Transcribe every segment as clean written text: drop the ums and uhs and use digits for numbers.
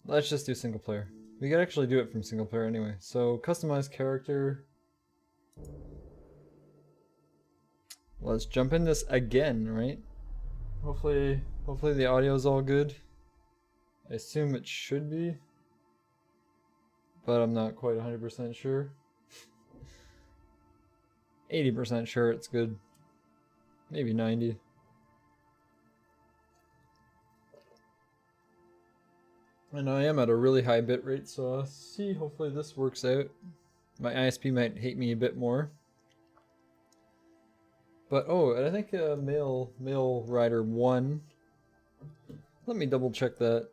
Let's just do single player. We could actually do it from single player anyway. So customize character. Let's jump in this again, right? Hopefully the audio is all good. I assume it should be, but I'm not quite 100% sure. 80% sure it's good. Maybe 90. And I am at a really high bit rate, so I'll see. Hopefully this works out. My ISP might hate me a bit more. But oh, and I think male rider won. Let me double check that.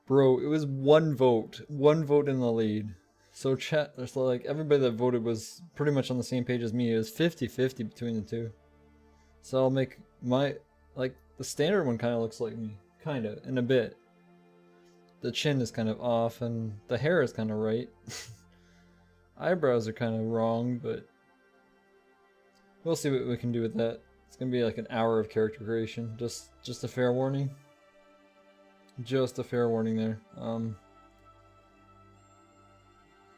Bro, it was one vote in the lead. So chat, there's like everybody that voted was pretty much on the same page as me. It was 50-50 between the two. So I'll make my, like, the standard one kind of looks like me, kind of, in a bit. The chin is kind of off and the hair is kind of right. Eyebrows are kind of wrong, but we'll see what we can do with that. It's gonna be like an hour of character creation. Just a fair warning. Just a fair warning there.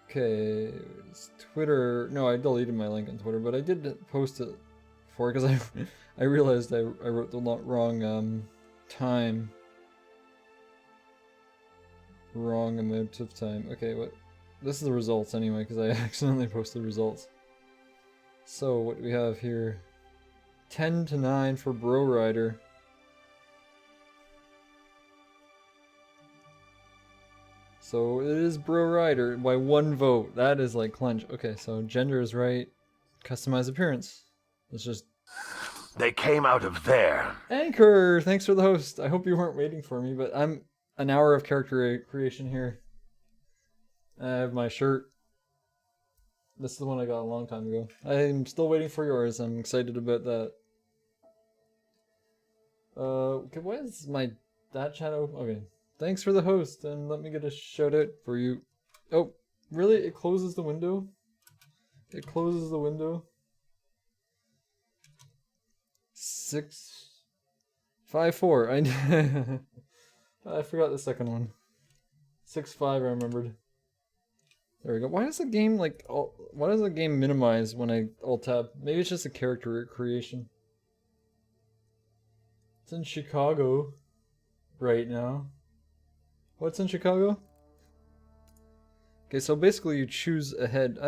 Okay, Twitter. No, I deleted my link on Twitter, but I did post it before because I realized I wrote the wrong time. Wrong amount of time. Okay, what? This is the results anyway because I accidentally posted results. So what do we have here? 10-9 for Bro Rider. So it is Bro Rider by one vote. That is like clench. Okay, so gender is right. Customize appearance. Let's just... They came out of there. Anchor! Thanks for the host. I hope you weren't waiting for me, but I'm an hour of character creation here. I have my shirt. This is the one I got a long time ago. I'm still waiting for yours. I'm excited about that. Okay, why is my that shadow? Okay. Thanks for the host, and let me get a shout out for you. Oh, really? It closes the window? It closes the window? 654. I forgot the second one. 65 I remembered. There we go. Why does the game why does the game minimize when I alt tab? Maybe it's just a character creation. It's in Chicago right now. What's in Chicago? Okay, so basically you choose a head.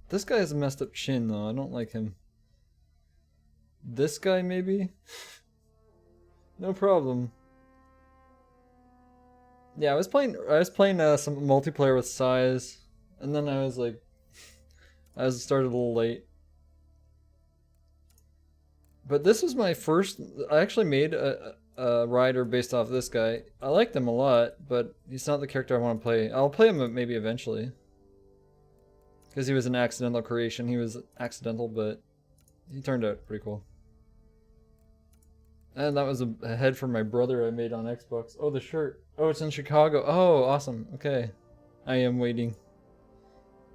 This guy has a messed up chin though. I don't like him. This guy maybe? No problem. Yeah, I was playing some multiplayer with Size, and then I was like, started a little late. But this was my first. I actually made a rider based off this guy. I liked him a lot, but he's not the character I want to play. I'll play him maybe eventually, because he was an accidental creation. He was accidental, but he turned out pretty cool. And that was a head for my brother I made on Xbox. Oh, the shirt. Oh, it's in Chicago. Oh, awesome. Okay. I am waiting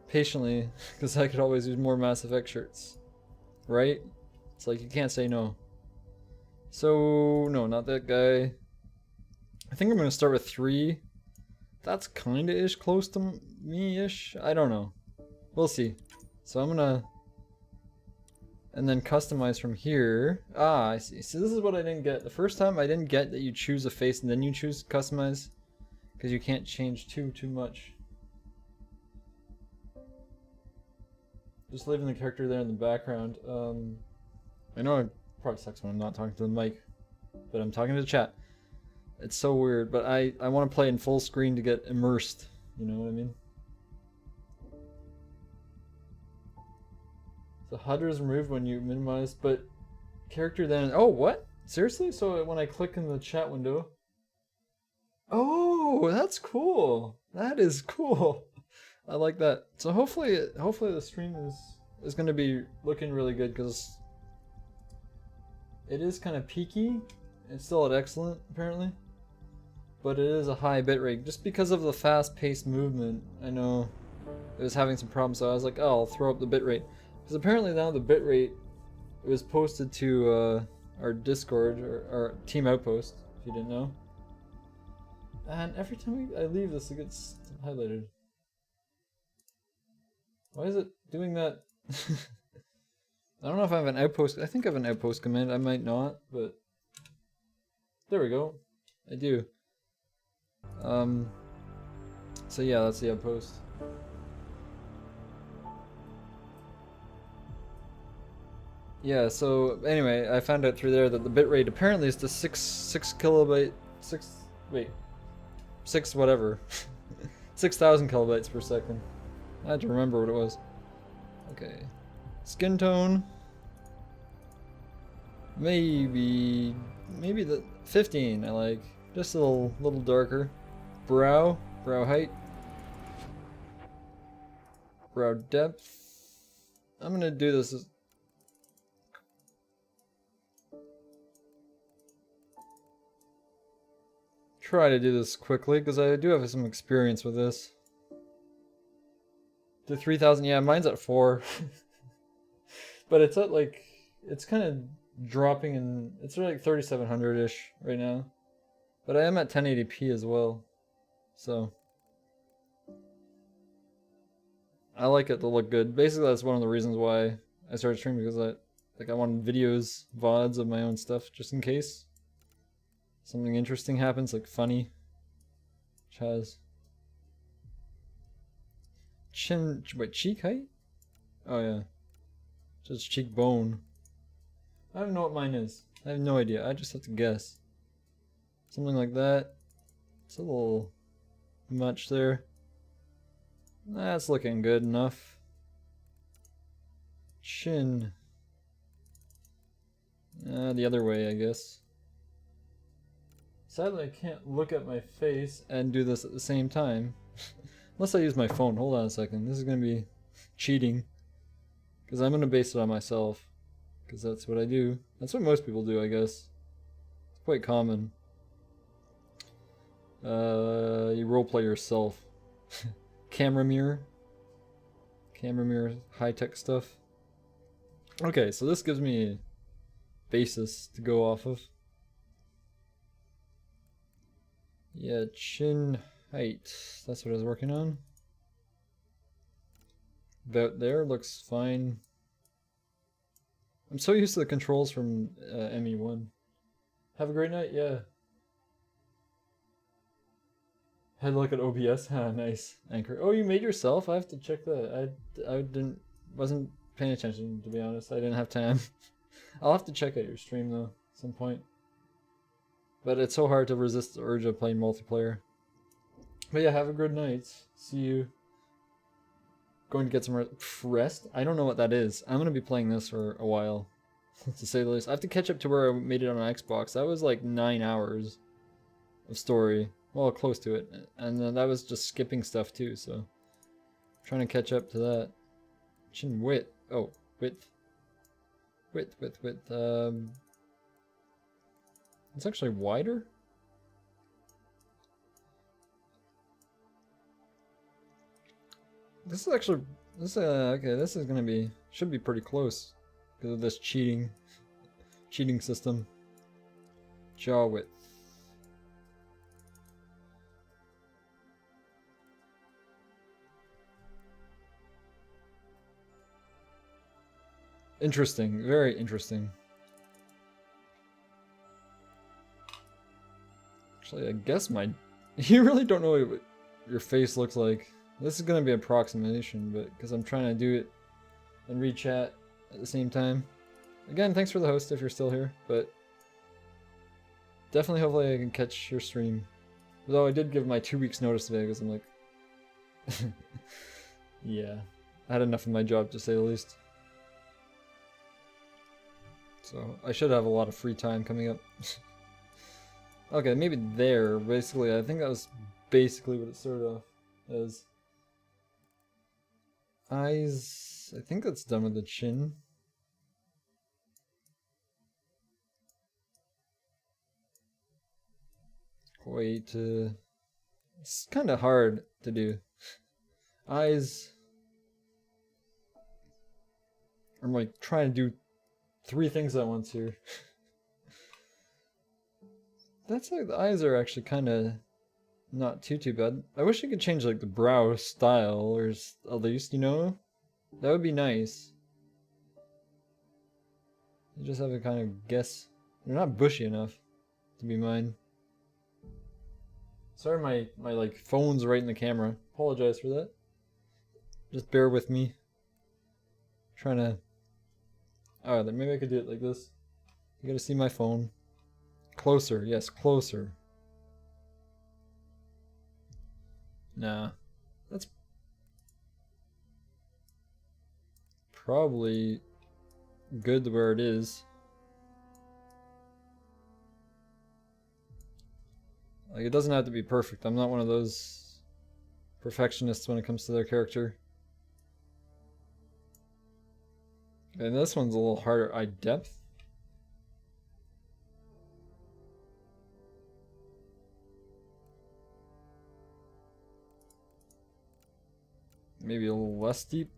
patiently, because I could always use more Mass Effect shirts. Right? It's like you can't say no. So, no, not that guy. I think I'm going to start with 3. That's kinda-ish close to me-ish. I don't know. We'll see. So I'm going to... And then customize from here. Ah, I see. So this is what I didn't get. The first time I didn't get that you choose a face and then you choose customize. Because you can't change too much. Just leaving the character there in the background. I know it probably sucks when I'm not talking to the mic. But I'm talking to the chat. It's so weird. But I want to play in full screen to get immersed. You know what I mean? The HUD is removed when you minimize, but character then... Oh, what? Seriously? So when I click in the chat window... Oh, that's cool. That is cool. I like that. So hopefully the stream is going to be looking really good, because it is kind of peaky. It's still at excellent, apparently. But it is a high bitrate. Just because of the fast-paced movement, I know it was having some problems, so I was like, oh, I'll throw up the bitrate. Because apparently now the bitrate was posted to our Discord, or our Team Outpost, if you didn't know. And every time I leave this, it gets highlighted. Why is it doing that? I don't know if I have an outpost. I think I have an outpost command. I might not, but there we go. I do. So yeah, that's the outpost. Yeah, so anyway, I found out through there that the bitrate apparently is to 6 whatever. 6,000 kilobytes per second. I had to remember what it was. Okay. Skin tone. Maybe the 15 I like. Just a little darker. Brow height. Brow depth. I'm gonna do this as try to do this quickly because I do have some experience with this. To 3,000, yeah, mine's at 4. But it's at like, it's kind of dropping in, it's like 3700-ish right now. But I am at 1080p as well. So I like it to look good. Basically, that's one of the reasons why I started streaming, because I wanted videos, VODs of my own stuff just in case something interesting happens, like funny. Chaz. Cheek height? Oh yeah. Just cheekbone. I don't know what mine is. I have no idea. I just have to guess. Something like that. It's a little much there. That's looking good enough. Chin. The other way, I guess. Sadly, I can't look at my face and do this at the same time. Unless I use my phone. Hold on a second. This is going to be cheating. Because I'm going to base it on myself. Because that's what I do. That's what most people do, I guess. It's quite common. You roleplay yourself. Camera mirror. Camera mirror, high-tech stuff. Okay, so this gives me a basis to go off of. Yeah, chin height. That's what I was working on. About there, looks fine. I'm so used to the controls from ME1. Have a great night, yeah. Had a look at OBS, huh, nice. Anchor. Oh, you made yourself? I have to check that. Wasn't paying attention, to be honest. I didn't have time. I'll have to check out your stream though, at some point. But it's so hard to resist the urge of playing multiplayer. But yeah, have a good night. See you. Going to get some rest? I don't know what that is. I'm going to be playing this for a while, to say the least. I have to catch up to where I made it on Xbox. That was like 9 hours of story. Well, close to it. And then that was just skipping stuff too, so. I'm trying to catch up to that. Chin width. Oh, width. Width. It's actually wider? This is actually, okay, this is gonna be, should be pretty close because of this cheating system. Jaw width. Interesting, very interesting. Actually, I guess you really don't know what your face looks like. This is gonna be approximation, but because I'm trying to do it and read chat at the same time. Again, thanks for the host if you're still here, but definitely hopefully I can catch your stream. Although I did give my 2 weeks notice today because I'm like, yeah, I had enough of my job to say the least. So I should have a lot of free time coming up. Okay, maybe there, basically, I think that was basically what it started off as. Eyes, I think that's done with the chin. Wait, it's kind of hard to do. Eyes, I'm like trying to do 3 things at once here. That's like the eyes are actually kind of not too bad. I wish I could change like the brow style, or at least, you know, that would be nice. You just have to kind of guess. They're not bushy enough to be mine. Sorry, my like phone's right in the camera. Apologize for that. Just bear with me. Trying to. Oh, then maybe I could do it like this. You gotta see my phone. Closer, yes, closer. Nah, that's probably good where it is. Like, it doesn't have to be perfect. I'm not one of those perfectionists when it comes to their character. And this one's a little harder. Eye depth. Maybe a little less deep.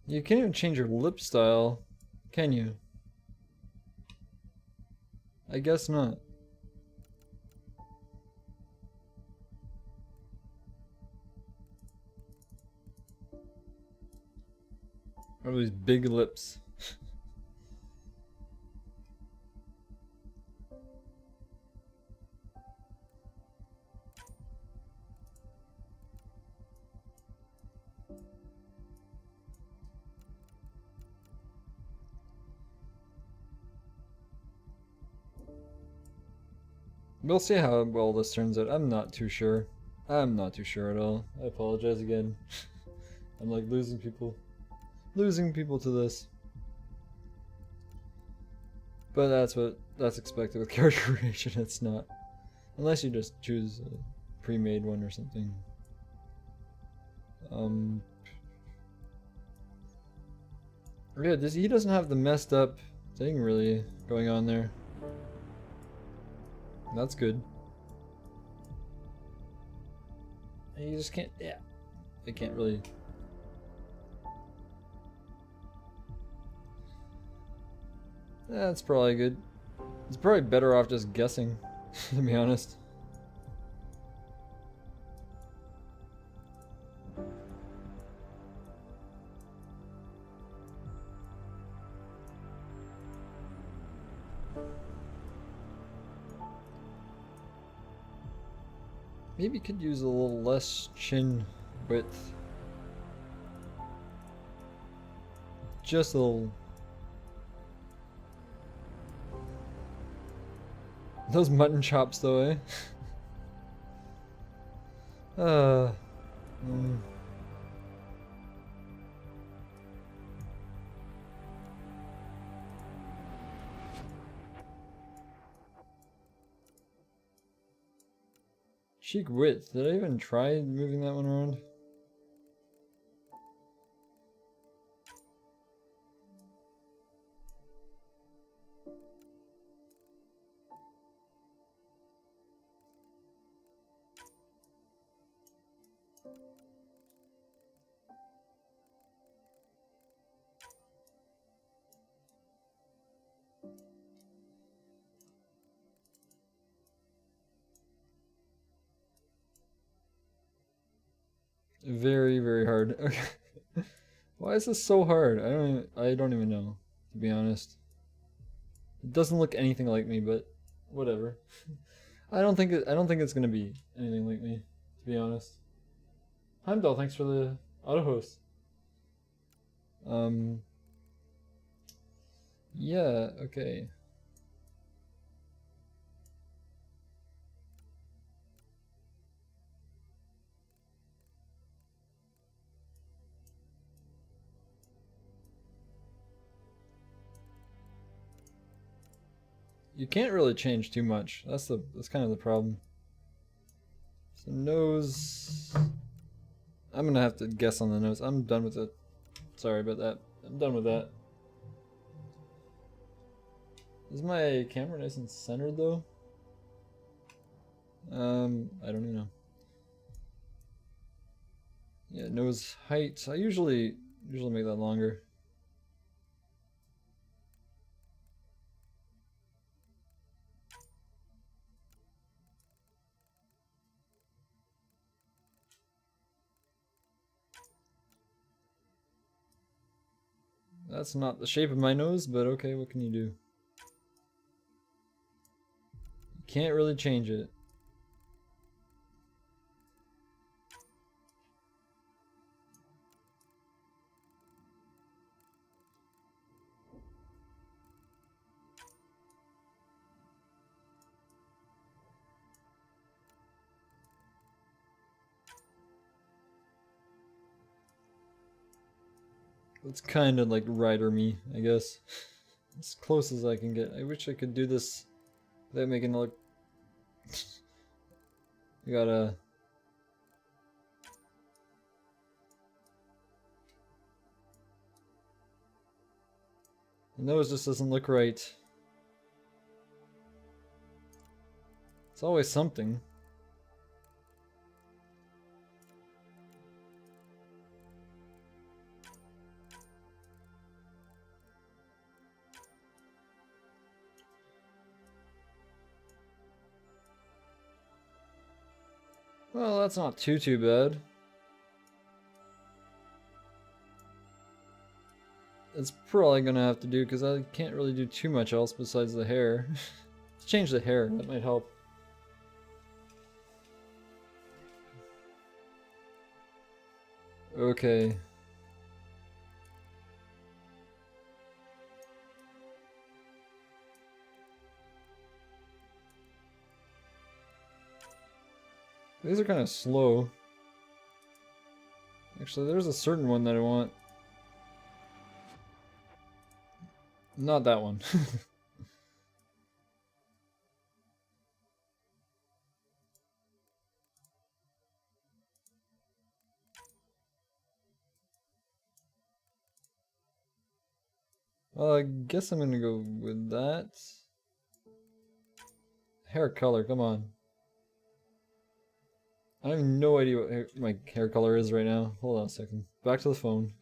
You can't even change your lip style, can you? I guess not. Or these big lips. We'll see how well this turns out. I'm not too sure. I'm not too sure at all. I apologize again. I'm like losing people to this. But that's expected with character creation. It's not, unless you just choose a pre-made one or something. Yeah, he doesn't have the messed up thing really going on there. That's good. You just can't. Yeah, they can't really. That's probably good. It's probably better off just guessing, to be honest. Maybe could use a little less chin width. Just a little. Those mutton chops though, eh? Mm. Cheek width. Did I even try moving that one around? Very, very hard. Okay. Why is this so hard? I don't even know, to be honest. It doesn't look anything like me, but whatever. I don't think it's gonna be anything like me, to be honest. Heimdall, thanks for the auto host. Yeah, okay. You can't really change too much. That's kind of the problem. So nose. I'm gonna have to guess on the nose. I'm done with it. Sorry about that. I'm done with that. Is my camera nice and centered though? I don't even know. Yeah, nose height. I usually make that longer. That's not the shape of my nose, but okay, what can you do? You can't really change it. It's kind of like Rider me, I guess. As close as I can get. I wish I could do this without making it look. You gotta. The nose just doesn't look right. It's always something. Well, that's not too bad. It's probably gonna have to do because I can't really do too much else besides the hair. Let's change the hair, that might help. Okay. These are kind of slow. Actually, there's a certain one that I want. Not that one. Well, I guess I'm gonna go with that. Hair color, come on. I have no idea what my hair color is right now. Hold on a second. Back to the phone.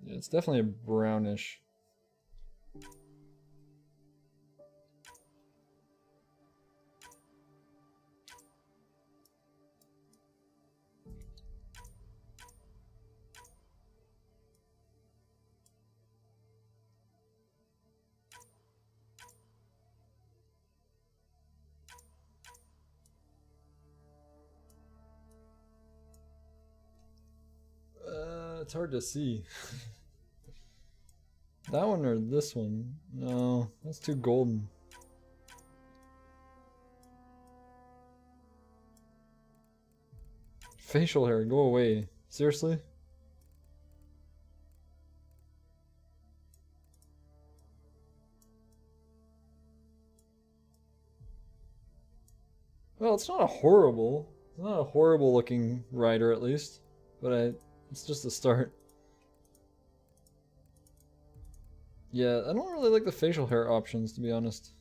Yeah, it's definitely a brownish. It's hard to see. That one or this one? No, that's too golden. Facial hair, go away. Seriously? Well, it's not a horrible looking rider at least, but it's just a start. Yeah, I don't really like the facial hair options, to be honest.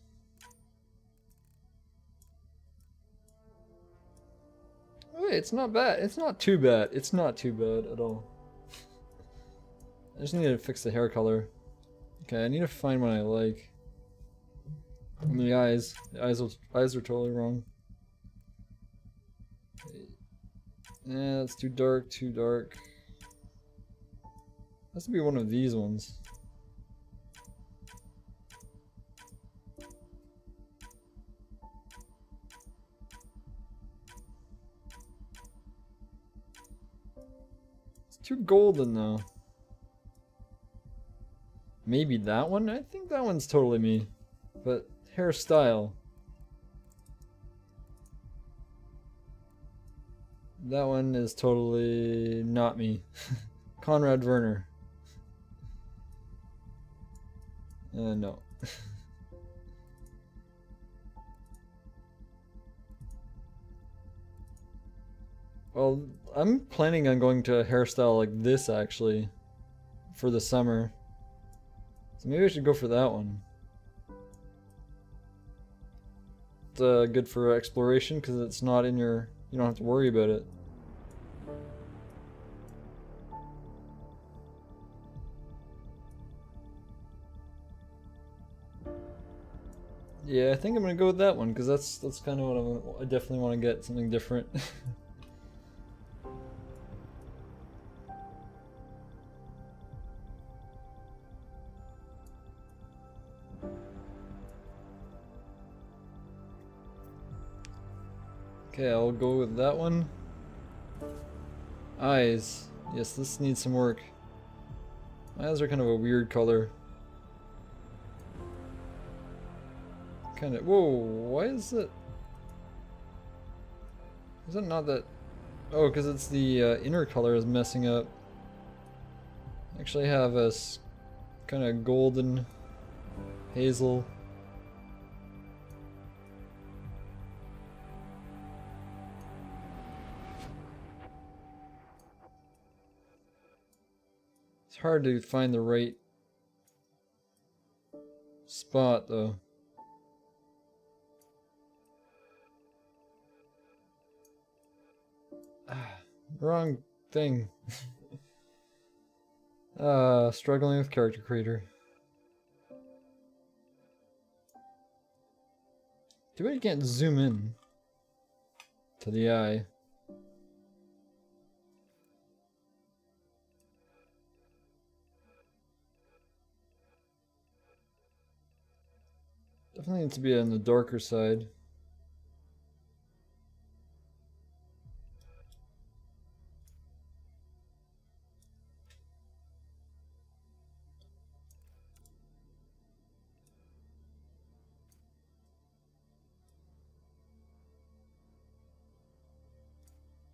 Wait, it's not bad. It's not too bad. It's not too bad at all. I just need to fix the hair color. Okay, I need to find one I like. And the eyes. Eyes are totally wrong. Yeah, that's too dark, too dark. Has to be one of these ones. It's too golden though. Maybe that one? I think that one's totally me. But hairstyle. That one is totally not me. Conrad Werner. No. Well, I'm planning on going to a hairstyle like this actually for the summer. So maybe I should go for that one. good for exploration because it's not in your. You don't have to worry about it. Yeah, I think I'm gonna go with that one because that's kind of what I definitely want to get something different. Okay, I'll go with that one. Eyes. Yes, this needs some work. My eyes are kind of a weird color. Kind of. Whoa, why is it? Is it not that? Oh, because it's the inner color is messing up. I actually have a kind of golden hazel. It's hard to find the right spot though. Wrong thing. Struggling with character creator. Too bad you can't zoom in to the eye. Definitely needs to be on the darker side.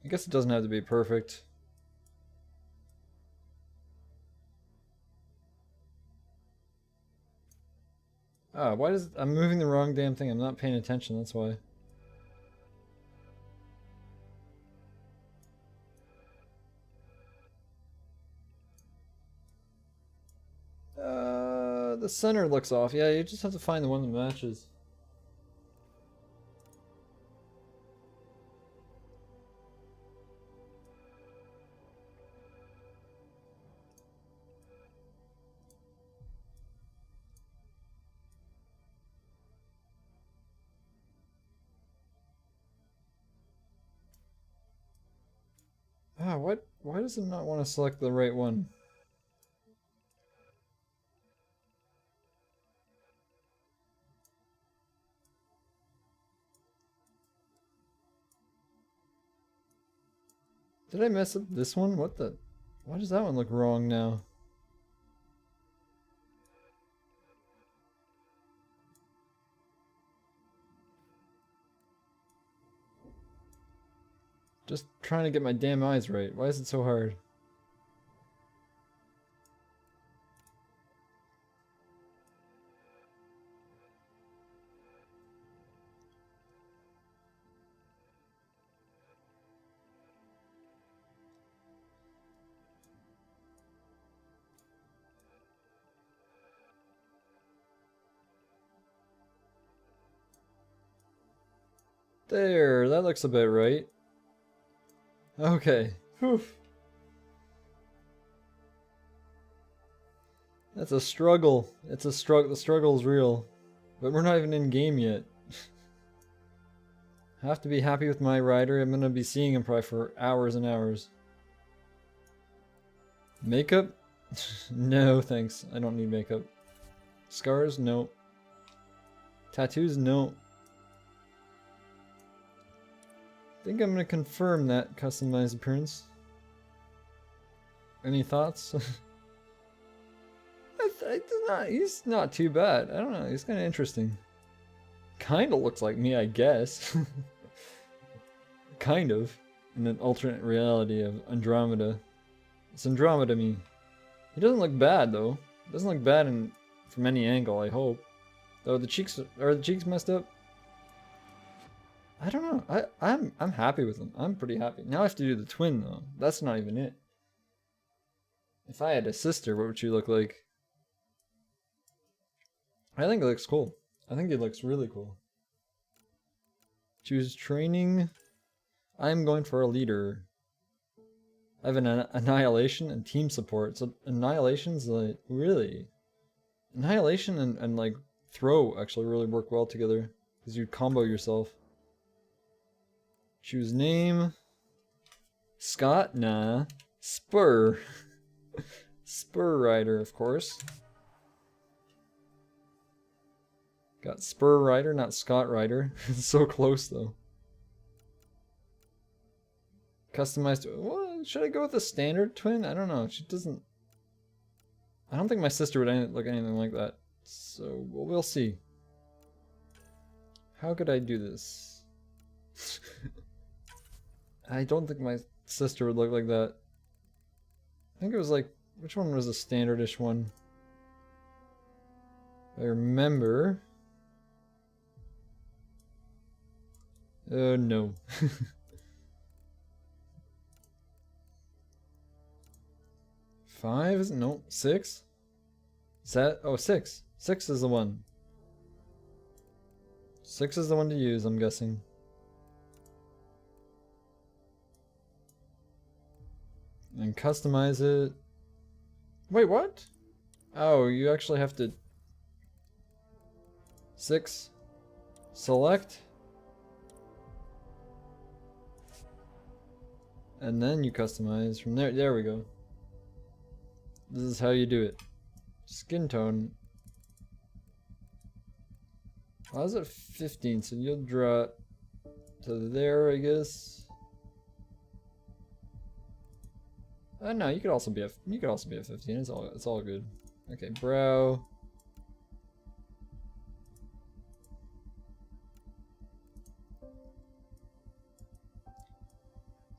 I guess it doesn't have to be perfect. Ah, why does I'm moving the wrong damn thing? I'm not paying attention, that's why. The center looks off. Yeah, you just have to find the one that matches. Ah, what? Why does it not want to select the right one? Did I mess up this one? What the? Why does that one look wrong now? Just trying to get my damn eyes right. Why is it so hard? There, that looks about right. Okay. Whew. That's a struggle. It's a struggle. The struggle is real. But we're not even in game yet. I have to be happy with my rider. I'm gonna be seeing him probably for hours and hours. Makeup? No, thanks. I don't need makeup. Scars? No. Tattoos? No. I think I'm gonna confirm that customized appearance. Any thoughts? He's not too bad. I don't know. He's kind of interesting. Kind of looks like me, I guess. Kind of. In an alternate reality of Andromeda. It's Andromeda me. He doesn't look bad though. Doesn't look bad from any angle, I hope. Though the cheeks are the cheeks messed up? I don't know. I'm happy with him. I'm pretty happy. Now I have to do the twin though. That's not even it. If I had a sister, what would she look like? I think it looks cool. I think it looks really cool. Choose training. I'm going for a leader. I have an annihilation and team support. So annihilation's like, really? Annihilation and like throw actually really work well together. Because you combo yourself. Choose name. Scott? Nah. Spur. Spur Rider, of course. Got Spur Rider, not Scott Rider. It's so close though. Customized. What? Should I go with a standard twin? I don't know. She doesn't. I don't think my sister would look anything like that. So we'll see. How could I do this? I don't think my sister would look like that. I think it was like, which one was a standardish one? I remember. Oh no. Five? Is it? No. Six? Is that? Oh, six. Six is the one. Six is the one to use, I'm guessing. And customize it. Wait, what? Oh, you actually have to... Six. Select. And then you customize from there. There we go. This is how you do it. Skin tone. Why is it 15? So you'll draw it to there, I guess. No, you could also be a 15. It's all good. Okay, brow.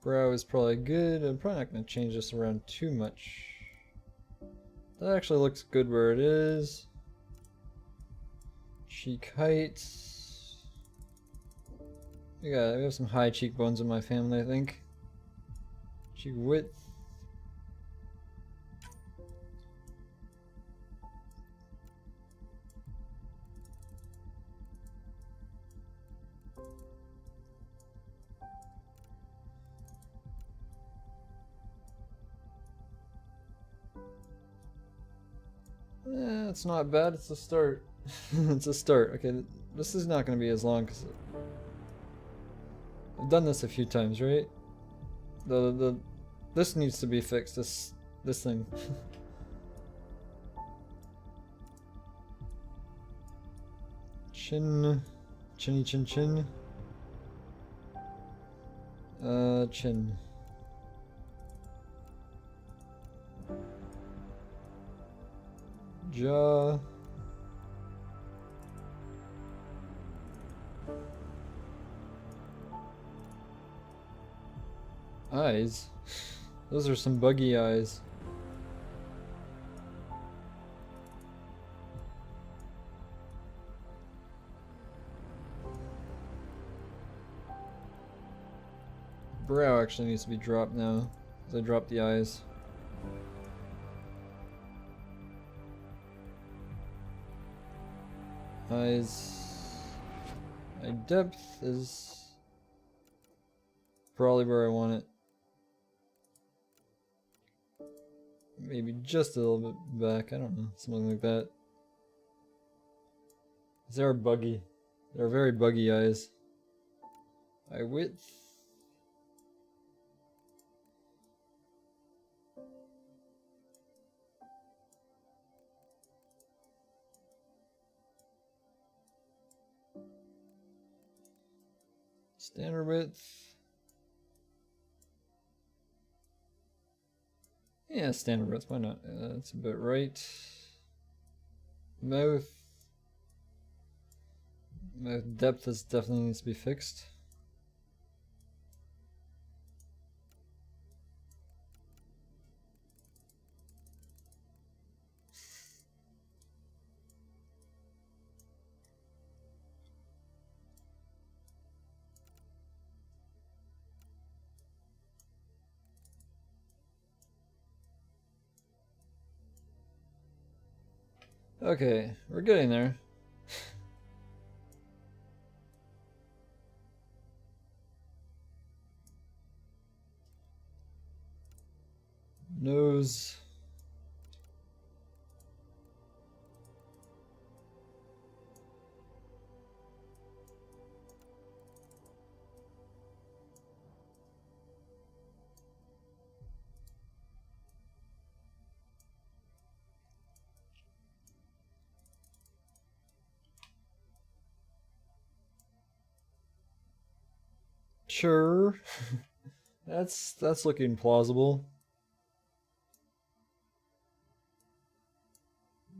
Brow is probably good. I'm probably not going to change this around too much. That actually looks good where it is. Cheek height. We have some high cheekbones in my family, I think. Cheek width. It's not bad. It's a start. It's a start. Okay, this is not going to be as long because I've done this a few times, right? This needs to be fixed. This thing. Chin, chinny chin chin. Chin. Jaw. Eyes. Those are some buggy eyes. Brow actually needs to be dropped now, because I dropped the eyes. Eyes. My depth is probably where I want it. Maybe just a little bit back, I don't know, something like that. These are buggy. They're very buggy eyes. Eye width. Standard width. Yeah, standard width, why not? That's about right. Mouth. Mouth depth is definitely needs to be fixed. Okay, we're getting there. Nose. Sure. That's looking plausible.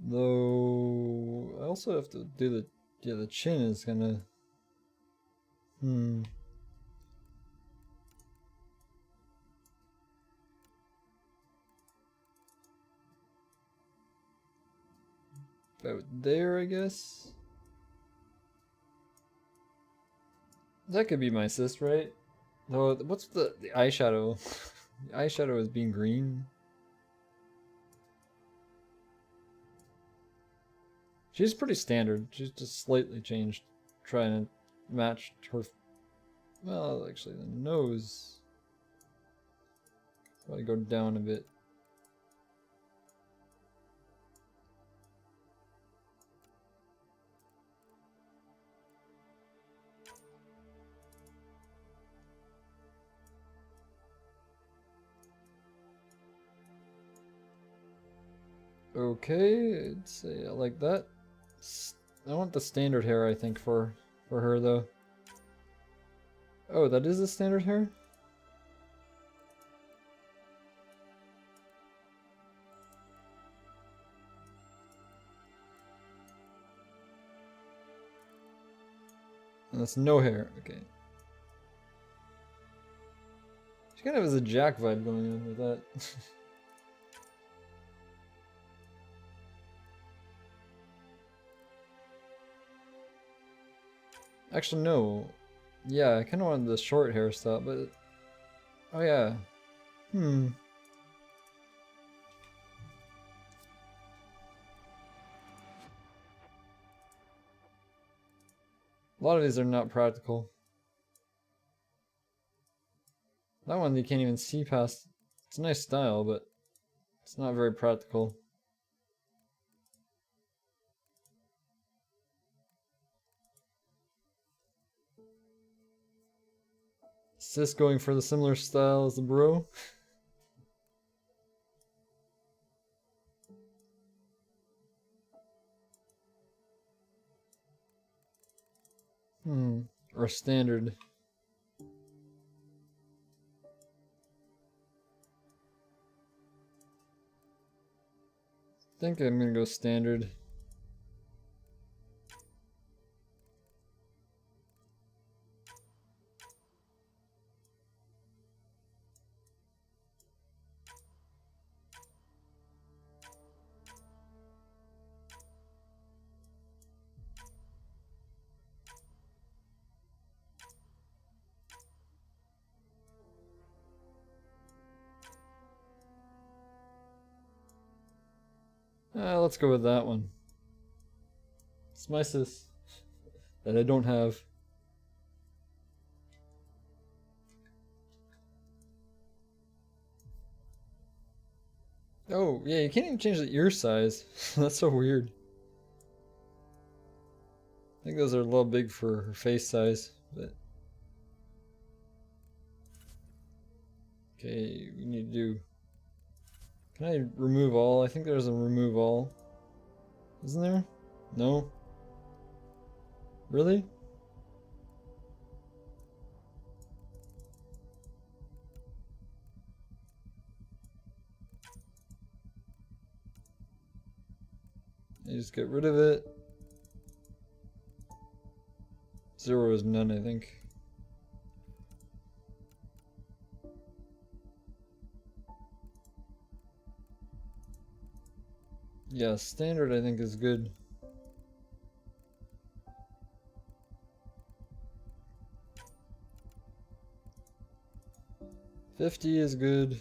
Though I also have to do the chin is gonna about there, I guess. That could be my sis, right? Though what's the eyeshadow? The eyeshadow is being green. She's pretty standard. She's just slightly changed, trying to match her. Well, actually, the nose. Probably go down a bit. Okay, I'd say I like that. I want the standard hair, I think, for her though. Oh, that is the standard hair? And that's no hair, okay. She kind of has a Jack vibe going on with that. Actually, no. Yeah, I kind of wanted the short hairstyle, but... Oh yeah. A lot of these are not practical. That one you can't even see past. It's a nice style, but it's not very practical. Sis going for the similar style as the bro. Or standard. I think I'm gonna go standard. Let's go with that one. It's my sis that I don't have. Oh, yeah, you can't even change the ear size. That's so weird. I think those are a little big for her face size, but... Okay, we need to do... Can I remove all? I think there's a remove all. Isn't there? No? Really? You just get rid of it. 0 is none, I think. Yeah, standard I think is good. $50 is good.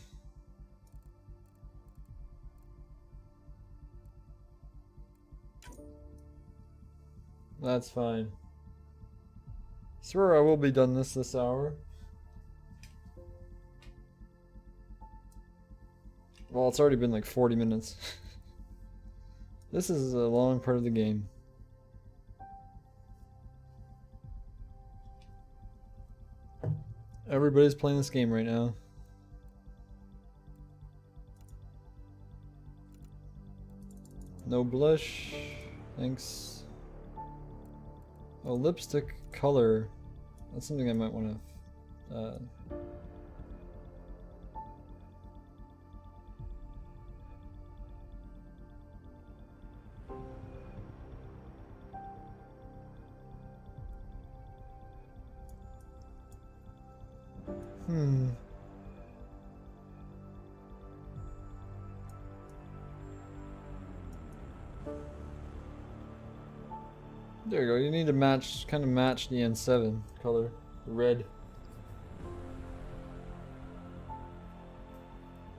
That's fine. Swear I will be done this hour. Well, it's already been like 40 minutes. This is a long part of the game. Everybody's playing this game right now. No blush. Thanks. Oh, lipstick color. That's something I might want to... There you go. You need to match, kind of match the N7 color, the red.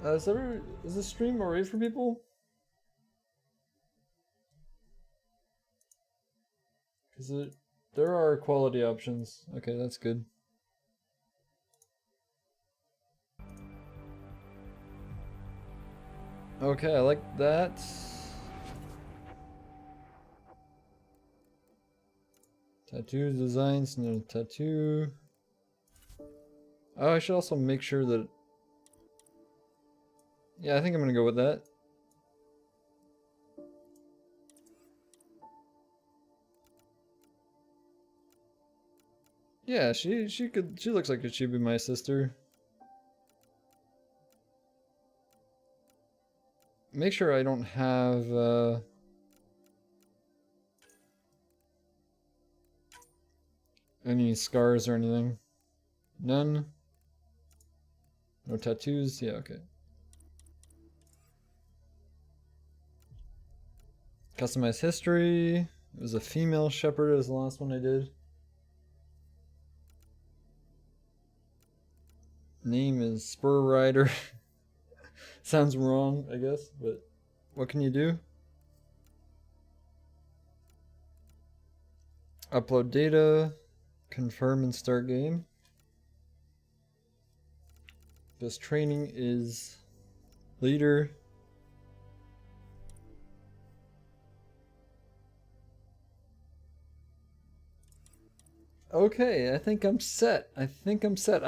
Is this stream alright for people? Because there are quality options. Okay, that's good. Okay, I like that. Tattoo designs, no tattoo. Oh, I should also make sure that... Yeah, I think I'm gonna go with that. Yeah, she looks like she'd be my sister. Make sure I don't have any scars or anything. None. No tattoos. Yeah, okay. Customize history. It was a female shepherd as the last one I did. Name is Spur Rider. Sounds wrong, I guess, but what can you do? Upload data. Confirm and start game. This training is leader. Okay, I think I'm set. I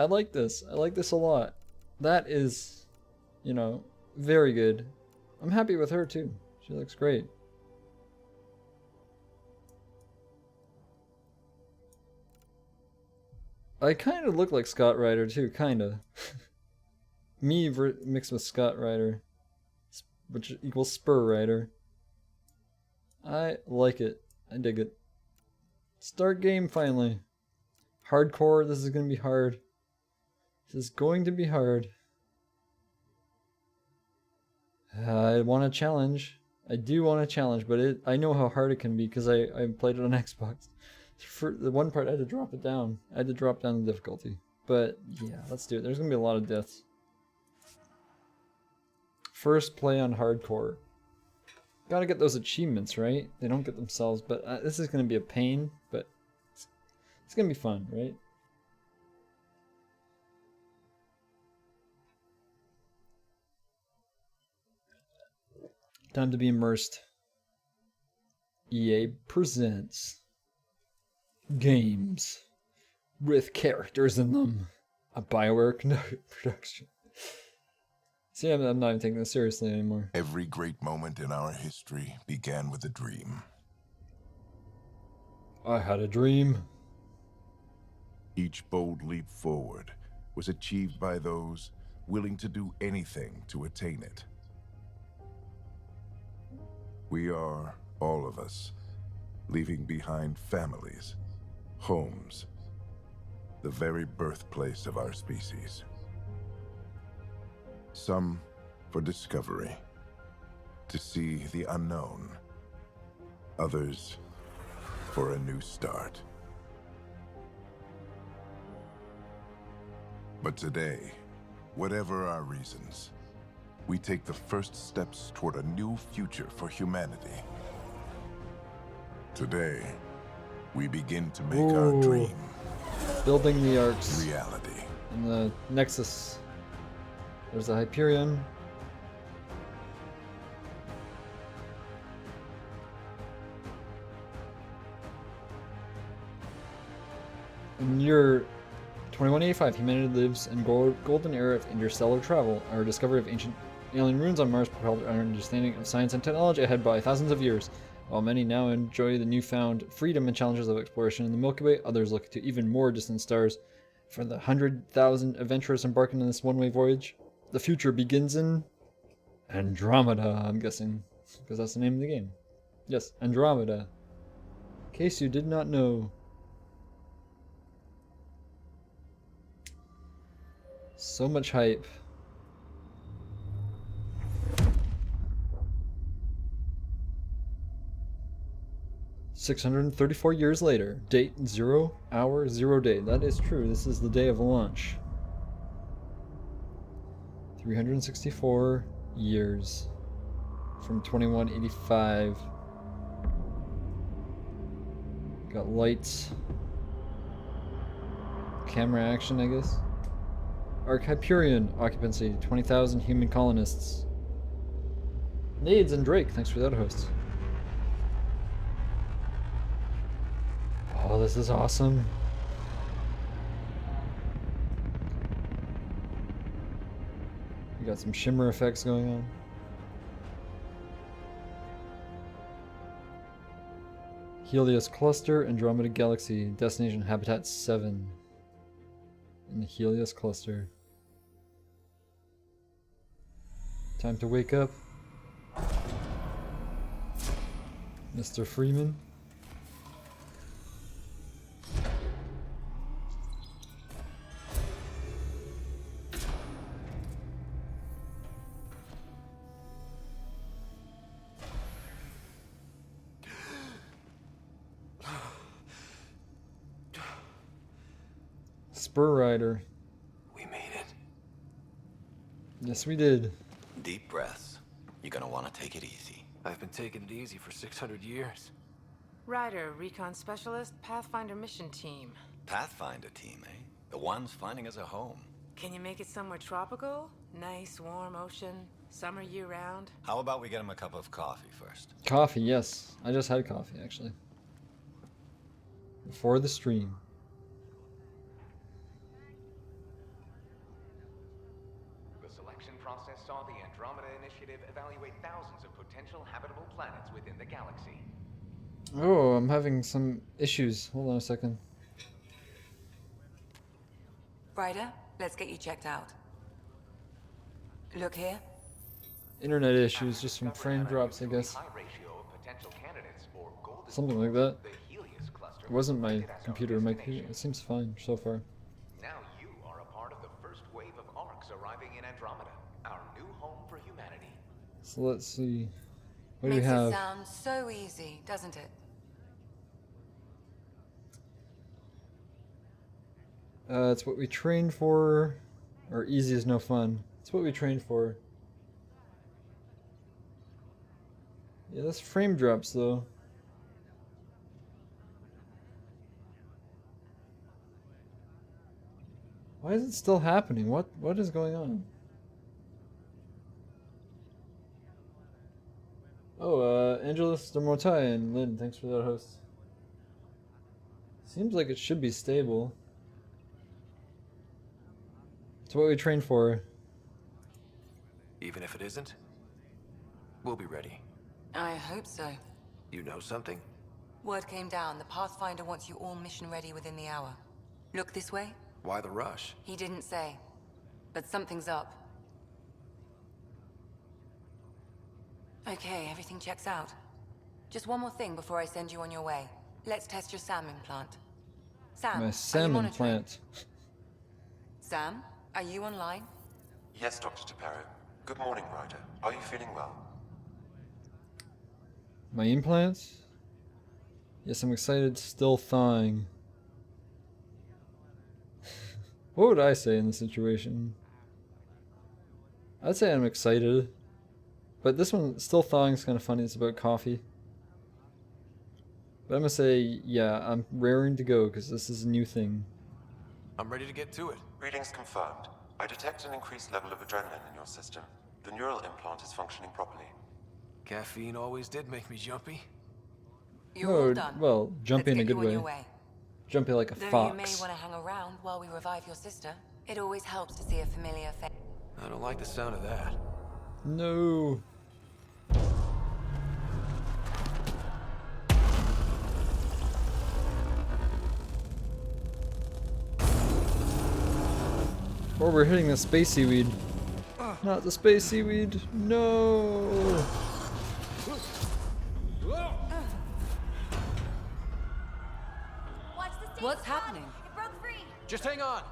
like this. I like this a lot. That is, you know, very good. I'm happy with her too. She looks great. I kind of look like Scott Ryder too, kind of. Me mixed with Scott Ryder, which equals Spur Rider. I like it. I dig it. Start game finally. Hardcore, this is going to be hard. This is going to be hard. I want a challenge. I do want a challenge, but I know how hard it can be because I played it on Xbox. For the one part, I had to drop it down. I had to drop down the difficulty. But yeah, let's do it. There's going to be a lot of deaths. First play on hardcore. Gotta get those achievements, right? They don't get themselves, but this is going to be a pain, but it's going to be fun, right? Time to be immersed. EA presents games with characters in them. A BioWare production. See, I'm not even taking this seriously anymore. Every great moment in our history began with a dream. I had a dream. Each bold leap forward was achieved by those willing to do anything to attain it. We are, all of us, leaving behind families, homes, the very birthplace of our species. Some for discovery, to see the unknown. Others for a new start. But today, whatever our reasons, we take the first steps toward a new future for humanity. Today, we begin to make our dream building the arcs reality. and the Nexus. There's the Hyperion. In the year 2185, humanity lives in golden era of interstellar travel. Our discovery of ancient alien ruins on Mars propelled our understanding of science and technology ahead by thousands of years. While many now enjoy the newfound freedom and challenges of exploration in the Milky Way, others look to even more distant stars. For the 100,000 adventurers embarking on this one-way voyage, the future begins in Andromeda, I'm guessing, because that's the name of the game. Yes, Andromeda. In case you did not know. So much hype. $634 years later. Date 0 hour 0 day. That is true. This is the day of launch. 364 years from 2185. Got lights. Camera action, I guess. Hyperion occupancy 20,000 human colonists. Nades and Drake, thanks for that, host. Oh, this is awesome. We got some shimmer effects going on. Helios Cluster, Andromeda Galaxy, Destination Habitat 7. In the Helios Cluster. Time to wake up. Mr. Freeman. Spur Rider. We made it. Yes, we did. Deep breaths. You're gonna want to take it easy. I've been taking it easy for 600 years. Ryder, Recon Specialist, Pathfinder Mission Team. Pathfinder team, eh? The ones finding us a home. Can you make it somewhere tropical? Nice, warm ocean, summer year-round? How about we get him a cup of coffee first? Coffee, yes. I just had coffee, actually. Before the stream. The selection process saw the Andromeda Initiative evaluate thousands of potential habitable planets within the galaxy. Oh, I'm having some issues. Hold on a second. Ryder, let's get you checked out. Look here. Internet issues, just some frame drops, I guess. Something like that. It wasn't my computer. My computer. It seems fine so far. Now you are a part of the first wave of arcs arriving in Andromeda, our new home for humanity. So let's see. What do we Makes have? it sound so easy, doesn't it? It's what we trained for. Or easy is no fun. It's what we trained for. Yeah, that's frame drops though. Why is it still happening? What is going on? Oh, Angelus Dermotai and Lynn, thanks for that, host. Seems like it should be stable. It's what we trained for. Even if it isn't, we'll be ready. I hope so. You know something? Word came down. The Pathfinder wants you all mission ready within the hour. Look this way. Why the rush? He didn't say. But something's up. Okay, everything checks out. Just one more thing before I send you on your way. Let's test your SAM implant. Sam, My are you salmon monitoring? plant. Sam, are you online? Yes, Dr. Tapero. Good morning, Ryder. Are you feeling well? My implants? Yes, I'm excited, still thawing. What would I say in this situation? I'd say I'm excited. But this one, still thawing, is kind of funny. It's about coffee. But I'm gonna say, yeah, I'm raring to go because this is a new thing. I'm ready to get to it. Readings confirmed. I detect an increased level of adrenaline in your system. The neural implant is functioning properly. Caffeine always did make me jumpy. You're all Oh, done. well, jumpy in Let's a get good you on way. your way. jumpy like a Though fox. you may want to hang around while we revive your sister. It always helps to see a familiar face. I don't like the sound of that. No. Or we're hitting the space seaweed. Not the space seaweed. No. What's happening? Just hang on.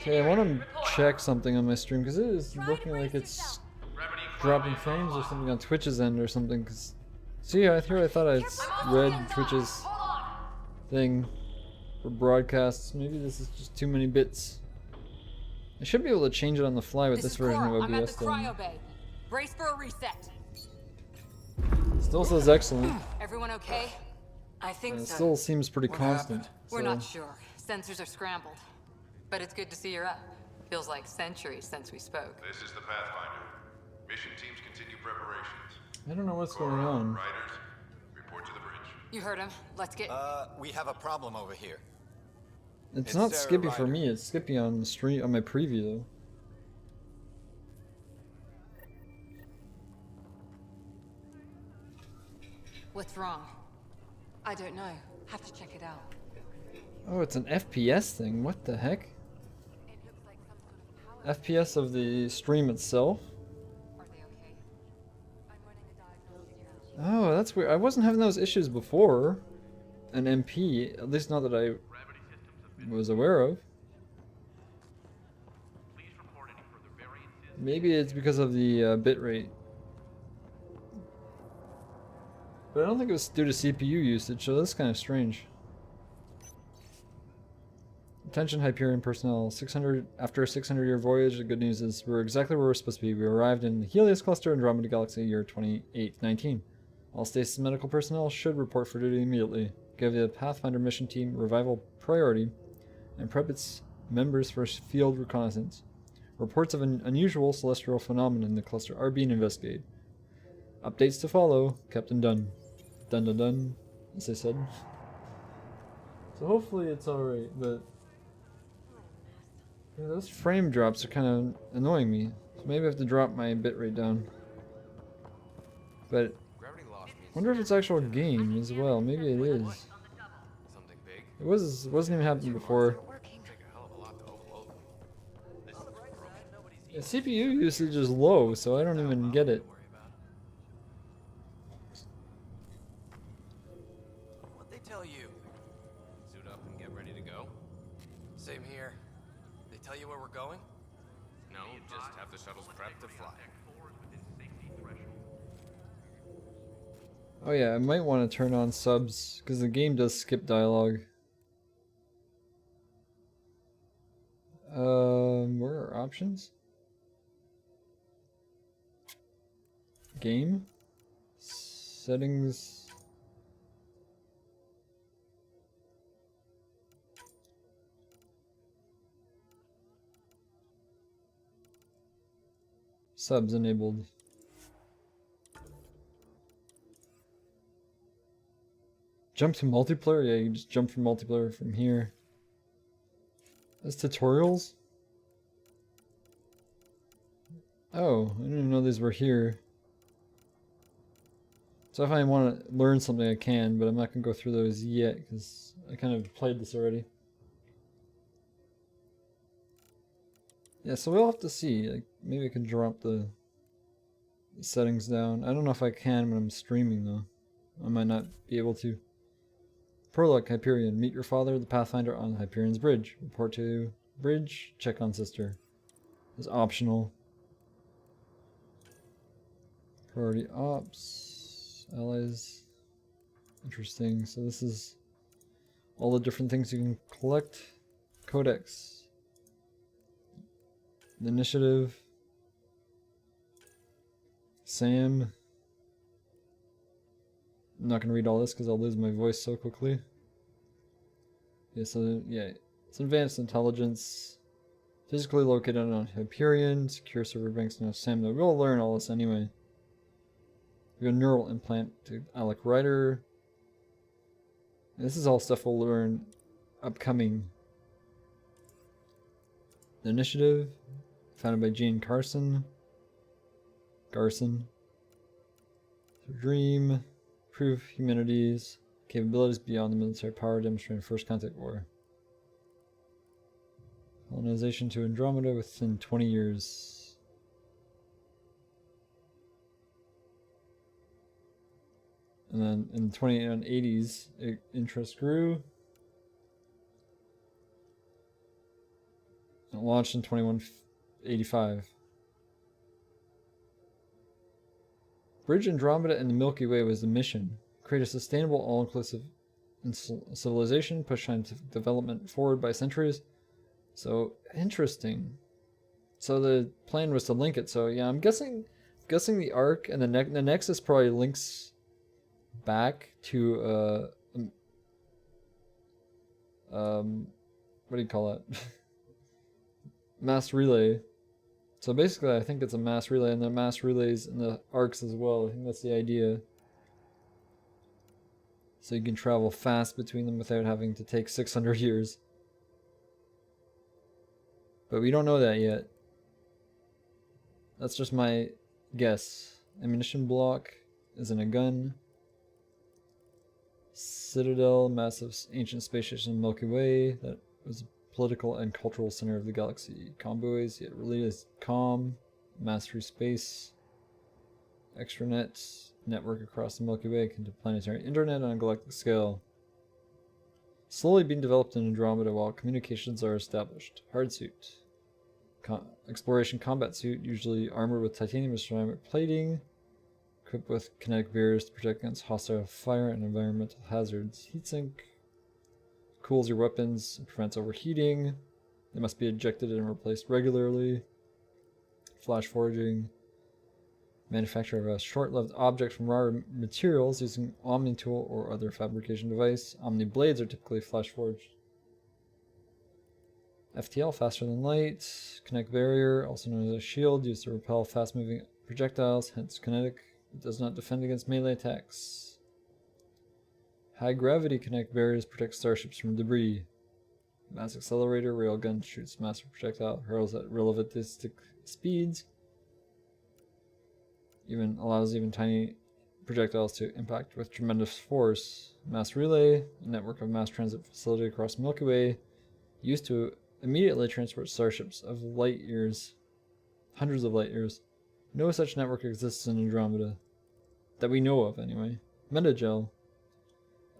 Okay, I want to check something on my stream because it is looking like it's dropping frames or something on Twitch's end or something. Cause see, I thought I read Twitch's thing for broadcasts. Maybe this is just too many bits. I should be able to change it on the fly with this version of I'm at OBS the though. cryo bay. Brace for a reset. Still says excellent. Everyone okay? I think And it so. still seems pretty What constant. happened? We're so- not sure. Sensors are scrambled. But it's good to see you're up. Feels like centuries since we spoke. This is the Pathfinder. Mission teams continue preparations. I don't know what's Cora, going on. Riders, report to the bridge. You heard him. Let's get... We have a problem over here. It's It's not Sarah Skippy for Ryder. me, it's Skippy on the stream on my preview though. What's wrong? I don't know. Have to check it out. Oh, it's an FPS thing. What the heck? It looks like some sort of power... FPS of the stream itself? Are they okay? I'm running a diagnostic now. Oh, that's weird. I wasn't having those issues before. An MP, at least not that I was aware of. Maybe it's because of the bitrate. But I don't think it was due to CPU usage, so that's kind of strange. Attention Hyperion personnel, 600 after a 600-year voyage, the good news is we're exactly where we're supposed to be. We arrived in the Helios cluster, Andromeda Galaxy, year 2819. All stasis medical personnel should report for duty immediately. Give the Pathfinder mission team revival priority and prep its members for field reconnaissance. Reports of an unusual celestial phenomenon in the cluster are being investigated. Updates to follow, Captain Dunn. Dun dun dun, as I said. So hopefully it's alright, but yeah, those frame drops are kind of annoying me. So maybe I have to drop my bitrate down. But Gravity loss means I wonder if it's actual game as well. Maybe it is. something big. It wasn't even happening before. Take a hell of a lot to overload them. This is broken. The CPU usage is low, so I don't even get it. What'd they tell you? Suit up and get ready to go? Same here. They tell you where we're going? No, just have the shuttles prepped to fly. Oh yeah, I might want to turn on subs, because the game does skip dialogue. Where are options? Game? Settings? Subs enabled. Jump to multiplayer? Yeah, you can just jump from multiplayer from here. That's tutorials? Oh, I didn't even know these were here. So if I want to learn something I can, but I'm not going to go through those yet because I kind of played this already. Yeah, so we'll have to see. Like, maybe I can drop the settings down. I don't know if I can when I'm streaming though. I might not be able to. Prologue, Hyperion. Meet your father, the Pathfinder, on Hyperion's bridge. Report to bridge. Check on sister. Is optional. Priority ops. Allies. Interesting. So this is all the different things you can collect. Codex. The initiative. Sam. I'm not going to read all this because I'll lose my voice so quickly. Yeah, so yeah, it's advanced intelligence. Physically located on Hyperion. Secure server banks now Sam. We'll learn all this anyway. We got a neural implant to Alec Ryder. This is all stuff we'll learn upcoming. The initiative, founded by Gene Garson. Dream, prove humanity's capabilities beyond the military power demonstrating first contact war. Colonization to Andromeda within 20 years. And then in the 1980s, interest grew. It launched in 2185. Bridge Andromeda and the Milky Way was the mission. Create a sustainable, all-inclusive civilization, push scientific development forward by centuries. So, interesting. So the plan was to link it. So yeah, I'm guessing the arc and the Nexus probably links back to what do you call it? Mass relay. So basically, I think it's a mass relay, and the mass relays in the arcs as well. I think that's the idea. So you can travel fast between them without having to take 600 years. But we don't know that yet. That's just my guess. Ammunition block is in a gun. Citadel, massive ancient space station Milky Way. That was a political and cultural center of the galaxy. Convoys, yet released COM, mastery space. Extranet, network across the Milky Way, interplanetary internet on a galactic scale. Slowly being developed in Andromeda while communications are established. Hard suit. Exploration combat suit, usually armored with titanium and ceramic plating. Equipped with kinetic barriers to protect against hostile fire and environmental hazards. Heatsink. Cools your weapons and prevents overheating. They must be ejected and replaced regularly. Flash forging. Manufacture of a short-lived object from raw materials using Omni tool or other fabrication device. Omni blades are typically flash forged. FTL, faster than light. Kinetic barrier, also known as a shield, used to repel fast-moving projectiles, hence kinetic. It does not defend against melee attacks. High gravity kinetic barriers protect starships from debris. Mass accelerator, railgun shoots massive projectile, hurls at relativistic speeds. Allows even tiny projectiles to impact with tremendous force. Mass relay, a network of mass transit facility across Milky Way, used to immediately transport starships of light years, hundreds of light years. No such network exists in Andromeda, that we know of anyway. Metagel,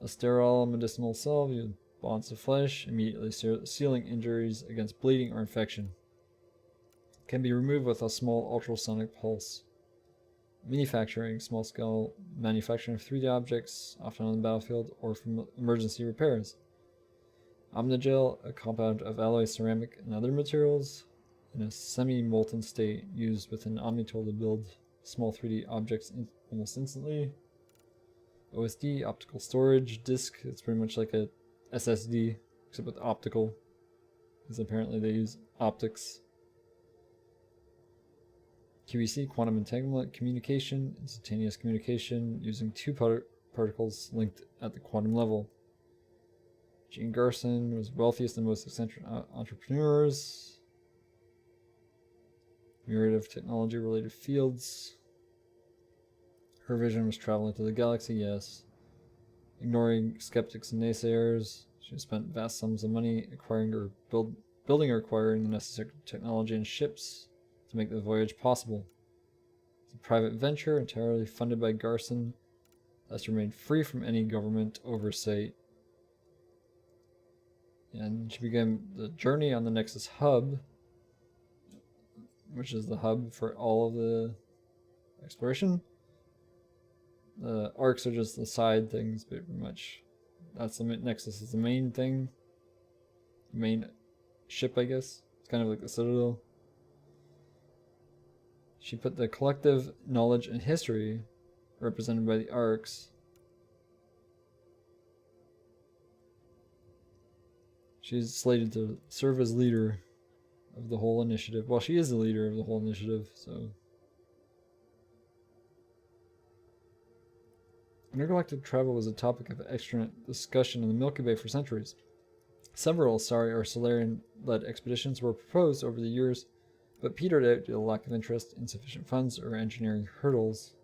a sterile medicinal salve with bonds of flesh, immediately sealing injuries against bleeding or infection. Can be removed with a small ultrasonic pulse. Manufacturing, small-scale manufacturing of 3D objects, often on the battlefield or from emergency repairs. Omnigel, a compound of alloy ceramic and other materials in a semi-molten state used with an Omnitool to build small 3D objects almost instantly. OSD, optical storage disk. It's pretty much like a SSD, except with optical, because apparently they use optics. QEC, quantum entanglement communication, instantaneous communication using two particles linked at the quantum level. Gene Garson was wealthiest and most eccentric entrepreneurs. Myriad of technology-related fields. Her vision was traveling to the galaxy, yes. Ignoring skeptics and naysayers, she spent vast sums of money building or acquiring the necessary technology and ships to make the voyage possible. It's a private venture entirely funded by Garson, thus remained free from any government oversight. And she began the journey on the Nexus hub, which is the hub for all of the exploration. The arcs are just the side things, but pretty much that's the Nexus is the main thing. The main ship, I guess. It's kind of like the Citadel. She put the collective knowledge and history represented by the arcs. She's slated to serve as leader of the whole initiative. Well, she is the leader of the whole initiative, so. Intergalactic travel was a topic of extra discussion in the Milky Way for centuries. Several Asari or Solarian-led expeditions were proposed over the years, but petered out due to lack of interest, insufficient funds, or engineering hurdles.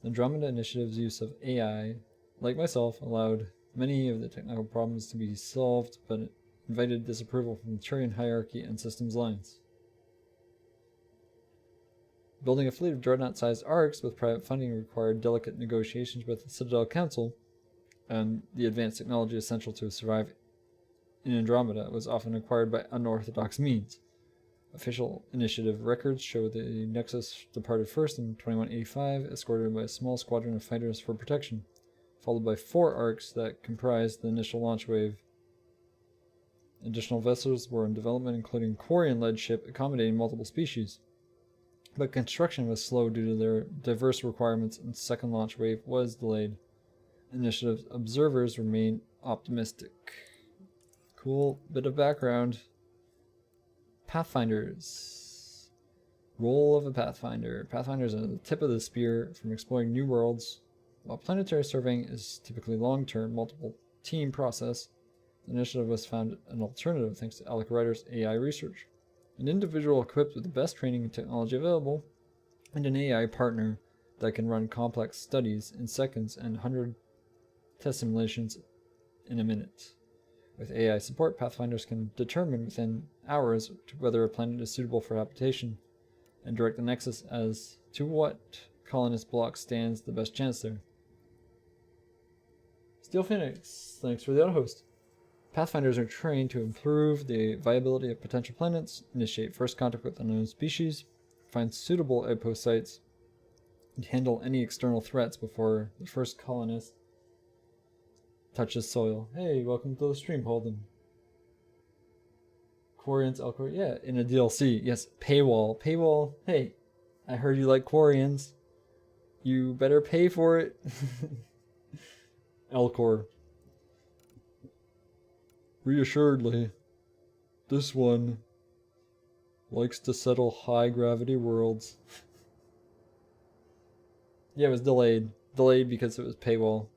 The Andromeda Initiative's use of AI, like myself, allowed many of the technical problems to be solved, but it invited disapproval from the Turian hierarchy and systems lines. Building a fleet of dreadnought-sized arcs with private funding required delicate negotiations with the Citadel Council, and the advanced technology essential to survive in Andromeda was often acquired by unorthodox means. Official initiative records show the Nexus departed first in 2185, escorted by a small squadron of fighters for protection, followed by 4 arcs that comprised the initial launch wave. Additional vessels were in development, including a Quarian-led ship accommodating multiple species. But construction was slow due to their diverse requirements, and second launch wave was delayed. Initiative observers remain optimistic. Cool bit of background. Pathfinders. Role of a Pathfinder. Pathfinders are the tip of the spear from exploring new worlds. While planetary surveying is typically long-term, multiple team process, the initiative was found an alternative thanks to Alec Ryder's AI research. An individual equipped with the best training and technology available, and an AI partner that can run complex studies in seconds and 100 test simulations in a minute. With AI support, Pathfinders can determine within hours whether a planet is suitable for habitation, and direct the Nexus as to what colonist block stands the best chance there. Steel Phoenix, thanks for the auto-host. Pathfinders are trained to improve the viability of potential planets, initiate first contact with unknown species, find suitable outpost sites, and handle any external threats before the first colonist touches soil. Hey, welcome to the stream, Holden. Quarians, Elcor, yeah, in a DLC. Yes, paywall. Paywall, hey, I heard you like Quarians. You better pay for it. Elcor. Reassuredly, this one likes to settle high-gravity worlds. Yeah, it was delayed. Delayed because it was paywall.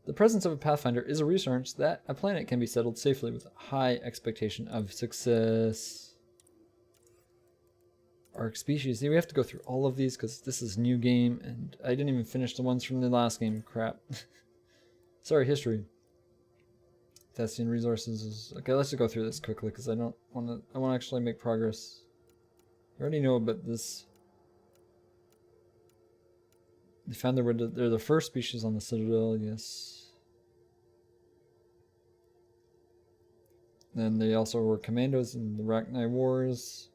The presence of a Pathfinder is a reassurance that a planet can be settled safely with a high expectation of success. Arc species. See, we have to go through all of these because this is a new game, and I didn't even finish the ones from the last game. Crap. Sorry, history. Testing resources is okay. Let's just go through this quickly because I don't want to. I want to actually make progress. I already know about this. They found they're the first species on the Citadel. Yes. Then they also were commandos in the Rachni Wars.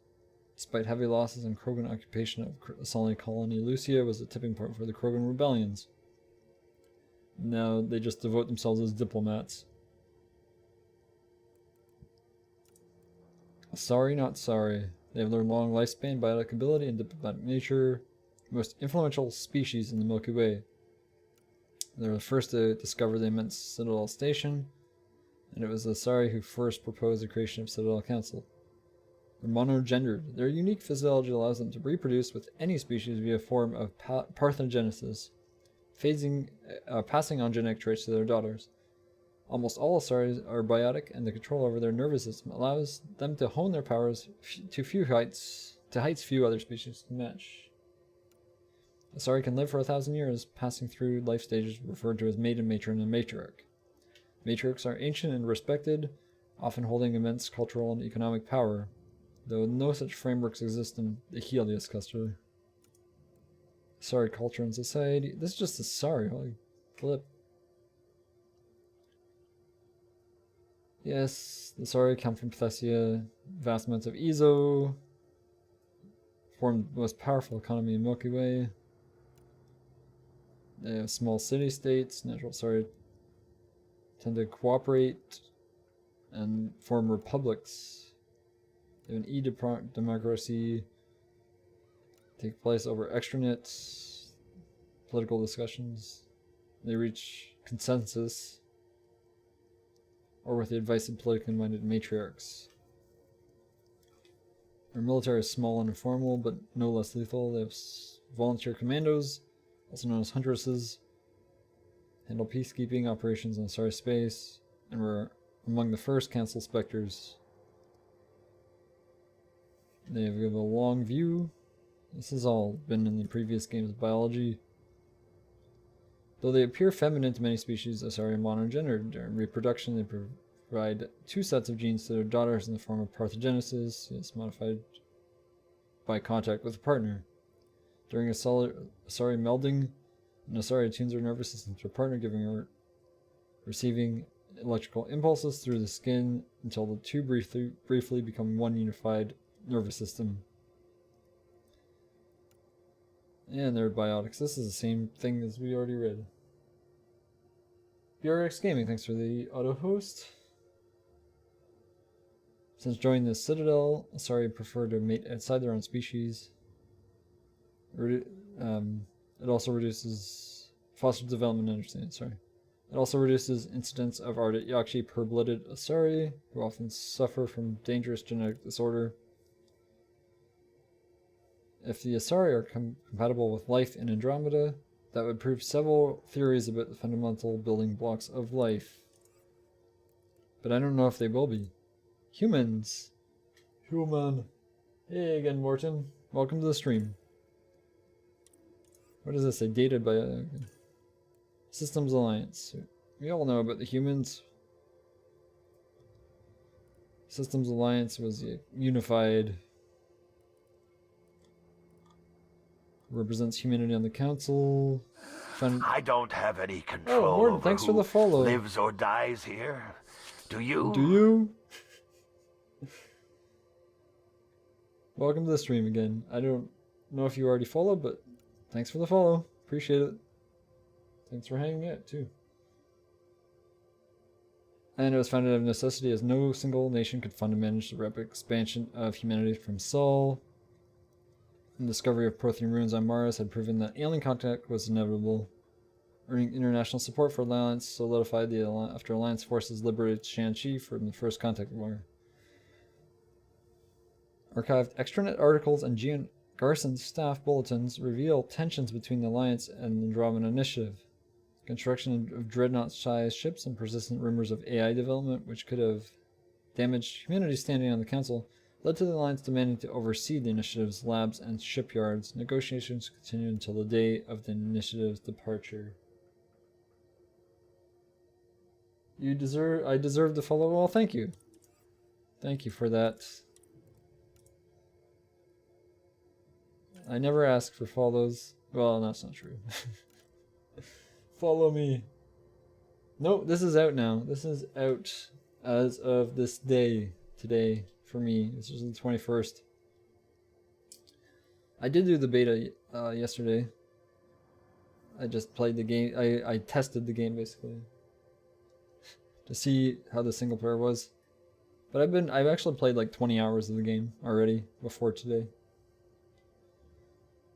Despite heavy losses and Krogan occupation of the Solly colony, Lucia was a tipping point for the Krogan rebellions. Now they just devote themselves as diplomats. Sorry, not sorry. They have their long lifespan, biotic ability, and diplomatic nature. The most influential species in the Milky Way. They were the first to discover the immense Citadel Station, and it was the Asari who first proposed the creation of Citadel Council. They're monogendered. Their unique physiology allows them to reproduce with any species via a form of parthenogenesis, passing on genetic traits to their daughters. Almost all Asaris are biotic, and the control over their nervous system allows them to hone their powers to heights few other species can match. Asari can live for 1,000 years, passing through life stages referred to as maiden, matron, and matriarch. Matriarchs are ancient and respected, often holding immense cultural and economic power, though no such frameworks exist in the Helios cluster. Asari culture and society. This is just Asari, holy flip. Yes, the Asari come from Thessia, vast amounts of Ezo, formed the most powerful economy in Milky Way. They have small city-states. Natural Asari tend to cooperate and form republics. They have an e-democracy, take place over extranets, political discussions. They reach consensus, or with the advice of politically minded matriarchs. Their military is small and informal, but no less lethal. They have volunteer commandos, also known as huntresses, handle peacekeeping operations in Asari space, and were among the first Council Spectres. They have a long view. This has all been in the previous games of biology. Though they appear feminine to many species, Asari are monogendered. During reproduction, they provide two sets of genes to their daughters in the form of parthenogenesis, yes, modified by contact with a partner. During Asari melding, an Asari attunes her nervous system to a partner, giving her receiving electrical impulses through the skin until the two briefly become one unified nervous system. And they're biotics. This is the same thing as we already read. BRX Gaming, thanks for the auto host. Since joining the Citadel, Asari prefer to mate outside their own species. It also reduces foster development and understanding. Sorry. It also reduces incidence of Ardent Yakshi pure-blooded Asari, who often suffer from dangerous genetic disorder. If the Asari are compatible with life in Andromeda, that would prove several theories about the fundamental building blocks of life. But I don't know if they will be. Humans. Human. Hey again, Morton. Welcome to the stream. What does this say? Dated by Systems Alliance. We all know about the humans. Systems Alliance was unified. Represents humanity on the council. I don't have any control oh, Morton, over thanks who for the follow. lives or dies here. Do you? Do you? Welcome to the stream again. I don't know if you already followed, but thanks for the follow. Appreciate it. Thanks for hanging out, too. And it was founded out of necessity, as no single nation could fund and manage the rapid expansion of humanity from Sol. The discovery of Prothean ruins on Mars had proven that alien contact was inevitable. Earning international support for Alliance solidified after Alliance forces liberated Shanxi from the First Contact War. Archived extranet articles and Gian Garson's staff bulletins reveal tensions between the Alliance and the Andromeda Initiative. Construction of dreadnought-sized ships and persistent rumors of AI development, which could have damaged humanity's standing on the Council, led to the Alliance demanding to oversee the Initiative's labs and shipyards. Negotiations continued until the day of the Initiative's departure. I deserve the follow. Well, thank you. Thank you for that. I never ask for follows. Well, that's not true. Follow me. No, this is out now. This is out as of this day. Today, for me. This is the 21st. I did do the beta yesterday. I just played the game. I tested the game, basically. To see how the single player was. But I've actually played like 20 hours of the game already before today.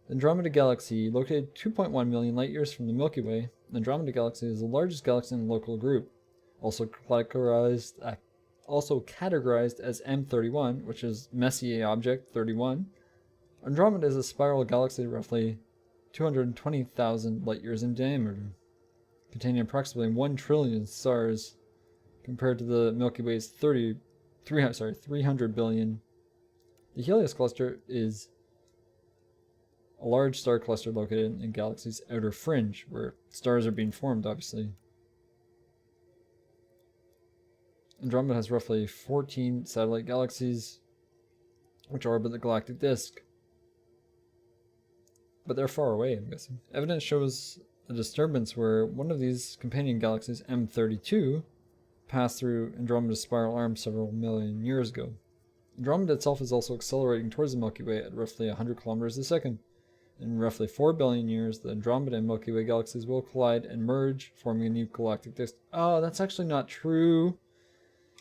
The Andromeda Galaxy, located 2.1 million light years from the Milky Way, the Andromeda Galaxy is the largest galaxy in the local group, also categorized as M31, which is Messier Object 31. Andromeda is a spiral galaxy roughly 220,000 light years in diameter, containing approximately 1 trillion stars, compared to the Milky Way's 300 billion. The Helios cluster is a large star cluster located in the galaxy's outer fringe, where stars are being formed, obviously. Andromeda has roughly 14 satellite galaxies, which orbit the galactic disk. But they're far away, I'm guessing. Evidence shows a disturbance where one of these companion galaxies, M32, passed through Andromeda's spiral arm several million years ago. Andromeda itself is also accelerating towards the Milky Way at roughly 100 kilometers a second. In roughly 4 billion years, the Andromeda and Milky Way galaxies will collide and merge, forming a new galactic disk. Oh, that's actually not true.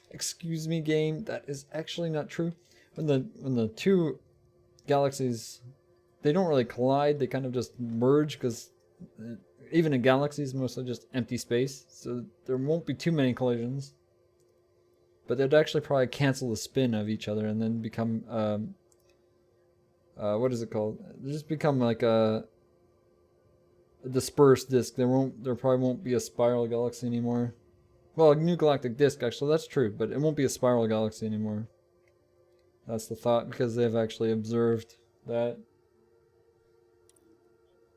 Excuse me, game. That is actually not true. When the two galaxies, they don't really collide. They kind of just merge, because even a galaxy is mostly just empty space. So there won't be too many collisions. But they'd actually probably cancel the spin of each other and then become... what is it called? They just become like a a dispersed disk. There probably won't be a spiral galaxy anymore. Well, a new galactic disk, actually, that's true, but it won't be a spiral galaxy anymore. That's the thought, because they've actually observed that.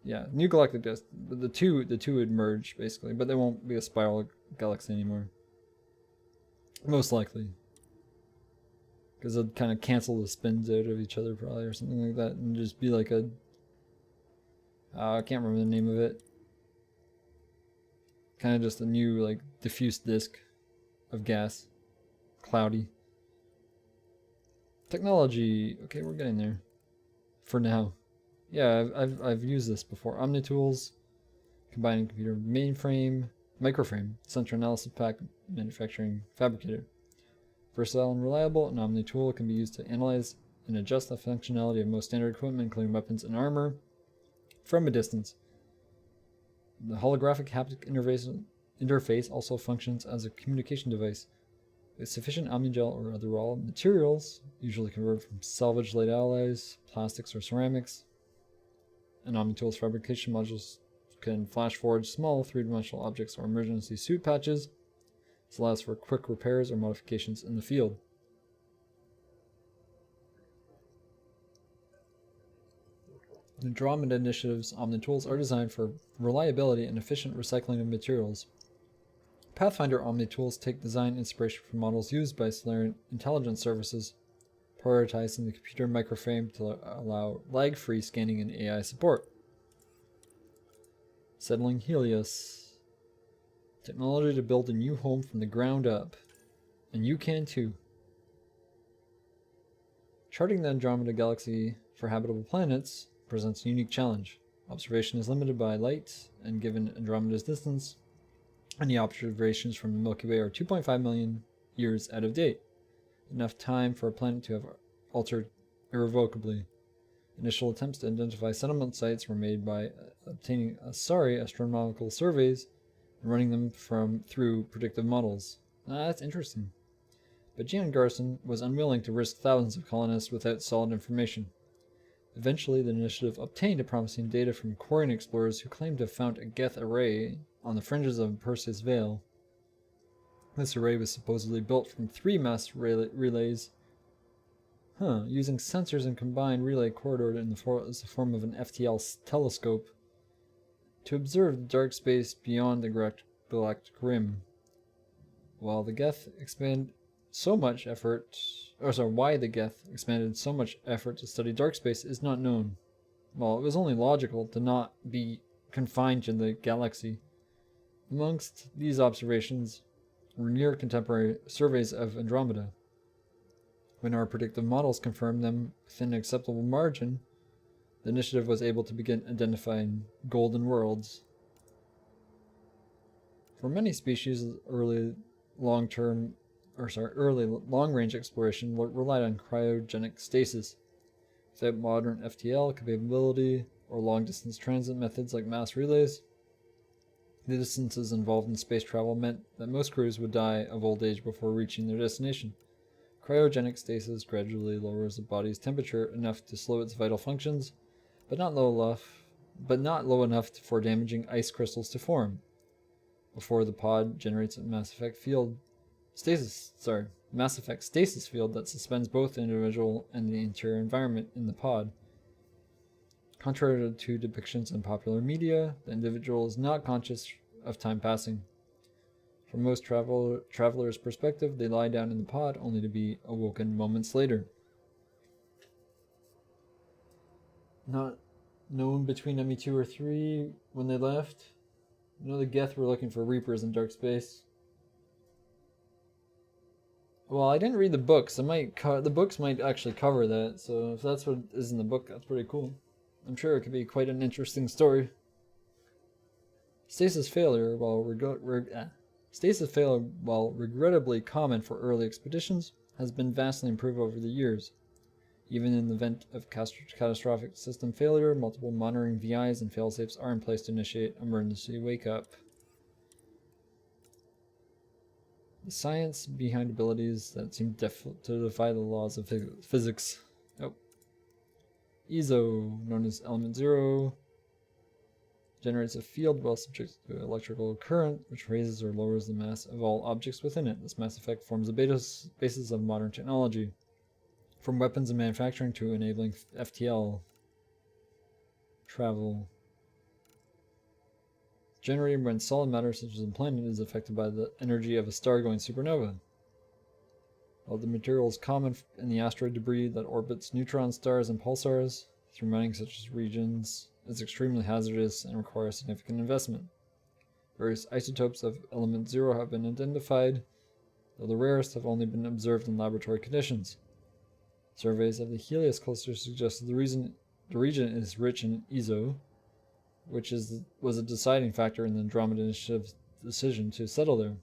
Yeah, new galactic disk. The two would merge basically, but they won't be a spiral galaxy anymore. Most likely, because they'll kind of cancel the spins out of each other probably, or something like that, and just be like a. I can't remember the name of it. Kind of just a new like diffuse disk of gas, cloudy. Technology. Okay, we're getting there. For now. Yeah, I've used this before. OmniTools, combining computer mainframe, microframe, sensor analysis pack, manufacturing fabricator. Versatile and reliable, an OmniTool can be used to analyze and adjust the functionality of most standard equipment, including weapons and armor, from a distance. The holographic haptic interface also functions as a communication device. With sufficient omnigel or other raw materials, usually converted from salvaged light alloys, plastics, or ceramics, and OmniTool's fabrication modules can flash forward small three-dimensional objects or emergency suit patches. This allows for quick repairs or modifications in the field. The Andromeda Initiative's OmniTools are designed for reliability and efficient recycling of materials. Pathfinder OmniTools take design inspiration from models used by Solarian intelligence services, prioritizing the computer microframe to allow lag-free scanning and AI support. Settling Helios. Technology to build a new home from the ground up. And you can too. Charting the Andromeda Galaxy for habitable planets presents a unique challenge. Observation is limited by light, and given Andromeda's distance, any observations from the Milky Way are 2.5 million years out of date. Enough time for a planet to have altered irrevocably. Initial attempts to identify settlement sites were made by obtaining astronomical surveys and running them through predictive models. That's interesting. But Gian Garson was unwilling to risk thousands of colonists without solid information. Eventually, the initiative obtained a promising data from Quarian explorers who claimed to have found a Geth array on the fringes of Perseus Vale. This array was supposedly built from 3 mass relays, using sensors and combined relay corridor in the form of an FTL telescope to observe the dark space beyond the galactic rim. While the Geth expanded so much effort, why the Geth expanded so much effort to study dark space is not known. Well, it was only logical to not be confined to the galaxy. Amongst these observations were near contemporary surveys of Andromeda. When our predictive models confirmed them within an acceptable margin, the initiative was able to begin identifying golden worlds. For many species, early long-range exploration relied on cryogenic stasis. Without modern FTL capability or long-distance transit methods like mass relays, the distances involved in space travel meant that most crews would die of old age before reaching their destination. Cryogenic stasis gradually lowers the body's temperature enough to slow its vital functions, but not low enough for damaging ice crystals to form. Before the pod generates a Mass Effect stasis field that suspends both the individual and the interior environment in the pod. Contrary to depictions in popular media, the individual is not conscious of time passing. From most travelers' perspective, they lie down in the pod only to be awoken moments later. Not known between ME2 or 3 when they left. The Geth were looking for Reapers in dark space. Well, I didn't read the books. The books might actually cover that, so if that's what is in the book, that's pretty cool. I'm sure it could be quite an interesting story. Stasis failure, while regrettably common for early expeditions, has been vastly improved over the years. Even in the event of catastrophic system failure, multiple monitoring VIs and failsafes are in place to initiate emergency wake-up. The science behind abilities that seem to defy the laws of physics. EZO, known as Element 0, generates a field while subject to electrical current, which raises or lowers the mass of all objects within it. This mass effect forms the basis of modern technology, from weapons and manufacturing to enabling FTL travel. Generated when solid matter, such as a planet, is affected by the energy of a star-going supernova. While the material is common in the asteroid debris that orbits neutron stars and pulsars, through mining such as regions, is extremely hazardous and requires significant investment. Various isotopes of element 0 have been identified, though the rarest have only been observed in laboratory conditions. Surveys of the Helios cluster suggest that the region is rich in ESO, which was a deciding factor in the Andromeda Initiative's decision to settle there.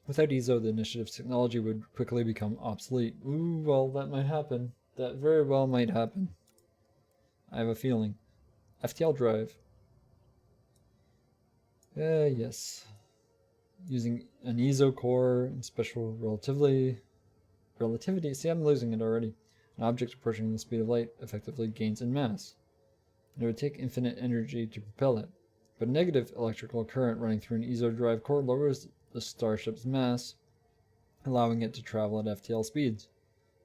Without ESO, the initiative's technology would quickly become obsolete. Ooh, well, that might happen. That very well might happen. I have a feeling. FTL drive. Yes. Using an ESO core and special relativity. See, I'm losing it already. An object approaching the speed of light effectively gains in mass. And it would take infinite energy to propel it. But a negative electrical current running through an ESO drive core lowers the starship's mass, allowing it to travel at FTL speeds.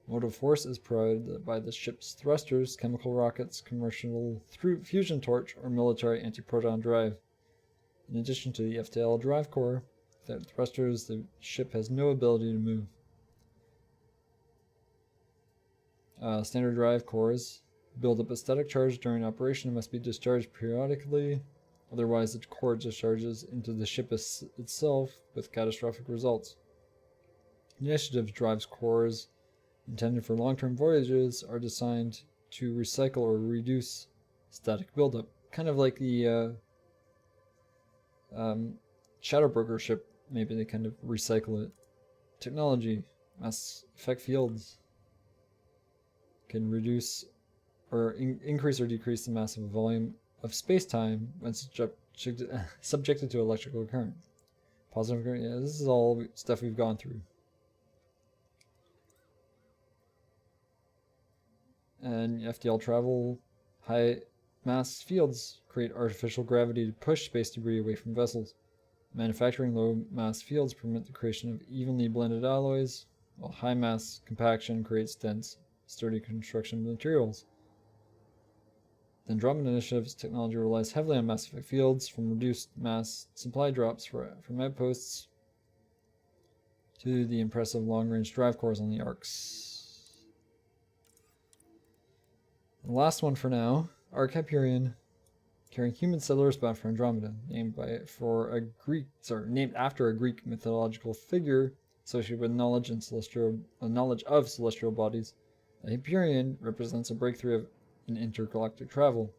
Motive force is provided by the ship's thrusters, chemical rockets, commercial fusion torch, or military anti-proton drive. In addition to the FTL drive core, without thrusters, the ship has no ability to move. Standard drive cores build up a static charge during operation and must be discharged periodically. Otherwise, the core discharges into the ship itself with catastrophic results. Initiative drives cores intended for long-term voyages are designed to recycle or reduce static buildup. Kind of like the Shadow Broker ship. Maybe they kind of recycle it. Technology. Mass effect fields can reduce or increase or decrease the mass of a volume of space-time when subjected to electrical current. Positive current, yeah, this is all stuff we've gone through. And FTL travel, high mass fields create artificial gravity to push space debris away from vessels. Manufacturing low mass fields permit the creation of evenly blended alloys, while high mass compaction creates dense, sturdy construction materials. The Andromeda Initiative's technology relies heavily on mass effect fields, from reduced mass supply drops from outposts to the impressive long-range drive cores on the arcs. The last one for now, Arc Hyperion, carrying human settlers bound for Andromeda, named after a Greek mythological figure associated with knowledge of celestial bodies. The Hyperion represents a breakthrough in intergalactic travel.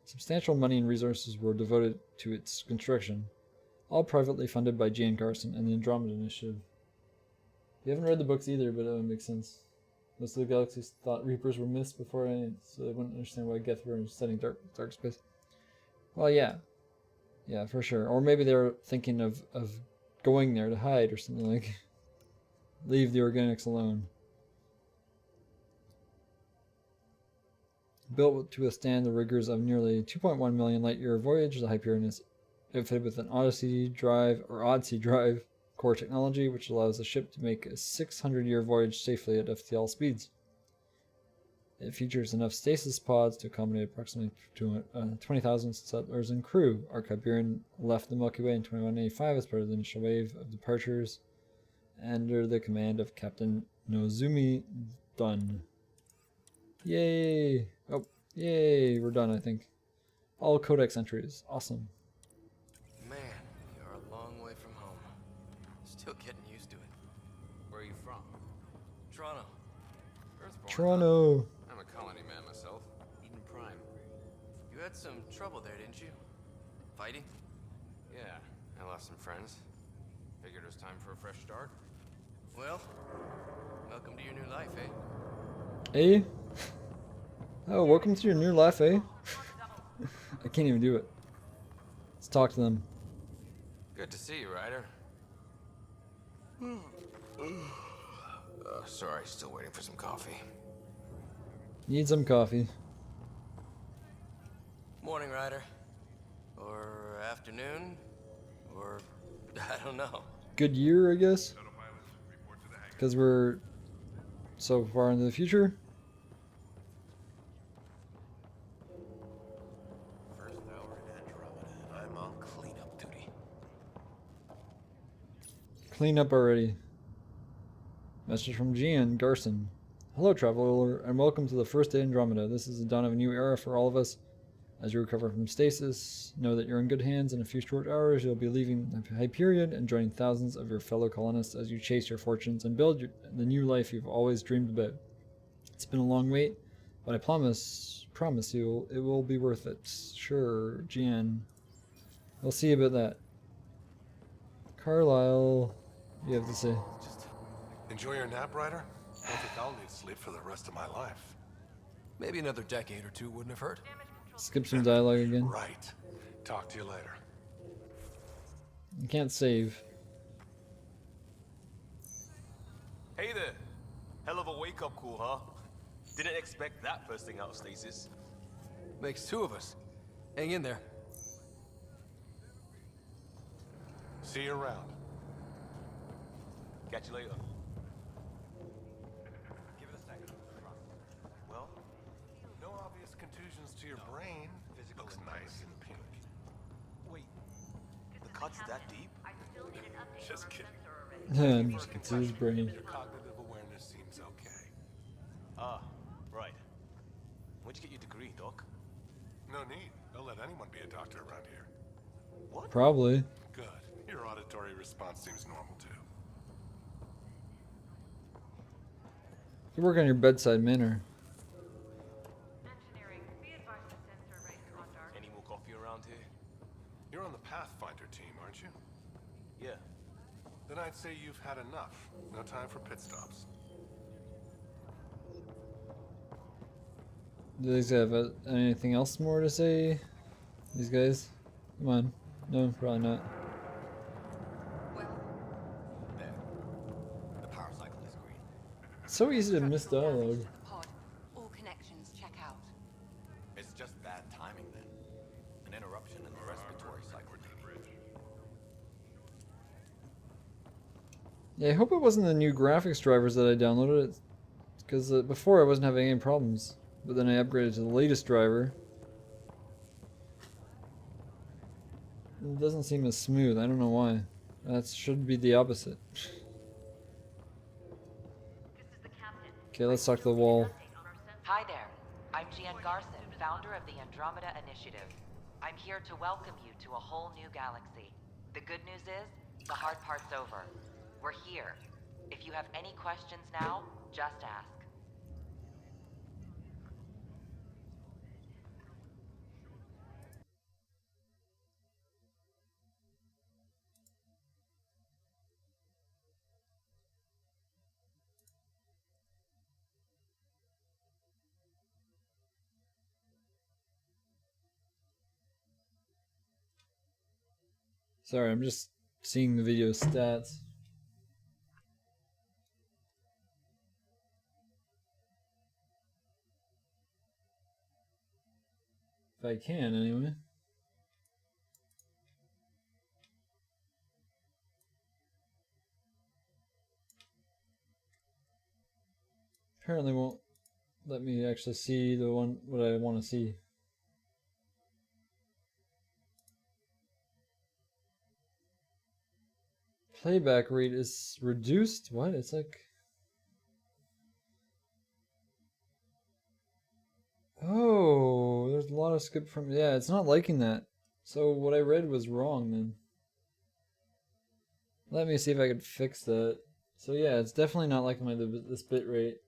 Substantial money and resources were devoted to its construction, all privately funded by Jan Garson and the Andromeda Initiative. We haven't read the books either, but it would make sense. Most of the galaxies thought Reapers were myths before so they wouldn't understand why Gethver is setting dark space. Well, yeah, for sure. Or maybe they're thinking of going there to hide or something like. Leave the organics alone. Built to withstand the rigors of nearly 2.1 million light-year voyage, the Hyperion is outfitted with an Odyssey drive core technology, which allows the ship to make a 600-year voyage safely at FTL speeds. It features enough stasis pods to accommodate approximately 20,000 settlers and crew. Arc Hyperion left the Milky Way in 2185 as part of the initial wave of departures under the command of Captain Nozumi Dunn. Yay! Oh, yay! We're done, I think. All codex entries. Awesome. Man, you're a long way from home. Still getting used to it. Where are you from? Toronto. Earthborn. Toronto. I'm a colony man myself. Eden Prime. You had some trouble there, didn't you? Fighting? Yeah, I lost some friends. Figured it was time for a fresh start. Well, welcome to your new life, eh? Eh? Oh, welcome to your new life, eh? I can't even do it. Let's talk to them. Good to see you, Ryder. Sorry, still waiting for some coffee. Need some coffee. Morning, Ryder. Or afternoon? Or I don't know. Good year, I guess, Shuttle pilots, report to the hangar. because we're so far into the future. First hour in Andromeda, and I'm on cleanup duty. Clean up already. Message from Gian Garson. Hello, traveler, and welcome to the first day Andromeda. This is the dawn of a new era for all of us. As you recover from stasis, know that you're in good hands. In a few short hours, you'll be leaving Hyperion and joining thousands of your fellow colonists as you chase your fortunes and build the new life you've always dreamed about. It's been a long wait, but I promise you, it will be worth it. Sure, Gian. We'll see about that. Carlisle, you have to say. Enjoy your nap, Ryder? I don't think I'll need sleep for the rest of my life. Maybe another decade or two wouldn't have hurt. Skip some dialogue again. Right. Talk to you later. You can't save. Hey there. Hell of a wake-up call, huh? Didn't expect that first thing out of stasis. Makes two of us. Hang in there. See you around. Catch you later. Give it a second. Well, no obvious contusions to your brain. Looks nice and pink. Wait, the cut's that deep? Just kidding. It's his brain. Your cognitive awareness seems okay. Ah, right. Where'd you get your degree, Doc? No need. Don't let anyone be a doctor around here. What? Probably. Good. Your auditory response seems normal too. You work on your bedside manner. Any more coffee around here? You're on the Pathfinder team, aren't you? Yeah. Then I'd say you've had enough. No time for pit stops. Do these have anything else more to say? These guys? Come on. No, probably not. There. The power cycle is green. It's so easy to miss dialogue. All connections check out. It's just bad timing then. An interruption in the respiratory cycle. Yeah, I hope it wasn't the new graphics drivers that I downloaded. Because before I wasn't having any problems. But then I upgraded to the latest driver. It doesn't seem as smooth. I don't know why. That should be the opposite. Okay, let's talk to the wall. Hi there. I'm Gian Garson, founder of the Andromeda Initiative. I'm here to welcome you to a whole new galaxy. The good news is, the hard part's over. We're here. If you have any questions now, just ask. Sorry, I'm just seeing the video stats. If I can, anyway. Apparently won't let me actually see the one what I want to see. Playback rate is reduced? What? It's like... Oh, there's a lot of skip from... Yeah, it's not liking that. So what I read was wrong then. Let me see if I could fix that. So yeah, it's definitely not liking this bit rate.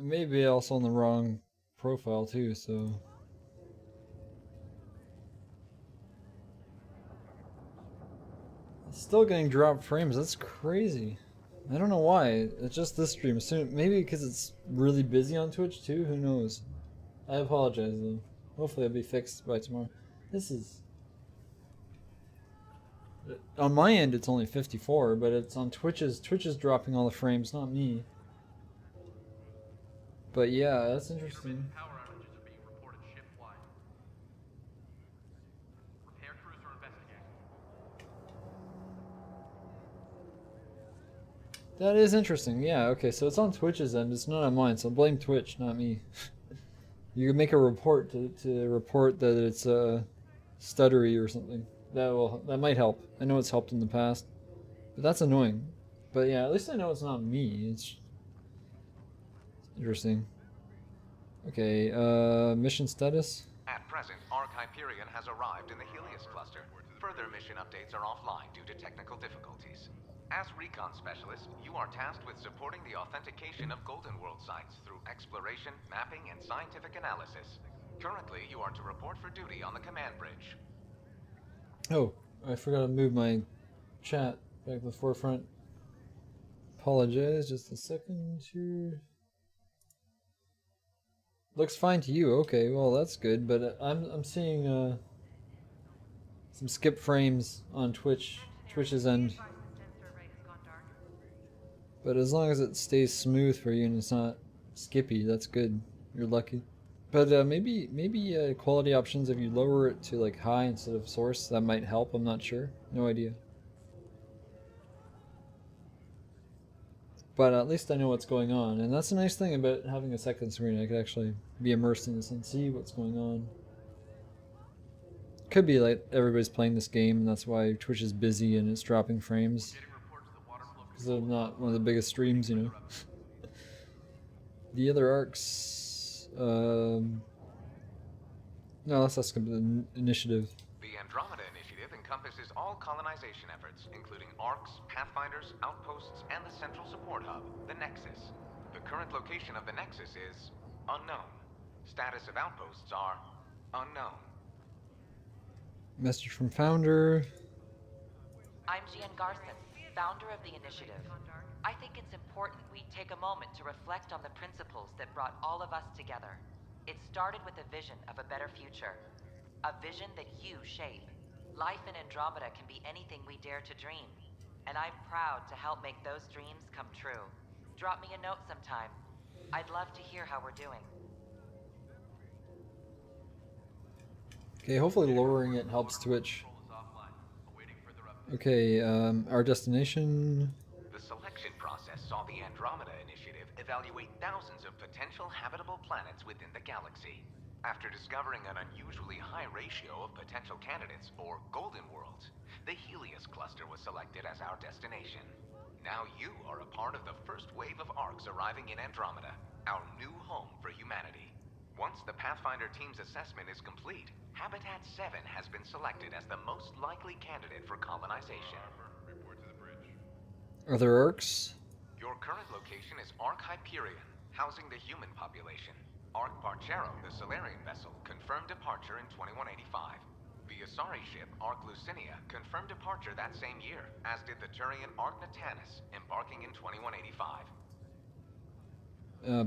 Maybe also on the wrong profile too, so. Still getting dropped frames, that's crazy. I don't know why, it's just this stream. Soon, maybe because it's really busy on Twitch too, who knows. I apologize though. Hopefully it'll be fixed by tomorrow. This is... On my end it's only 54, but it's on Twitch's. Twitch is dropping all the frames, not me. But yeah, that's interesting. That is interesting, yeah, okay, so it's on Twitch's end, it's not on mine, so blame Twitch, not me. You can make a report to report that it's stuttery or something. That might help. I know it's helped in the past. But that's annoying. But yeah, at least I know it's not me. It's interesting. Okay, mission status? At present, Ark Hyperion has arrived in the Helios cluster. Further mission updates are offline due to technical difficulties. As recon specialist, you are tasked with supporting the authentication of Golden World sites through exploration, mapping, and scientific analysis. Currently, you are to report for duty on the command bridge. Oh, I forgot to move my chat back to the forefront. Apologize, just a second here. Looks fine to you. Okay, well that's good, but I'm seeing some skip frames on Twitch's end. But as long as it stays smooth for you and it's not skippy, that's good. You're lucky. But maybe quality options, if you lower it to like high instead of source, that might help. I'm not sure. No idea. But at least I know what's going on, and that's a nice thing about having a second screen. I could actually be immersed in this and see what's going on. Could be like everybody's playing this game, and that's why Twitch is busy and it's dropping frames. Because I'm not one of the biggest streams, you know. The other arcs... no, let's ask about the initiative. The Andromeda Initiative encompasses all colonization efforts, including arcs, pathfinders, outposts, and the central support hub, the Nexus. The current location of the Nexus is unknown. Status of outposts are unknown. Message from founder. I'm Gian Garson, founder of the initiative. I think it's important we take a moment to reflect on the principles that brought all of us together. It started with a vision of a better future. A vision that you shape. Life in Andromeda can be anything we dare to dream. And I'm proud to help make those dreams come true. Drop me a note sometime. I'd love to hear how we're doing. Okay, hopefully lowering it helps Twitch. Okay, our destination... The selection process saw the Andromeda Initiative evaluate thousands of potential habitable planets within the galaxy. After discovering an unusually high ratio of potential candidates, or Golden Worlds, the Helios cluster was selected as our destination. Now you are a part of the first wave of arcs arriving in Andromeda, our new home for humanity. Once the Pathfinder team's assessment is complete, Habitat 7 has been selected as the most likely candidate for colonization. Are there arcs? Your current location is Ark Hyperion, housing the human population. Ark Parchero, the Solarian vessel, confirmed departure in 2185. The Asari ship, Ark Lucinia, confirmed departure that same year, as did the Turian Ark Natanus, embarking in 2185.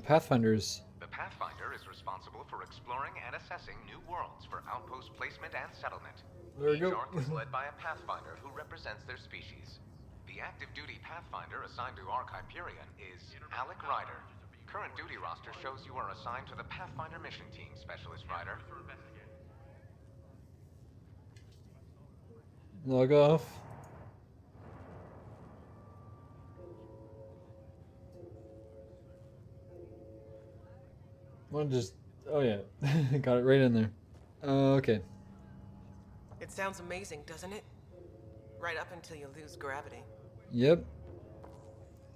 Pathfinders. The Pathfinder is responsible for exploring and assessing new worlds for outpost placement and settlement. There we Each go. Ark is led by a Pathfinder who represents their species. The active duty Pathfinder assigned to Ark Hyperion is Alec Ryder. Current duty roster shows you are assigned to the Pathfinder mission team, Specialist Ryder. Log off. One just... Oh yeah, got it right in there. Okay. It sounds amazing, doesn't it? Right up until you lose gravity. Yep.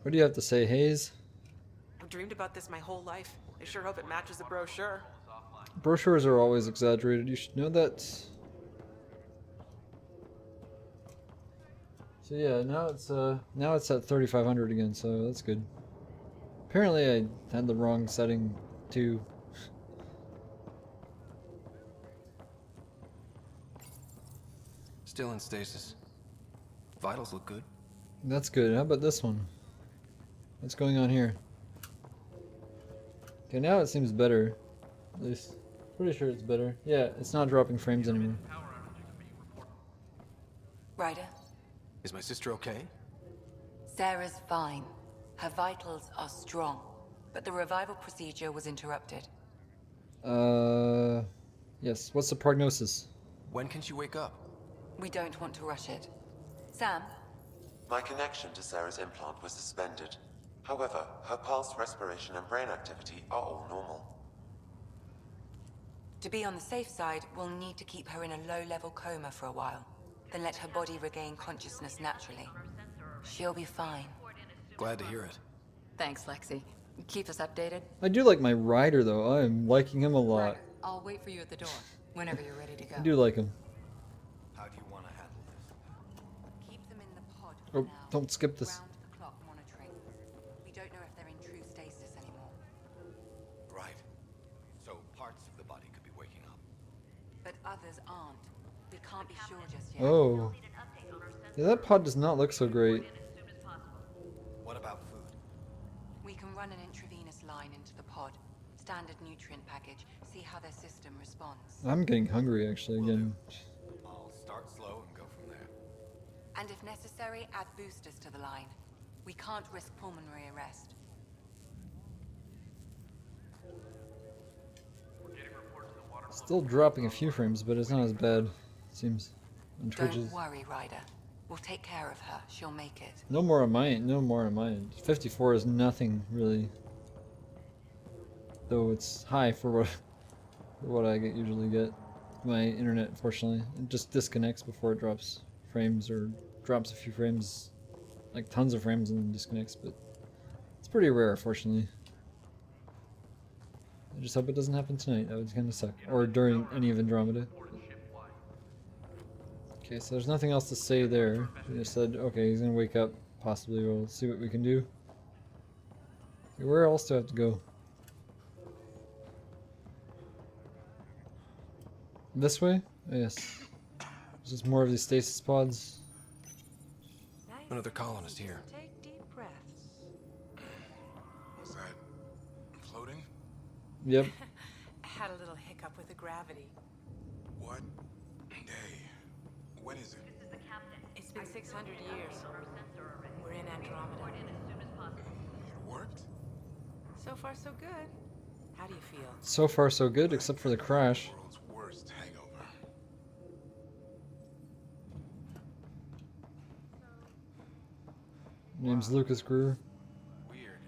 What do you have to say, Hayes? I've dreamed about this my whole life. I sure hope it matches the brochure. Brochures are always exaggerated, you should know that. So yeah, now it's at 3,500 again, so that's good. Apparently I had the wrong setting too. Still in stasis. Vitals look good. That's good. How about this one? What's going on here? Okay, now it seems better. At least, pretty sure it's better. Yeah, it's not dropping frames anymore. Ryder, Is my sister okay? Sarah's fine. Her vitals are strong, but the revival procedure was interrupted. Yes. What's the prognosis? When can she wake up? We don't want to rush it. Sam? My connection to Sarah's implant was suspended. However, her pulse, respiration, and brain activity are all normal. To be on the safe side, we'll need to keep her in a low-level coma for a while, then let her body regain consciousness naturally. She'll be fine. Glad to hear it. Thanks, Lexi. Keep us updated. I do like my rider though. I am liking him a lot. Ryder, I'll wait for you at the door, whenever you're ready to go. I do like him. How do you want to handle this? Keep them in the pod for Oh, now. don't skip this. Round-the-clock monitoring. We don't know if they're in true stasis anymore. Right. So parts of the body could be waking up. But others aren't. We can't be sure just yet. Oh. Yeah, that pod does not look so great. What about food? We can run an intravenous line into the pod. Standard nutrient package. See how their system responds. I'm getting hungry actually again. I'll start slow and go from there. And if necessary, add boosters to the line. We can't risk pulmonary arrest. Still dropping a few frames, but it's not as bad. Seems on Twitches. Don't worry, Ryder. We'll take care of her. She'll make it. No more on my end. No more on my end. 54 is nothing really. Though it's high for what I usually get. My internet, unfortunately, it just disconnects before it drops frames or drops a few frames, like tons of frames, and then disconnects. But it's pretty rare, fortunately. I just hope it doesn't happen tonight. That would kind of suck. Or during any of Andromeda. Okay, so there's nothing else to say there. We just said, okay, he's gonna wake up. Possibly we'll see what we can do. Okay, where else do I have to go? This way? Oh, yes. There's just more of these stasis pods. Another colonist here. Take deep breaths. Was that floating? Yep. Had a little hiccup with the gravity. What day? When is it? It's been 600 years. We're in Andromeda. It worked? So far, so good. How do you feel? So far so good, except for the crash. World's worst hangover. Name's Lucas Greer. Weird.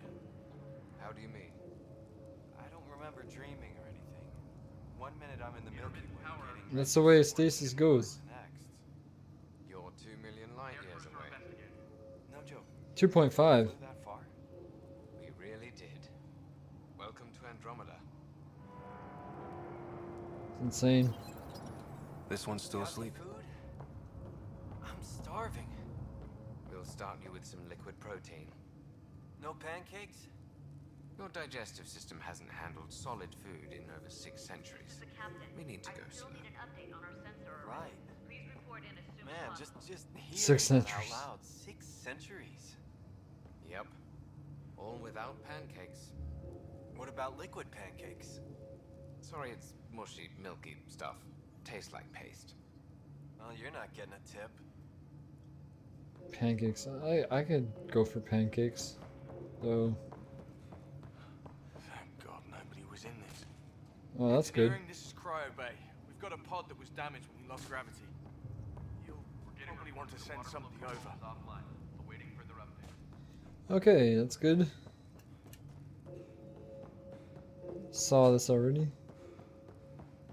How do you mean? I don't remember dreaming or anything. One minute I'm in the Milky Way getting That's the way stasis goes. next. You're 2 million light years away. No joke. 2.5. Flew that far? We really did. Welcome to Andromeda. It's insane. This one's still asleep. Food? I'm starving. We'll start you with some liquid protein. No pancakes? Your digestive system hasn't handled solid food in over 6 centuries. We need to go slow. Right. Man, just hearing 6 it out centuries. loud. 6 centuries. Yep. All without pancakes. What about liquid pancakes? Sorry, it's mushy, milky stuff. Tastes like paste. Well, you're not getting a tip. Pancakes. I could go for pancakes. Though. Thank God nobody was in this. Oh, that's good. Engineering, this is Cryo Bay. We've got a pod that was damaged when we lost gravity. You'll probably want to send something over. Okay, that's good. Saw this already.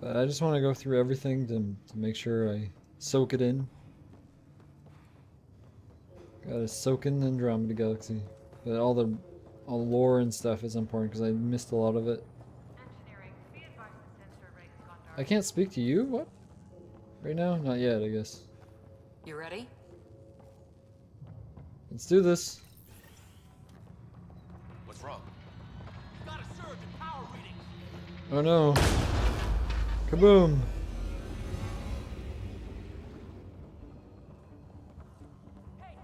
But I just want to go through everything to make sure I soak it in. Gotta soak in the Andromeda Galaxy. But all the lore and stuff is important because I missed a lot of it. I can't speak to you? What? Right now? Not yet, I guess. You ready? Let's do this. What's wrong? Oh no. Kaboom! Hey,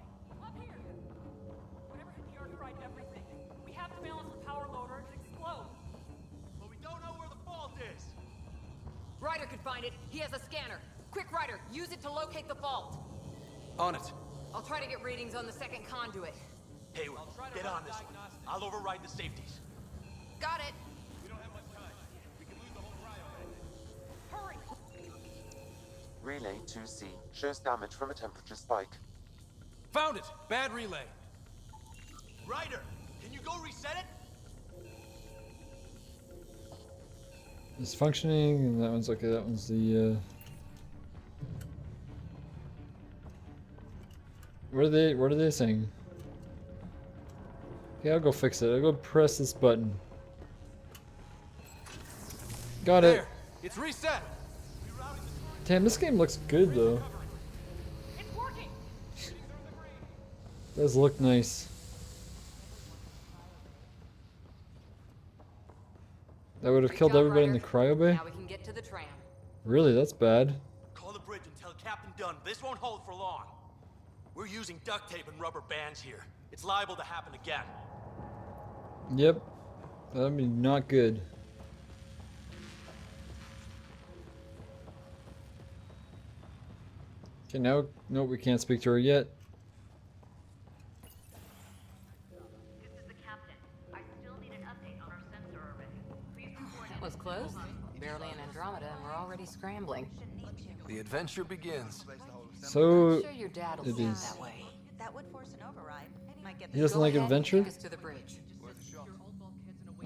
up here! Whatever hit the Earth fried everything. We have to balance the power load or it'll explode. But we don't know where the fault is. Ryder could find it. He has a scanner. Quick, Ryder, use it to locate the fault. On it. I'll try to get readings on the second conduit. Hayward, get on this one. I'll override the safeties. Got it. We don't have much time. We can lose the whole cryo. Hurry! Relay 2C shows damage from a temperature spike. Found it! Bad relay. Ryder, can you go reset it? It's functioning, and that one's okay. That one's the. What are they saying? Okay, I'll go fix it. I'll go press this button. Got it. There! It's reset! Damn, this game looks good though. It's working! Does look nice. That would have Good killed job, everybody in Ryder. the cryo bay? Now we can get to the tram. Really, that's bad. Call the bridge and tell Captain Dunn this won't hold for long. We're using duct tape and rubber bands here. It's liable to happen again. Yep. That'd be not good. Okay, now, no, we can't speak to her yet. This is the captain. I still need an update on our sensor array. Please report it. That was close. Barely an Andromeda and we're already scrambling. The adventure begins. So, I'm sure your dad will it see it is. that way. That would force an override. Might get He doesn't Go like ahead and adventure? take us to the bridge.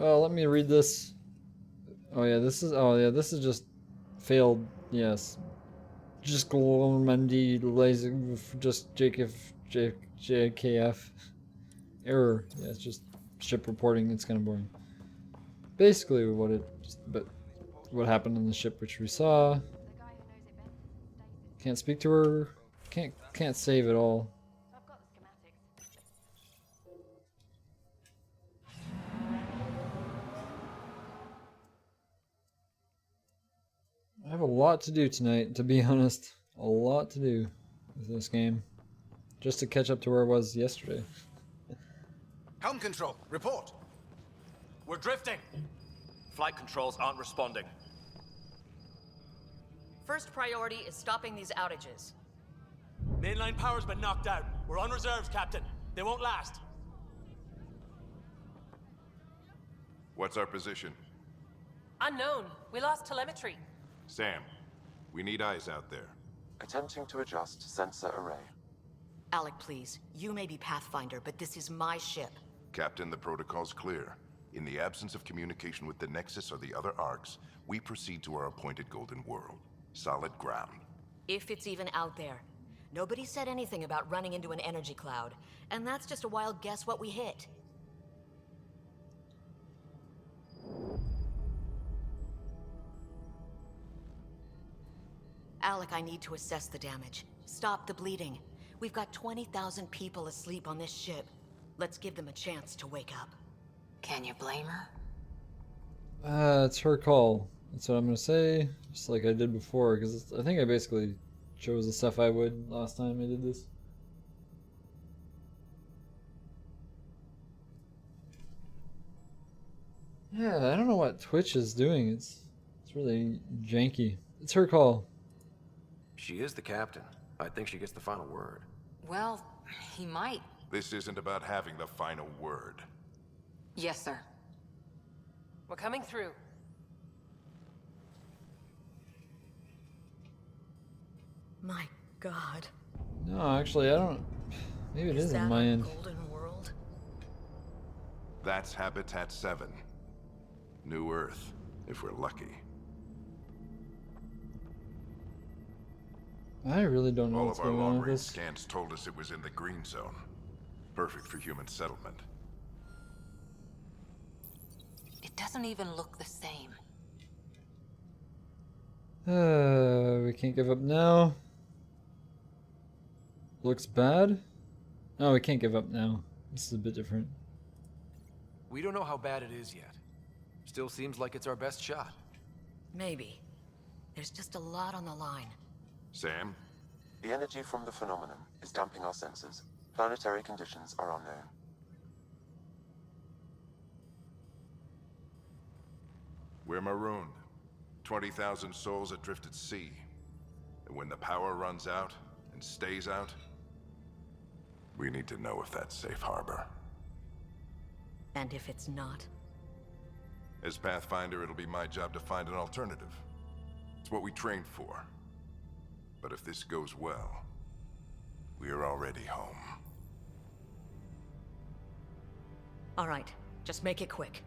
Oh, let me read this. Oh yeah, this is just failed. Yes. Just Glormandy laser, just JKF. Error. Yeah, it's just ship reporting. It's kind of boring. Basically, but what happened on the ship, which we saw. Can't speak to her. Can't save it all. I have a lot to do tonight, to be honest. A lot to do with this game. Just to catch up to where I was yesterday. Helm control, report. We're drifting. Flight controls aren't responding. First priority is stopping these outages. Mainline power's been knocked out. We're on reserves, Captain. They won't last. What's our position? Unknown. We lost telemetry. Sam, we need eyes out there. Attempting to adjust sensor array. Alec, please. You may be Pathfinder, but this is my ship. Captain, the protocol's clear. In the absence of communication with the Nexus or the other arcs, we proceed to our appointed Golden World. Solid ground. If it's even out there. Nobody said anything about running into an energy cloud, and that's just a wild guess what we hit. Alec, I need to assess the damage. Stop the bleeding. We've got 20,000 people asleep on this ship. Let's give them a chance to wake up. Can you blame her? It's her call. That's what I'm gonna say. Just like I did before, because I think I basically chose the stuff I would last time I did this. Yeah, I don't know what Twitch is doing. It's really janky. It's her call. She is the captain. I think she gets the final word. Well, he might. This isn't about having the final word. Yes, sir. We're coming through. My God. No, actually, I don't. Maybe it is on my end. Golden World? That's Habitat 7. New Earth, if we're lucky. I really don't know All what's of our going on with long-range this. scans told us it was in the green zone. Perfect for human settlement. It doesn't even look the same. We can't give up now. Looks bad? No, we can't give up now. This is a bit different. We don't know how bad it is yet. Still seems like it's our best shot. Maybe. There's just a lot on the line. Sam? The energy from the phenomenon is damping our senses. Planetary conditions are unknown. We're marooned. 20,000 souls adrift at sea. And when the power runs out, and stays out, we need to know if that's safe harbor. And if it's not? As Pathfinder, it'll be my job to find an alternative. It's what we trained for. But if this goes well, we're already home. All right, just make it quick.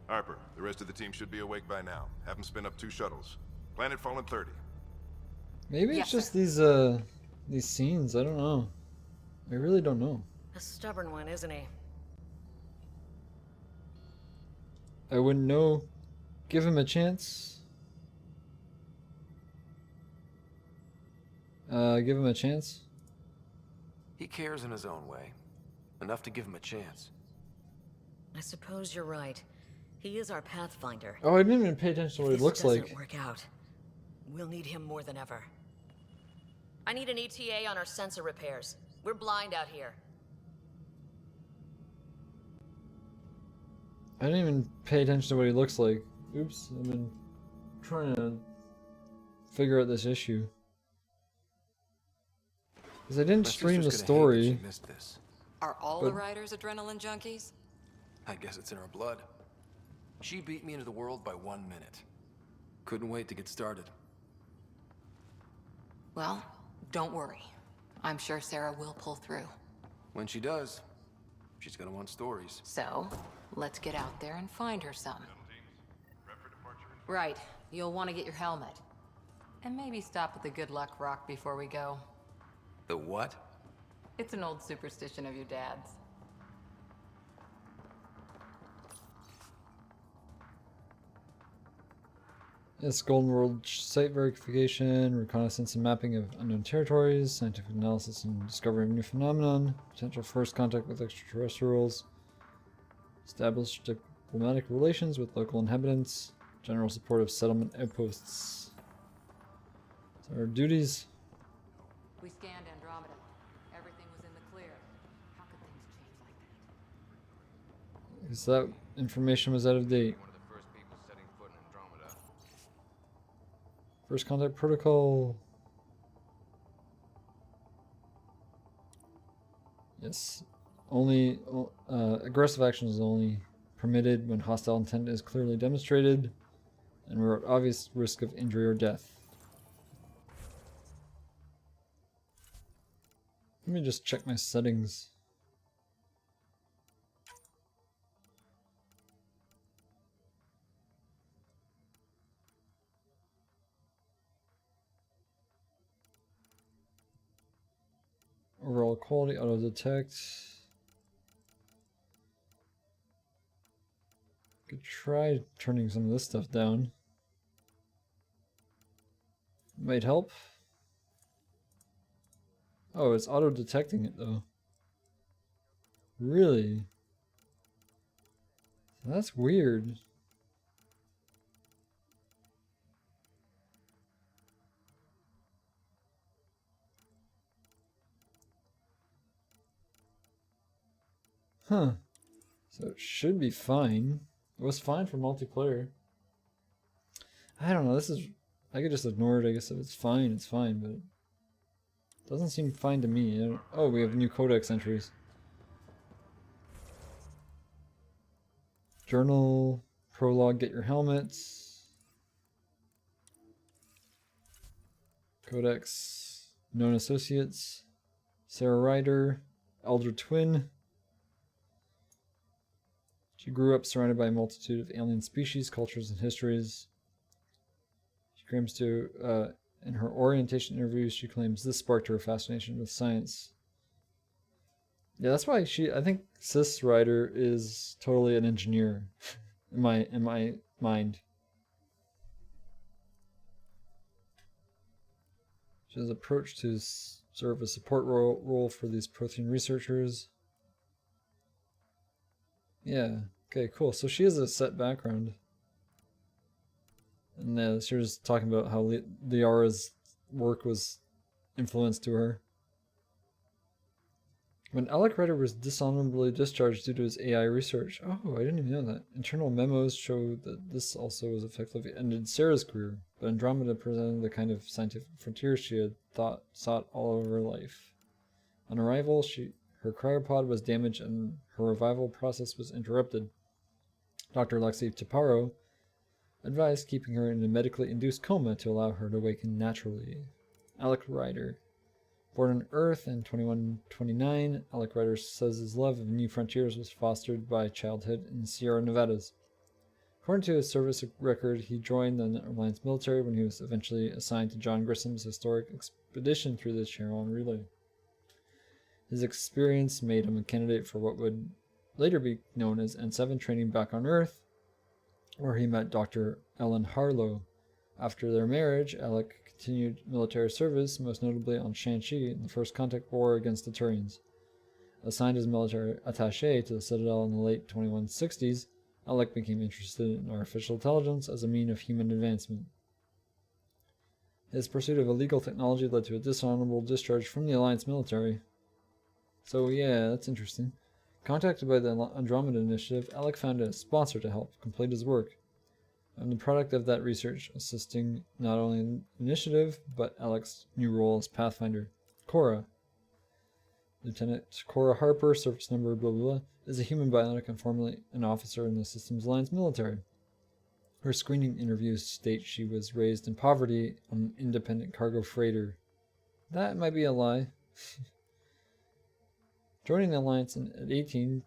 Harper, the rest of the team should be awake by now. Have them spin up 2 shuttles. Planet Fallen 30. Maybe Yes, it's just these scenes. I don't know. I really don't know. A stubborn one, isn't he? I wouldn't know. Give him a chance. Give him a chance. He cares in his own way. Enough to give him a chance. I suppose you're right. He is our Pathfinder. Oh, I didn't even pay attention to what If he looks this like. doesn't work out, we'll need him more than ever. I need an ETA on our sensor repairs. We're blind out here. I didn't even pay attention to what he looks like. Oops, I've been trying to figure out this issue. Because I didn't My stream the sister's gonna hate that story. she missed this. Are all But- the riders adrenaline junkies? I guess it's in her blood. She beat me into the world by 1 minute. Couldn't wait to get started. Well, don't worry. I'm sure Sarah will pull through. When she does, she's gonna want stories. So, let's get out there and find her some. Right. You'll want to get your helmet. And maybe stop at the Good Luck Rock before we go. The what? It's an old superstition of your dad's. Yes, Golden World site verification, reconnaissance and mapping of unknown territories, scientific analysis and discovery of new phenomenon, potential first contact with extraterrestrials, establish diplomatic relations with local inhabitants, general support of settlement outposts. So our duties. We scanned Andromeda. Everything was in the clear. How could things change like that? Because that information was out of date. One of the first people setting foot in Andromeda. First contact protocol. Yes. Only aggressive action is only permitted when hostile intent is clearly demonstrated and we're at obvious risk of injury or death. Let me just check my settings. Overall quality, auto detect. Could try turning some of this stuff down. Might help. Oh, it's auto detecting it though. Really? That's weird. Huh. So it should be fine. It was fine for multiplayer. I don't know, this is... I could just ignore it, I guess. If it's fine, but... It doesn't seem fine to me. Oh, we have new codex entries. Journal, prologue, get your helmets. Codex, known associates. Sarah Ryder, elder twin. She grew up surrounded by a multitude of alien species, cultures, and histories. She claims to, in her orientation interviews, she claims this sparked her fascination with science. Yeah, that's why I think Sis Ryder is totally an engineer in my mind. She has approached to serve a support role for these protein researchers. Yeah, Okay, cool. So she has a set background. And she was talking about how Liara's work was influenced to her. When Alec Rider was dishonorably discharged due to his AI research. Oh, I didn't even know that. Internal memos show that this also was effectively ended Sarah's career, but Andromeda presented the kind of scientific frontier she had sought all of her life. On arrival, her cryopod was damaged and her revival process was interrupted. Dr. Lexi Taparo advised keeping her in a medically induced coma to allow her to awaken naturally. Alec Rider. Born on Earth in 2129, Alec Rider says his love of new frontiers was fostered by childhood in Sierra Nevadas. According to his service record, he joined the Alliance military when he was eventually assigned to John Grissom's historic expedition through the Charon Relay. His experience made him a candidate for what would later be known as N7 training back on Earth, where he met Dr. Ellen Harlow. After their marriage, Alec continued military service, most notably on Shanxi in the First Contact War against the Turians. Assigned as military attaché to the Citadel in the late 2160s, Alec became interested in artificial intelligence as a means of human advancement. His pursuit of illegal technology led to a dishonorable discharge from the Alliance military. So yeah, that's interesting. Contacted by the Andromeda Initiative, Alec found a sponsor to help complete his work. I'm the product of that research, assisting not only the initiative, but Alec's new role as Pathfinder. Cora. Lieutenant Cora Harper, service number blah blah blah, is a human bionic and formerly an officer in the Systems Alliance military. Her screening interviews state she was raised in poverty on an independent cargo freighter. That might be a lie. Joining the Alliance at 18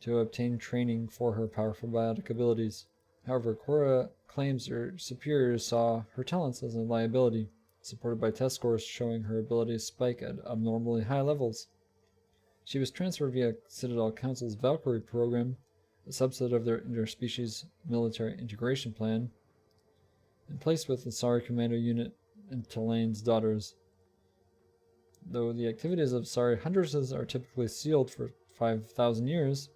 to obtain training for her powerful biotic abilities. However, Cora claims her superiors saw her talents as a liability, supported by test scores showing her abilities spike at abnormally high levels. She was transferred via Citadel Council's Valkyrie program, a subset of their interspecies military integration plan, and placed with the Sari Commando Unit and Talane's daughters. Though the activities of Sari Huntresses are typically sealed for 5,000 years,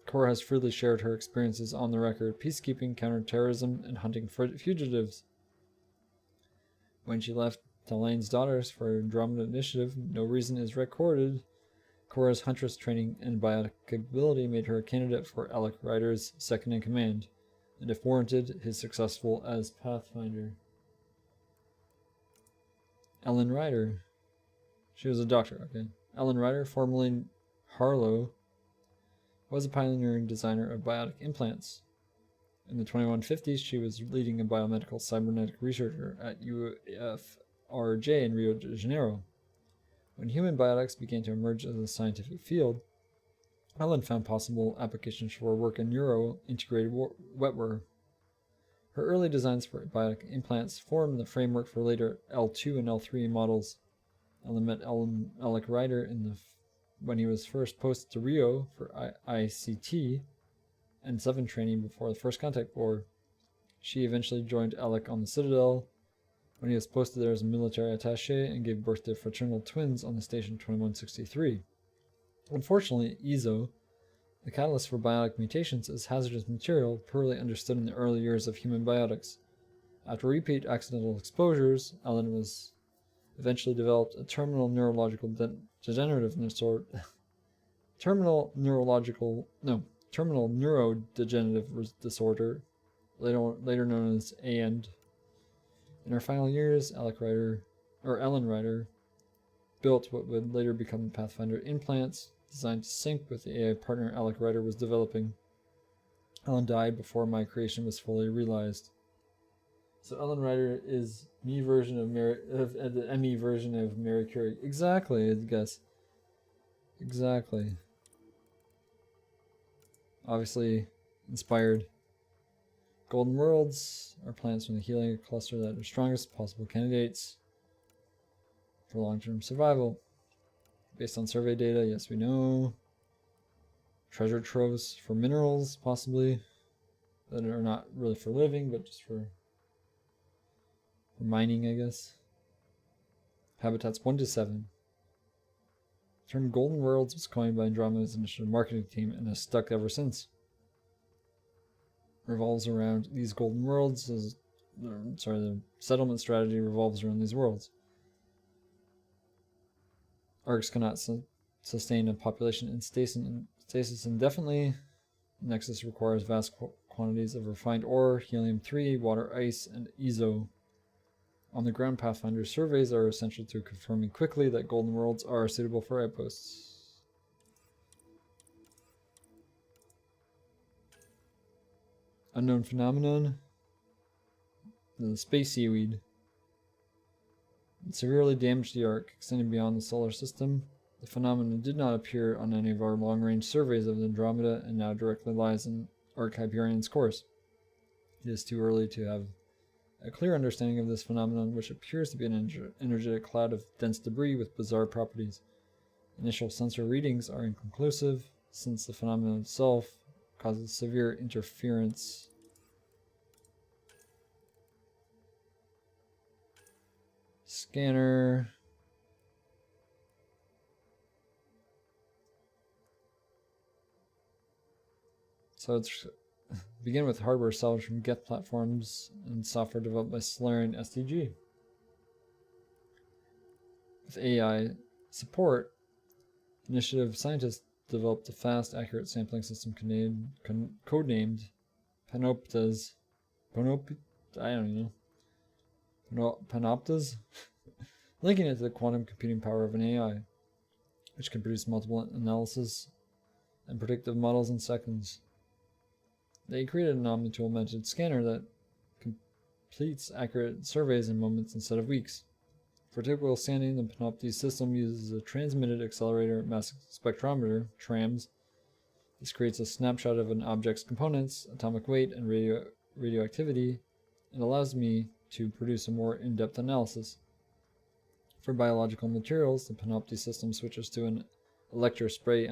Cora has freely shared her experiences on the record, peacekeeping, counterterrorism, and hunting fugitives. When she left Talane's daughters for Andromeda Initiative, no reason is recorded. Cora's Huntress training and biotic capability made her a candidate for Alec Rider's second-in-command, and if warranted, his successful as Pathfinder. Ellen Rider. She was a doctor, okay. Ellen Rider, formerly Harlow, was a pioneering designer of biotic implants. In the 2150s, she was leading a biomedical cybernetic researcher at UFRJ in Rio de Janeiro. When human biotics began to emerge as a scientific field, Ellen found possible applications for work in neuro-integrated wetware. Her early designs for biotic implants formed the framework for later L2 and L3 models. Ellen met Alec Rider when he was first posted to Rio for ICT and 7 training before the First Contact War. She eventually joined Alec on the Citadel when he was posted there as a military attaché and gave birth to fraternal twins on the station 2163. Unfortunately, EZO, the catalyst for biotic mutations, is hazardous material poorly understood in the early years of human biotics. After repeat accidental exposures, Ellen was eventually developed a terminal neurological degenerative disorder. Terminal neurodegenerative disorder, later known as AND. In her final years, Ellen Rider built what would later become the Pathfinder implants, designed to sync with the AI partner Alec Rider was developing. Ellen died before my creation was fully realized. So Ellen Rider is me version of the ME version of Mary Curie. Exactly, I guess. Exactly. Obviously inspired. Golden Worlds are planets from the Helium cluster that are strongest possible candidates for long-term survival. Based on survey data, yes, we know. Treasure troves for minerals, possibly, that are not really for living, but just for mining, I guess. Habitats 1 to 7. The term Golden Worlds was coined by Andromeda's initial marketing team and has stuck ever since. revolves around these golden worlds. The settlement strategy revolves around these worlds. Arcs cannot sustain a population in stasis indefinitely. Nexus requires vast quantities of refined ore, helium-3, water ice, and EZO. On the ground, Pathfinder surveys are essential to confirming quickly that golden worlds are suitable for outposts. Unknown phenomenon. The space seaweed. It severely damaged the arc, extending beyond the solar system. The phenomenon did not appear on any of our long-range surveys of Andromeda and now directly lies in Arc Hyperion's course. It is too early to have a clear understanding of this phenomenon, which appears to be an energetic cloud of dense debris with bizarre properties. Initial sensor readings are inconclusive, since the phenomenon itself causes severe interference. Scanner. So it's begin with hardware salvaged from Geth platforms and software developed by Solarian STG. With AI support, Initiative scientists developed a fast, accurate sampling system codenamed Panoptas. I don't know. Panoptas? Linking it to the quantum computing power of an AI, which can produce multiple analysis and predictive models in seconds. They created an omni-tool-mounted scanner that completes accurate surveys in moments instead of weeks. For typical scanning, the Panoptes system uses a transmitted accelerator mass spectrometer, TRAMS. This creates a snapshot of an object's components, atomic weight, and radioactivity, and allows me to produce a more in-depth analysis. For biological materials, the Panoptes system switches to an electrospray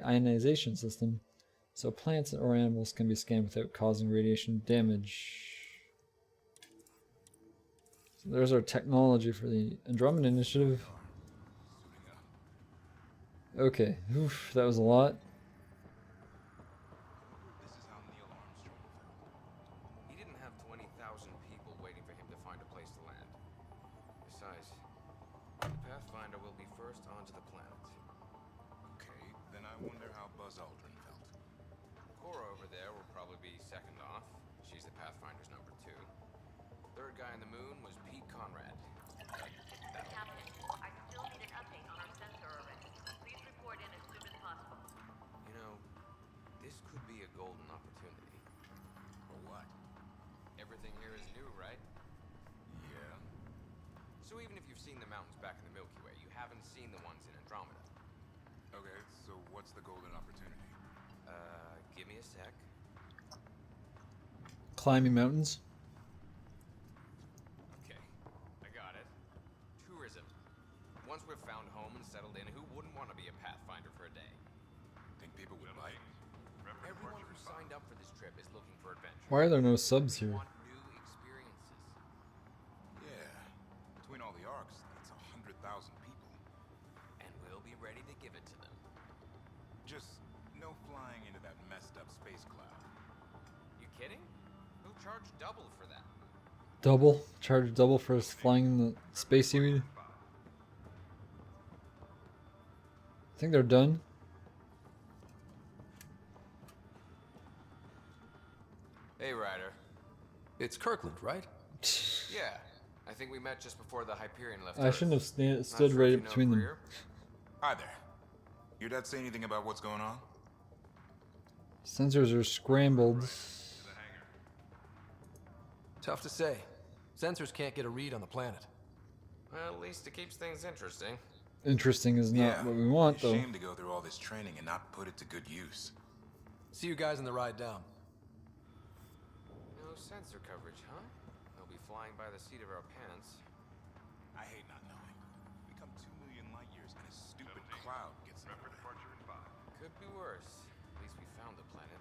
ionization system, so plants or animals can be scanned without causing radiation damage. So there's our technology for the Andromeda Initiative. Okay, oof, that was a lot. He didn't have 20,000 people waiting for him to find a place to land. Besides, the Pathfinder will be first onto the planet. Okay, then I wonder how Buzz Aldrin felt. Cora over there will probably be second off. She's the Pathfinder's number 2. Third guy on the moon was Pete Conrad. Captain, I still need an update on our sensor array. Please report in as soon as possible. You know, this could be a golden opportunity. For what? Everything here is new, right? Yeah. So even if you've seen the mountains back in the Milky Way, you haven't seen the ones in Andromeda. Okay, so what's the golden opportunity? Give me a sec. Climbing mountains. Okay, I got it. Tourism. Once we've found home and settled in, who wouldn't want to be a Pathfinder for a day? Think people would bite? Everyone who signed up for this trip is looking for adventure. Why are there no subs here? Want new experiences. Yeah. Between all the arcs, that's 100,000 people. And we'll be ready to give it to them. Just no flying into that messed up space cloud. You kidding? Who charged double for that? Double? Charge double for us flying in the space seaweed? I think they're done. Hey, Ryder. It's Kirkland, right? Yeah, I think we met just before the Hyperion left I Earth. shouldn't have Not stood sure right if in you know between them. Greer? Hi there. Your dad say anything about what's going on? Sensors are scrambled. Tough to say. Sensors can't get a read on the planet. Well, at least it keeps things interesting. Interesting is not what we want, though. Shame to go through all this training and not put it to good use. See you guys on the ride down. No sensor coverage, huh? We'll be flying by the seat of our pants. I hate not knowing. We come 2 million light years and a stupid cloud gets in the way. Could be worse. At least we found the planet.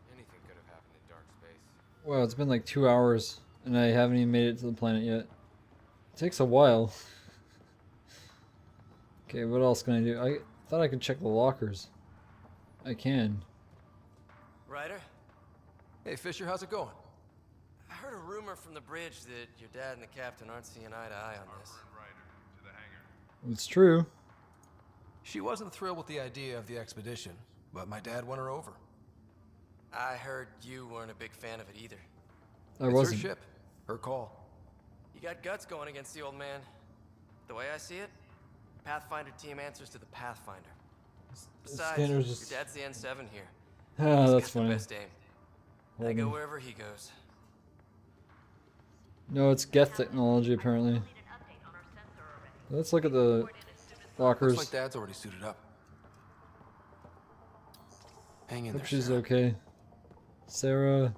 Anything could have happened in dark space. Wow, it's been like 2 hours, and I haven't even made it to the planet yet. It takes a while. Okay, what else can I do? I thought I could check the lockers. I can. Ryder? Hey, Fisher, how's it going? I heard a rumor from the bridge that your dad and the captain aren't seeing eye to eye on this. It's true. She wasn't thrilled with the idea of the expedition, but my dad won her over. I heard you weren't a big fan of it either. I It's wasn't. her ship. Her call. You got guts going against the old man. The way I see it, Pathfinder team answers to the Pathfinder. Besides, Scanner's just... your dad's the N7 here. Ah, He's that's got the funny. best aim. I go wherever he goes. No, it's Geth technology apparently. Let's look at the lockers. Looks like Dad's already suited up. Hang in Hope there, she's Sarah. okay. Sarah.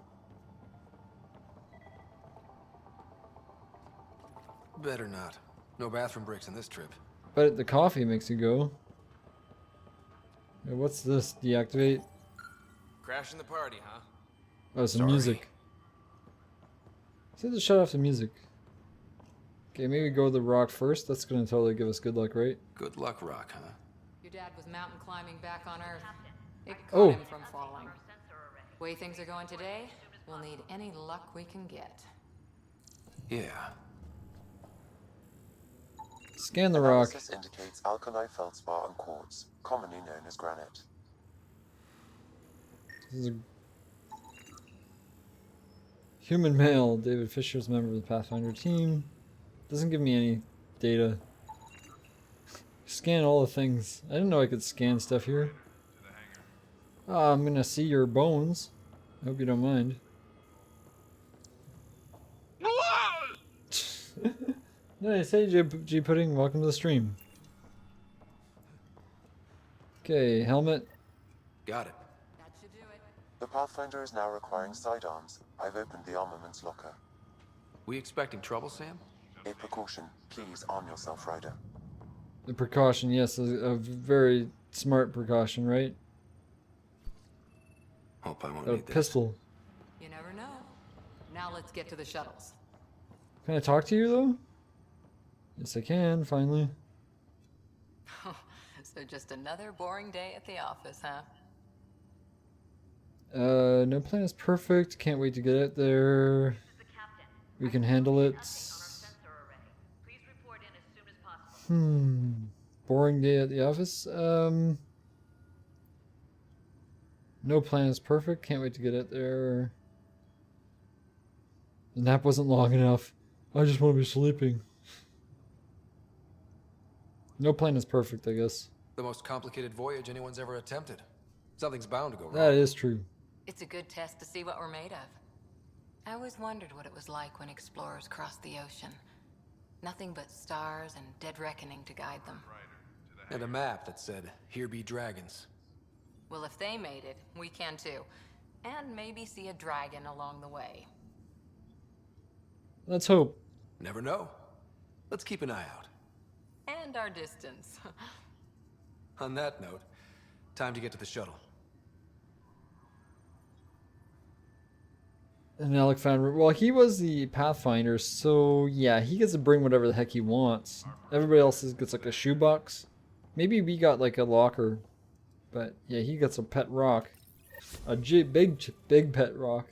Better not. No bathroom breaks on this trip. But the coffee makes you go. Hey, what's this? Deactivate? Crashing the party, huh? Oh, some Sorry. music. Say to shut off the music. Okay, maybe go to the rock first. That's gonna totally give us good luck, right? Good luck, Rock, huh? Your dad was mountain climbing back on Earth. It caught Oh. him from falling. Way things are going today, we'll need any luck we can get. Yeah. Scan the rock. Analysis indicates alkali feldspar and quartz, commonly known as granite. This is a human male. David Fisher is a member of the Pathfinder team. Doesn't give me any data. Scan all the things. I didn't know I could scan stuff here. Ah, I'm gonna see your bones. I hope you don't mind. Nice. Hey, G Pudding. Welcome to the stream. Okay, helmet. Got it. That should do it. The Pathfinder is now requiring sidearms. I've opened the armaments locker. We expecting trouble, Sam? A precaution. Please arm yourself, Ryder. The precaution, yes, a very smart precaution, right? Hope I won't A need this. pistol. You never know. Now let's get to the shuttles. Can I talk to you though? Yes, I can. Finally. So just another boring day at the office, huh? No plan is perfect. Can't wait to get it there. We can handle it. Boring day at the office. No plan is perfect. Can't wait to get it there. The nap wasn't long enough. I just want to be sleeping. No plan is perfect, I guess. The most complicated voyage anyone's ever attempted. Something's bound to go wrong. That is true. It's a good test to see what we're made of. I always wondered what it was like when explorers crossed the ocean. Nothing but stars and dead reckoning to guide them. And a map that said, "Here be dragons." Well, if they made it, we can too. And maybe see a dragon along the way. Let's hope. Never know. Let's keep an eye out. And our distance. On that note, time to get to the shuttle. And Alec found, well, he was the Pathfinder, so yeah, he gets to bring whatever the heck he wants. Everybody else gets like a shoebox. Maybe we got like a locker, but yeah, he gets a pet rock, a big pet rock.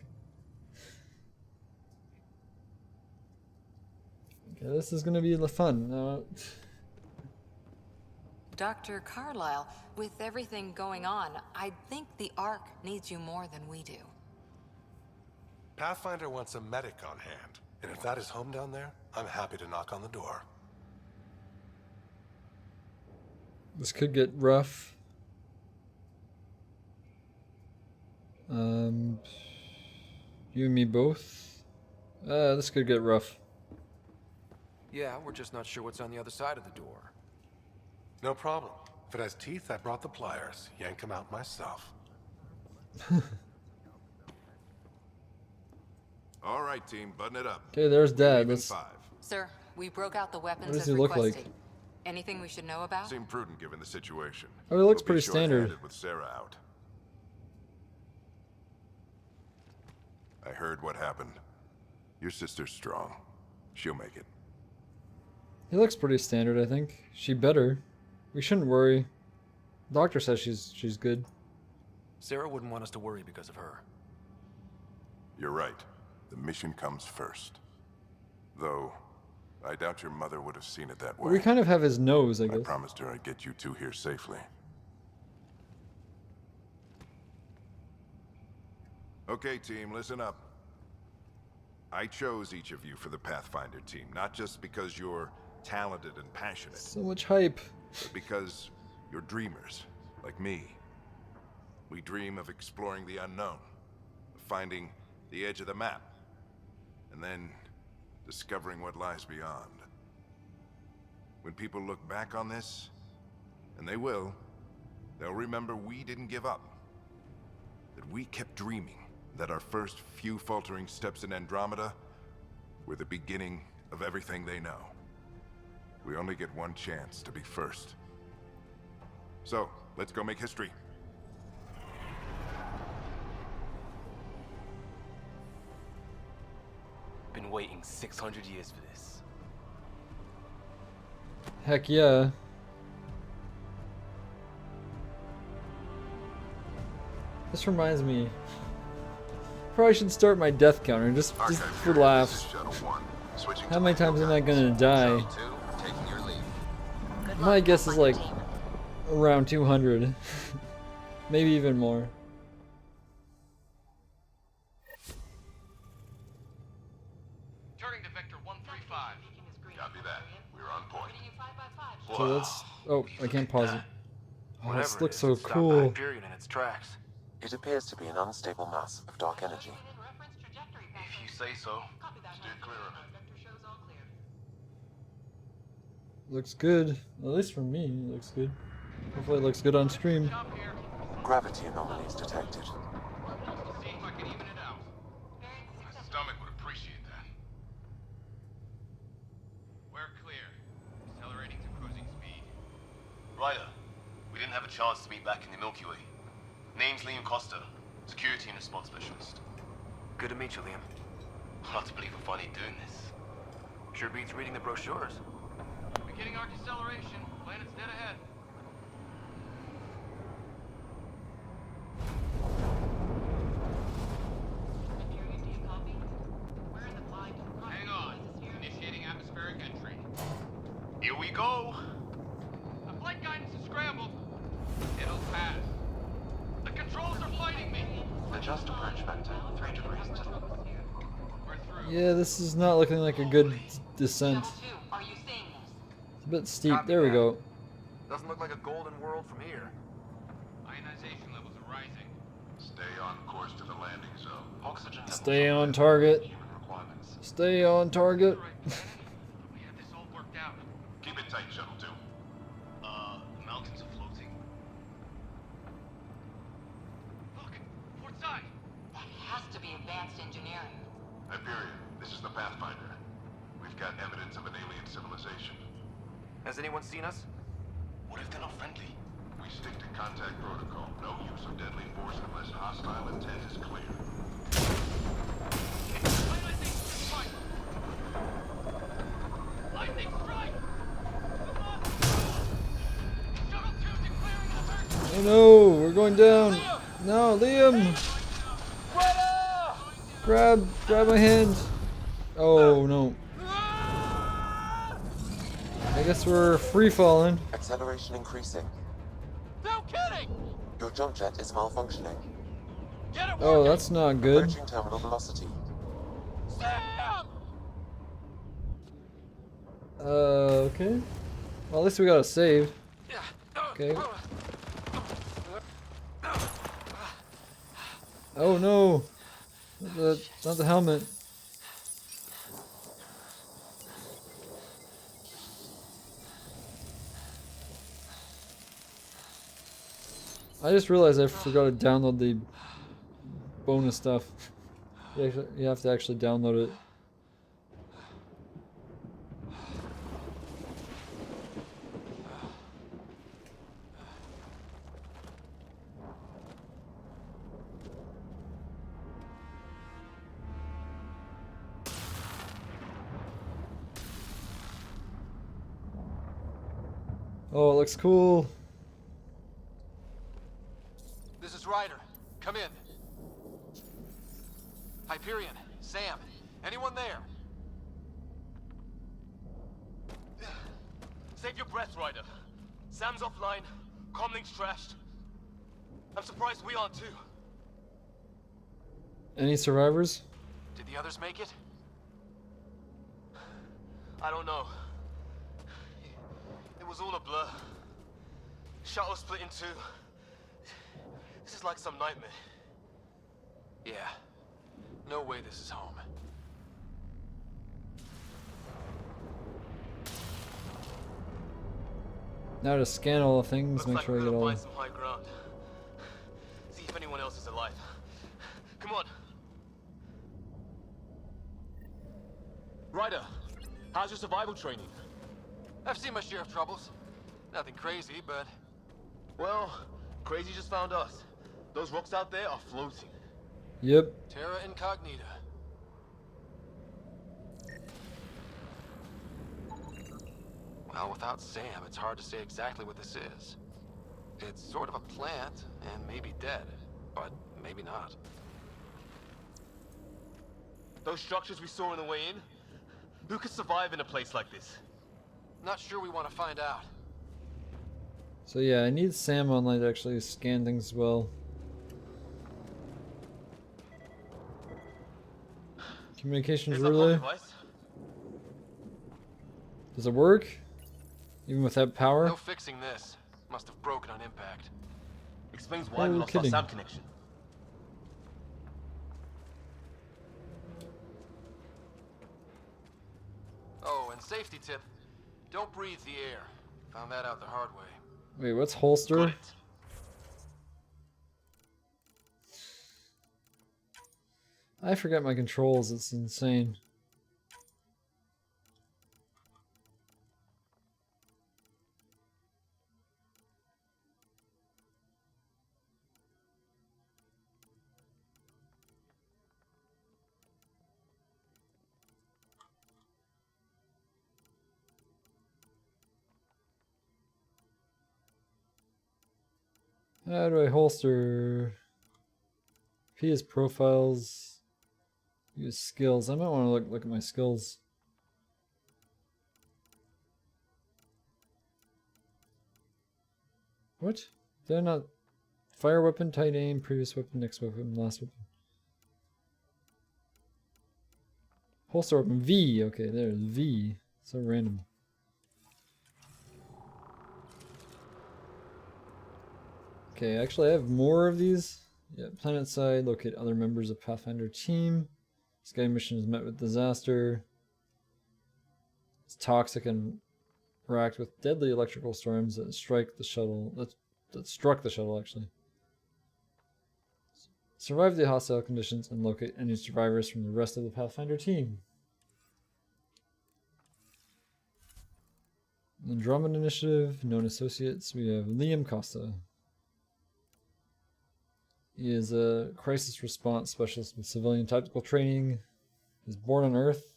Okay, this is gonna be fun. Dr. Carlyle, with everything going on, I think the Ark needs you more than we do. Pathfinder wants a medic on hand, and if that is home down there, I'm happy to knock on the door. This could get rough. You and me both. This could get rough. Yeah, we're just not sure what's on the other side of the door. No problem. If it has teeth, I brought the pliers. Yank them out myself. All right, team, button it up. Okay, there's Dad. Let's... Sir, we broke out the weapons What does as he look like? requested. Anything we should know about? Seemed prudent given the situation. Oh, he looks We'll be pretty standard. short-handed with Sarah out. I heard what happened. Your sister's strong. She'll make it. He looks pretty standard, I think. She better. We shouldn't worry. Doctor says she's good. Sarah wouldn't want us to worry because of her. You're right. The mission comes first. Though, I doubt your mother would have seen it that way. We kind of have his nose, I I guess. promised her I'd get you two here safely. Okay, team, listen up. I chose each of you for the Pathfinder team, not just because you're talented and passionate. So much hype. But because you're dreamers, like me. We dream of exploring the unknown, of finding the edge of the map, and then discovering what lies beyond. When people look back on this, and they will, they'll remember we didn't give up. That we kept dreaming, that our first few faltering steps in Andromeda were the beginning of everything they know. We only get one chance to be first. So, let's go make history. Been waiting 600 years for this. Heck yeah. This reminds me. Probably should start my death counter just for laughs. How many times am I gonna die? My guess is like around 200. Maybe even more. Turning to Vector 135. Copy that. We're on point. So that's... Oh, I can't pause it. Oh, Whatever this it looks is, so it stopped cool. Hyperion in its tracks. It appears to be an unstable mass of dark energy. If you say so. Steer clear of it. Looks good. At least for me, it looks good. Hopefully it looks good on stream. Gravity anomalies detected. See if I can even it out. My stomach would appreciate that. We're clear. Accelerating to cruising speed. Ryder, we didn't have a chance to meet back in the Milky Way. Name's Liam Costa, Security and Response Specialist. Good to meet you, Liam. Hard to believe we're finally doing this. Sure beats reading the brochures. Beginning our deceleration. Planet's dead ahead. Hang on. Initiating atmospheric entry. Here we go! The flight guidance is scrambled. It'll pass. The controls are fighting me. Adjust approach vector 3 degrees to the... Yeah, this is not looking like a good descent. It's a bit steep. There we go. Doesn't look like a golden world from here. Ionization levels are rising. Stay on course to the landing zone. Oxygen levels Stay are on met target. with human requirements. Stay on target. We have this all worked out. Keep it tight, Shuttle 2. The mountains are floating. Look, port side. That has to be advanced engineering. Hyperion, this is the Pathfinder. We've got evidence of an alien civilization. Has anyone seen us? What if they're not friendly? We stick to contact protocol. No use of deadly force unless hostile intent is clear. Lightning strike! Oh no, we're going down. No, Liam. Grab my hand. Oh no. I guess we're free falling. Acceleration increasing. No kidding! Your jump jet is malfunctioning. Get it Oh, that's not good. Approaching terminal velocity. Sam! Okay. Well, at least we got a save. Okay. Oh no. Not the helmet. I just realized I forgot to download the bonus stuff. You have to actually download it. Oh, it looks cool. This is Ryder. Save your breath, Ryder. Sam's offline. Comlink's trashed. I'm surprised we aren't too. Any survivors? Did the others make it? I don't know. It was all a blur. Shuttle split in two. This is like some nightmare. Yeah. No way this is home. Now to scan all the things, Looks make like sure I we're get gonna all. find some high ground. See if anyone else is alive. Come on. Ryder, how's your survival training? I've seen my share of troubles. Nothing crazy, but... Well, crazy just found us. Those rocks out there are floating. Yep. Terra Incognita. Well, without Sam, it's hard to say exactly what this is. It's sort of a plant, and maybe dead, but maybe not. Those structures we saw on the way in? Who could survive in a place like this? Not sure we want to find out. So yeah, I need Sam online to actually scan things well. Communications relay. Does it work? Even without power? No fixing this. Must have broken on impact. Explains why we lost our SAM connection. Oh, and safety tip. Don't breathe the air. Found that out the hard way. Wait, what's holster? I forget my controls, it's insane. How do I holster? P is profiles. Use skills. I might want to look at my skills. What? Did I not? Fire weapon, tight aim, previous weapon, next weapon, last weapon. Holster weapon V. Okay, there's V. So random. Okay, actually I have more of these. Yeah, planet side, locate other members of Pathfinder team. Sky mission is met with disaster. It's toxic and racked with deadly electrical storms that strike the shuttle. That struck the shuttle actually. Survive the hostile conditions and locate any survivors from the rest of the Pathfinder team. Andromeda Initiative, known associates, we have Liam Costa. He is a crisis response specialist with civilian tactical training. He was born on Earth.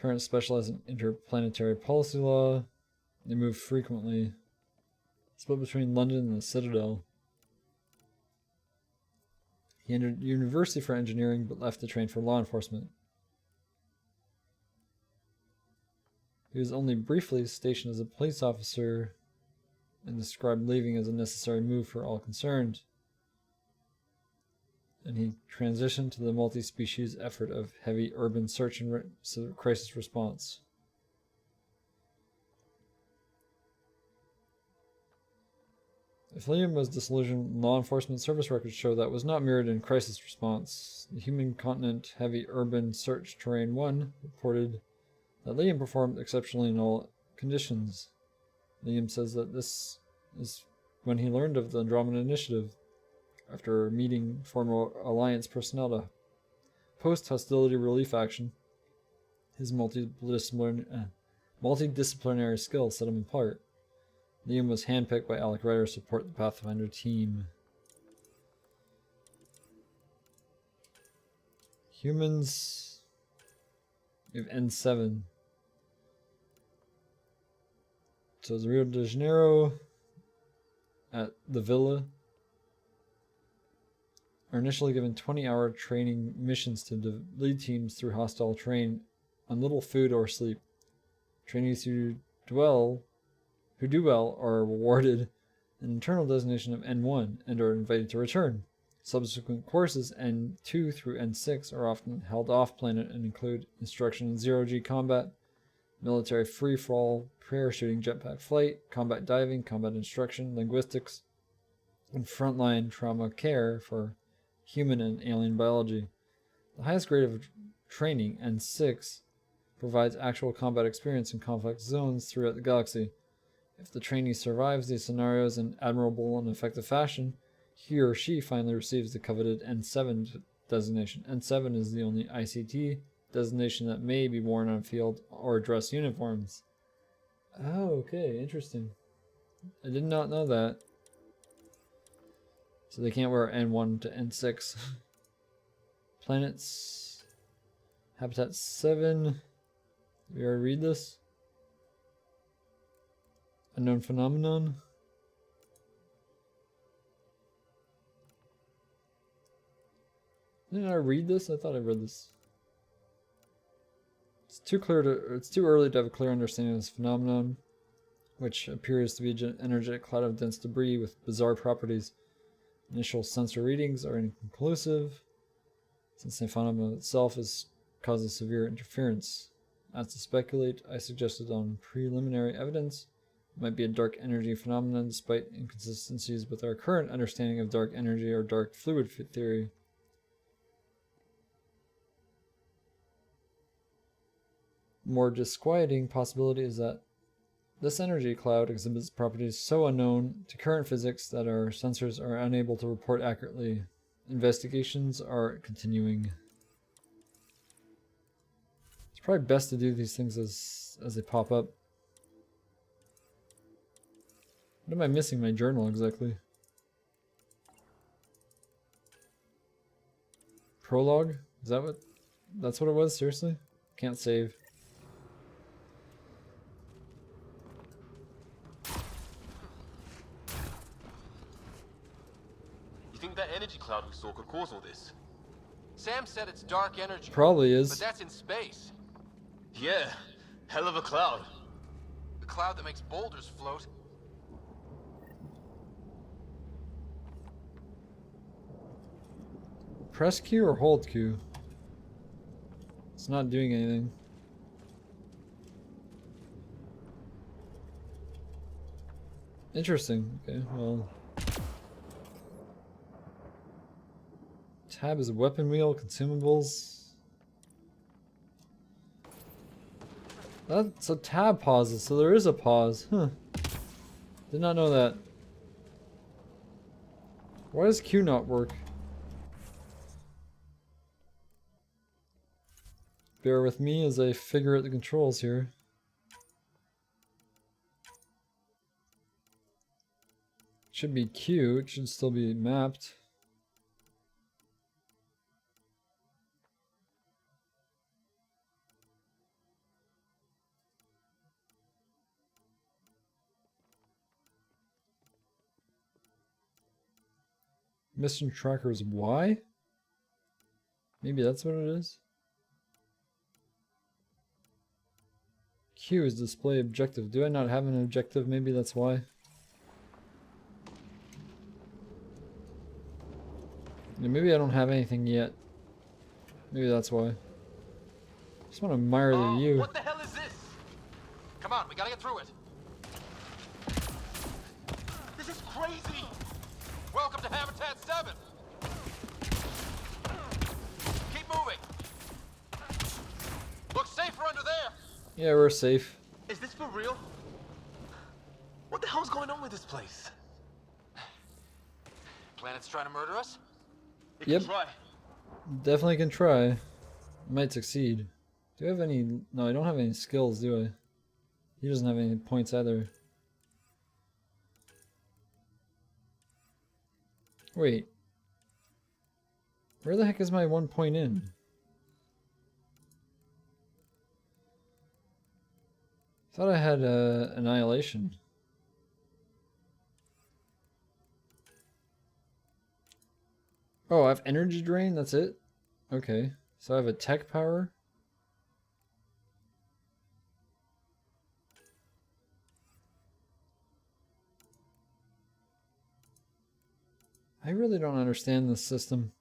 Parents specialize in interplanetary policy law. They move frequently. Split between London and the Citadel. He entered university for engineering, but left to train for law enforcement. He was only briefly stationed as a police officer and described leaving as a necessary move for all concerned. And he transitioned to the multi-species effort of heavy urban search and crisis response. If Liam was disillusioned, law enforcement service records show that was not mirrored in crisis response. The Human Continent Heavy Urban Search Terrain 1 reported that Liam performed exceptionally in all conditions. Liam says that this is when he learned of the Andromeda Initiative, after meeting former Alliance personnel to post-hostility relief action. His multidisciplinary skills set him apart. Liam was handpicked by Alec Ryder to support the Pathfinder team. Humans. We have N7. So it's Rio de Janeiro at the Villa. Are initially given 20-hour training missions to lead teams through hostile terrain on little food or sleep. Trainees who do well are rewarded an internal designation of N1 and are invited to return. Subsequent courses N2 through N6 are often held off-planet and include instruction in zero-G combat, military free-for-all, parachuting, jetpack flight, combat diving, combat instruction, linguistics, and frontline trauma care for human and alien biology. The highest grade of training, N6, provides actual combat experience in complex zones throughout the galaxy. If the trainee survives these scenarios in admirable and effective fashion, he or she finally receives the coveted N7 designation. N7 is the only ICT designation that may be worn on field or dress uniforms. Oh, okay, interesting. I did not know that. So they can't wear N1 to N6. Planets. Habitat 7. We already read this? Unknown phenomenon. Didn't I read this? I thought I read this. It's too early to have a clear understanding of this phenomenon, which appears to be an energetic cloud of dense debris with bizarre properties. Initial sensor readings are inconclusive, since the phenomenon itself causes severe interference. As to speculate, I suggested on preliminary evidence it might be a dark energy phenomenon despite inconsistencies with our current understanding of dark energy or dark fluid theory. More disquieting possibility is that this energy cloud exhibits properties so unknown to current physics that our sensors are unable to report accurately. Investigations are continuing. It's probably best to do these things as they pop up. What am I missing in my journal exactly? Prologue? Is that what? That's what it was? Seriously? Can't save. You think that energy cloud we saw could cause all this? Sam said it's dark energy. Probably is. But that's in space. Yeah, hell of a cloud. The cloud that makes boulders float. Press Q or hold Q? It's not doing anything. Interesting. Okay, well. Tab is a weapon wheel, consumables. So tab pauses, so there is a pause. Huh. Did not know that. Why does Q not work? Bear with me as I figure out the controls here. It should be Q, it should still be mapped. Mission tracker is Y? Maybe that's what it is? Q is display objective. Do I not have an objective? Maybe that's why. Yeah, maybe I don't have anything yet. Maybe that's why. Just want to admire the view. What the hell is this? Come on, we gotta get through it. This is crazy! Welcome to Habitat 7! Keep moving! Looks safer under there! Yeah, we're safe. Is this for real? What the hell's going on with this place? Planet's trying to murder us? Yep. Definitely can try. Might succeed. Do I have any... No, I don't have any skills, do I? He doesn't have any points either. Wait. Where the heck is my 1 point in? Thought I had Annihilation. Oh, I have Energy Drain? That's it? Okay. So I have a Tech Power? I really don't understand this system.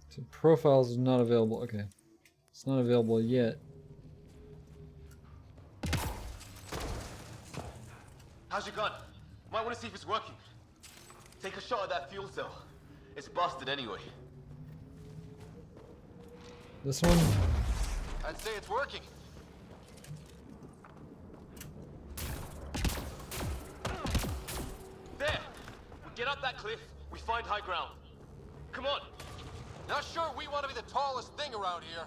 So profiles is not available. Okay. It's not available yet. How's your gun? Might want to see if it's working. Take a shot at that fuel cell. It's busted anyway. This one? I'd say it's working. There! We get up that cliff, we find high ground. Come on! Not sure we want to be the tallest thing around here.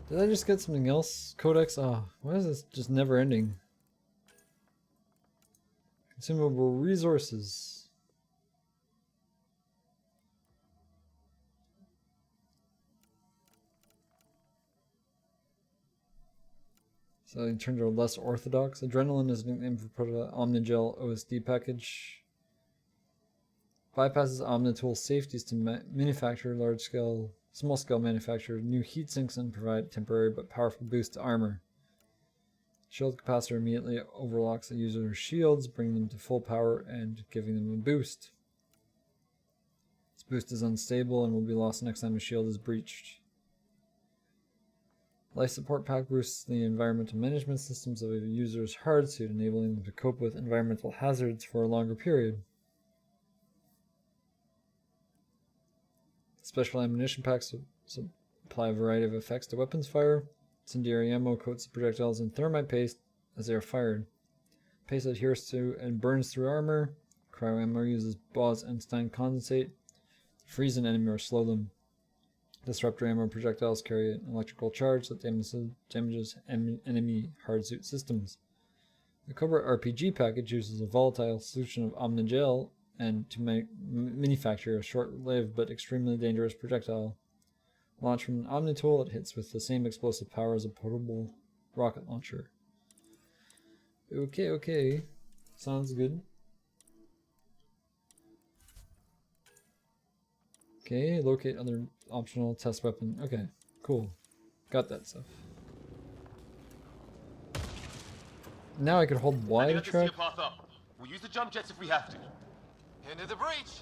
Did I just get something else? Codex? Oh, why is this just never ending? Consumable resources. So you turn to less orthodox. Adrenaline is a nickname for Proto Omnigel OSD package. Bypasses Omnitool's safeties to manufacture small-scale manufacture new heat sinks and provide temporary but powerful boost to armor. Shield capacitor immediately overlocks the user's shields, bringing them to full power and giving them a boost. This boost is unstable and will be lost next time a shield is breached. Life support pack boosts the environmental management systems of a user's hardsuit, enabling them to cope with environmental hazards for a longer period. Special ammunition packs supply a variety of effects to weapons fire. Incendiary ammo coats the projectiles in thermite paste as they are fired. Paste adheres to and burns through armor. Cryo ammo uses Bose-Einstein condensate to freeze an enemy or slow them. Disruptor ammo projectiles carry an electrical charge that damages enemy hardsuit systems. The Cobra RPG package uses a volatile solution of Omnigel and to manufacture a short-lived but extremely dangerous projectile. Launched from an Omnitool, it hits with the same explosive power as a portable rocket launcher. Okay. Sounds good. Okay, locate other optional test weapon. Okay, cool. Got that stuff. Now I can hold Y to track. Path up. We'll use the jump jets if we have to. Into the breach.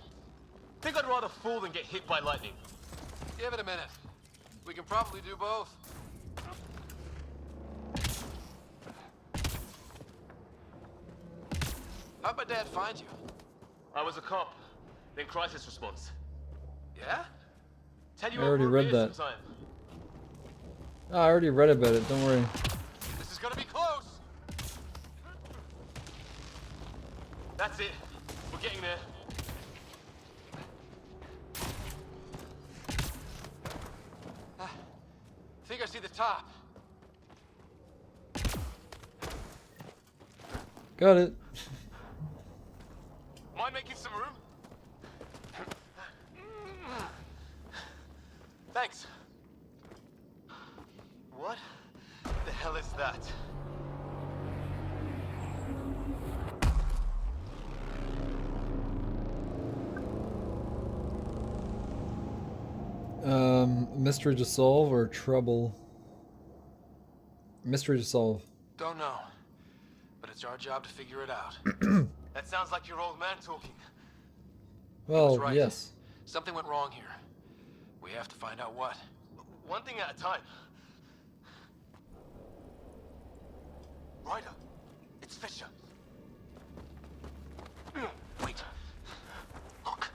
Think I'd rather fall than get hit by lightning. Give it a minute. We can probably do both. How'd my dad find you? I was a cop, then crisis response. Yeah? Tell you I already over a read beer that. sometime. Oh, I already read about it, don't worry. This is gonna be close. That's it. We're getting there. Think I see the top. Got it. Mind making some room? Thanks. What the hell is that? Mystery to solve or trouble? Mystery to solve. Don't know. But it's our job to figure it out. That sounds like your old man talking. Well, right. yes. Something went wrong here. We have to find out what. One thing at a time. Ryder, it's Fisher. Wait. Look.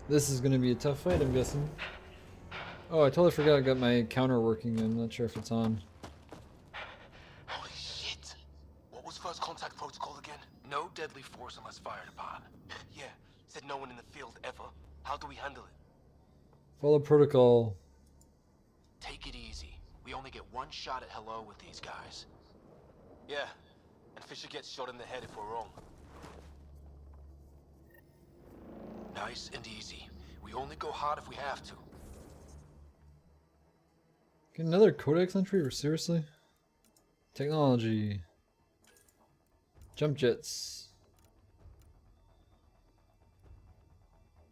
This is going to be a tough fight, I'm guessing. Oh, I totally forgot I got my counter working. I'm not sure if it's on. Holy shit. What was first contact protocol again? No deadly force unless fired upon. Yeah, said no one in the field ever. How do we handle it? Follow protocol. Take it easy. We only get one shot at hello with these guys. Yeah, and Fisher gets shot in the head if we're wrong. Nice and easy. We only go hard if we have to. Get another codex entry? Or seriously? Technology. Jump jets.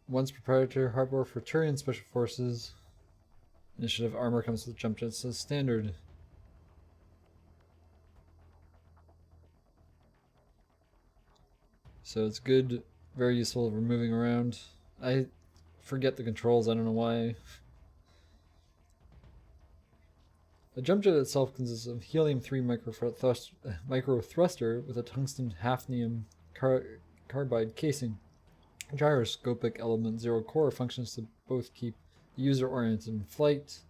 Once proprietary hardware for Turian special forces. Initiative armor comes with jump jets as standard. So it's good, very useful for moving around. I forget the controls, I don't know why. The jump jet itself consists of helium-3 micro thruster with a tungsten hafnium carbide casing. Gyroscopic element 0 core functions to both keep the user oriented in flight.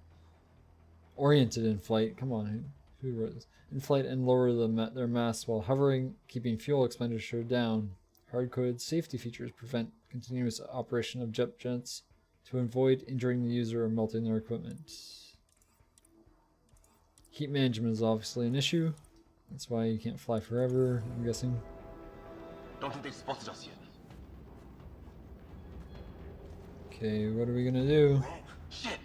Come on, who wrote this? In flight and lower their mass while hovering, keeping fuel expenditure down. Hard-coded safety features prevent continuous operation of jet jets to avoid injuring the user or melting their equipment. Heat management is obviously an issue. That's why you can't fly forever, I'm guessing. Don't think they've spotted us yet. Okay, what are we gonna do? Shit!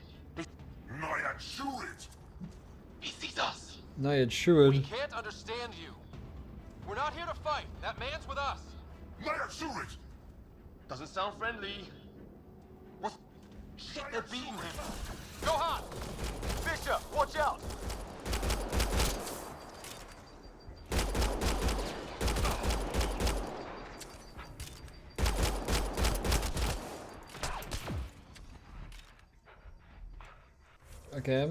Nayad Shurit! He sees us! Nayad We Shurid. can't understand you. We're not here to fight. That man's with us. Nayad Shurit! Doesn't sound friendly. What? Shit, they're beating him. Gohan! Bishop, watch out! Okay,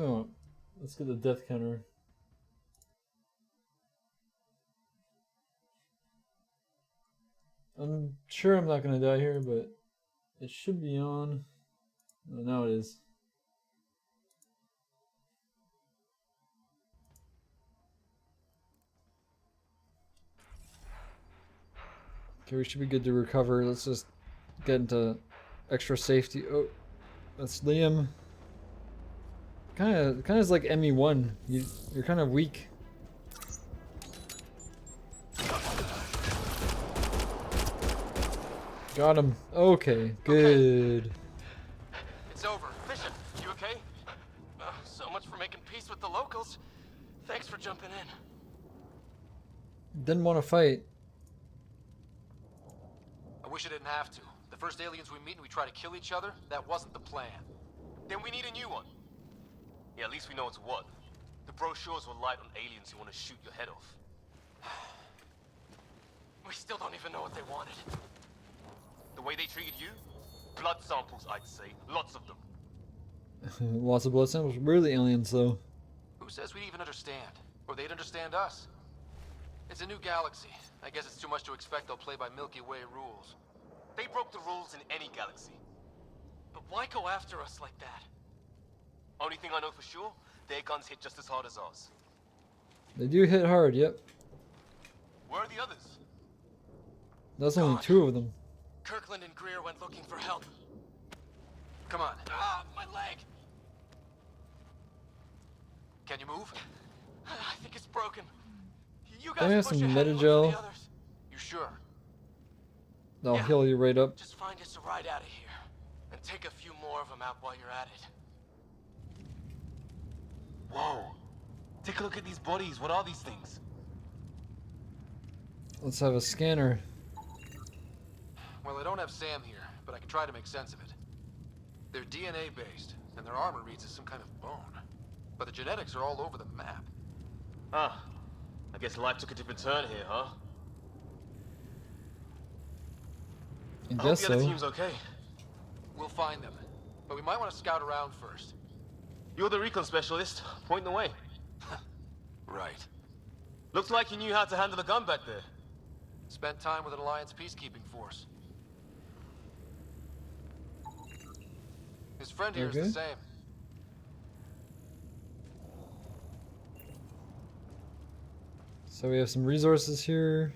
let's get the death counter. I'm sure I'm not gonna die here, but it should be on. Oh, now it is. Okay, we should be good to recover. Let's just get into extra safety. Oh, that's Liam. Kind of is like ME1. You're kind of weak. Got him. Okay, good. It's over. Bishop, you okay? So much for making peace with the locals. Thanks for jumping in. Didn't want to fight. I wish I didn't have to. The first aliens we meet and we try to kill each other, that wasn't the plan. Then we need a new one. Yeah, at least we know it's what. The brochures were light on aliens who want to shoot your head off. We still don't even know what they wanted. The way they treated you? Blood samples, I'd say. Lots of them. Lots of blood samples. We're the aliens, though. Who says we'd even understand? Or they'd understand us? It's a new galaxy. I guess it's too much to expect they'll play by Milky Way rules. They broke the rules in any galaxy. But why go after us like that? Only thing I know for sure, their guns hit just as hard as ours. They do hit hard, yep. Where are the others? That's only 2 of them. Kirkland and Greer went looking for help. Come on. Ah, my leg! Can you move? I think it's broken. You Can I have guys push some ahead and look for Metagel? the others. You sure? I'll heal you right up. Just find us a ride out of here. And take a few more of them out while you're at it. Whoa. Take a look at these bodies. What are these things? Let's have a scanner. Well, I don't have Sam here, but I can try to make sense of it. They're DNA based, and their armor reads as some kind of bone. But the genetics are all over the map. Ah. I guess life took a different turn here, huh? I hope guess the other so. team's okay. We'll find them. But we might want to scout around first. You're the recon specialist. Point the way. Right. Looks like you knew how to handle a gun back there. Spent time with an Alliance peacekeeping force. His friend here is Okay. the same. So we have some resources here.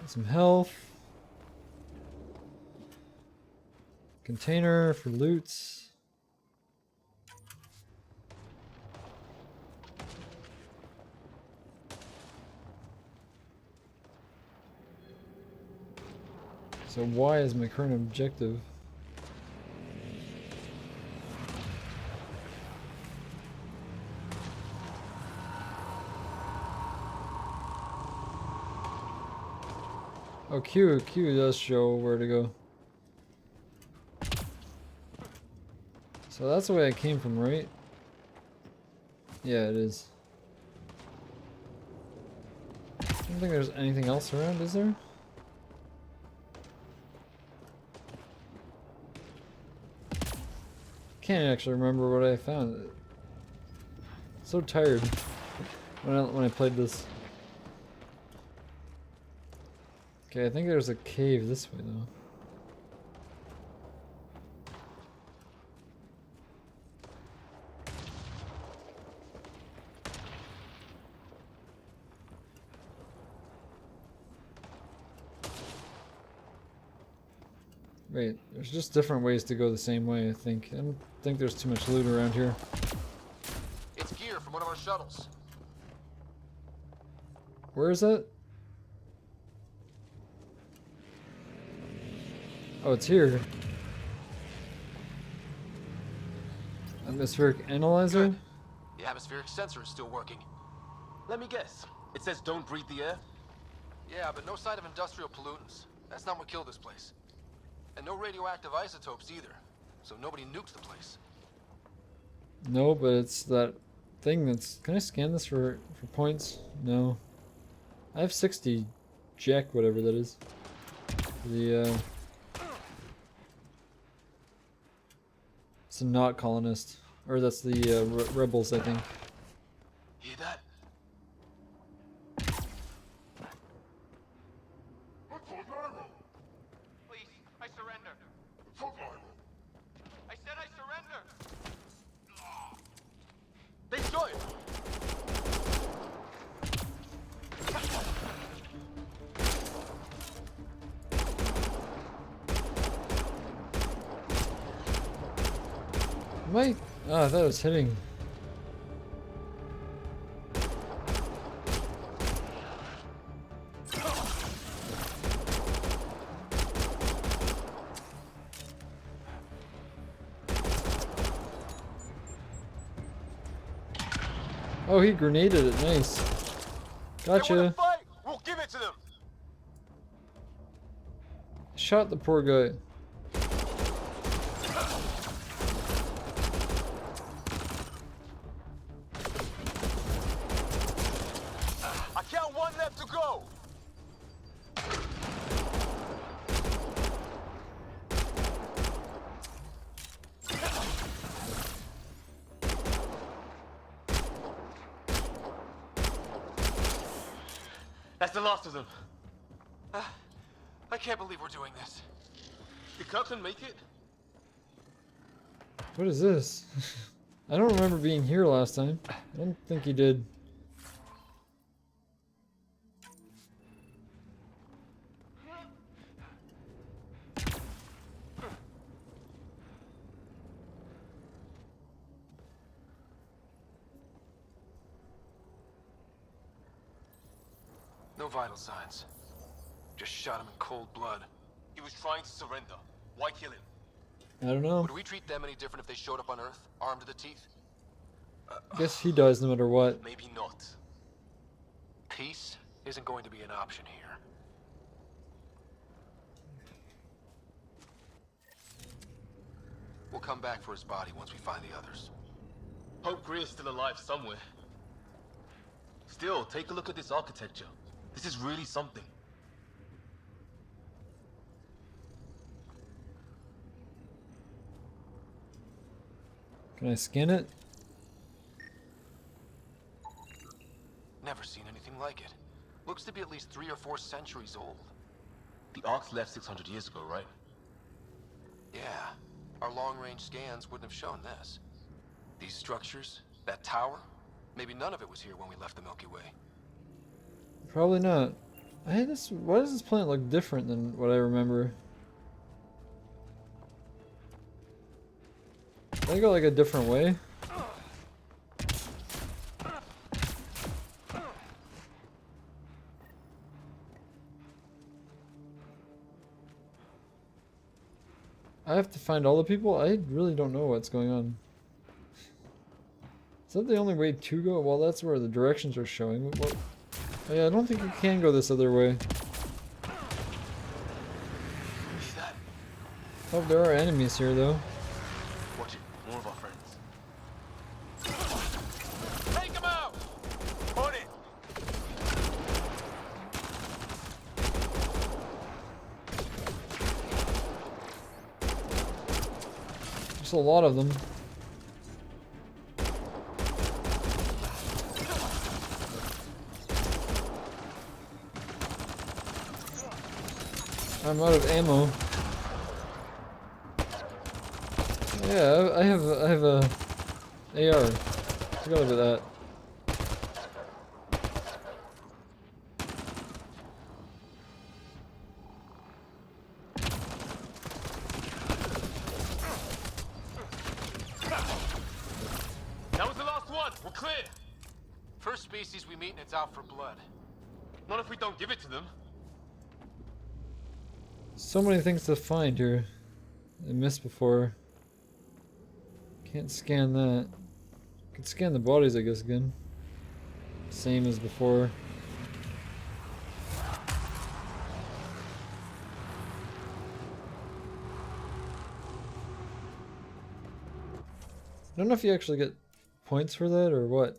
Some health. Container for loots. So why is my current objective? Oh, Q does show where to go. So that's the way I came from, right? Yeah, it is. I don't think there's anything else around, is there? Can't actually remember what I found. So tired when I played this. Okay, I think there's a cave this way though. Wait, there's just different ways to go the same way, I think. I don't think there's too much loot around here. It's gear from one of our shuttles. Where is that? Oh, it's here. Atmospheric analyzer? Good. The atmospheric sensor is still working. Let me guess. It says don't breathe the air? Yeah, but no sign of industrial pollutants. That's not what killed this place. And no radioactive isotopes either. So nobody nukes the place. No, but it's that thing that's... Can I scan this for points? No. I have 60 jack, whatever that is. The, it's a not colonist. Or that's the, rebels, I think. Hear that? Please, I surrender. I said I surrender. They joined! Am I? Oh, I thought it was hitting. Oh, he grenaded it. Nice. Gotcha. Fight. We'll give it to them. Shot the poor guy. I count one left to go. That's the last of them. I can't believe we're doing this. Did Kirkland make it? What is this? I don't remember being here last time. I don't think he did. No vital signs. Just shot him in cold blood. He was trying to surrender. Why kill him? I don't know. Would we treat them any different if they showed up on Earth, armed to the teeth? Guess he dies no matter what. Maybe not. Peace isn't going to be an option here. We'll come back for his body once we find the others. Hope Greer's still alive somewhere. Still, take a look at this architecture. This is really something. Can I scan it? Never seen anything like it. Looks to be at least 3 or 4 centuries old. The Arks left 600 years ago, right? Yeah. Our long-range scans wouldn't have shown this. These structures, that tower, maybe none of it was here when we left the Milky Way. Probably not. Why does this planet look different than what I remember? Did I go like a different way? I have to find all the people? I really don't know what's going on. Is that the only way to go? Well, that's where the directions are showing. What? Oh, yeah, I don't think you can go this other way. Oh, there are enemies here though. Watch it. More of our friends. Take him out! On it! There's a lot of them. I'm out of ammo. Yeah, I have a AR. Forgot about that. That was the last one. We're clear. First species we meet and it's out for blood. Not if we don't give it to them. So many things to find here. I missed before. Can't scan that. Could scan the bodies, I guess, again. Same as before. I don't know if you actually get points for that or what.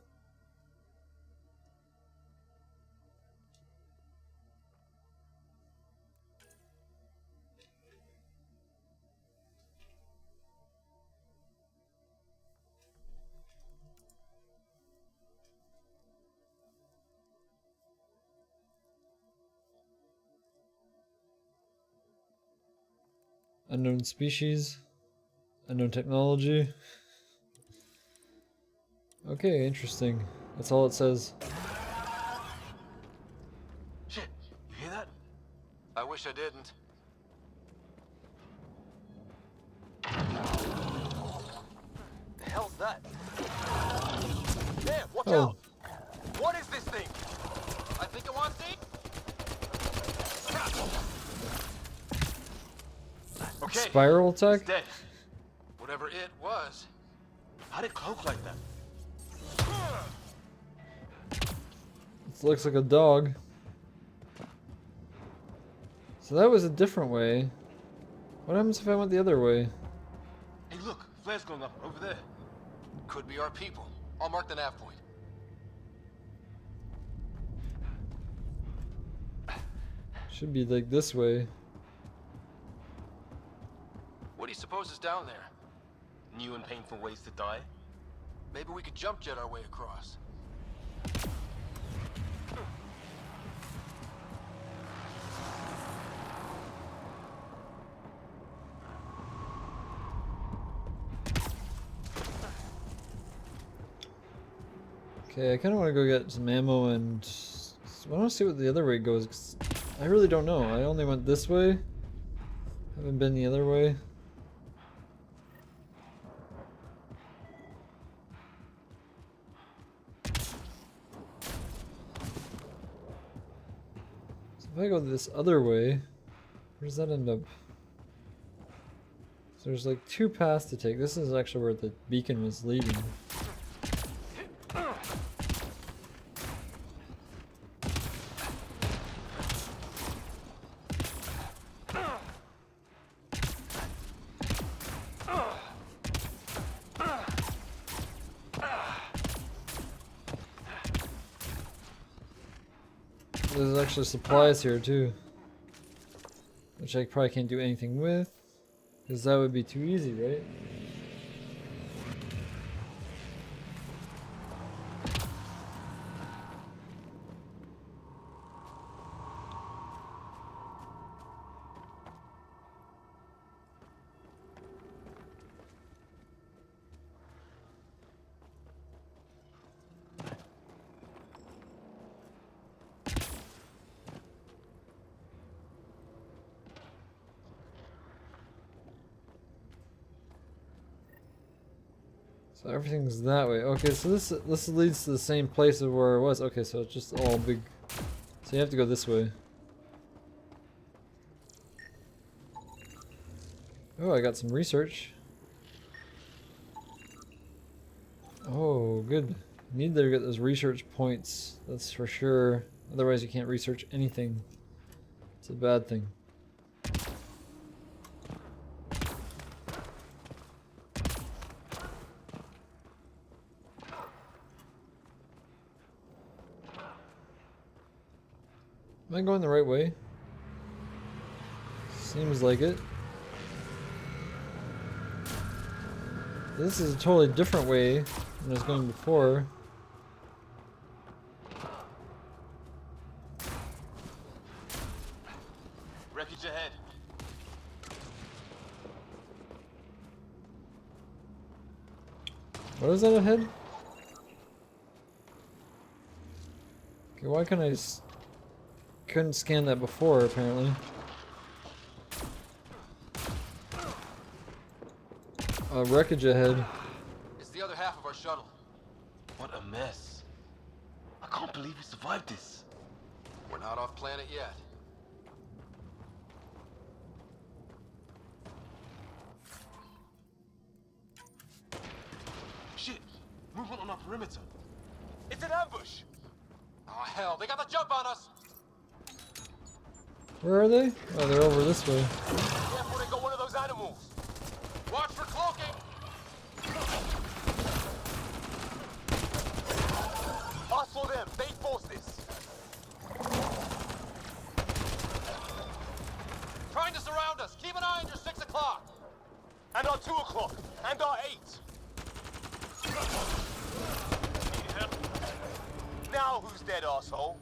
Unknown species. Unknown technology. Okay, interesting. That's all it says. Shit, you hear that? I wish I didn't. The hell's that? There, watch out! What is this thing? I think it wants to eat. Okay. Spiral attack? It's dead. Whatever it was. How did it cloak like that? It looks like a dog. So that was a different way. What happens if I went the other way? Hey, look, flares going up over there. Could be our people. I'll mark the nav point. Should be like this way. What do you suppose is down there? New and painful ways to die? Maybe we could jump jet our way across. Okay, I kind of want to go get some ammo and I want to see what the other way goes. 'Cause I really don't know. I only went this way. Haven't been the other way. So if I go this other way, where does that end up? So there's like two paths to take. This is actually where the beacon was leading. There's actually supplies here too, which I probably can't do anything with, because that would be too easy, right? So everything's that way. Okay, so this leads to the same place as where it was. Okay, so it's just all big. So you have to go this way. Oh, I got some research. Oh, good. Need to get those research points. That's for sure. Otherwise, you can't research anything. It's a bad thing. Am I going the right way? Seems like it. This is a totally different way than I was going before. Wreckage ahead. What is that ahead? Okay, why couldn't I couldn't scan that before, apparently. Wreckage ahead. It's the other half of our shuttle. What a mess. I can't believe we survived this. We're not off planet yet. Shit! Movement on our perimeter. It's an ambush! Oh hell, they got the jump on us! Where are they? Oh, they're over this way. Careful, they got one of those animals. Watch for cloaking! Us or them, they force this. Trying to surround us. Keep an eye on your 6 o'clock. And our 2 o'clock. And our 8. Now who's dead, asshole?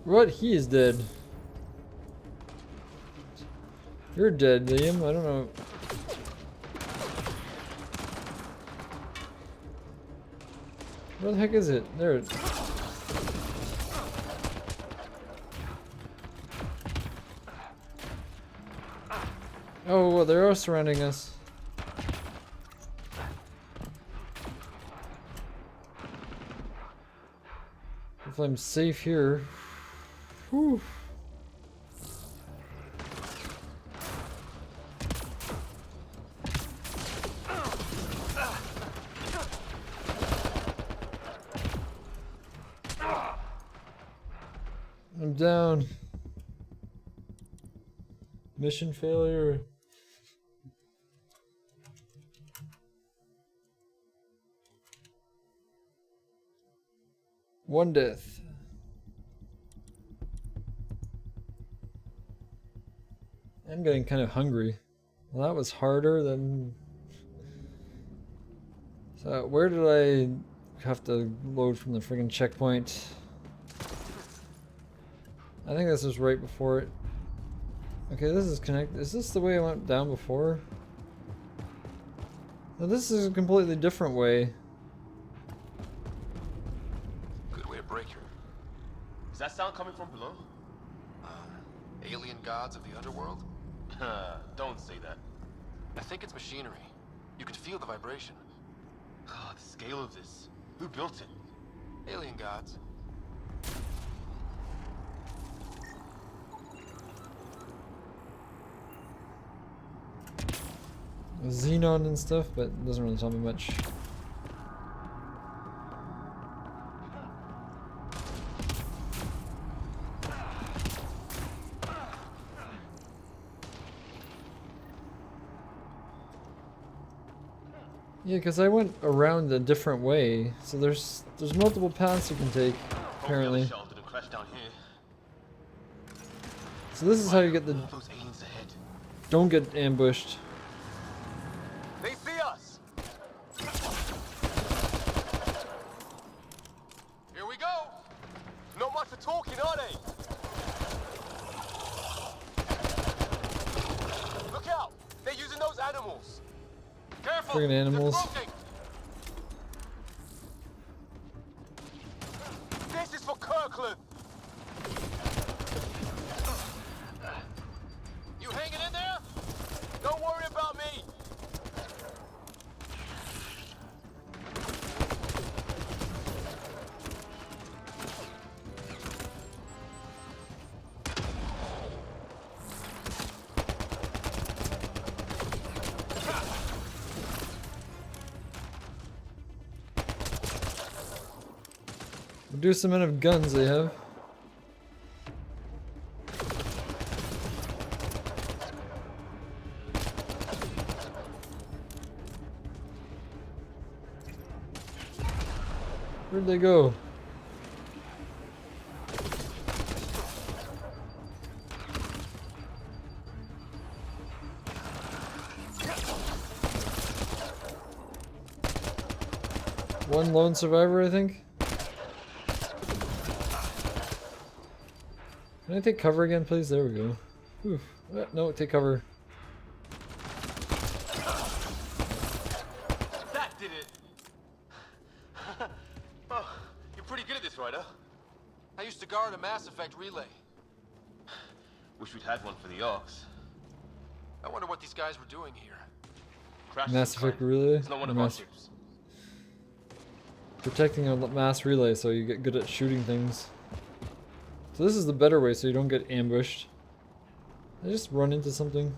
What? He is dead. You're dead, Liam. I don't know. Where the heck is it? There it is. Oh, well, they are surrounding us. If I'm safe here. Whew. I'm down. Mission failure. One death. I'm getting kind of hungry. Well, that was harder than... So, where did I have to load from the friggin' checkpoint? I think this was right before it. Okay, this is connected. Is this the way I went down before? No, this is a completely different way. Good way to break her. Is that sound coming from below? Alien gods of the underworld? Don't say that. I think it's machinery. You can feel the vibration. God, the scale of this. Who built it? Alien gods. Xenon and stuff, but it doesn't really tell me much. Yeah, because I went around a different way, so there's multiple paths you can take, apparently. So this is how you get the... Don't get ambushed. They see us! Here we go! Not much of talking, are they? Look out! They're using those animals! Careful! Friggin' animals. This is for Kirkland! You hanging in there? Don't worry about me! Reduce the amount of guns they have. Where'd they go? one lone survivor, I think. Can I take cover again, please? There we go. Whew. No, take cover. That did it! Oh, you're pretty good at this, Ryder. I used to guard a Mass Effect relay. Wish we'd had one for the Arks. I wonder what these guys were doing here. Mass Effect relay? It's not one of our ships. Protecting a mass relay so you get good at shooting things. So this is the better way so you don't get ambushed. I just run into something.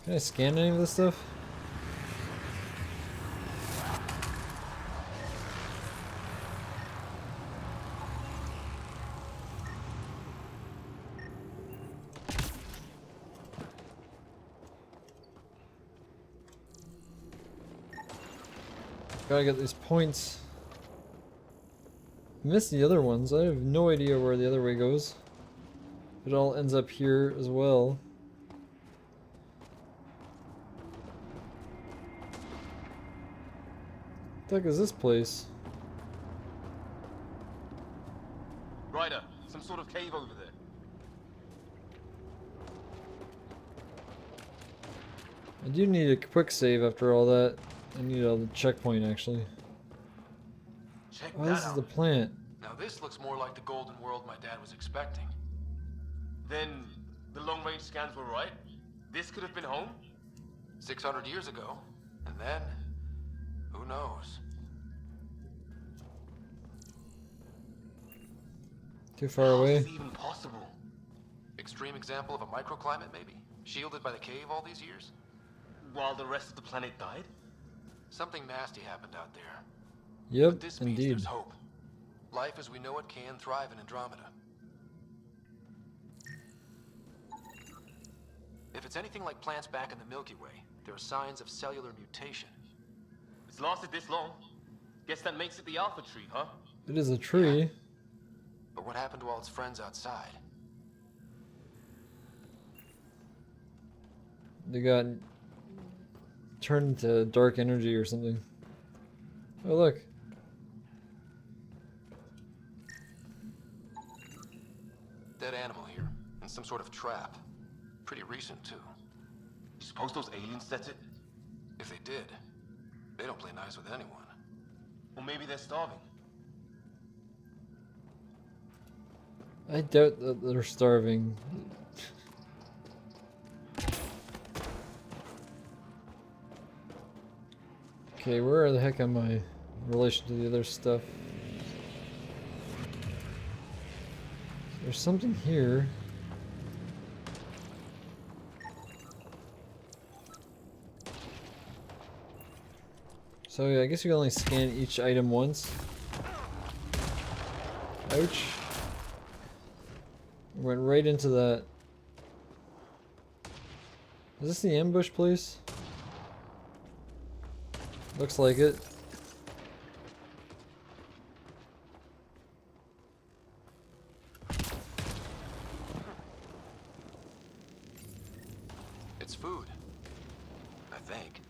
Can I scan any of this stuff? Gotta get these points. Missed the other ones. I have no idea where the other way goes. It all ends up here as well. What the heck is this place? Ryder, some sort of cave over there. I do need a quick save after all that. I need a checkpoint actually. Check Oh, that this is out. the plant. Now this looks more like the golden world my dad was expecting. Then the long-range scans were right? This could have been home? 600 years ago. And then, who knows? Too far How away. is this even possible? Extreme example of a microclimate, maybe? Shielded by the cave all these years? While the rest of the planet died? Something nasty happened out there. Yep, But this means indeed. there's hope. Life as we know it can thrive in Andromeda. If it's anything like plants back in the Milky Way, there are signs of cellular mutation. It's lasted this long. Guess that makes it the Alpha Tree, huh? It is a tree. But what happened to all its friends outside? They got turned into dark energy or something. Oh look. Dead animal here, in some sort of trap. Pretty recent, too. You suppose those aliens set it? If they did, they don't play nice with anyone. Or maybe they're starving. I doubt that they're starving. Okay, where the heck am I in relation to the other stuff? There's something here. So yeah, I guess you can only scan each item once. Ouch. Went right into that. Is this the ambush place? Looks like it. It's food. I think.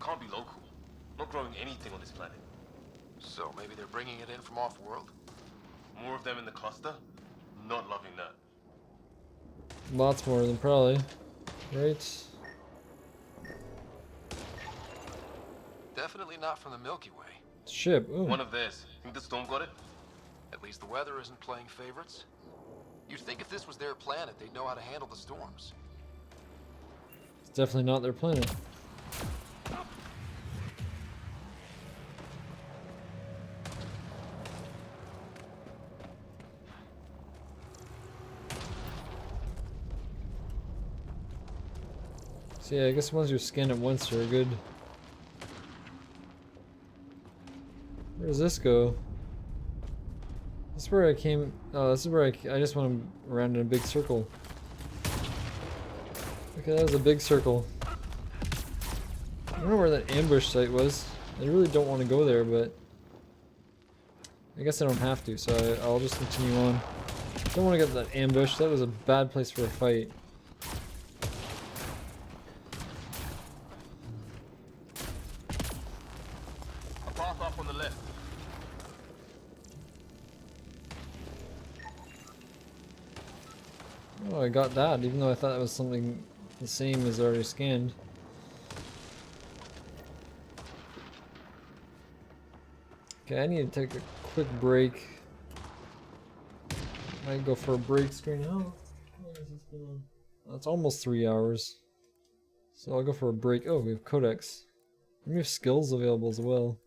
Can't be local. Not growing anything on this planet. So maybe they're bringing it in from off-world? More of them in the cluster? Not loving that. Lots more than probably. Right? Definitely not from the Milky Way. Ship. Ooh. One of theirs. Think the storm got it? At least the weather isn't playing favorites. You'd think if this was their planet, they'd know how to handle the storms. It's definitely not their planet. So yeah, I guess once you scan it once, you're good. Where does this go? This is where I came. Oh, this is where I just went around in a big circle. Okay, that was a big circle. I don't know where that ambush site was. I really don't want to go there, but I guess I don't have to, so I'll just continue on. Don't want to get that ambush. That was a bad place for a fight. A path off on the left. Oh, I got that, even though I thought that was something the same as already scanned. Okay, I need to take a quick break. Might go for a break screen. How long has this been on? That's almost 3 hours. So I'll go for a break. Oh, we have codex. And we have skills available as well.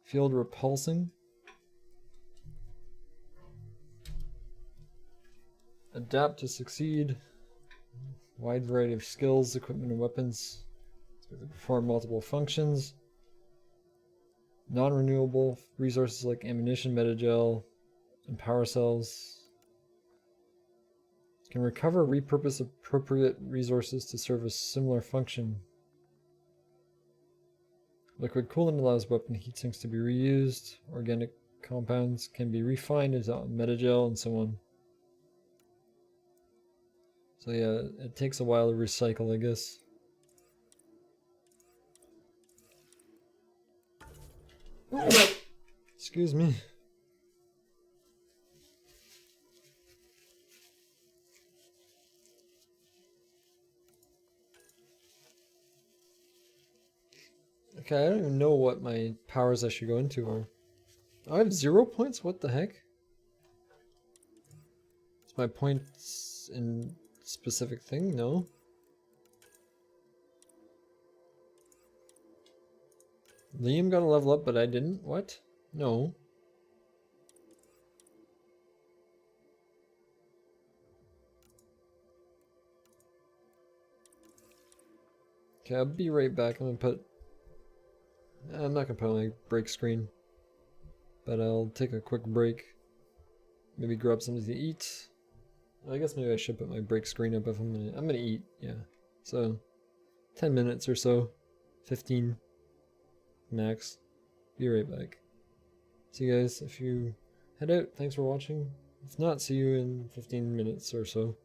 Field repulsing. Adapt to succeed. Wide variety of skills, equipment, and weapons. So they perform multiple functions. Non-renewable resources like ammunition, metagel, and power cells. Can recover, repurpose appropriate resources to serve a similar function. Liquid coolant allows weapon heatsinks to be reused. Organic compounds can be refined into metagel and so on. So yeah, it takes a while to recycle, I guess. Excuse me. Okay, I don't even know what my powers I should go into are. I have 0 points? What the heck? Is my points in specific thing? No. Liam got a level up, but I didn't? What? No. Okay, I'll be right back. I'm not gonna put on my break screen. But I'll take a quick break. Maybe grab something to eat. I guess maybe I should put my break screen up if I'm gonna eat, yeah. So 10 minutes or so. 15 max. Be right back. See you guys if you head out. Thanks for watching. If not, see you in 15 minutes or so.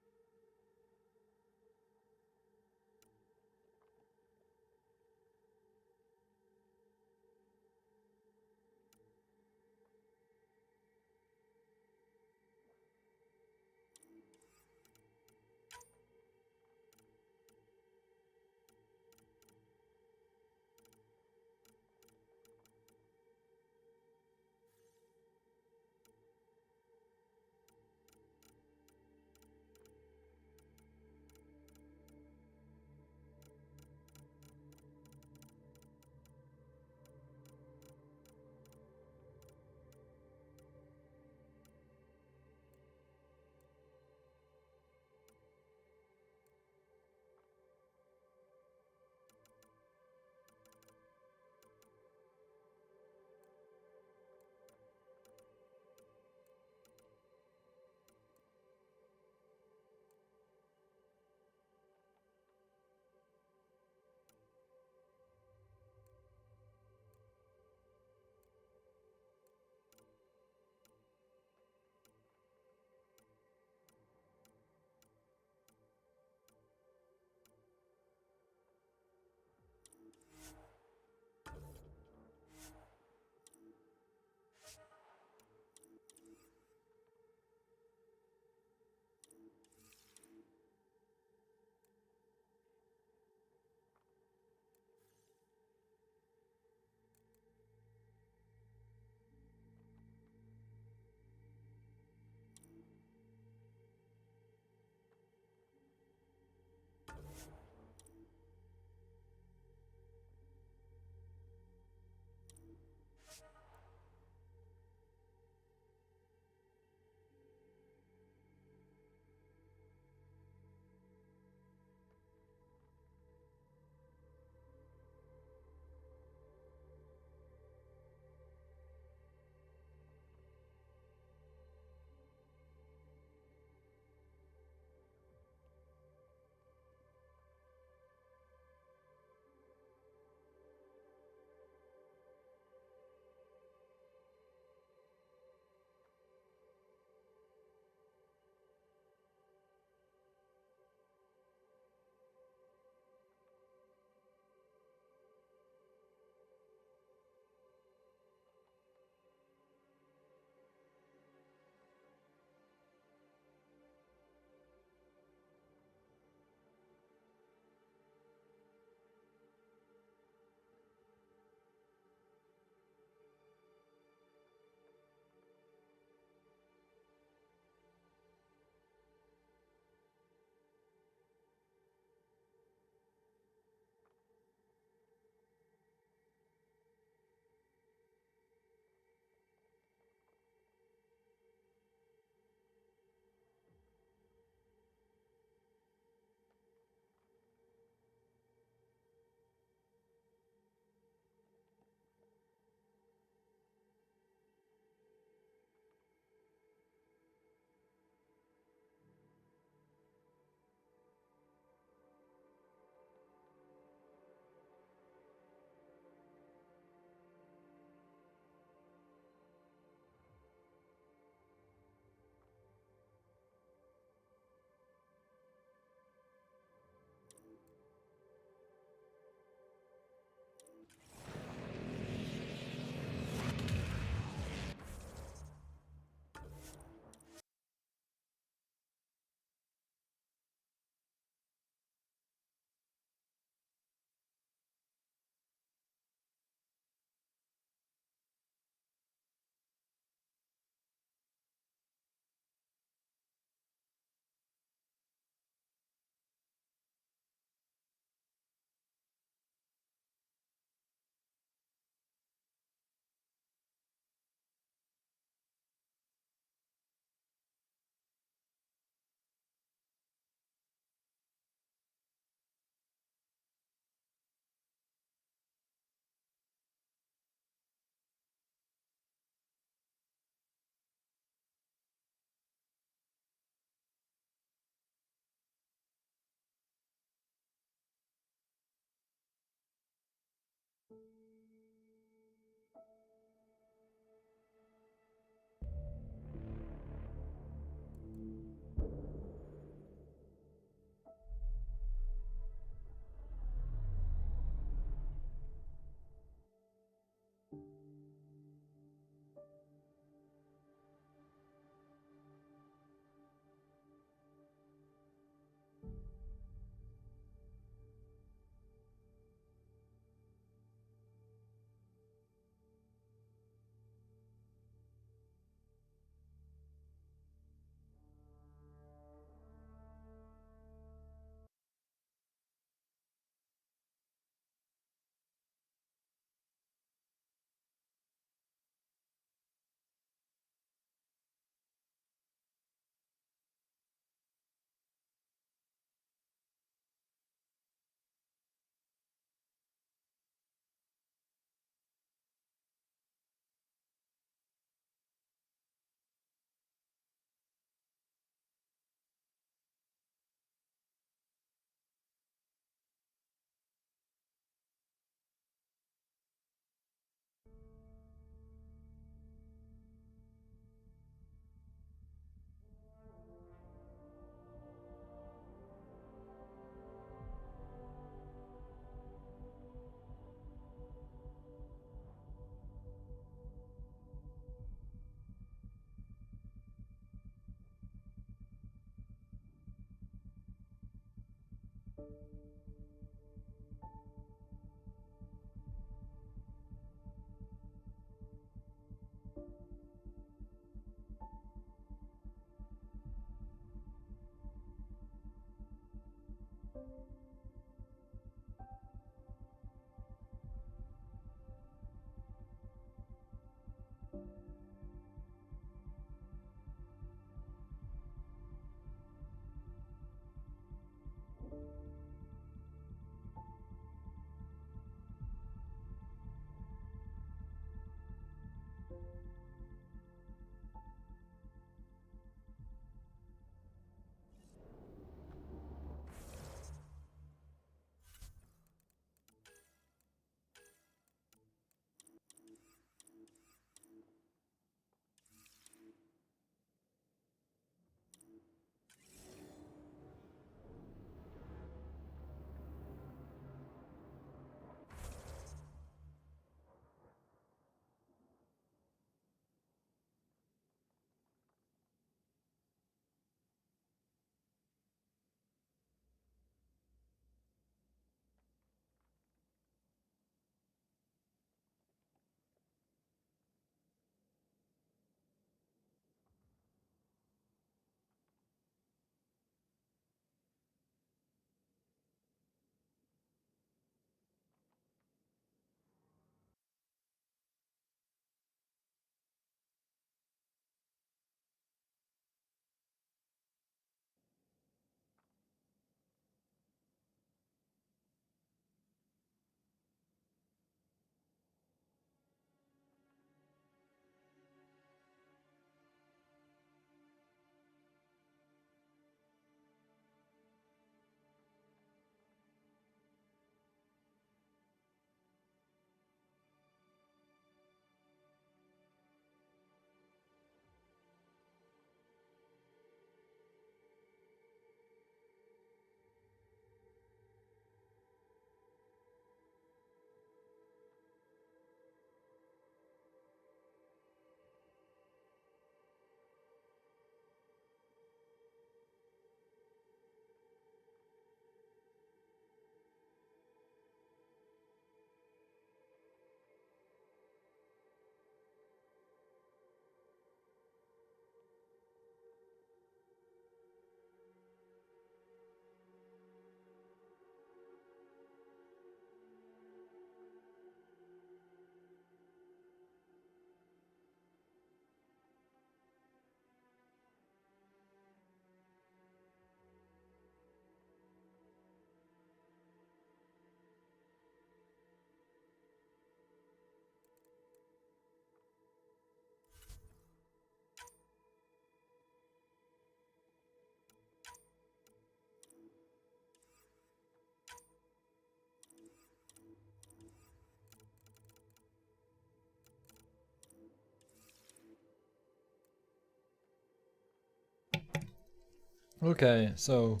Okay, so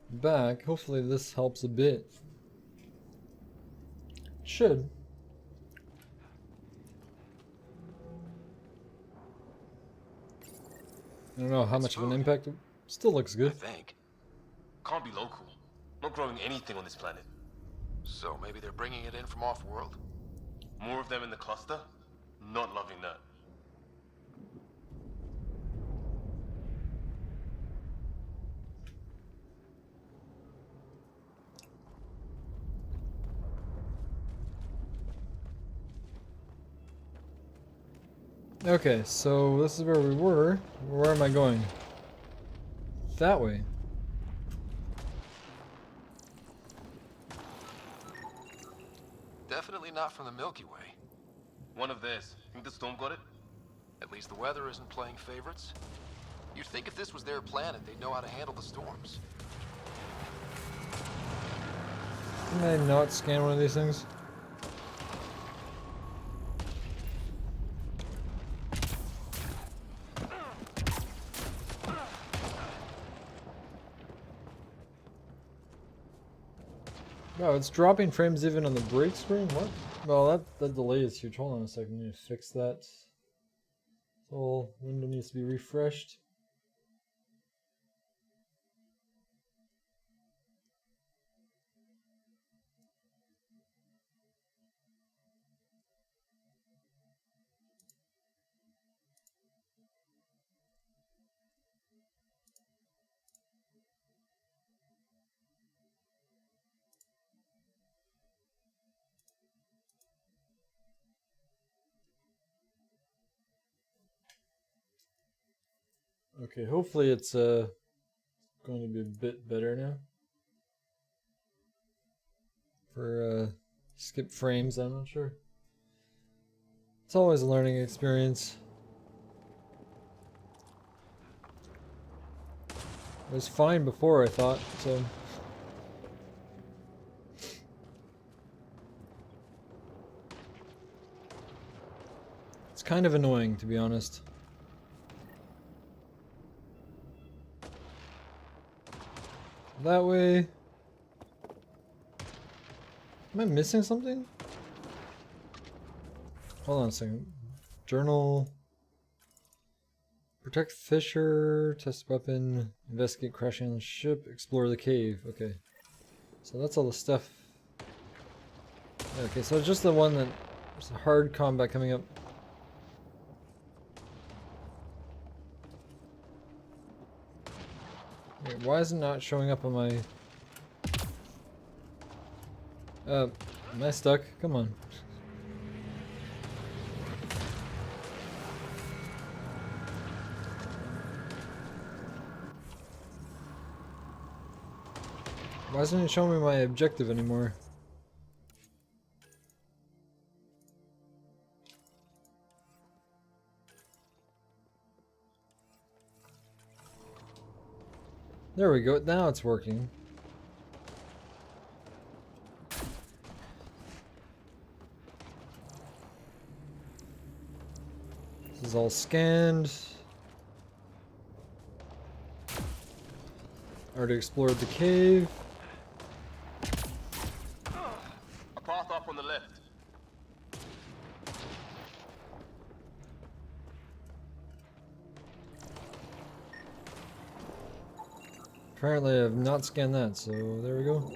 back. Hopefully this helps a bit. Should. I don't know how much of an impact. It still looks good. I think. Can't be local. Not growing anything on this planet. So maybe they're bringing it in from off-world? More of them in the cluster? Not loving that. Okay, so this is where we were. Where am I going? That way. Definitely not from the Milky Way. One of theirs. Think the storm got it? At least the weather isn't playing favorites. You'd think if this was their planet, they'd know how to handle the storms. Can I not scan one of these things? Wow, it's dropping frames even on the break screen? What? Well, that delay is huge. Hold on a second, I need to fix that. This whole window needs to be refreshed. Okay, hopefully it's going to be a bit better now. For skip frames, I'm not sure. It's always a learning experience. It was fine before, I thought, so... It's kind of annoying, to be honest. That way... Am I missing something? Hold on a second. Journal... Protect Fisher, test weapon, investigate crashing on the ship, explore the cave. Okay. So that's all the stuff. Okay, so it's just the one that... There's a hard combat coming up. Wait, why is it not showing up on my... am I stuck? Come on. Why isn't it showing me my objective anymore? There we go, now it's working. This is all scanned. Already explored the cave. A path up on the left. Apparently I have not scanned that, so there we go.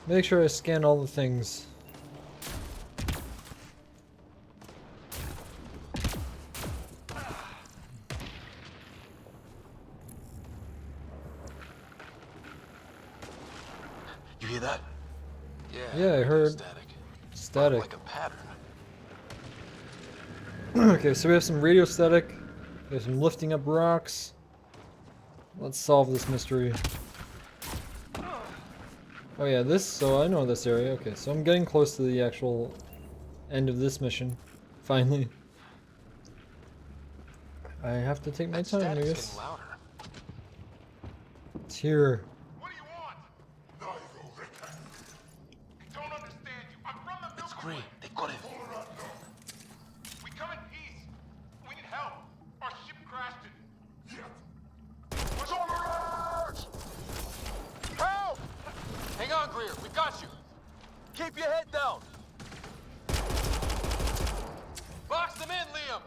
Make sure I scan all the things. You hear that? Yeah, I heard static. Like a pattern. Okay, so we have some radio static. We have some lifting up rocks. Let's solve this mystery. Oh yeah, this, so I know this area. Okay, so I'm getting close to the actual end of this mission. Finally. I have to take my time, I guess. It's here. Gray, they got him. We come in peace. We need help. Our ship crashed it. What's on the rocks? Help! Hang on, Greer. We got you. Keep your head down. Box them in, Liam.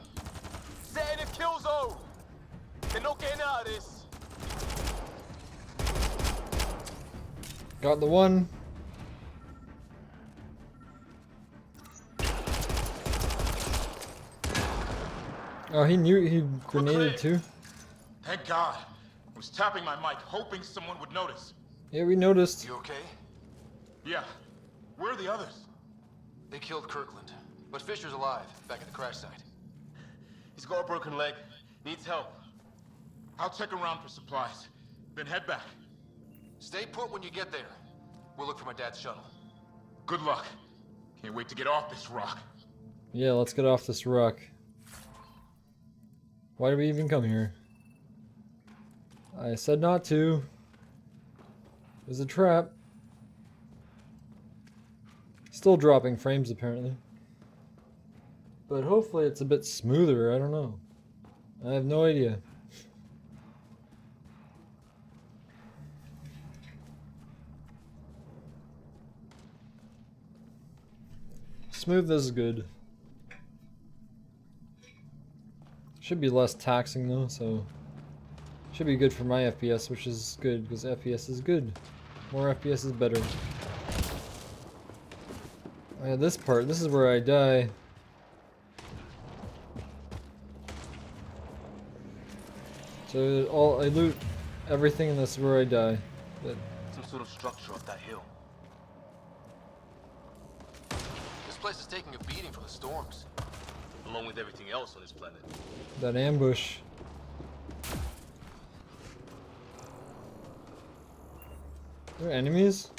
Set in a kill zone. They're not getting out of this. Got the one. Oh, he knew he grenaded too. Thank God. I was tapping my mic, hoping someone would notice. Yeah, we noticed. You okay? Yeah. Where are the others? They killed Kirkland, but Fisher's alive, back at the crash site. He's got a broken leg. Needs help. I'll check around for supplies, then head back. Stay put when you get there. We'll look for my dad's shuttle. Good luck. Can't wait to get off this rock. Yeah, let's get off this rock. Why did we even come here? I said not to. It was a trap. Still dropping frames apparently. But hopefully it's a bit smoother, I don't know. I have no idea. Smooth is good. Should be less taxing though, so should be good for my FPS, which is good because FPS is good. More FPS is better. Oh yeah, this part, this is where I die. So I loot everything and this is where I die. But some sort of structure up that hill. This place is taking a beating from the storms, along with everything else on this planet. that ambush. Are there enemies?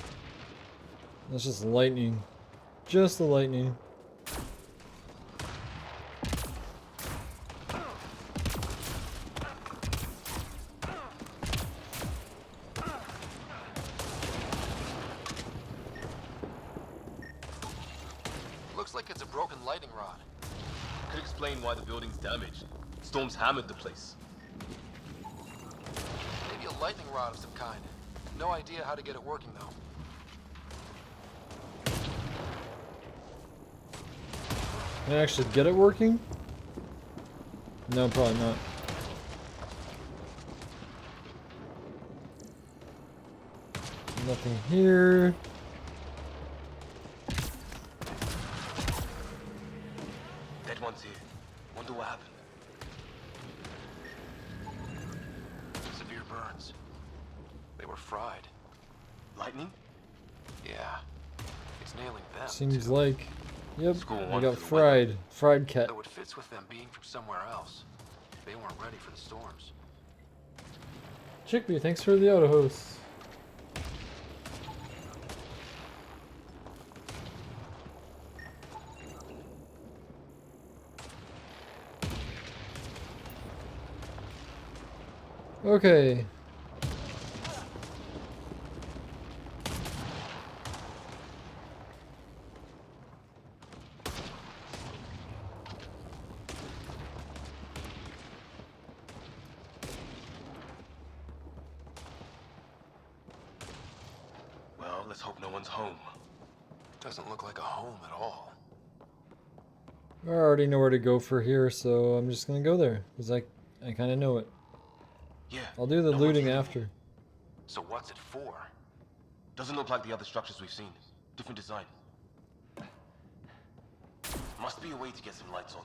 That's just lightning. Just the lightning. Looks like it's a broken lightning rod. Could explain why the building's damaged. Storms hammered the place. Maybe a lightning rod of some kind. No idea how to get it working though. Can I actually get it working? No, probably not. Nothing here. Dead one's here. Wonder what happened. Severe burns. They were fried. Lightning? Yeah. It's nailing them. Seems too. like. Yep, School I one got for the fried. weather. Fried cat. Though it fits with them being from somewhere else. They weren't ready for the storms. Chickpea, thanks for the auto host. Okay. Well, let's hope no one's home. Doesn't look like a home at all. I already know where to go for here, so I'm just gonna go there because I kind of know it. Yeah. I'll do the no looting one's after. So what's it for? Doesn't look like the other structures we've seen. Different design. Must be a way to get some lights on.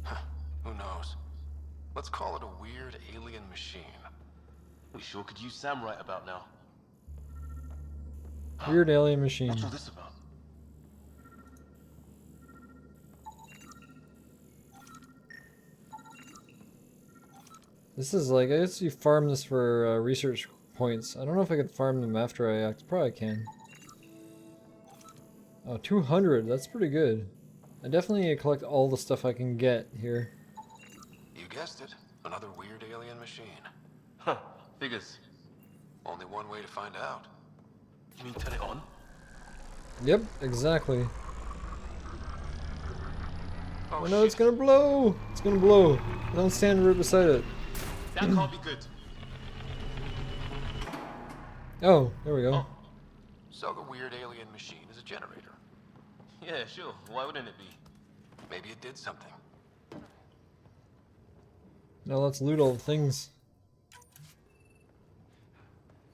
Huh. Who knows? Let's call it a weird alien machine. We sure could use Sam right about now. Weird alien machine. What's all this about? This is like, I guess you farm this for research points. I don't know if I can farm them after I act. Probably can. Oh, 200. That's pretty good. I definitely need to collect all the stuff I can get here. You guessed it. Another weird alien machine. Huh. Figures. Only one way to find out. You mean turn it on? Yep, exactly. Oh no, it's gonna blow! It's gonna blow. Don't stand right beside it. That can't be good. Oh, there we go. Oh. So the weird alien machine is a generator. Yeah, sure. Why wouldn't it be? Maybe it did something. Now let's loot all the things.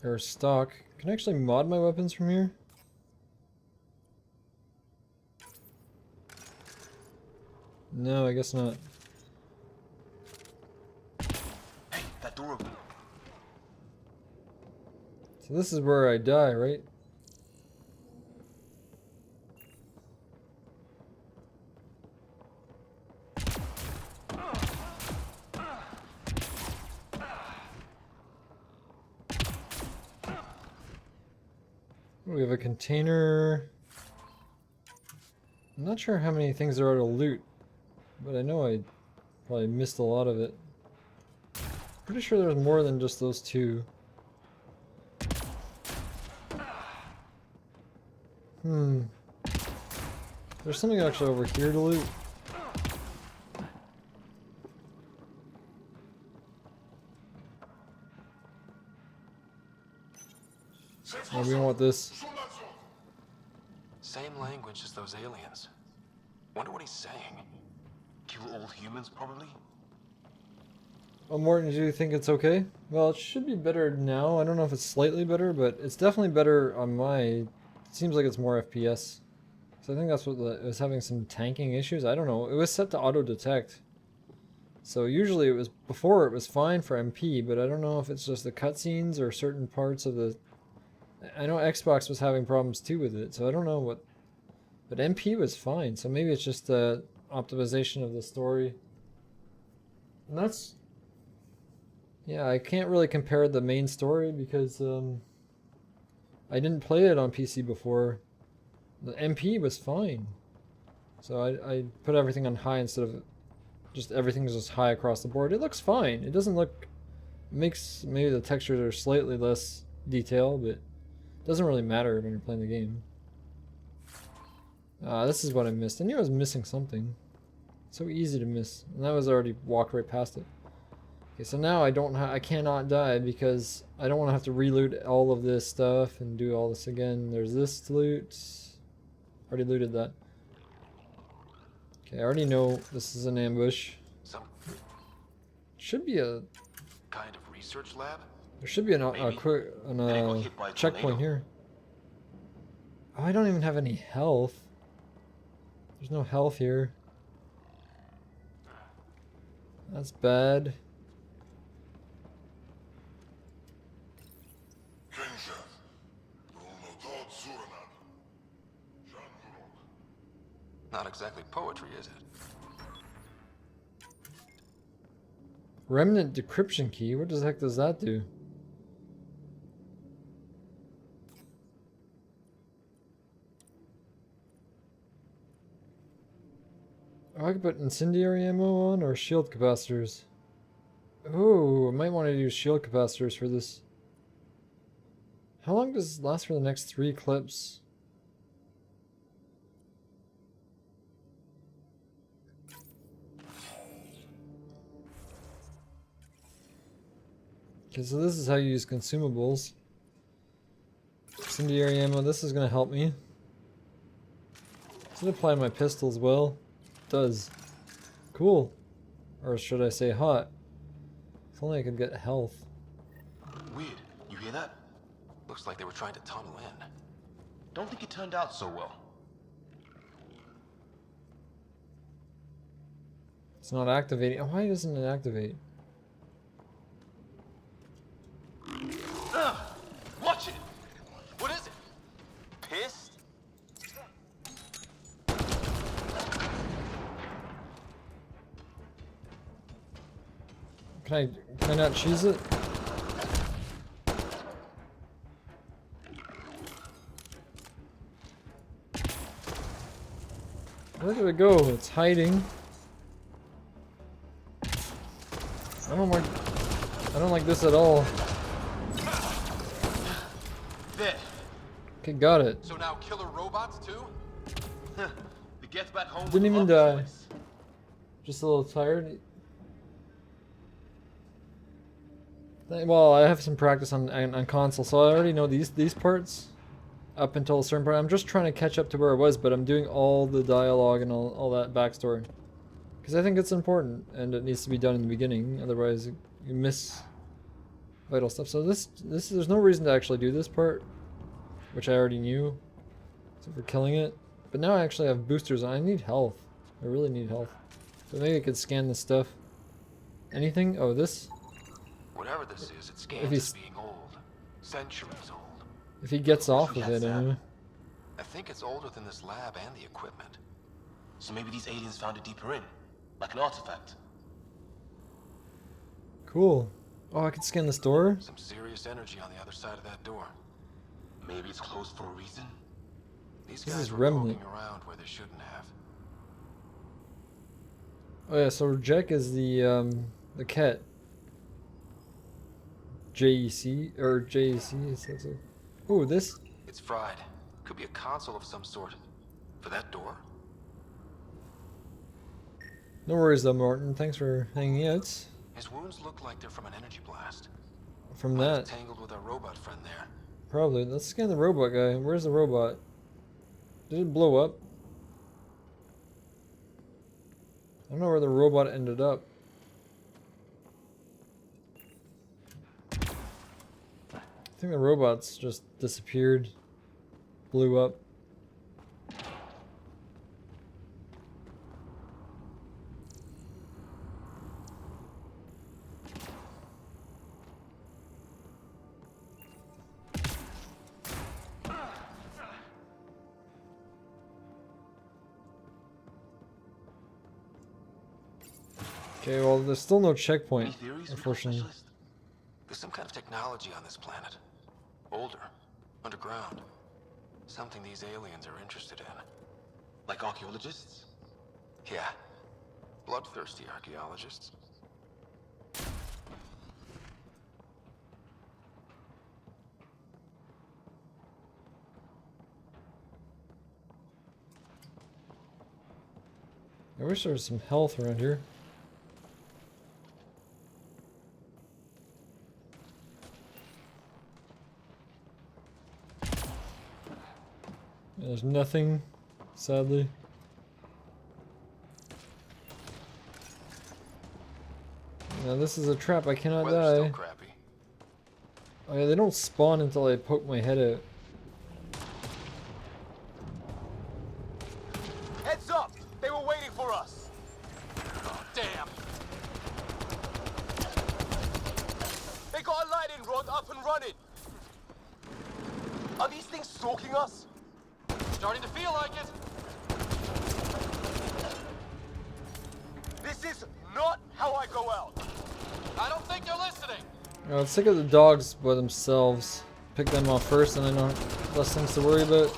Or stock. Can I actually mod my weapons from here? No, I guess not. Hey, that door open. So this is where I die, right? We have a container. I'm not sure how many things there are to loot, but I know I probably missed a lot of it. Pretty sure there's more than just those two. There's something actually over here to loot. Oh, we don't want this. Same language as those aliens. Wonder what he's saying. Kill all humans, probably? Oh, Morton, do you think it's okay? Well, it should be better now. I don't know if it's slightly better, but it's definitely better on my... It seems like it's more FPS. So I think that's what it was having some tanking issues. I don't know. It was set to auto-detect. So usually it was... Before it was fine for MP, but I don't know if it's just the cutscenes or certain parts of the... I know Xbox was having problems too with it, so I don't know what... But MP was fine, so maybe it's just the optimization of the story. And that's... Yeah, I can't really compare the main story because I didn't play it on PC before. The MP was fine. So I put everything on high instead of just everything's just high across the board. It looks fine. It doesn't look... Makes maybe the textures are slightly less detailed, but... Doesn't really matter when you're playing the game. This is what I missed. I knew I was missing something. So easy to miss. And that was already walked right past it. Okay, so now I cannot die because I don't want to have to reloot all of this stuff and do all this again. There's this to loot. Already looted that. Okay, I already know this is an ambush. Should be a kind of research lab. There should be a checkpoint here. Oh, I don't even have any health. There's no health here. That's bad. Not exactly poetry, is it? Remnant decryption key? What the heck does that do? Oh, I could put incendiary ammo on or shield capacitors. Oh, I might want to use shield capacitors for this. How long does this last for the next 3 clips? Okay, so this is how you use consumables. Incendiary ammo, this is going to help me. Does it apply to my pistol as well? It does. Cool. Or should I say hot? If only I could get health. Weird. You hear that? Looks like they were trying to tunnel in. Don't think it turned out so well. It's not activating. Oh, why doesn't it activate? Watch it! What is it? Pissed? Can I not cheese it? Where did it go? It's hiding. I don't like this at all. There. Okay, got it. So now killer robots too? The get back home Didn't even die. Just a little tired. Well, I have some practice on console, so I already know these parts up until a certain point. I'm just trying to catch up to where I was, but I'm doing all the dialogue and all that backstory. Because I think it's important, and it needs to be done in the beginning, otherwise you miss vital stuff. So there's no reason to actually do this part, which I already knew, except for killing it. But now I actually have boosters, and I need health. I really need health. So maybe I could scan this stuff. Anything? Oh, this? Whatever this is, it scans as being old. Centuries old. If he gets off with it, anyway. I think it's older than this lab and the equipment. So maybe these aliens found it deeper in, like an artifact. Cool. Oh, I can scan this door? Some serious energy on the other side of that door. Maybe it's closed for a reason. These This guys is were Remnant. poking around where they shouldn't have. Oh yeah, so Jack is the cat. JEC or JEC is that so? Oh, this? It's fried. Could be a console of some sort. For that door? No worries though, Morton. Thanks for hanging out. His wounds look like they're from an energy blast. From Might have that. tangled with our robot friend there. Probably. Let's scan the robot guy. Where's the robot? Did it blow up? I don't know where the robot ended up. I think the robots just disappeared, blew up. Okay, well, there's still no checkpoint, unfortunately. There's some kind of technology on this planet. Older. Underground. Something these aliens are interested in. Like archaeologists? Yeah. Bloodthirsty archaeologists. I wish there was some health around here. There's nothing, sadly. Now this is a trap, I cannot Weather's die. still crappy. Oh yeah, they don't spawn until I poke my head out. Heads up! They were waiting for us! Oh, damn! They got a lighting rod up and running! Are these things stalking us? Starting to feel like it! This is not how I go out! I don't think they're listening! Let's take out the dogs by themselves. Pick them off first and then less things to worry about.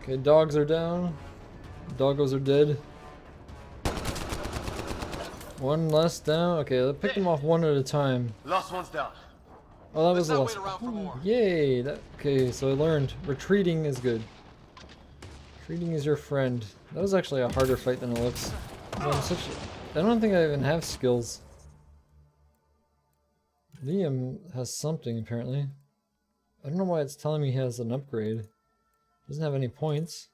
Okay, dogs are down. Doggos are dead. One less down. Okay, let's pick them off one at a time. Last one's down. Oh, that was the last. Yay! Okay, so I learned retreating is good. Retreating is your friend. That was actually a harder fight than it looks. I don't think I even have skills. Liam has something apparently. I don't know why it's telling me he has an upgrade. Doesn't have any points.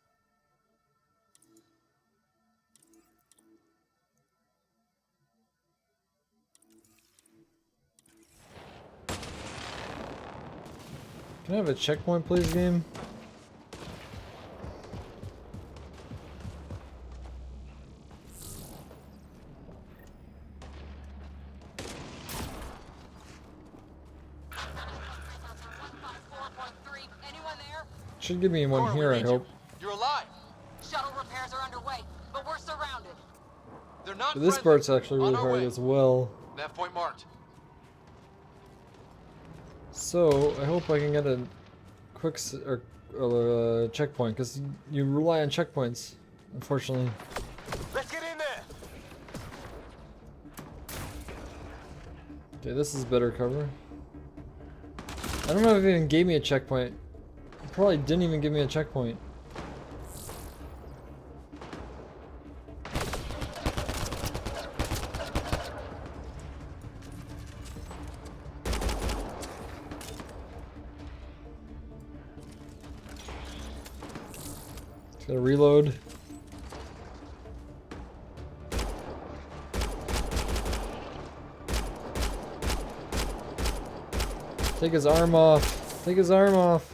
Can I have a checkpoint, please, game? Should give me one here, I hope. You're alive. Shuttle repairs are underway, but we're surrounded. They're not But this friendly. part's actually really hard as well. Nav point marked. So I hope I can get a quick checkpoint because you rely on checkpoints, unfortunately. Let's get in there! Okay, this is better cover. I don't know if it even gave me a checkpoint. It probably didn't even give me a checkpoint. Gotta reload. Take his arm off. Take his arm off.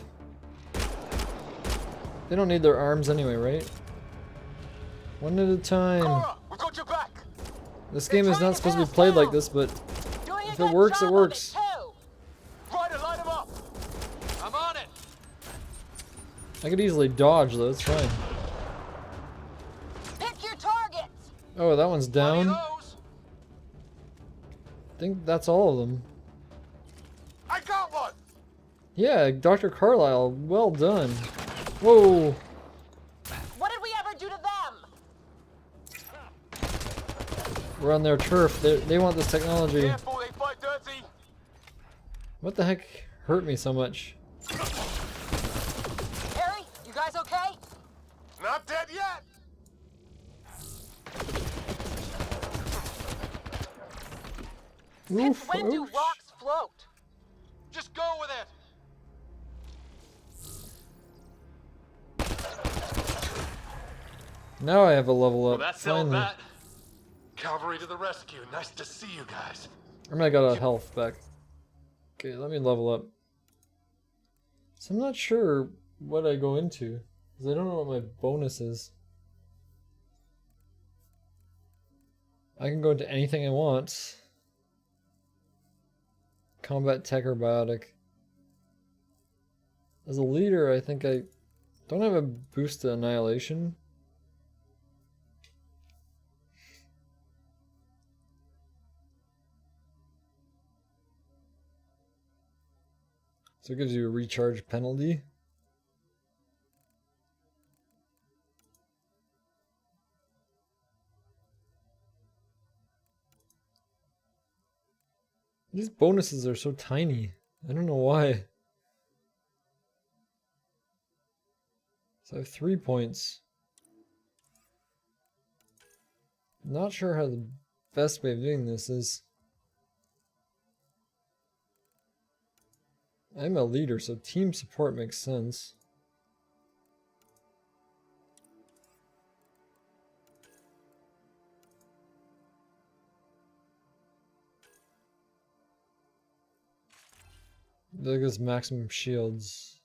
They don't need their arms anyway, right? One at a time. Cora, we've got your back. This game is not supposed to be played like this, but if it works, it works. Ryder, line him up. I'm on it. I could easily dodge though, it's fine. Pick your targets. Oh, that one's down. I think that's all of them. I got one. Yeah, Dr. Carlisle, well done. Whoa. What did we ever do to them? We're on their turf. They want this technology. Careful, they fight dirty. What the heck hurt me so much? Harry, you guys okay? Not dead yet. Since when do rocks float? Just go with it. Now I have a level up. Well, that settled finally. that. Cavalry to the rescue. Nice to see you guys. I mean, I got a health back. Okay, let me level up. So I'm not sure what I go into, because I don't know what my bonus is. I can go into anything I want. Combat tech or biotic. As a leader, I think I don't have a boost to annihilation. So it gives you a recharge penalty. These bonuses are so tiny. I don't know why. So I have 3 points. Not sure how the best way of doing this is. I'm a leader, so team support makes sense. There goes maximum shields.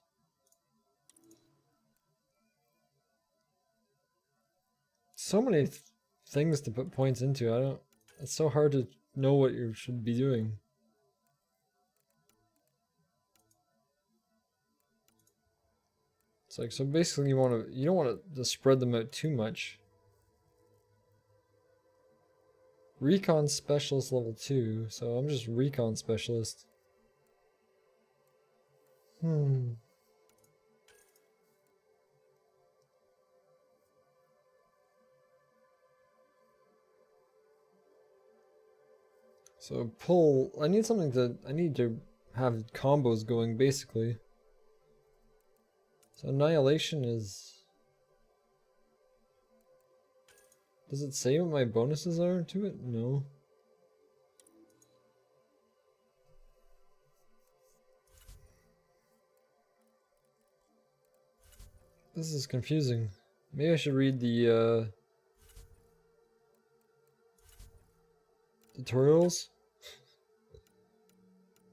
So many things to put points into. It's so hard to know what you should be doing. It's like, so basically you don't want to spread them out too much. Recon specialist level 2, so I'm just recon specialist. So pull, I need to have combos going basically. So annihilation is... Does it say what my bonuses are to it? No. This is confusing. Maybe I should read the tutorials.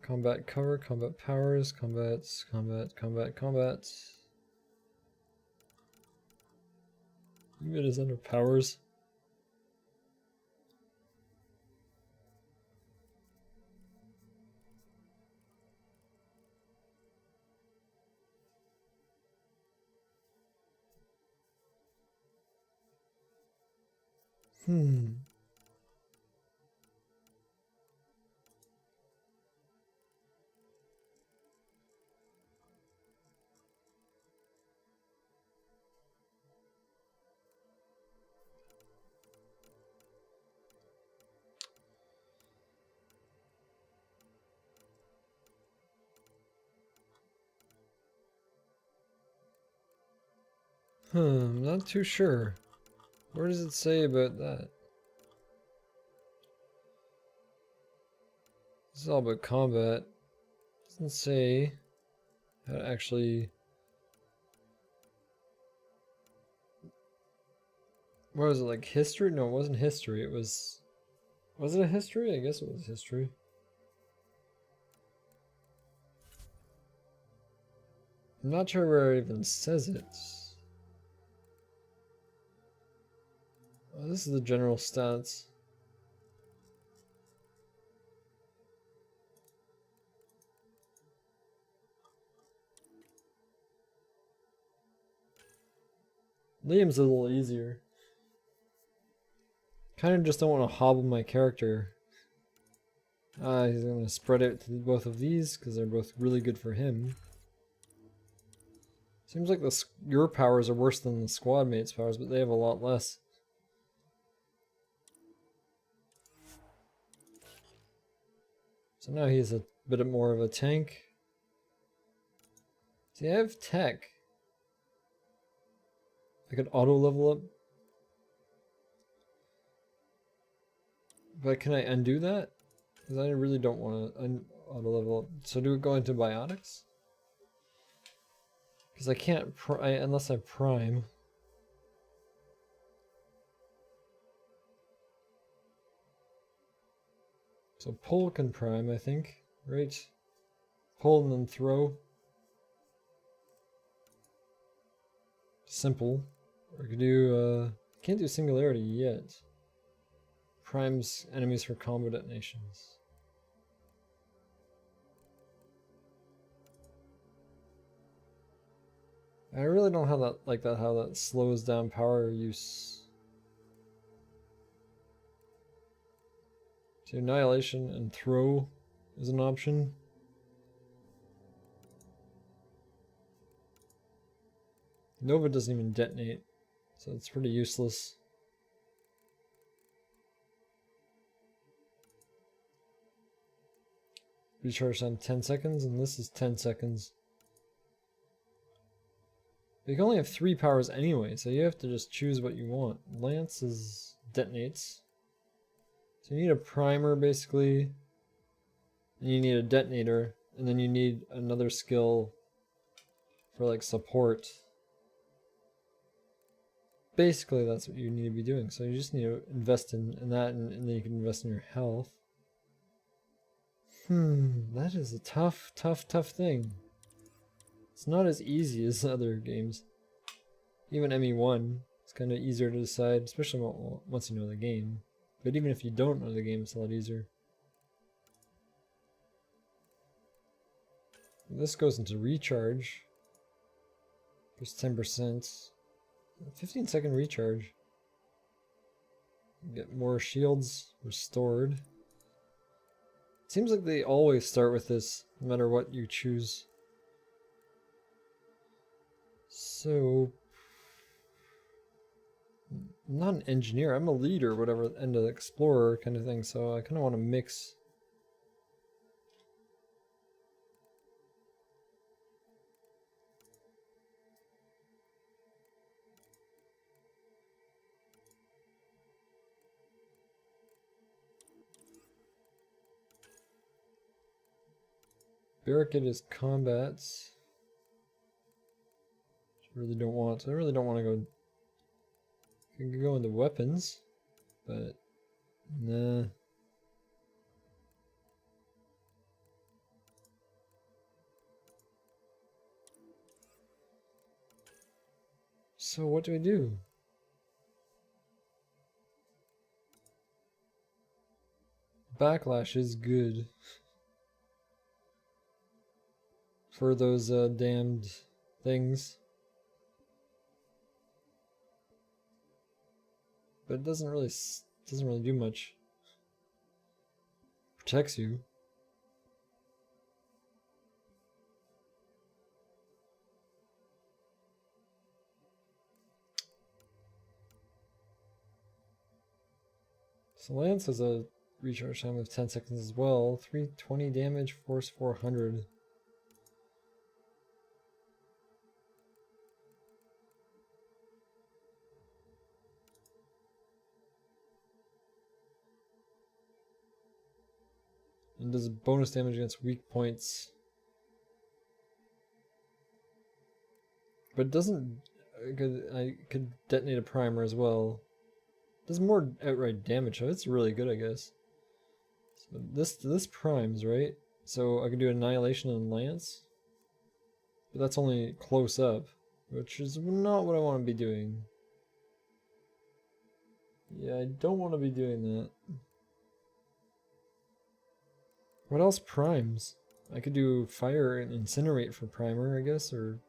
Combat cover, combat powers, combats, combat. Maybe it is under powers. I'm not too sure. What does it say about that? This is all about combat. It doesn't say how to actually... What was it, like history? No, it wasn't history. It was... Was it a history? I guess it was history. I'm not sure where it even says it. Oh, this is the general stats. Liam's a little easier. Kind of just don't want to hobble my character. He's going to spread out to both of these because they're both really good for him. Seems like your powers are worse than the squad mates' powers, but they have a lot less. So now he's a bit more of a tank. See, I have tech. I could auto level up. But can I undo that? Because I really don't want to auto level up. So do we go into biotics? Because I can't unless I prime. So pull can prime, I think, right? Pull and then throw. Simple. Or I could do, can't do singularity yet. Primes enemies for combo detonations. I really don't have that like that how that slows down power use. So annihilation and throw is an option. Nova doesn't even detonate, so it's pretty useless. Recharge time 10 seconds, and this is 10 seconds. You can only have 3 powers anyway, so you have to just choose what you want. Lance detonates. So you need a primer basically, and you need a detonator, and then you need another skill for like support. Basically that's what you need to be doing, so you just need to invest in that, and then you can invest in your health. That is a tough thing. It's not as easy as other games. Even ME1, it's kind of easier to decide, especially once you know the game. But even if you don't know the game, it's a lot easier. This goes into recharge. There's 10%. 15-second recharge. Get more shields restored. Seems like they always start with this, no matter what you choose. So, I'm not an engineer, I'm a leader, whatever, and an explorer kind of thing, so I kind of want to mix. Barricade is combats. I really don't want to go. I can go into weapons, but nah. So what do we do? Backlash is good for those damned things, but it doesn't really do much. Protects you. So Lance has a recharge time of 10 seconds as well. 320 damage, force 400. and does bonus damage against weak points. But it doesn't. I could detonate a primer as well. Does more outright damage, so it's really good, I guess. So this primes, right? So I can do Annihilation and Lance. But that's only close up, which is not what I want to be doing. Yeah, I don't want to be doing that. What else primes? I could do Fire and Incinerate for primer, I guess, or...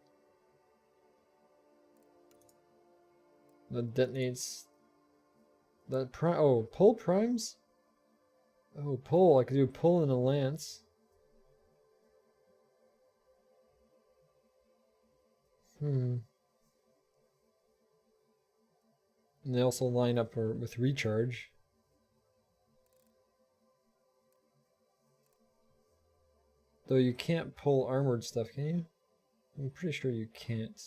That detonates... That prime... Oh, pull primes? Oh, pull. I could do pull and a lance. And they also line up with recharge. Though you can't pull armored stuff, can you? I'm pretty sure you can't.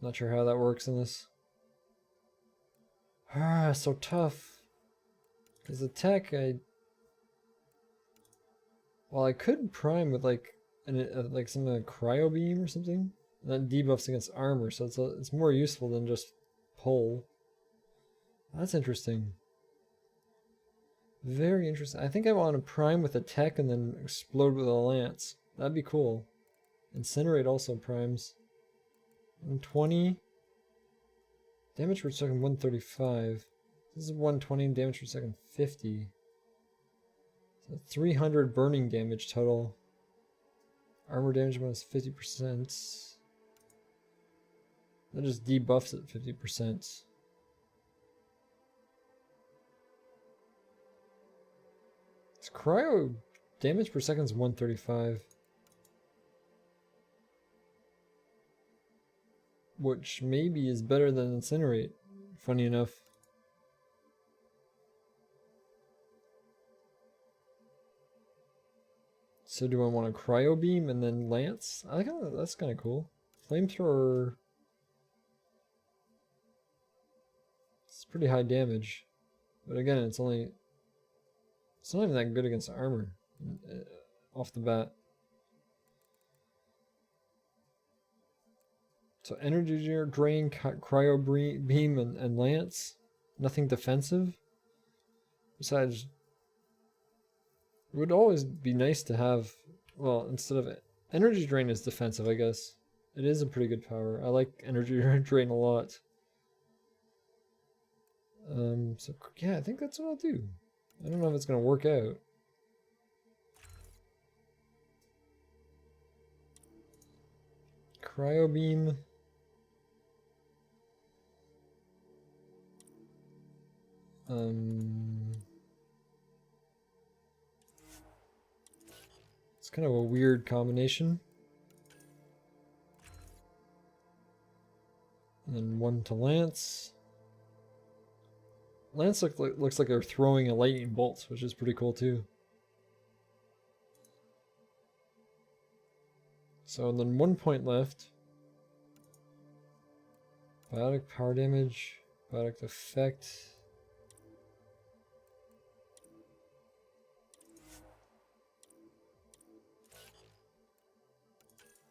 Not sure how that works in this. Ah, so tough. Because attack, well, I could prime with like something like cryo beam or something. And that debuffs against armor, so it's more useful than just pull. That's interesting. Very interesting. I think I want to prime with attack and then explode with a lance. That'd be cool. Incinerate also primes. 120. Damage per second 135. This is 120, damage per second 50. So 300 burning damage total. Armor damage bonus 50%. That just debuffs it 50%. Its cryo damage per second is 135. Which maybe is better than Incinerate, funny enough. So do I want a cryo beam and then lance? I think that's kind of cool. Flamethrower. It's pretty high damage, but again, it's not even that good against armor off the bat. So energy drain, cryo beam, and lance. Nothing defensive. Besides, it would always be nice to have, well, instead of energy drain is defensive, I guess. It is a pretty good power. I like energy drain a lot. So yeah, I think that's what I'll do. I don't know if it's gonna work out. Cryo beam. It's kind of a weird combination. And then one to Lance. Lance looks like they're throwing a lightning bolt, which is pretty cool too. So then 1 point left. Biotic power damage, biotic effect.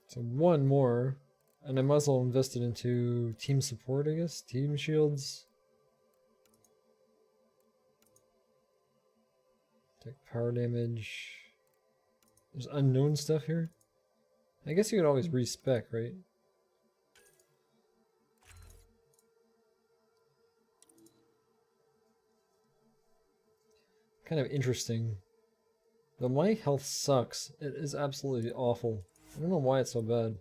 So one more, and I might as well invest it into team support, I guess. Team shields. Take power damage. There's unknown stuff here. I guess you could always respec, right? Kind of interesting. Though my health sucks. It is absolutely awful. I don't know why it's so bad.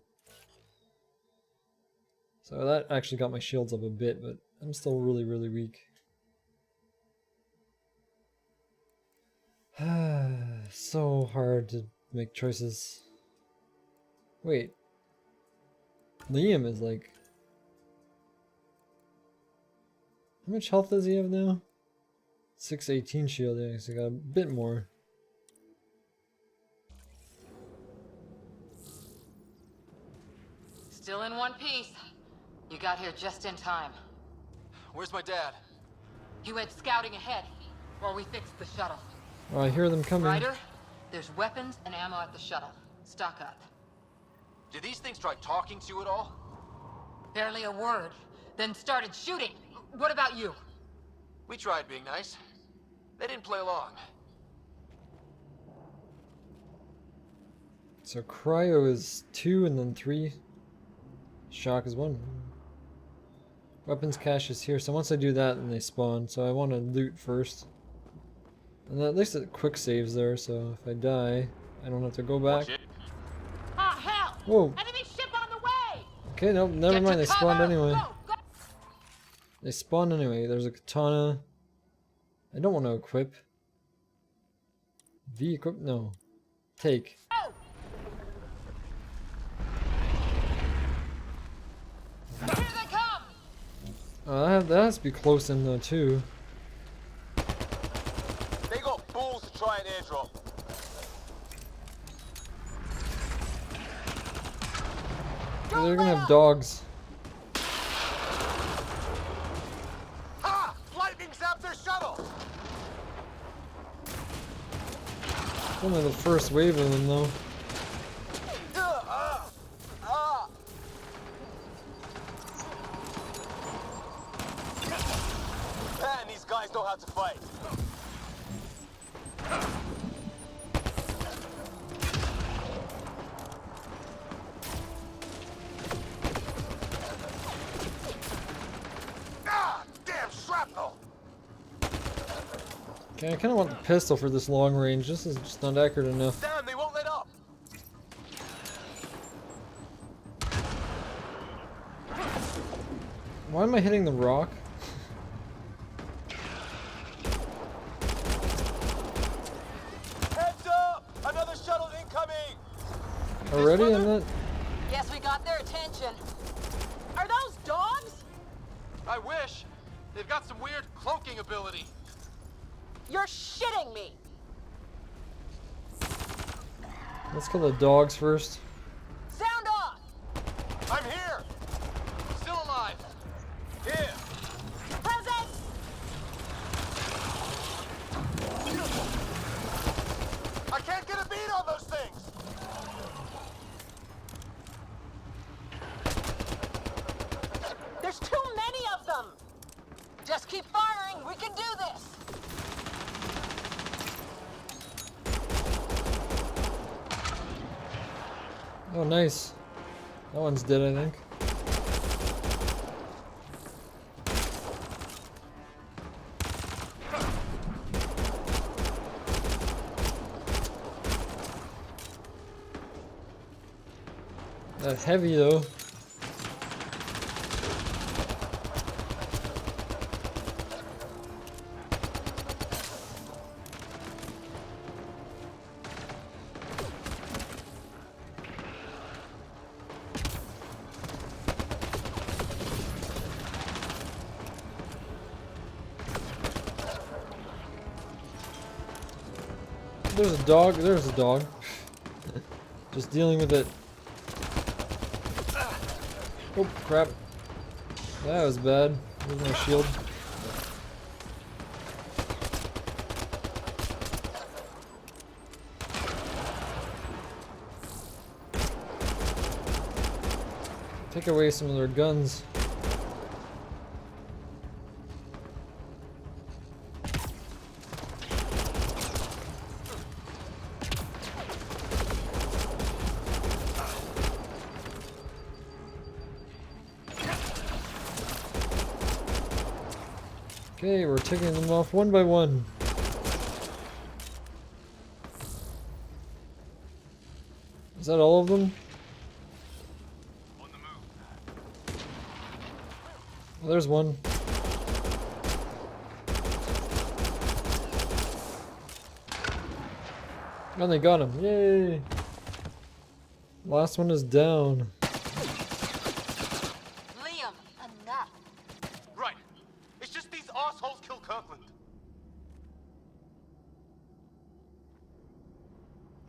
So that actually got my shields up a bit, but I'm still really, really weak. So hard to make choices. Wait. Liam is like... How much health does he have now? 618 shield, yeah, so I got a bit more. Still in one piece. You got here just in time. Where's my dad? He went scouting ahead while we fixed the shuttle. Oh, I hear them coming. Ryder, there's weapons and ammo at the shuttle. Stock up. Did these things try talking to you at all? Barely a word. Then started shooting. What about you? We tried being nice. They didn't play along. So cryo is 2 and then 3. Shock is 1. Weapons cache is here. So once I do that, then they spawn. So I want to loot first. And at least it quick saves there. So if I die, I don't have to go back. Ah, hell! Whoa. Enemy ship on the way! Okay, nope, never mind. They spawned anyway. Go, go. They spawned anyway. There's a katana. I don't want to equip. V equip? No. Take. Go. Here they come! That has to be close in though too. They got balls to try an airdrop. They're gonna have dogs. Ha! Lightning zapped their shuttle! Only the first wave of them though. Man, these guys know how to fight. Ah! Damn shrapnel! Okay, I kind of want the pistol for this long range. This is just not accurate enough. Damn, they won't let up. Why am I hitting the rock? Heads up! Another shuttle incoming! Already in that? Guess we got their attention. Are those dogs? I wish. They've got some weird cloaking ability. You're shitting me. Let's kill the dogs first. Sound off. I'm here. Still alive. Here. Present. I can't get a beat on those things. There's too many of them. Just keep firing. We can do this. Oh, nice. That one's dead, I think. That's heavy though. There's a dog. There's a dog. Just dealing with it. Oh, crap. That was bad. Where's my shield? Take away some of their guns. Okay, we're taking them off one by one. Is that all of them? On the move. Well, there's one. And they got him. Yay! Last one is down. Liam, enough. Right. It's just these assholes kill Kirkland.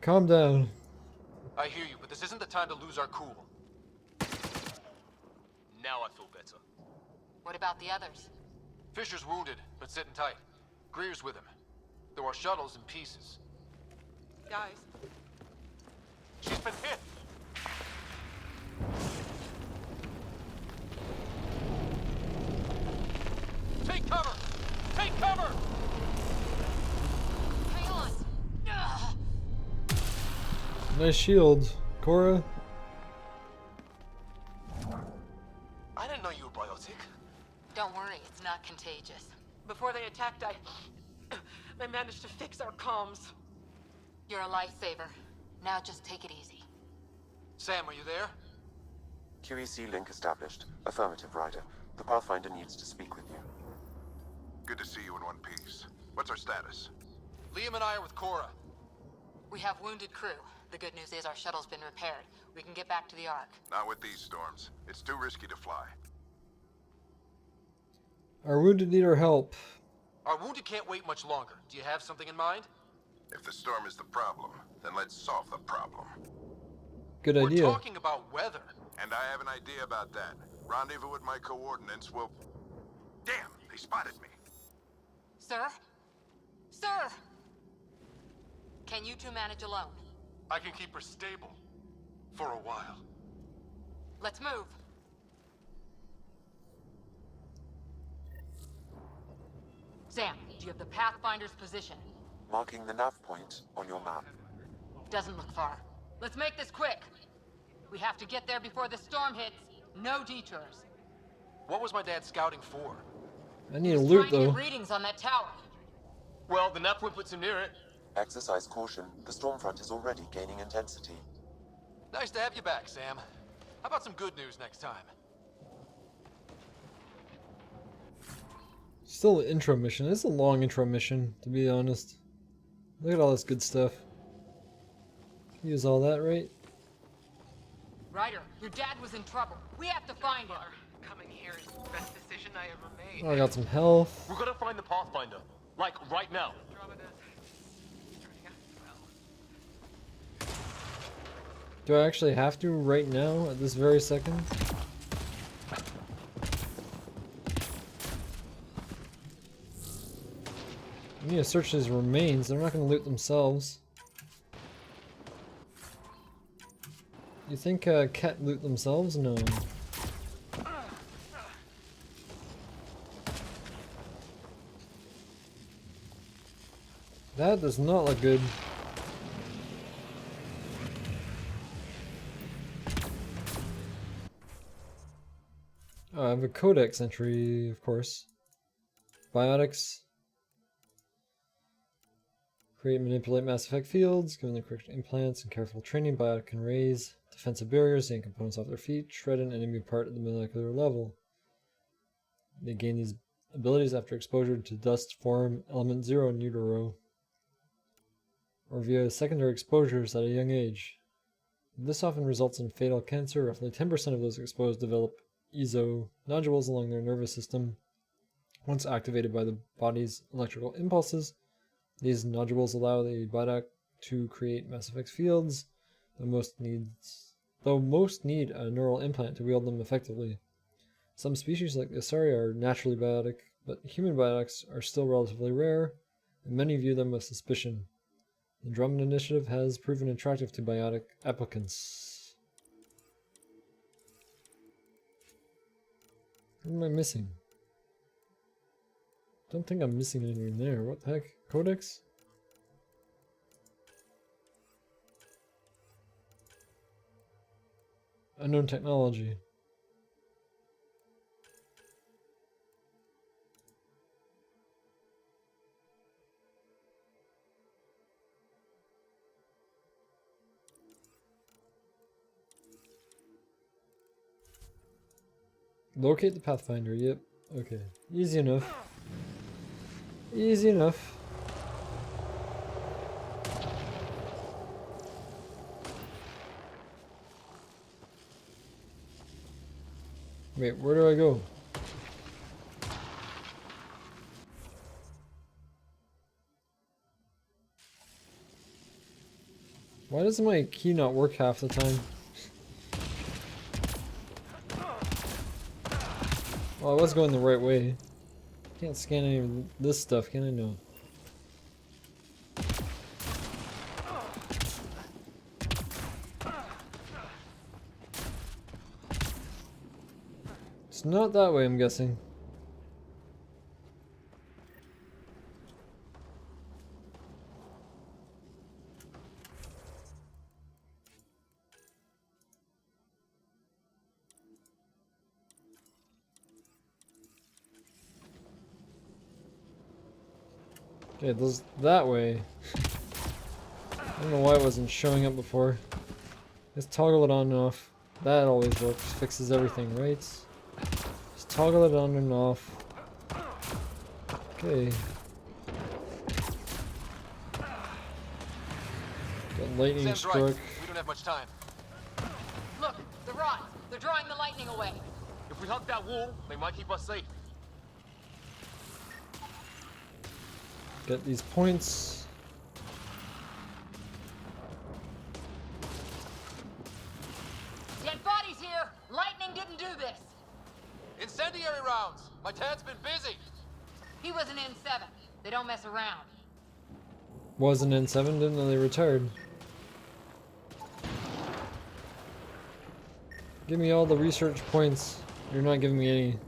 Calm down. I hear you, but this isn't the time to lose our cool. Now I feel better. What about the others? Fisher's wounded, but sitting tight. Greer's with him. though our shuttle's in pieces. Guys, She's been hit! Take cover! Take cover! Hang on! Ugh. Nice shield, Cora. I didn't know you were biotic. Don't worry, it's not contagious. Before they attacked, I managed to fix our comms. You're a lifesaver. Now just take it easy. Sam, are you there? QEC link established. Affirmative, Ryder. The Pathfinder needs to speak with you. Good to see you in one piece. What's our status? Liam and I are with Cora. We have wounded crew. The good news is our shuttle's been repaired. We can get back to the Ark. Not with these storms. It's too risky to fly. Our wounded need our help. Our wounded can't wait much longer. Do you have something in mind? If the storm is the problem, then let's solve the problem. Good We're idea. talking about weather. And I have an idea about that. Rendezvous with my coordinates will... Damn, they spotted me. Sir? Sir! Can you two manage alone? I can keep her stable. For a while. Let's move. Sam, do you have the Pathfinder's position? Marking the nav point on your map. Doesn't look far. Let's make this quick. We have to get there before the storm hits. No detours. What was my dad scouting for? I need a loot Trying to though. get readings on that tower. Well, the nav point puts him near it. Exercise caution. The storm front is already gaining intensity. Nice to have you back, Sam. How about some good news next time? Still an intro mission. It's a long intro mission, to be honest. Look at all this good stuff. Use all that, right? Ryder, your dad was in trouble. We have to find him. coming here is the best decision I ever made. Oh, I got some health. We're gonna find the Pathfinder. Like, right now. Andromeda's turning out well. Do I actually have to right now, at this very second? I need to search his remains. They're not going to loot themselves. You think cat loot themselves? No. That does not look good. Oh, I have a codex entry, of course. Biotics. Create and manipulate Mass Effect fields, given the correct implants and careful training, Biotic can raise defensive barriers and components off their feet, shred an enemy part at the molecular level. They gain these abilities after exposure to dust form element 0 in utero, or via secondary exposures at a young age. This often results in fatal cancer. Roughly 10% of those exposed develop ESO nodules along their nervous system. Once activated by the body's electrical impulses, these nodules allow the Biotic to create Mass Effect fields, though most need a neural implant to wield them effectively. Some species like the Asari are naturally biotic, but human biotics are still relatively rare, and many view them with suspicion. The Andromeda Initiative has proven attractive to biotic applicants. What am I missing? Don't think I'm missing anything there. What the heck? Codex? Unknown technology. Locate the Pathfinder, yep. Okay. Easy enough. Easy enough. Wait, where do I go? Why does my key not work half the time? Well, I was going the right way. Can't scan any of this stuff, can I? No. It's not that way, I'm guessing. Okay, it goes that way. I don't know why it wasn't showing up before. Just toggle it on and off. That always works. Fixes everything, right? Just toggle it on and off. Okay. Got lightning Sam's struck. right. We don't have much time. Look, the rods. They're drawing the lightning away. If we hug that wall, they might keep us safe. Get these points. Dead bodies here. Lightning didn't do this. Incendiary rounds. My dad's been busy. He was an N7. They don't mess around. Wasn't in 7, didn't know they retired. Give me all the research points. You're not giving me any.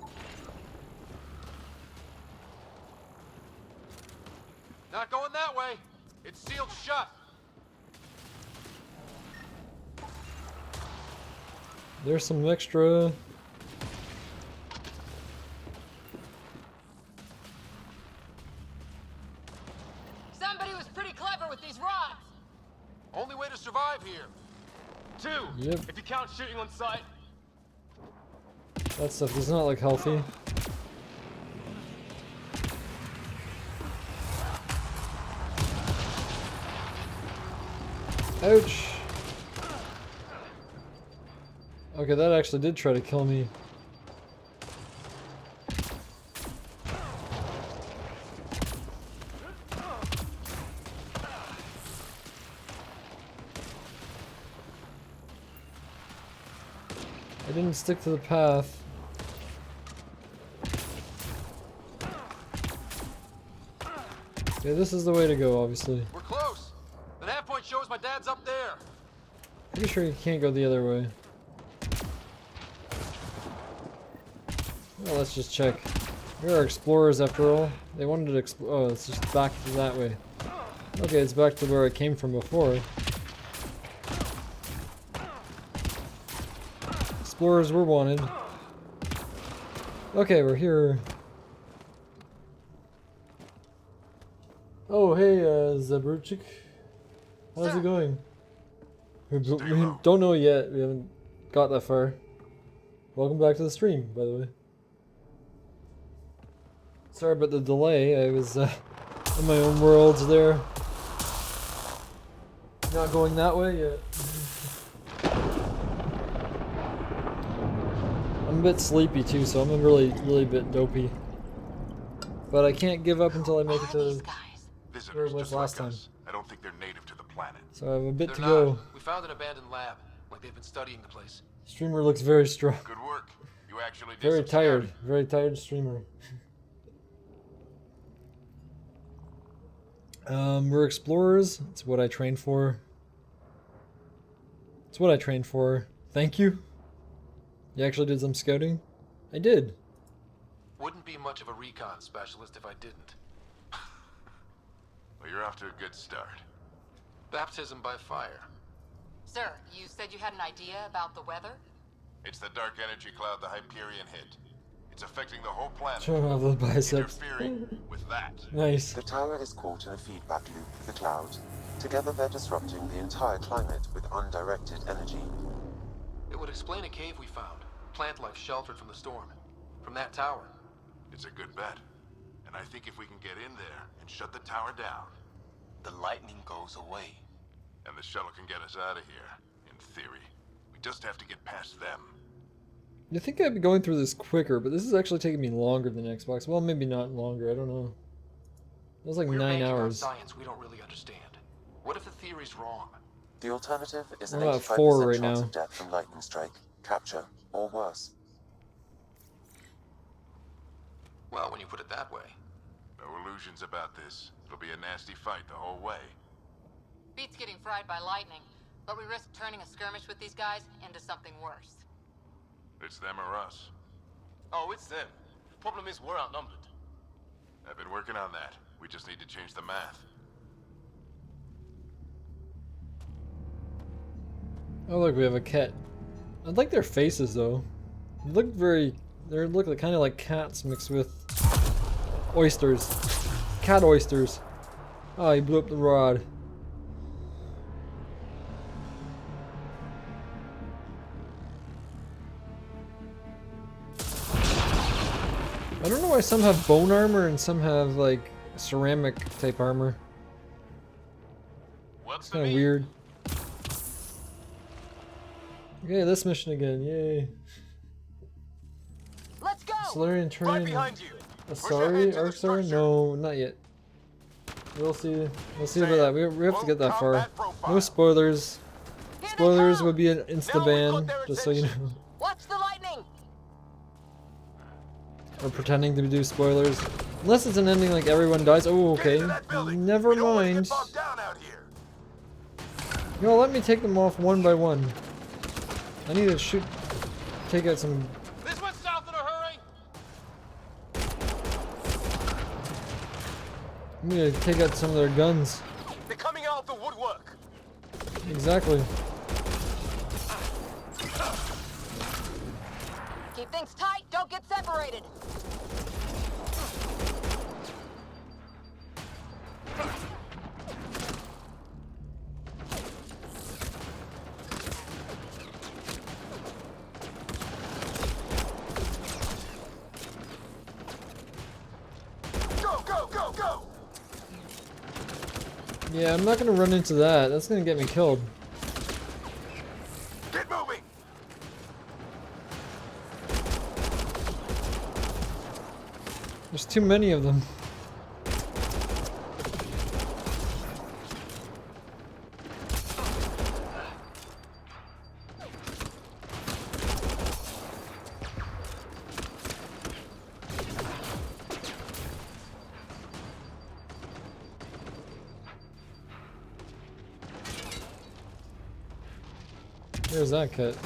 Not going that way. It's sealed shut. There's some extra. Somebody was pretty clever with these rods. Only way to survive here. 2. Yep. If you count shooting on sight. That stuff does not look healthy. Ouch! Okay, that actually did try to kill me. I didn't stick to the path. Okay, this is the way to go, obviously. We're close. The nav point shows my dad's up there. Pretty sure you can't go the other way. Well, let's just check. We are explorers after all. They wanted to explore. Oh, it's just back to that way. Okay, it's back to where I came from before. Explorers were wanted. Okay, we're here. Oh, hey, Zabruchik. How's it going? We don't know yet. We haven't got that far. Welcome back to the stream, by the way. Sorry about the delay. I was in my own worlds there. Not going that way yet. I'm a bit sleepy too, so I'm really a bit dopey. But I can't give up until I make it to where it was last time. I don't think they're native to the planet. So I have a bit to They're go. not. We found an abandoned lab, like they've been studying the place. Streamer looks very strong. Good work. You actually did Very some tired. scouting. Very tired streamer. We're explorers. It's what I trained for. It's what I trained for. Thank you. You actually did some scouting? I did. Wouldn't be much of a recon specialist if I didn't. Well, you're off to a good start. Baptism by fire. Sir, you said you had an idea about the weather? It's the dark energy cloud the Hyperion hit. It's affecting the whole planet. Show off the biceps. Interfering with that. Nice. The tower is caught in a feedback loop with the cloud. Together they're disrupting the entire climate with undirected energy. It would explain a cave we found. Plant life sheltered from the storm. From that tower. It's a good bet. And I think if we can get in there and shut the tower down, The lightning goes away. and the shuttle can get us out of here, in theory. We just have to get past them. You think I'd be going through this quicker, but this is actually taking me longer than Xbox. Well, maybe not longer. I don't know. It was like We're 9 banking on hours. science we don't really understand. What if the theory's wrong? The alternative is an We're at 85% 4 right chance now. of death from lightning strike, capture, or worse. Well, when you put it that way. No illusions about this. It'll be a nasty fight the whole way. Beats getting fried by lightning, but we risk turning a skirmish with these guys into something worse. It's them or us. Oh, it's them. Problem is, we're outnumbered. I've been working on that. We just need to change the math. Oh look, we have a cat. I like their faces though. They look very. They look like, kind of like cats mixed with oysters. Cat oysters. Oh, he blew up the rod. I don't know why some have bone armor and some have like ceramic type armor. It's kind of weird. Okay, this mission again, yay. Let's go! Solarian train. Right behind you. Asari? Arksar? No, not yet. We'll see. We'll see about that. We have to get that far. No spoilers. Spoilers would be an insta ban, just so you know. Watch the lightning! Or pretending to do spoilers. Unless it's an ending like everyone dies. Oh, okay. Never mind. Yo, let me take them off one by one. I need to shoot. Take out some. This one's south in a hurry. I'm gonna take out some of their guns. They're coming out of the woodwork. Exactly. Keep things tight, don't get separated. Go, go, go, go! Yeah, I'm not gonna run into that. That's gonna get me killed. Get moving! There's too many of them. There's that kit.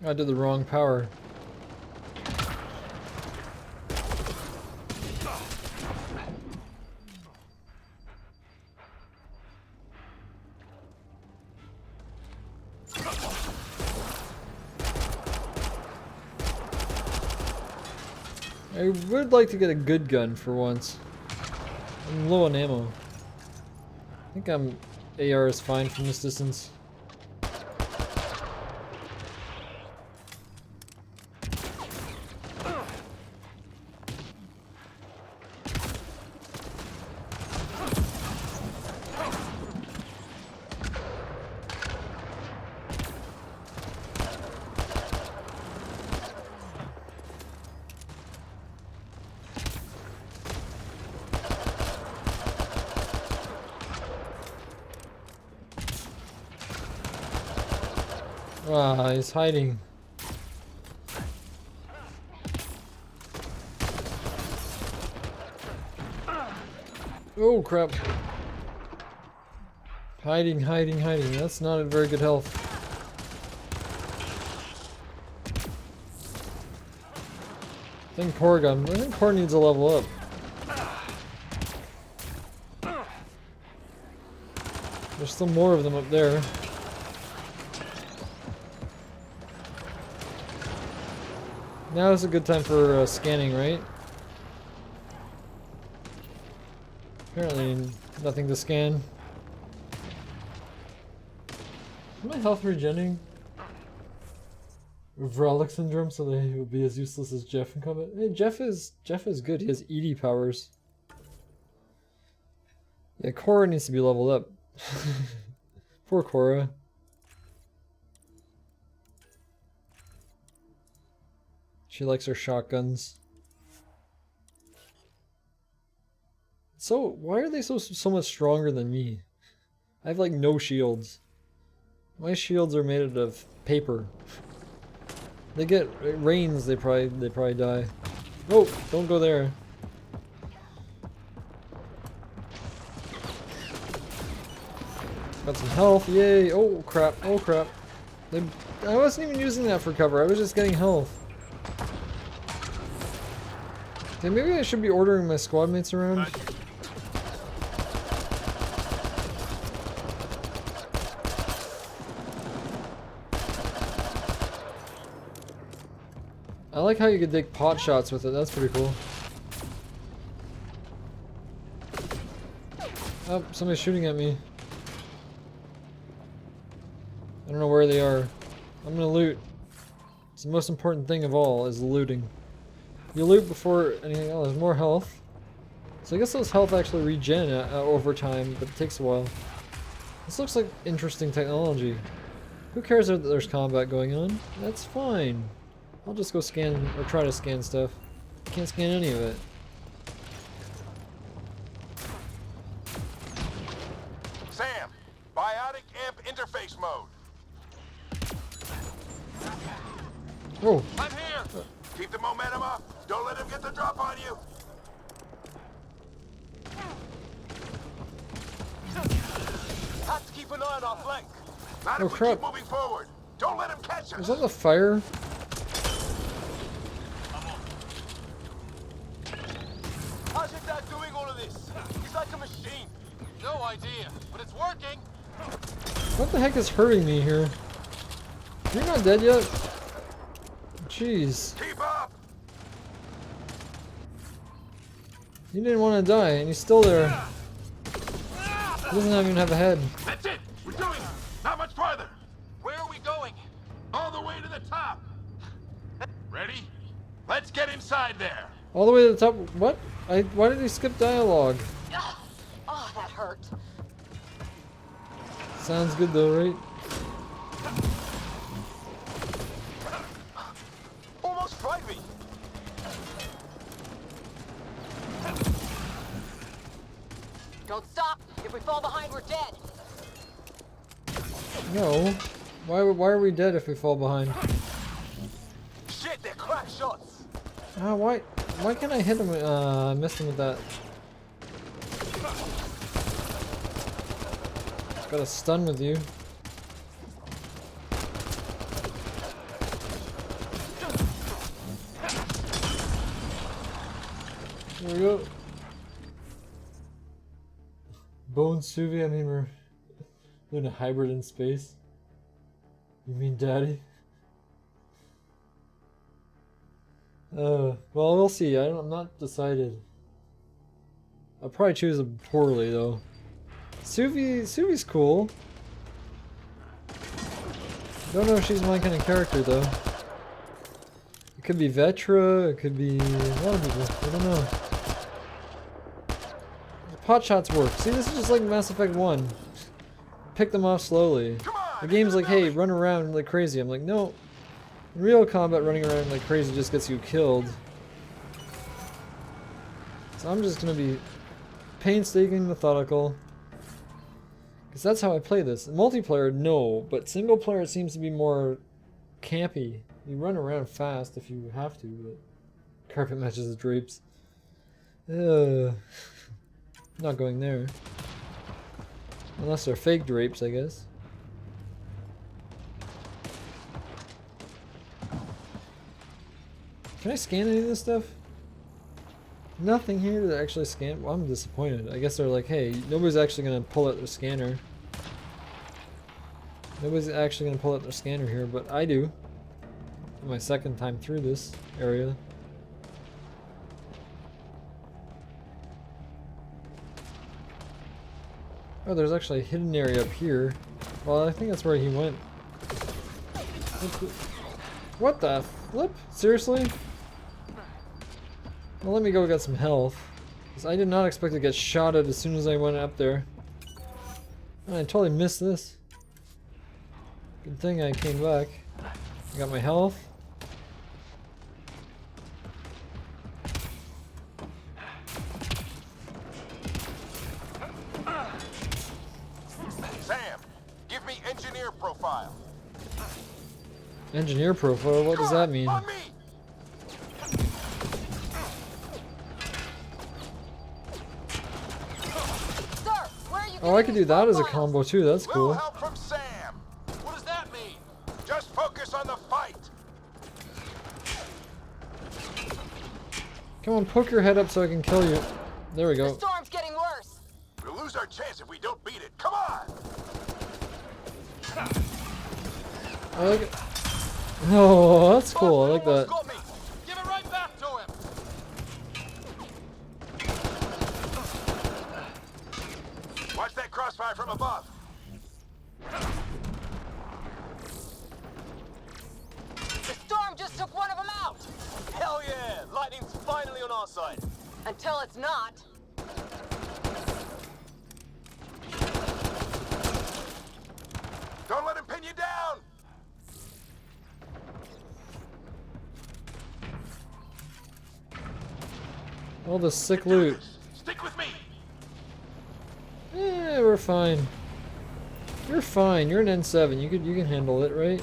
I did the wrong power. I would like to get a good gun for once. I'm low on ammo. I think AR is fine from this distance. Ah, he's hiding. Oh crap. Hiding, hiding, hiding. That's not a very good health. I think Core needs a level up. There's still more of them up there. Now is a good time for scanning, right? Apparently nothing to scan. Is my health regenerating? Vrolic syndrome, so they will be as useless as Jeff in combat. Hey, Jeff is good. He has ED powers. Yeah, Cora needs to be leveled up. Poor Cora. She likes her shotguns. So why are they so much stronger than me? I have like no shields. My shields are made out of paper. They get it rains, they probably die. Oh, don't go there. Got some health, yay! Oh crap! Oh crap! I wasn't even using that for cover. I was just getting health. Okay, maybe I should be ordering my squad mates around. I like how you can take pot shots with it. That's pretty cool. Oh, somebody's shooting at me. I don't know where they are. I'm gonna loot. It's the most important thing of all, is looting. You loot before anything else. There's more health. So I guess those health actually regen over time, but it takes a while. This looks like interesting technology. Who cares that there's combat going on? That's fine. I'll just go scan, or try to scan stuff. Can't scan any of it. Sam, biotic amp interface mode. Oh. I'm here. Keep the momentum up. Don't let him get the drop on you. Have to keep an eye on our flank. Not Oh if we crap. keep moving forward. Don't let him catch us. Is that the fire? How's your dad doing all of this? He's like a machine. No idea, but it's working. What the heck is hurting me here? You're not dead yet? Jeez. Keep up. You didn't want to die, and he's still there. He doesn't even have a head. That's it. We're doing it. Not much farther. Where are we going? All the way to the top. Ready? Let's get inside there. All the way to the top? What? Why did he skip dialogue? Oh, that hurt. Sounds good though, right? Almost fried me. Don't stop. If we fall behind, we're dead. No. Why are we dead if we fall behind? Shit, they're crack shots. Why can't I hit him? I missed him with that. Got a stun with you. There we go. Bone Suvi, I mean we're doing a hybrid in space. You mean daddy? Well, we'll see. I'm not decided. I'll probably choose him poorly though. Suvi's cool. Don't know if she's my kind of character though. It could be Vetra, it could be a lot of people. I don't know. The pot shots work. See, this is just like Mass Effect 1. Pick them off slowly. The game's like, hey, run around like crazy. I'm like, no. In real combat, running around like crazy just gets you killed. So I'm just gonna be painstaking, methodical. Because that's how I play this. Multiplayer, no. But single player it seems to be more campy. You run around fast if you have to, but carpet matches the drapes. Not going there. Unless they're fake drapes, I guess. Can I scan any of this stuff? Nothing here to actually scan. Well, I'm disappointed. I guess they're like, hey, nobody's actually going to pull out their scanner. Nobody's actually going to pull out their scanner here, but I do. My second time through this area. Oh, there's actually a hidden area up here. Well, I think that's where he went. What the flip? Seriously? Well, let me go get some health. Because I did not expect to get shot at as soon as I went up there. And I totally missed this. Good thing I came back. I got my health. Engineer profile, what does that mean? Oh, I could do that as a combo too, that's cool. Help from Sam. What does that mean? Just focus on the fight. Come on, poke your head up so I can kill you. There we go. The storm's getting worse. We'll lose our chance if we don't beat it. Come on. I like it. Oh, that's cool. I like that. Give it right back to him. Watch that crossfire from above. The storm just took one of them out. Hell yeah! Lightning's finally on our side. Until it's not. Don't let him pin you down. All the sick loot. Stick with me. Yeah, we're fine. You're fine. You're an N7. You can handle it, right?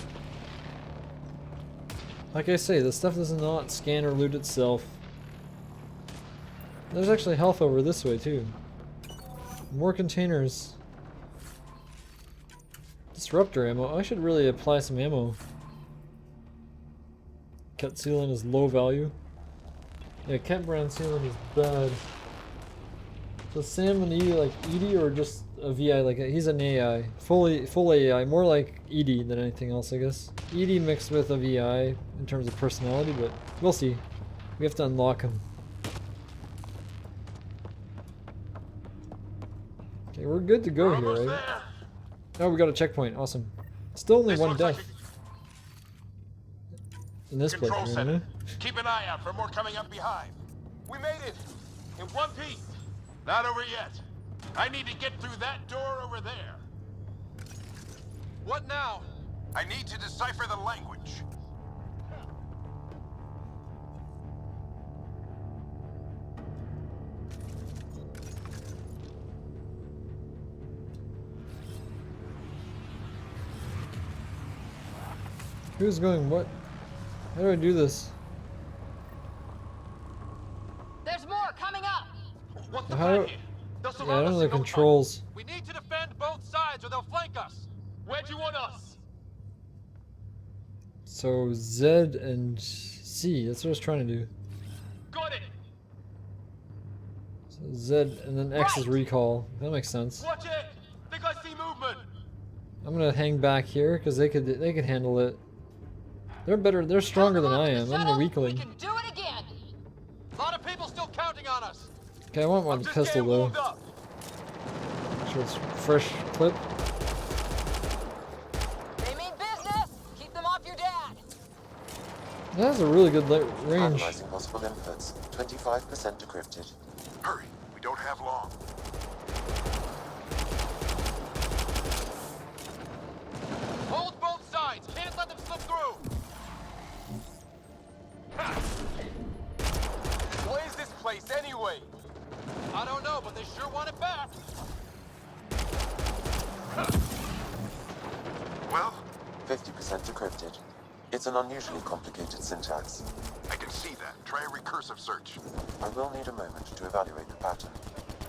Like I say, the stuff does not scan or loot itself. There's actually health over this way too. More containers. Disruptor ammo. I should really apply some ammo. Cut sealant is low value. Yeah, Kent brand sealant is bad. So Sam and Edie like Edie or just a VI like he's an AI. Full AI, more like Edie than anything else I guess. Edie mixed with a VI in terms of personality, but we'll see. We have to unlock him. Okay, we're good to go here, right? Oh, we got a checkpoint. Awesome. Still only one death. In this place, Center. Keep an eye out for more coming up behind. We made it! In one piece! Not over yet. I need to get through that door over there. What now? I need to decipher the language. Who's going what? How do I do this? There's more coming up. What's the How plan do... here? They'll Yeah, I surround don't know us the in no time. controls. We need to defend both sides or they'll flank us. Where do you want us? So Z and C, that's what I was trying to do. Got it. So Z and then X is recall. That makes sense. Watch it. Think I see movement. I'm gonna hang back here because they could handle it. They're better. They're stronger than I am. I'm the weakling. Do it again. A lot of people still counting on us. Okay, I want one pistol though. Sure, it's fresh clip. They mean business. Keep them off your dad. That has a really good range. Analyzing possible inputs. 25% decrypted. Hurry, we don't have long. Hold both sides. Can't let them slip through. What is this place anyway? I don't know, but they sure want it back. Well? 50% decrypted. It's an unusually complicated syntax. I can see that. Try a recursive search. I will need a moment to evaluate the pattern.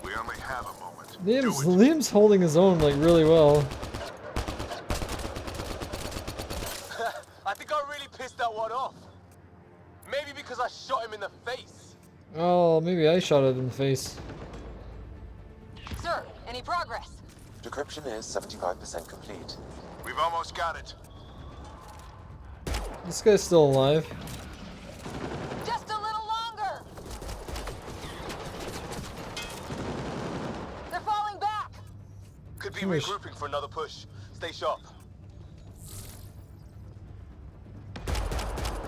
We only have a moment. Liam's holding his own like really well. I think I really pissed that one off. Maybe because I shot him in the face. Oh, maybe I shot it in the face. Sir, any progress? Decryption is 75% complete. We've almost got it. This guy's still alive. Just a little longer. They're falling back. Could be regrouping for another push. Stay sharp.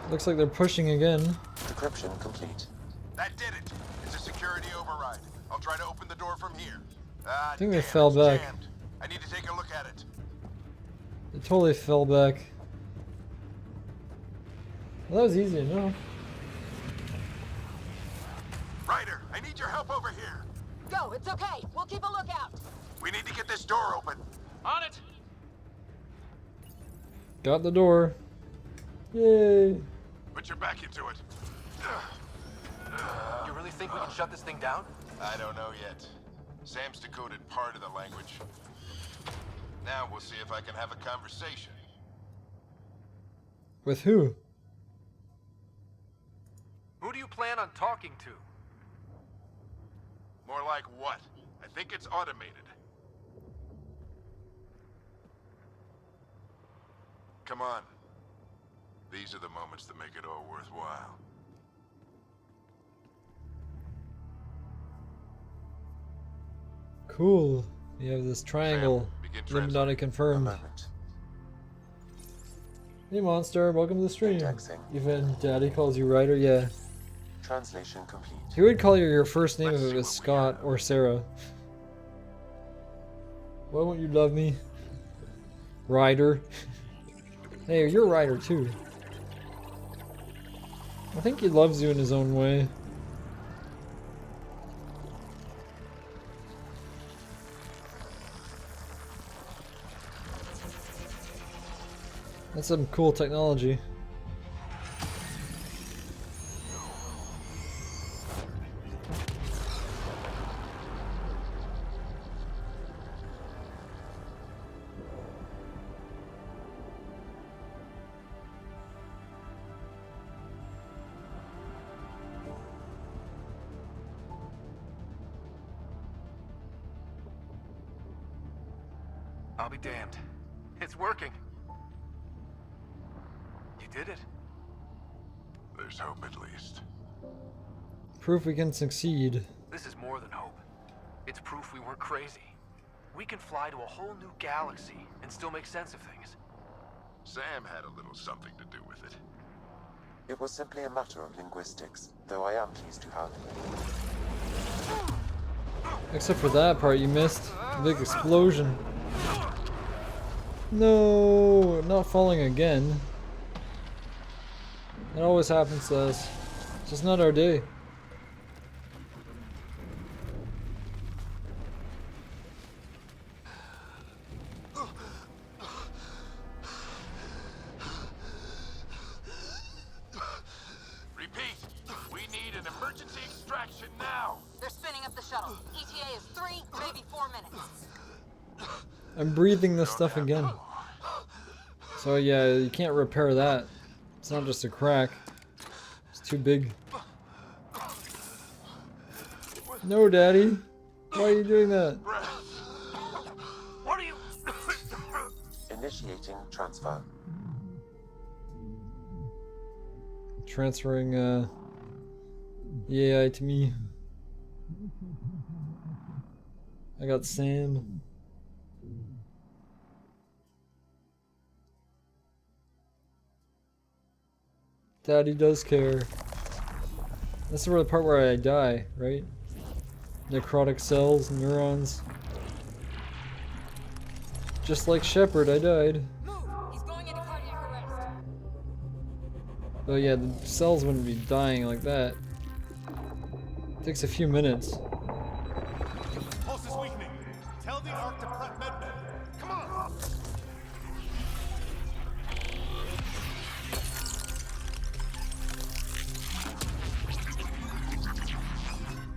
Looks like they're pushing again. Decryption complete. That did it. It's a security override. I'll try to open the door from here. I think they fell back. Jammed. I need to take a look at it. They totally fell back. Well, that was easy enough. Ryder, I need your help over here. Go, it's okay. We'll keep a lookout. We need to get this door open. On it. Got the door. Yay! Put your back into it. You really think we can shut this thing down? I don't know yet. Sam's decoded part of the language. Now we'll see if I can have a conversation. With who? Who do you plan on talking to? More like what? I think it's automated. Come on. These are the moments that make it all worthwhile. Cool. You have this triangle. Illuminati confirmed. Hey Monster, welcome to the stream. Even Daddy calls you Ryder, yeah. Translation complete. He would call you your first name if it was Scott or Sarah. Why won't you love me? Ryder. Hey, you're Ryder too. I think he loves you in his own way. That's some cool technology. I'll be damned. It's working. You did it. There's hope at least. Proof we can succeed. This is more than hope. It's proof we weren't crazy. We can fly to a whole new galaxy and still make sense of things. Sam had a little something to do with it. It was simply a matter of linguistics, though I am pleased to have. Except for that part you missed. The big explosion. No, not falling again. It always happens to us. It's just not our day. Repeat, we need an emergency extraction now. They're spinning up the shuttle. ETA is 3, maybe 4 minutes. I'm breathing this stuff again. So yeah, you can't repair that. It's not just a crack. It's too big. No, Daddy. Why are you doing that? What are you? Initiating transfer. Transferring the AI to me. I got Sam. Daddy does care. This is where the part where I die, right? Necrotic cells, neurons. Just like Shepard, I died. He's going into cardiac arrest. Oh yeah, the cells wouldn't be dying like that. Takes a few minutes. Pulse is weakening. Tell the Ark to prep medbay. Come on!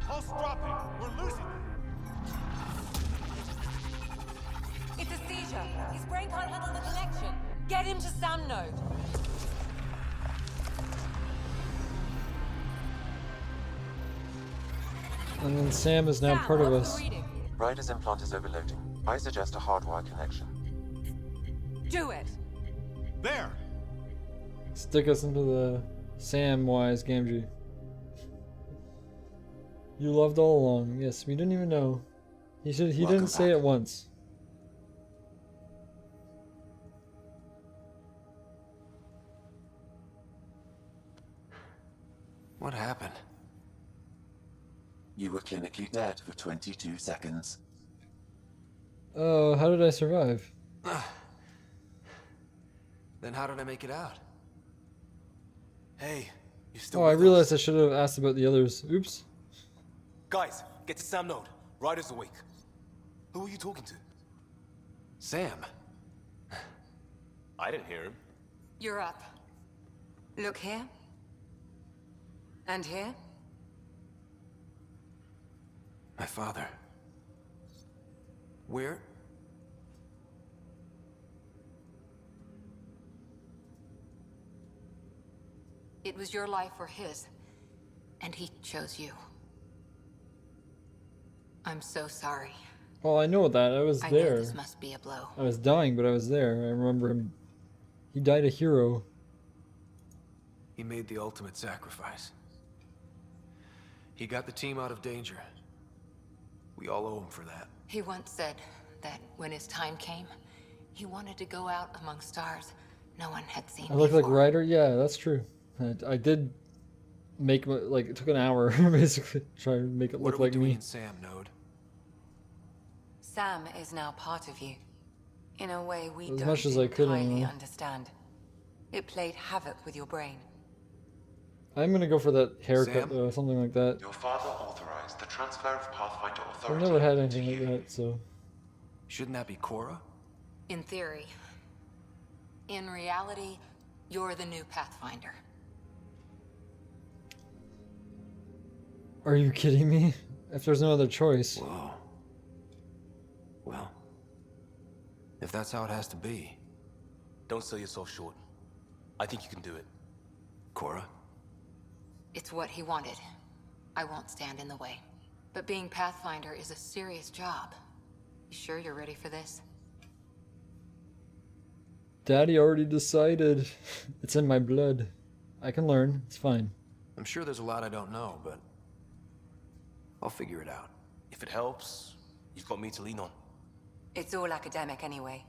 Pulse dropping. We're losing it. It's a seizure. His brain can't handle the connection. Get him to Sam node. And then Sam is now part of us. Ryder's implant is overloading. I suggest a hardwire connection. Do it. There. Stick us into the Samwise Gamgee. You loved all along. Yes, we didn't even know. He didn't say it once. What happened? You were clinically dead for 22 seconds. Oh, how did I survive? Then how did I make it out? Hey, you still Oh, I realized I should have asked about the others. Oops. Guys, get to Sam node. Ryder's awake. Who are you talking to? Sam. I didn't hear him. You're up. Look here. And here. My father. Where? It was your life or his, and he chose you. I'm so sorry. Oh, I know that. I was I there. know this must be a blow. I was dying, but I was there. I remember him. He died a hero. He made the ultimate sacrifice. He got the team out of danger. We all owe him for that. He once said that when his time came, he wanted to go out among stars no one had seen I look before. like Ryder? Yeah, that's true. I did make, like, it took an hour, basically, try to make it look like me. Sam, Node? Sam is now part of you. In a way we As don't much as I could, entirely anyway. understand. It played havoc with your brain. I'm gonna go for that haircut, Sam? though, something like that. Your father authorized the transfer of Pathfinder I've authority. never had anything like that, so... Shouldn't that be Cora? In theory. In reality, you're the new Pathfinder. Are you kidding me? If there's no other choice. Whoa. Well, if that's how it has to be. Don't sell yourself short. I think you can do it. Cora? It's what he wanted. I won't stand in the way. But being Pathfinder is a serious job. You sure you're ready for this? Daddy already decided. It's in my blood. I can learn. It's fine. I'm sure there's a lot I don't know, but I'll figure it out. If it helps, you've got me to lean on. It's all academic anyway.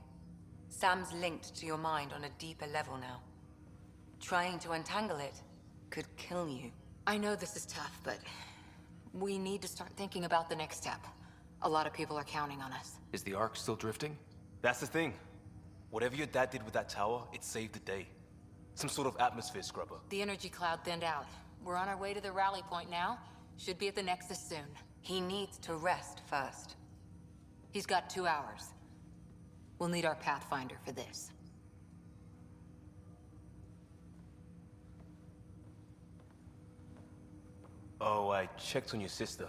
Sam's linked to your mind on a deeper level now. Trying to untangle it could kill you. I know this is tough, but we need to start thinking about the next step. A lot of people are counting on us. Is the Ark still drifting? That's the thing. Whatever your dad did with that tower, it saved the day. Some sort of atmosphere scrubber. The energy cloud thinned out. We're on our way to the rally point now. Should be at the Nexus soon. He needs to rest first. He's got 2 hours. We'll need our Pathfinder for this. Oh, I checked on your sister.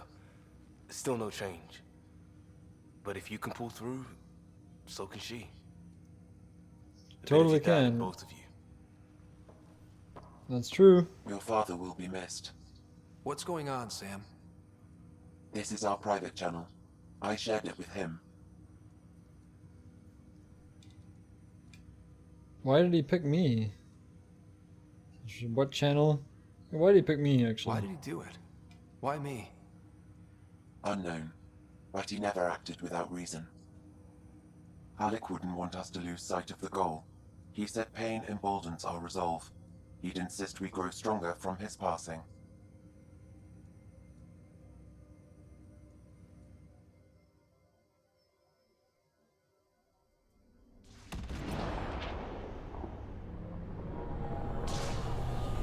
Still no change. But if you can pull through, so can she. Totally If you dad, can. both of you. That's true. Your father will be missed. What's going on, Sam? This is our private channel. I shared it with him. Why did he pick me? What channel? Why did he pick me, actually? Why did he do it? Why me? Unknown, but he never acted without reason. Alec wouldn't want us to lose sight of the goal. He said pain emboldens our resolve. He'd insist we grow stronger from his passing.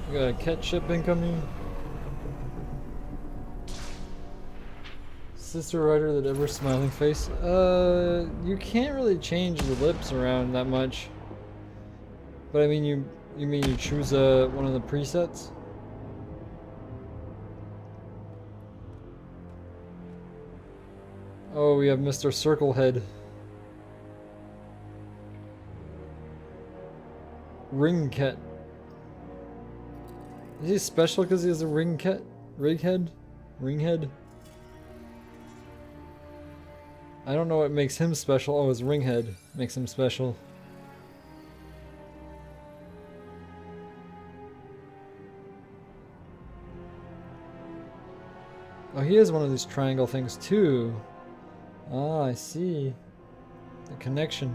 We got a ketchup incoming. Sister Rider that ever smiling face. You can't really change the lips around that much. But I mean, you mean you choose one of the presets? Oh, we have Mr. Circlehead. Ringcat. Is he special because he has a ringcat? Ringhead? Ringhead? I don't know what makes him special. Oh, his ringhead makes him special. Oh, he is one of these triangle things too. Ah, I see. The connection.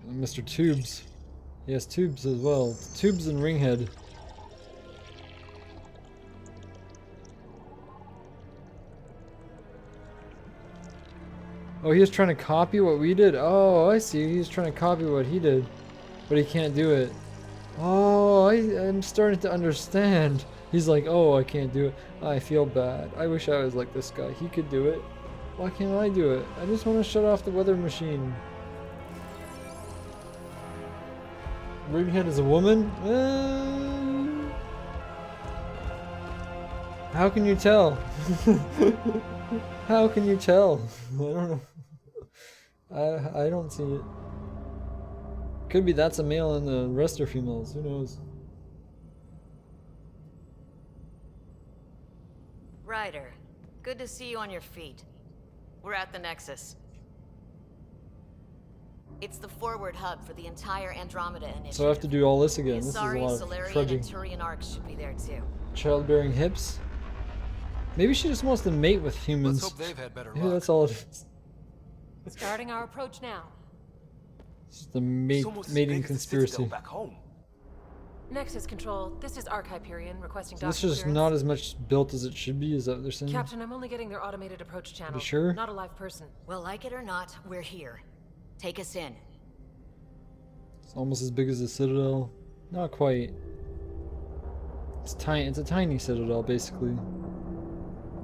Mr. Tubes. He has tubes as well. Tubes and Ringhead. Oh, he was trying to copy what we did? Oh, I see. He was trying to copy what he did. But he can't do it. Oh, I'm starting to understand. He's like, oh, I can't do it. I feel bad. I wish I was like this guy. He could do it. Why can't I do it? I just want to shut off the weather machine. Ringhead is a woman? How can you tell? How can you tell? I don't know. I don't see it. Could be that's a male and the rest are females. Who knows? Ryder, good to see you on your feet. We're at the Nexus. It's the forward hub for the entire Andromeda initiative. So I have to do all this again. This is a Asari, lot of Solarian, trudging. and Turian arcs should be there too. Childbearing hips. Maybe she just wants to mate with humans. Let's hope they've had better Maybe luck. that's all it is. Starting our approach now. It's just the mating conspiracy. Back home. Nexus Control, this is Arc Hyperion requesting So this docking is just clearance. not as much built as it should be. Is that what they're saying? Captain, I'm only getting their automated approach channel. sure? Not a live person. Well, like it or not, we're here. Take us in. It's almost as big as the Citadel. Not quite. It's tiny. It's a tiny Citadel, basically.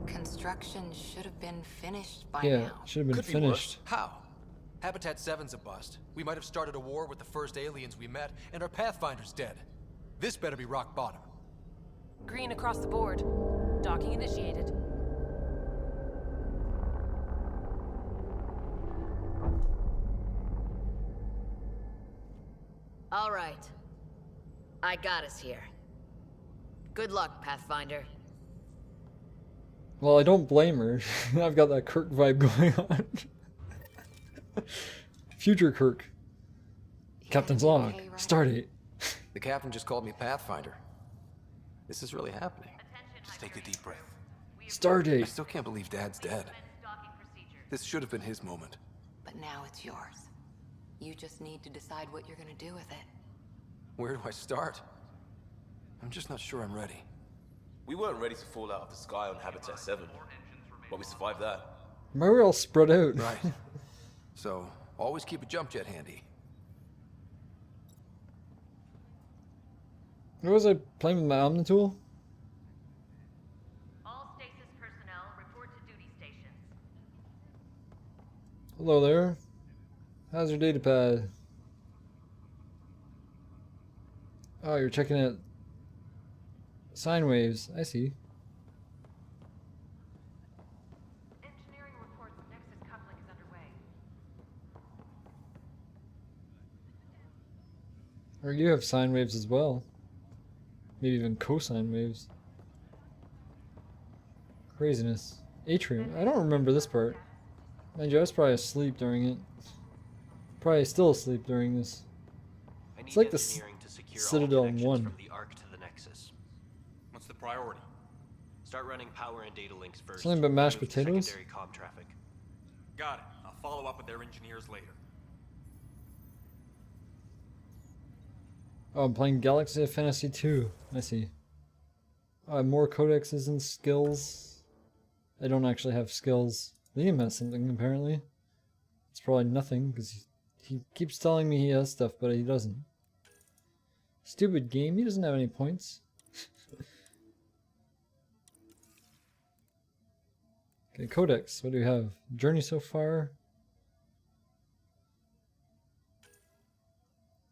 Construction should have been finished by Yeah, now. should have been Could be finished. worse. How? Habitat 7's a bust. We might have started a war with the first aliens we met, and our Pathfinder's dead. This better be rock bottom. Green across the board. Docking initiated. All right. I got us here. Good luck, Pathfinder. Well, I don't blame her. I've got that Kirk vibe going on. Future Kirk. Captain's log. Stardate. The captain just called me Pathfinder. This is really happening. Just take a deep breath. I Stardate. still can't believe Dad's dead. This should have been his moment. But now it's yours. You just need to decide what you're gonna do with it. Where do I start? I'm just not sure I'm ready. We weren't ready to fall out of the sky on Habitat 7, but we survived that. Why are we all spread out? Right. So, always keep a jump jet handy. What was I playing with my Omnitool? All stasis personnel report to duty stations. Hello there. How's your data pad? Oh, you're checking out sine waves. I see. Engineering reports Nexus coupling is underway. Or you have sine waves as well. Maybe even cosine waves. Craziness. Atrium. I don't remember this part. Mind you, I was probably asleep during it. Probably still asleep during this. It's like the Citadel 1. From the Ark to the Nexus. What's the priority? Start running power and data links first. Something but mashed Move to potatoes? secondary comm traffic. Got it. I'll follow up with their engineers later. Oh, I'm playing Galaxy of Fantasy 2. I see. I have more codexes and skills. I don't actually have skills. Liam has something, apparently. It's probably nothing, because he keeps telling me he has stuff, but he doesn't. Stupid game, he doesn't have any points. Okay, codex, what do we have? Journey so far.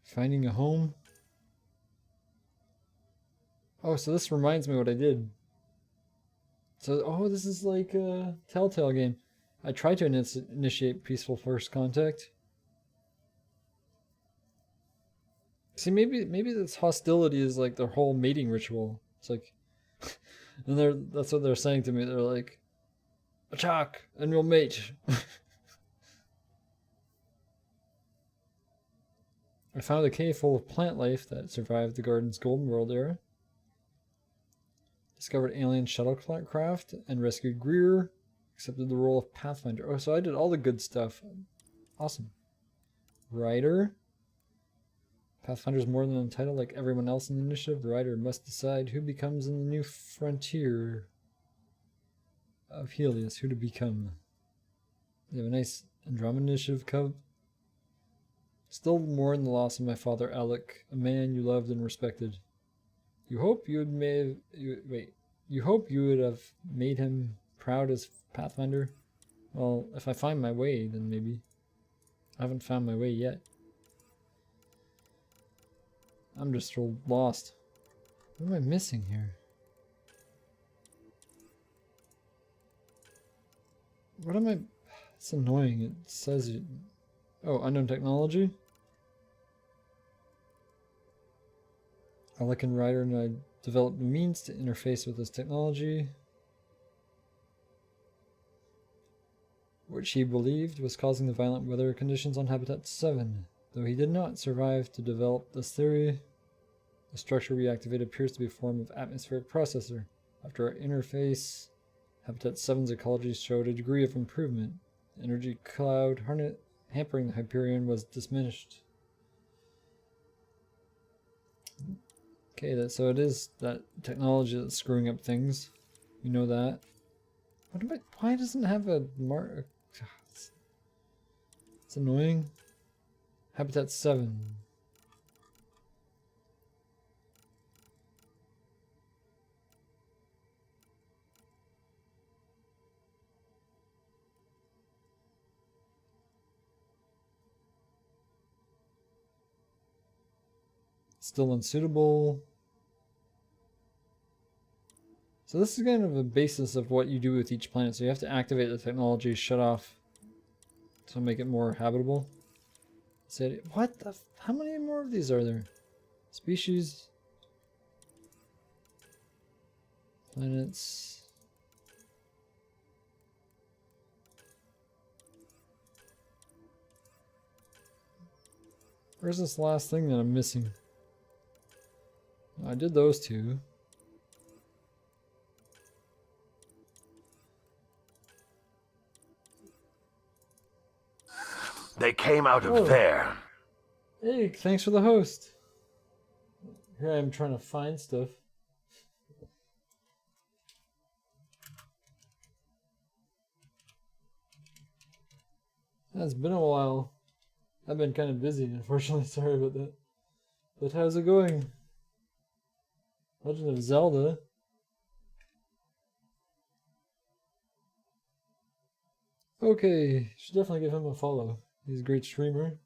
Finding a home. Oh, so this reminds me what I did. So, oh, this is like a Telltale game. I tried to initiate peaceful first contact. See, maybe this hostility is like their whole mating ritual. It's like, and that's what they're saying to me. They're like, attack and we'll mate. I found a cave full of plant life that survived the garden's golden world era. Discovered alien shuttlecraft and rescued Greer. Accepted the role of Pathfinder. Oh, so I did all the good stuff. Awesome. Writer. Pathfinder's more than entitled like everyone else in the initiative. The writer must decide who becomes in the new frontier of Helios. Who to become. They have a nice Andromeda Initiative Cub. Still mourn the loss of my father Alec, a man you loved and respected. You hope you would have made him proud as Pathfinder? Well, if I find my way, then maybe. I haven't found my way yet. I'm just so lost. What am I missing here? What am I... It's annoying. It says it... Oh, unknown technology? Alec and Ryder and I developed the means to interface with this technology, which he believed was causing the violent weather conditions on Habitat 7. Though he did not survive to develop this theory, the structure we activated appears to be a form of atmospheric processor. After our interface, Habitat 7's ecology showed a degree of improvement. The energy cloud hampering the Hyperion was diminished. Okay, so it is that technology that's screwing up things. We know that. Why doesn't it have a mark? It's annoying. Habitat 7. Still unsuitable. So this is kind of a basis of what you do with each planet. So you have to activate the technology, shut off, to make it more habitable. What the? How many more of these are there? Species. Planets. Where's this last thing that I'm missing? I did those two. They came out of there. Hey, thanks for the host. Here I am trying to find stuff. It's been a while. I've been kind of busy, unfortunately. Sorry about that. But how's it going? Legend of Zelda. Okay, should definitely give him a follow. He's a great streamer.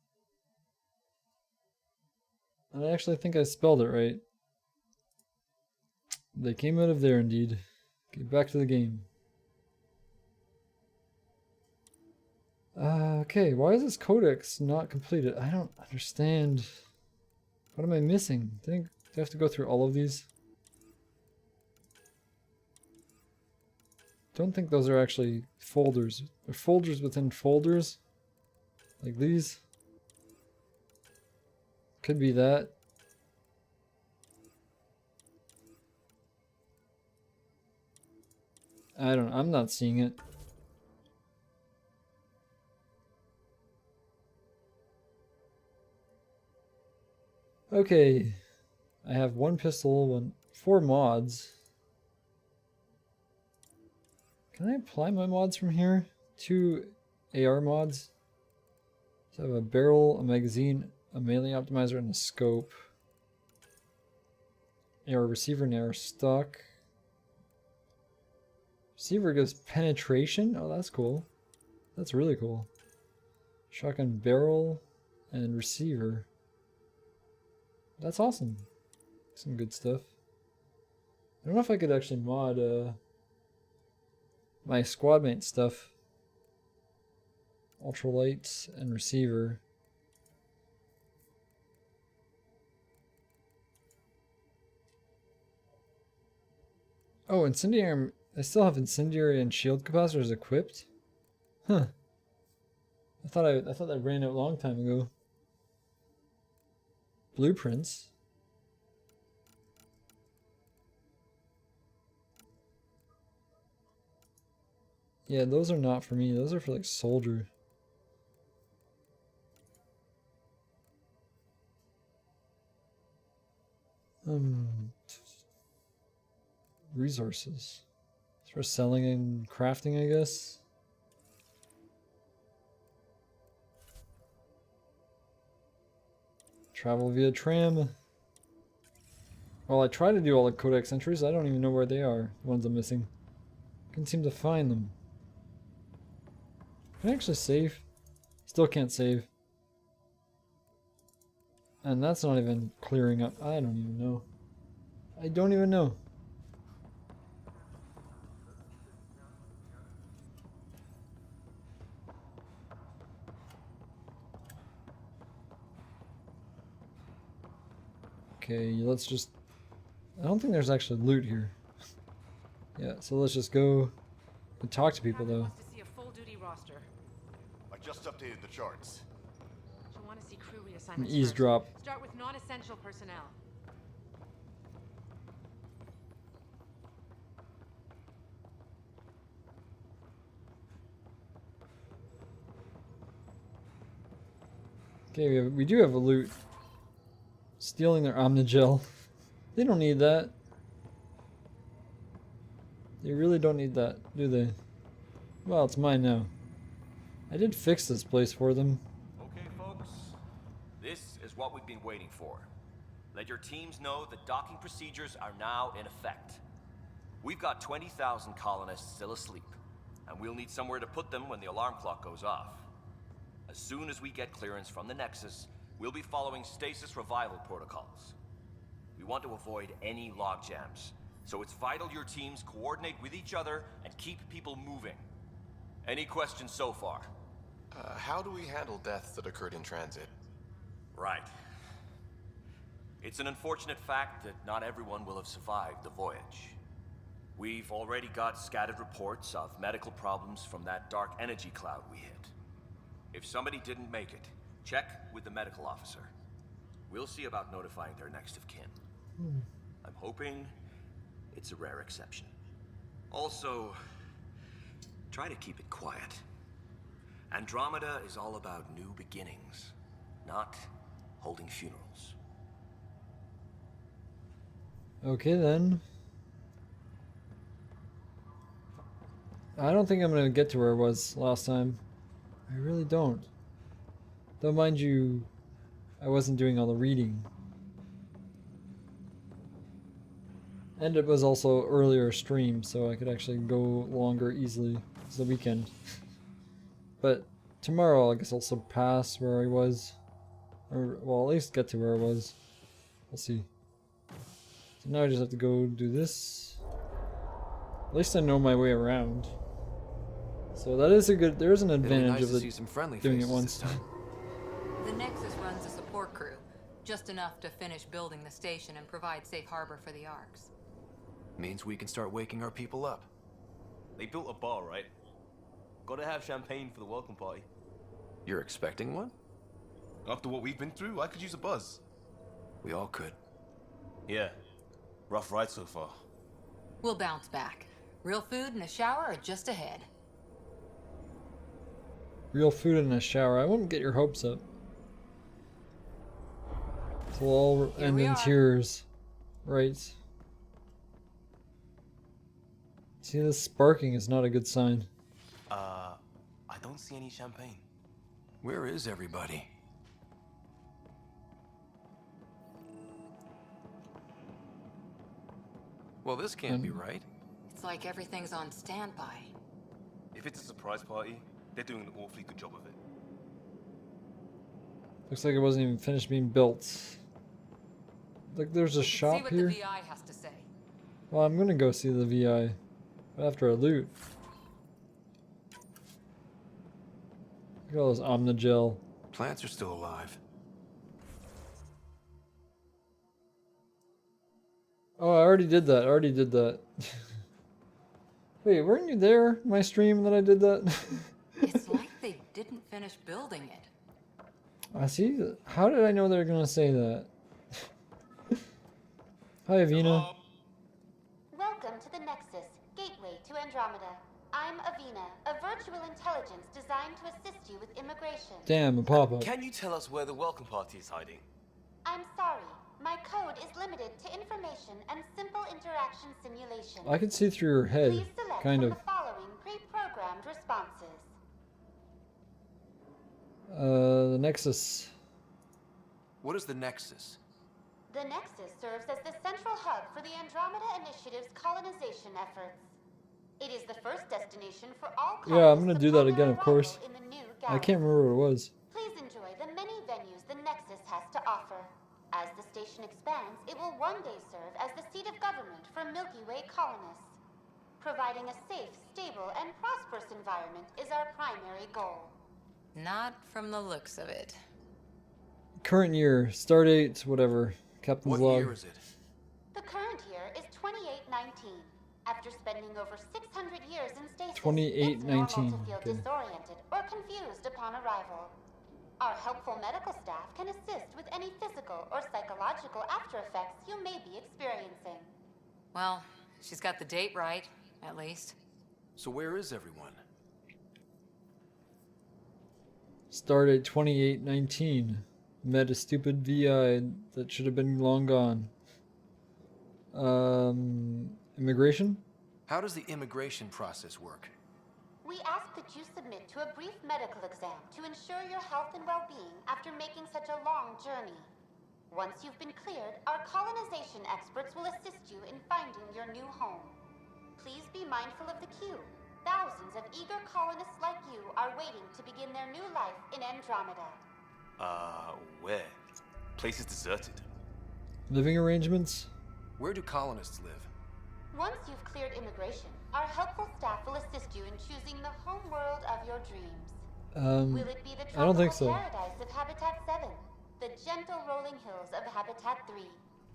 And I actually think I spelled it right. They came out of there indeed. Get back to the game. Okay, why is this codex not completed? I don't understand. What am I missing? Do I have to go through all of these? Don't think those are actually folders. They're folders within folders. Like these. Could be that. I don't know. I'm not seeing it. Okay. I have one pistol, 4 mods. Can I apply my mods from here? 2 AR mods. So I have a barrel, a magazine, a melee optimizer, and a scope. AR receiver and AR stock. Receiver gives penetration? Oh, that's cool. That's really cool. Shotgun barrel and receiver. That's awesome. Some good stuff. I don't know if I could actually mod my squadmate stuff. Ultralight and receiver. Oh, incendiary. I still have incendiary and shield capacitors equipped. Huh. I thought that ran out a long time ago. Blueprints. Yeah, those are not for me. Those are for like soldier. Resources. It's for selling and crafting, I guess. Travel via tram. Well, I try to do all the codex entries. I don't even know where they are. The ones I'm missing. Can't seem to find them. Can I actually save? Still can't save. And that's not even clearing up. I don't even know. I don't even know. Okay, let's just... I don't think there's actually loot here. Yeah, so let's just go and talk to people though. To see a full-duty roster. I just updated the charts. She'll want to see crew And reassignments eavesdrop. first. Start with non-essential personnel. Okay, we do have a loot. Stealing their Omnigel. They don't need that. They really don't need that, do they? Well, it's mine now. I did fix this place for them. Okay, folks. This is what we've been waiting for. Let your teams know that docking procedures are now in effect. We've got 20,000 colonists still asleep, and we'll need somewhere to put them when the alarm clock goes off. As soon as we get clearance from the Nexus, we'll be following stasis revival protocols. We want to avoid any logjams, so it's vital your teams coordinate with each other and keep people moving. Any questions so far? How do we handle deaths that occurred in transit? Right. It's an unfortunate fact that not everyone will have survived the voyage. We've already got scattered reports of medical problems from that dark energy cloud we hit. If somebody didn't make it, check with the medical officer. We'll see about notifying their next of kin. I'm hoping it's a rare exception. Also, try to keep it quiet. Andromeda is all about new beginnings, not holding funerals. Okay then. I don't think I'm gonna get to where I was last time. I really don't. Though mind you, I wasn't doing all the reading. And it was also earlier stream, so I could actually go longer easily. It's the weekend. But tomorrow I guess I'll surpass where I was. Or, well, at least get to where I was. We'll see. So now I just have to go do this. At least I know my way around. So that is a good, there is an advantage of doing it once. The Nexus runs a support crew, just enough to finish building the station and provide safe harbor for the Arks. Means we can start waking our people up. They built a bar, right? Gotta have champagne for the welcome party. You're expecting one? After what we've been through, I could use a buzz. We all could. Yeah. Rough ride so far. We'll bounce back. Real food and a shower are just ahead. Real food in a shower. I won't get your hopes up. So all end in tears. Right. See, this sparking is not a good sign. I don't see any champagne. Where is everybody? Well, this can't be right. It's like everything's on standby. If it's a surprise party, they're doing an awfully good job of it. Looks like it wasn't even finished being built. Like there's a shop see what here. The VI has to say. Well, I'm gonna go see the VI after I loot. Look at all those Omnigel. Plants are still alive. Oh, I already did that. I already did that. Wait, weren't you there in my stream that I did that? It's like they didn't finish building it. I see. How did I know they were gonna say that? Hi, Avina. Welcome to the Nexus, gateway to Andromeda. I'm Avina, a virtual intelligence designed to assist you with immigration. Damn, a pop-up. Can you tell us where the welcome party is hiding? I'm sorry. My code is limited to information and simple interaction simulation. I can see through your head, Please select kind from of. the following pre-programmed responses. The Nexus. What is the Nexus? The Nexus serves as the central hub for the Andromeda Initiative's colonization efforts. It is the first destination for all Yeah, I'm colonists gonna do that upon their again, of course. arrival in the new I galaxy. can't remember what it was. Please enjoy the many venues the Nexus has to offer. As the station expands, it will one day serve as the seat of government for Milky Way colonists. Providing a safe, stable, and prosperous environment is our primary goal. Not from the looks of it. Current year, stardate, whatever. Captain's What log. year is it? The current year is 2819. After spending over 600 years in stasis, 2819. it's normal to feel Okay. disoriented or confused upon arrival. Our helpful medical staff can assist with any physical or psychological after effects you may be experiencing. Well, she's got the date right, at least. So where is everyone? Stardate 2819. Met a stupid VI that should have been long gone. Immigration? How does the immigration process work? We ask that you submit to a brief medical exam to ensure your health and well-being after making such a long journey. Once you've been cleared, our colonization experts will assist you in finding your new home. Please be mindful of the queue. Thousands of eager colonists like you are waiting to begin their new life in Andromeda. Where? Place is deserted. Living arrangements? Where do colonists live? Once you've cleared immigration, our helpful staff will assist you in choosing the home world of your dreams. Will it be the I don't think tropical so. paradise of Habitat 7, the gentle rolling hills of Habitat 3,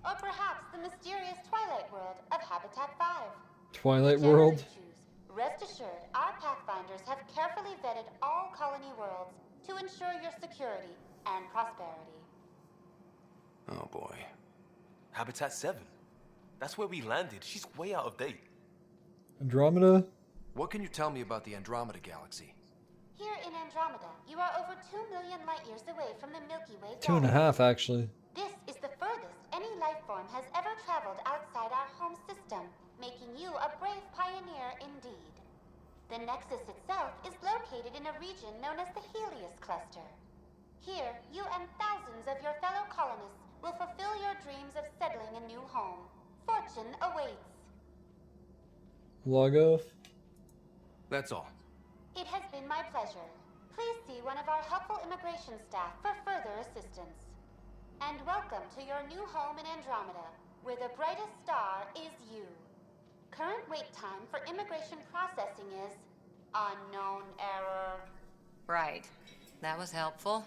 or perhaps the mysterious twilight world of Habitat 5? Twilight Whichever World? you choose, rest assured, our Pathfinders have carefully vetted all colony worlds to ensure your security and prosperity. Oh boy. Habitat 7. That's where we landed. She's way out of date. Andromeda? What can you tell me about the Andromeda galaxy? Here in Andromeda, you are over 2 million light years away from the Milky Way galaxy. 2.5 actually. This is the furthest any life form has ever traveled outside our home system, making you a brave pioneer indeed. The Nexus itself is located in a region known as the Helios Cluster. Here, you and thousands of your fellow colonists will fulfill your dreams of settling a new home. Fortune awaits. Log off? That's all. It has been my pleasure. Please see one of our helpful immigration staff for further assistance. And welcome to your new home in Andromeda, where the brightest star is you. Current wait time for immigration processing is unknown error. Right. That was helpful.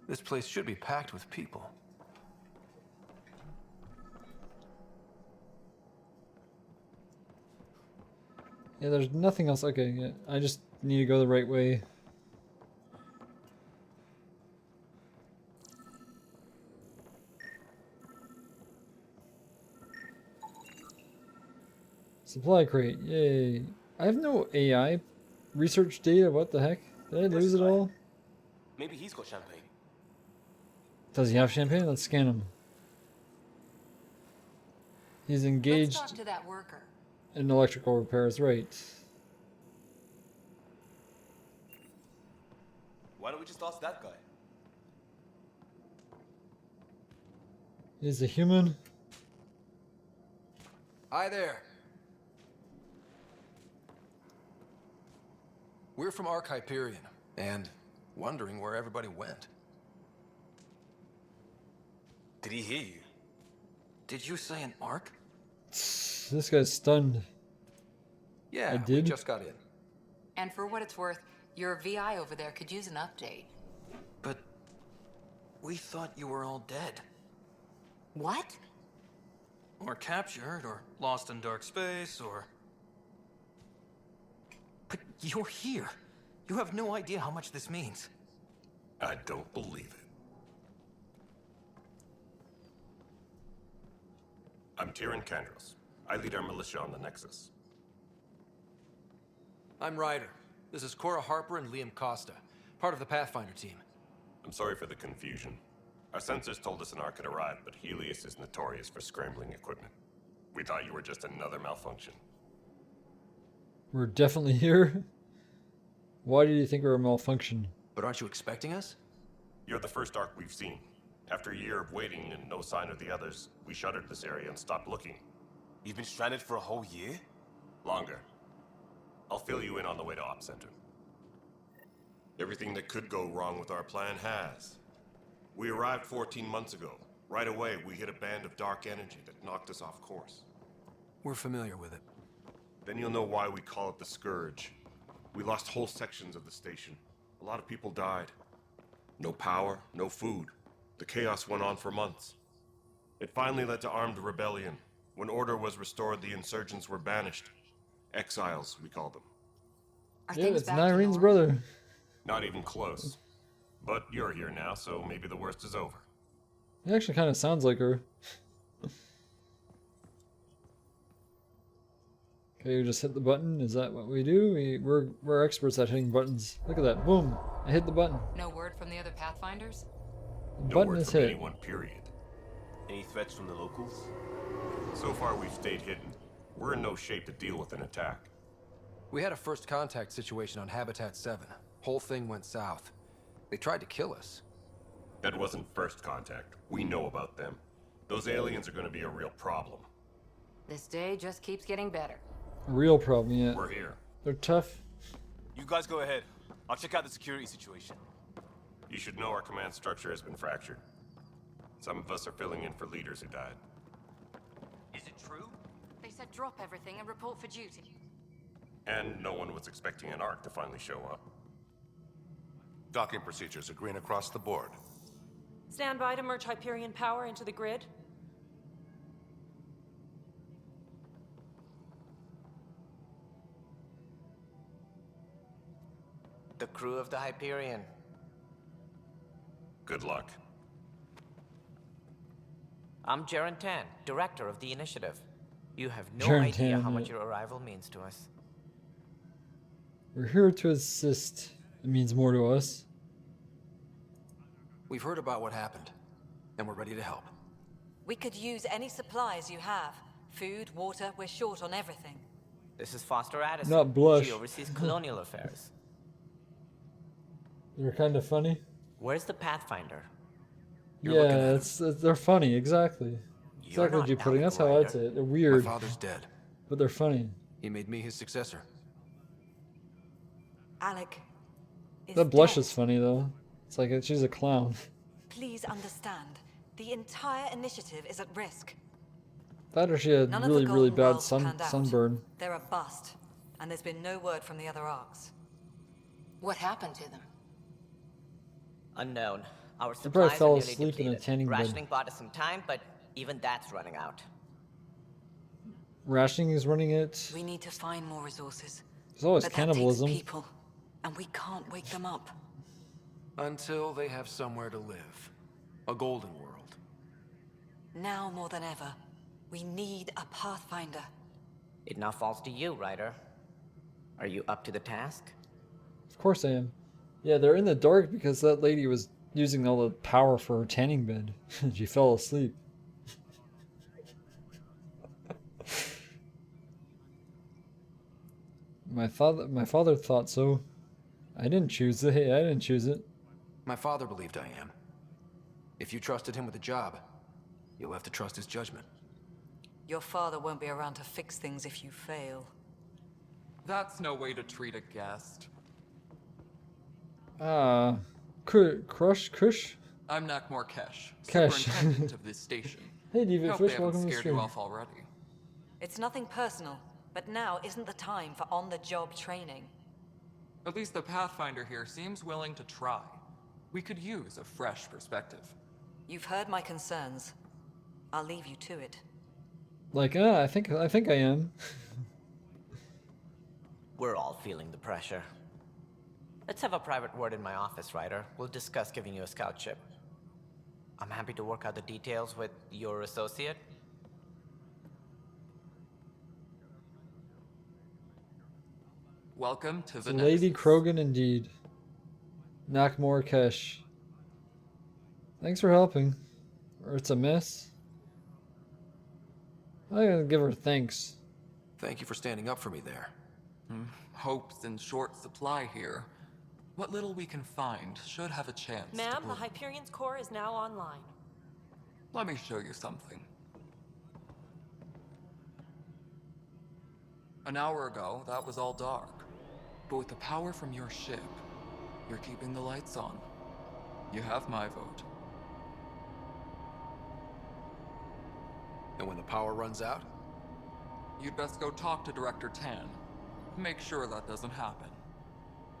This place should be packed with people. Yeah, there's nothing else. Okay, yeah, I just need to go the right way. Supply crate, yay. I have no AI research data, what the heck? Did I lose it all? Maybe he's got champagne. Does he have champagne? Let's scan him. He's engaged Let's talk to that worker. in electrical repairs, right. Why don't we just ask that guy? He's a human. Hi there. We're from Ark Hyperion, and wondering where everybody went. Did he hear you? Did you say an Ark? This guy's stunned. Yeah, I did. we just got in. And for what it's worth, your VI over there could use an update. But we thought you were all dead. What? Or captured, or lost in dark space, or... But you're here. You have no idea how much this means. I don't believe it. I'm Tyrion Kandros. I lead our militia on the Nexus. I'm Ryder. This is Cora Harper and Liam Costa, part of the Pathfinder team. I'm sorry for the confusion. Our sensors told us an Ark had arrived, but Helios is notorious for scrambling equipment. We thought you were just another malfunction. We're definitely here. Why do you think we're a malfunction? But aren't you expecting us? You're the first Ark we've seen. After a year of waiting and no sign of the others, we shuttered this area and stopped looking. You've been stranded for a whole year? Longer. I'll fill you in on the way to Op Center. Everything that could go wrong with our plan has. We arrived 14 months ago. Right away, we hit a band of dark energy that knocked us off course. We're familiar with it. Then you'll know why we call it the Scourge. We lost whole sections of the station. A lot of people died. No power, no food. The chaos went on for months. It finally led to armed rebellion. When order was restored, the insurgents were banished. Exiles, we call them. Yeah, it's Nyrene's brother. Not even close. But you're here now, so maybe the worst is over. It actually kind of sounds like her. Okay, you just hit the button. Is that what we do? We're experts at hitting buttons. Look at that. Boom. I hit the button. No word from the other Pathfinders? The No button word is from hit. anyone, period. Any threats from the locals? So far, we've stayed hidden. We're in no shape to deal with an attack. We had a first contact situation on Habitat 7. Whole thing went south. They tried to kill us. That wasn't first contact. We know about them. Those aliens are going to be a real problem. This day just keeps getting better. A real problem, yeah. We're here. They're tough. You guys go ahead. I'll check out the security situation. You should know our command structure has been fractured. Some of us are filling in for leaders who died. Is it true? They said drop everything and report for duty. And no one was expecting an Ark to finally show up. Docking procedures are green across the board. Stand by to merge Hyperion power into the grid. The crew of the Hyperion. Good luck. I'm Jaren Tan, director of the initiative. You have no Jaren idea Tan, how yeah. much your arrival means to us. We're here to assist. It means more to us. We've heard about what happened, and we're ready to help. We could use any supplies you have. Food, water, we're short on everything. This is Foster Addison. Not blush. She oversees colonial affairs. They're kind of funny. Where's the Pathfinder? Yeah, they're funny, exactly. Exactly what you're putting. That's how I'd say it. They're weird. My father's dead. But they're funny. He made me his successor. Alec is That blush dead. is funny though. It's like she's a clown. Please understand, the entire initiative is at risk. That or she had None of the really, really Golden bad Worlds panned out. sunburn. They're a bust, and there's been no word from the other arcs. What happened to them? Unknown. Our They probably supplies fell are nearly asleep in a depleted. tanning bed. Rationing bought us some time, but even that's running out. Rationing is running it. We need to find more resources. There's always But cannibalism. That takes people, and we can't wake them up. Until they have somewhere to live. A golden world. Now more than ever, we need a Pathfinder. It now falls to you, Ryder. Are you up to the task? Of course I am. Yeah, they're in the dark because that lady was using all the power for her tanning bed. She fell asleep. My father thought so. I didn't choose it. Hey, I didn't choose it. My father believed I am. If you trusted him with the job, you'll have to trust his judgment. Your father won't be around to fix things if you fail. That's no way to treat a guest. Kush? I'm Nakmor Kesh, Kesh. superintendent of this station. Hey, Diva Hope Fish, they haven't welcome to the scared you stream. off already. It's nothing personal, but now isn't the time for on-the-job training. At least the Pathfinder here seems willing to try. We could use a fresh perspective. You've heard my concerns. I'll leave you to it. Like, I think I am. We're all feeling the pressure. Let's have a private word in my office, Ryder. We'll discuss giving you a scout ship. I'm happy to work out the details with your associate. Welcome to the Lady Krogan indeed. Nakmor Kesh. Thanks for helping. Or it's a mess. I gotta give her thanks. Thank you for standing up for me there. Hope's in short supply here. What little we can find should have a chance to Ma'am, the bloom. Hyperion's core is now online. Let me show you something. An hour ago, that was all dark. But with the power from your ship, you're keeping the lights on. You have my vote. And when the power runs out? You'd best go talk to Director Tan. Make sure that doesn't happen.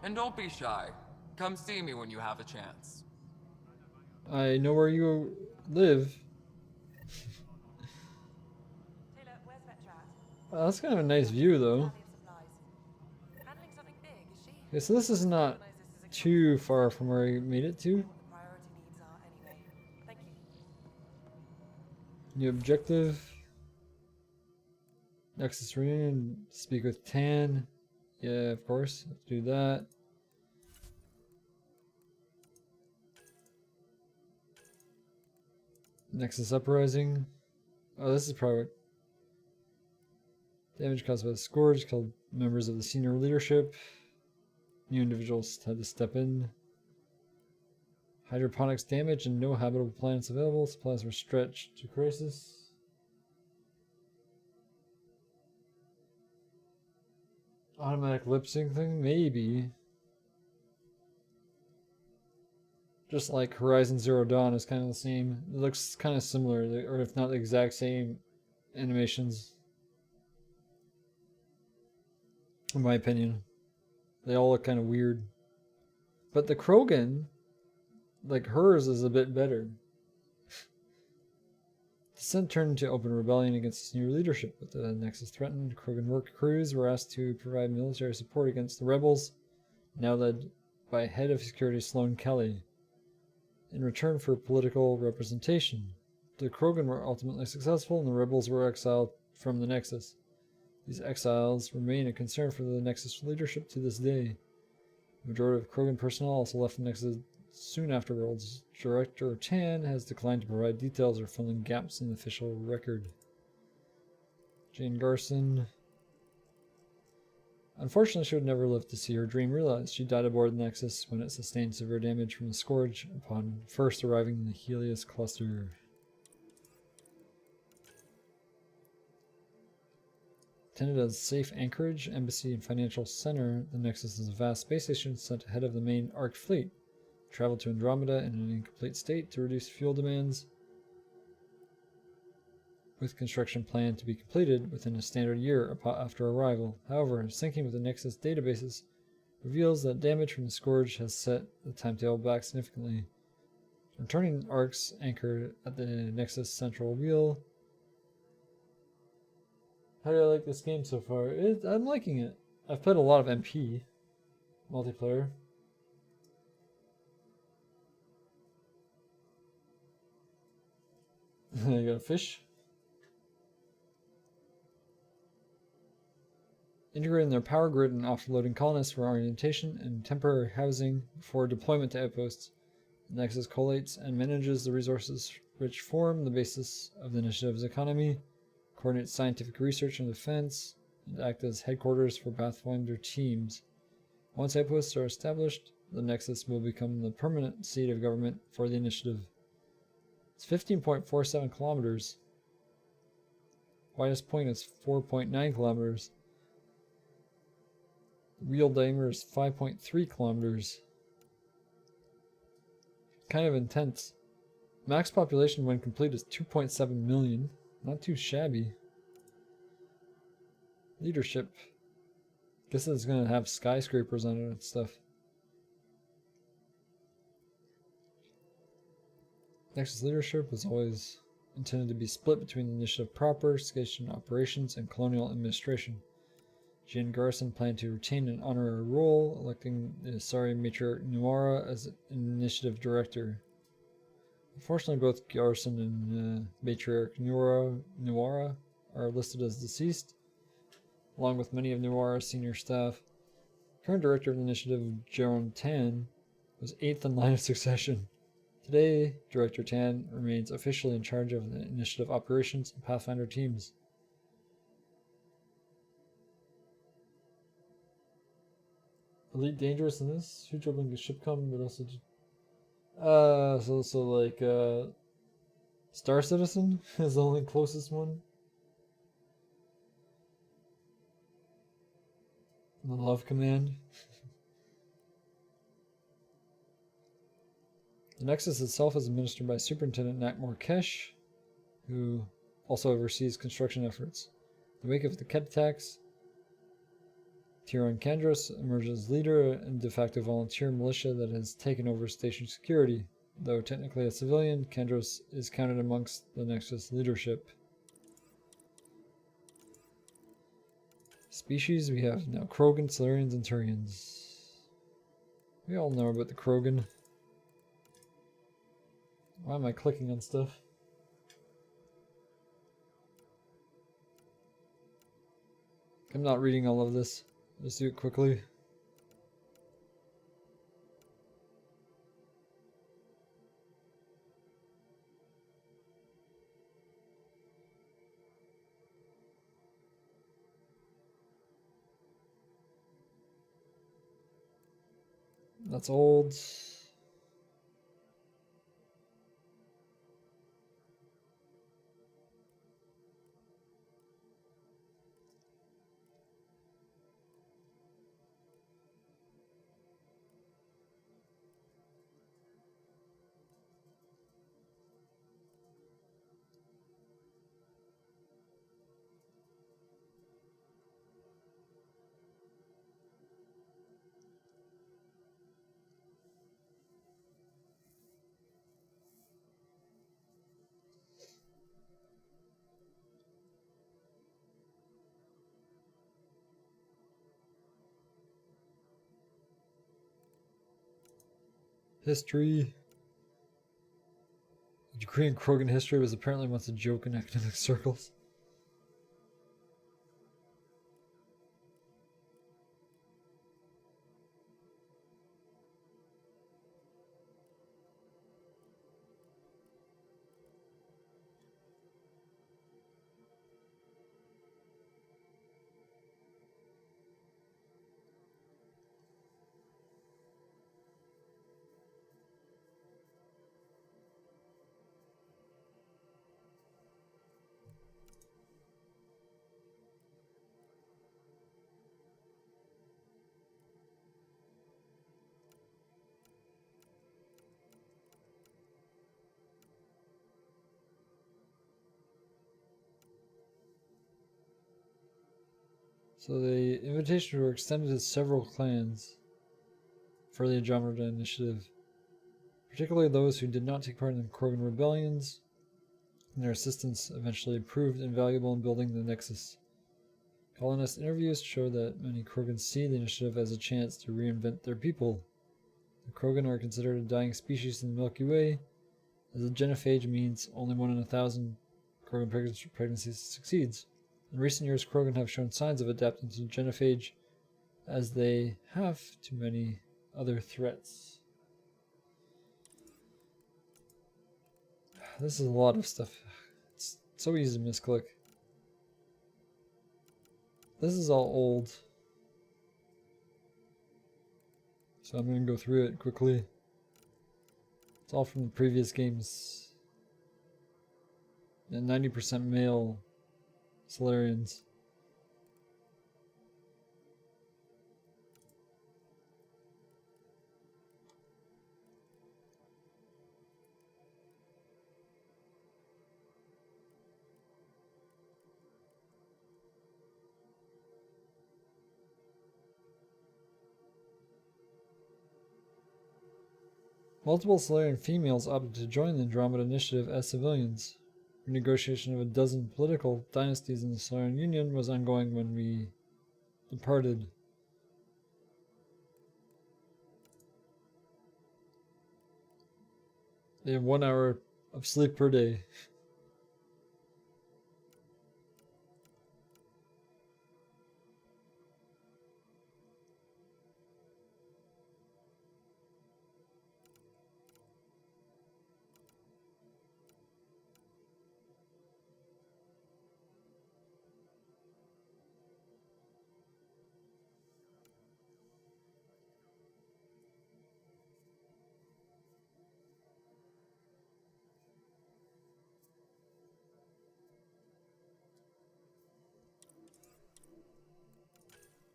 And don't be shy. Come see me when you have a chance. I know where you live. That's kind of a nice view, though. Okay, so this is not too far from where I made it to. New objective. Nexus reunion. Speak with Tan. Yeah, of course. Let's do that. Nexus uprising. Oh, this is probably what damage caused by the Scourge killed members of the senior leadership. New individuals had to step in. Hydroponics damage and no habitable planets available. Supplies were stretched to crisis. Automatic lip sync thing? Maybe. Just like Horizon Zero Dawn is kind of the same. It looks kind of similar, or if not the exact same animations. In my opinion. They all look kind of weird. But the Krogan, like hers, is a bit better. The Senate turned to open rebellion against its new leadership. With the Nexus threatened, Krogan work crews were asked to provide military support against the rebels, now led by head of security Sloan Kelly, in return for political representation. The Krogan were ultimately successful, and the rebels were exiled from the Nexus. These exiles remain a concern for the Nexus leadership to this day. The majority of Krogan personnel also left the Nexus soon afterwards. Director Tan has declined to provide details or fill in gaps in the official record. Jane Garson. Unfortunately, she would never live to see her dream realized. She died aboard the Nexus when it sustained severe damage from the Scourge upon first arriving in the Helios cluster. Intended as safe anchorage, embassy, and financial center, the Nexus is a vast space station sent ahead of the main Ark fleet. Travel to Andromeda in an incomplete state to reduce fuel demands, with construction planned to be completed within a standard year after arrival. However, syncing with the Nexus databases reveals that damage from the Scourge has set the timetable back significantly. Returning Ark's anchored at the Nexus central wheel. How do I like this game so far? I'm liking it. I've played a lot of MP multiplayer. I got a fish. Integrating their power grid and offloading colonists for orientation and temporary housing before deployment to outposts. The Nexus collates and manages the resources which form the basis of the initiative's economy, coordinates scientific research and defense, and act as headquarters for Pathfinder teams. Once outposts are established, the Nexus will become the permanent seat of government for the initiative. It's 15.47 kilometers. Widest point is 4.9 kilometers. Wheel diameter is 5.3 kilometers. Kind of intense. Max population when complete is 2.7 million. Not too shabby. Leadership. Guess it's gonna have skyscrapers on it and stuff. Nexus leadership was always intended to be split between the initiative proper, station operations, and colonial administration. Jane Garson planned to retain an honorary role, electing the Asari matriarch Nuara as an initiative director. Unfortunately, both Garson and matriarch Nuara are listed as deceased, along with many of Nuara's senior staff. Current director of the initiative, Jerome Tan, was 8th in line of succession. Today, Director Tan remains officially in charge of the initiative operations and Pathfinder teams. Elite Dangerous in this? Huge opening to ship come, but also... so like, Star Citizen is the only closest one. The Love Command. The Nexus itself is administered by Superintendent Nakmor Kesh, who also oversees construction efforts. In the wake of the Ket attacks, Tyron Kandros emerges as leader and de facto volunteer militia that has taken over station security. Though technically a civilian, Kandros is counted amongst the Nexus leadership. Species, we have now Krogan, Solarians, and Turians. We all know about the Krogan. Why am I clicking on stuff? I'm not reading all of this. Let's do it quickly. That's old. History. Ukrainian Krogan history was apparently once a joke in academic circles. So the invitations were extended to several clans for the Andromeda Initiative, particularly those who did not take part in the Krogan rebellions, and their assistance eventually proved invaluable in building the Nexus. Colonist interviews show that many Krogans see the initiative as a chance to reinvent their people. The Krogan are considered a dying species in the Milky Way, as the genophage means only 1 in 1,000 Krogan pregnancies succeeds. In recent years, Krogan have shown signs of adapting to genophage, as they have to many other threats. This is a lot of stuff. It's so easy to misclick. This is all old, so I'm going to go through it quickly. It's all from the previous games. And 90% male Solarians. Multiple Solarian females opted to join the Andromeda Initiative as civilians. Renegotiation of a dozen political dynasties in the Solarian Union was ongoing when we departed. They have 1 hour of sleep per day.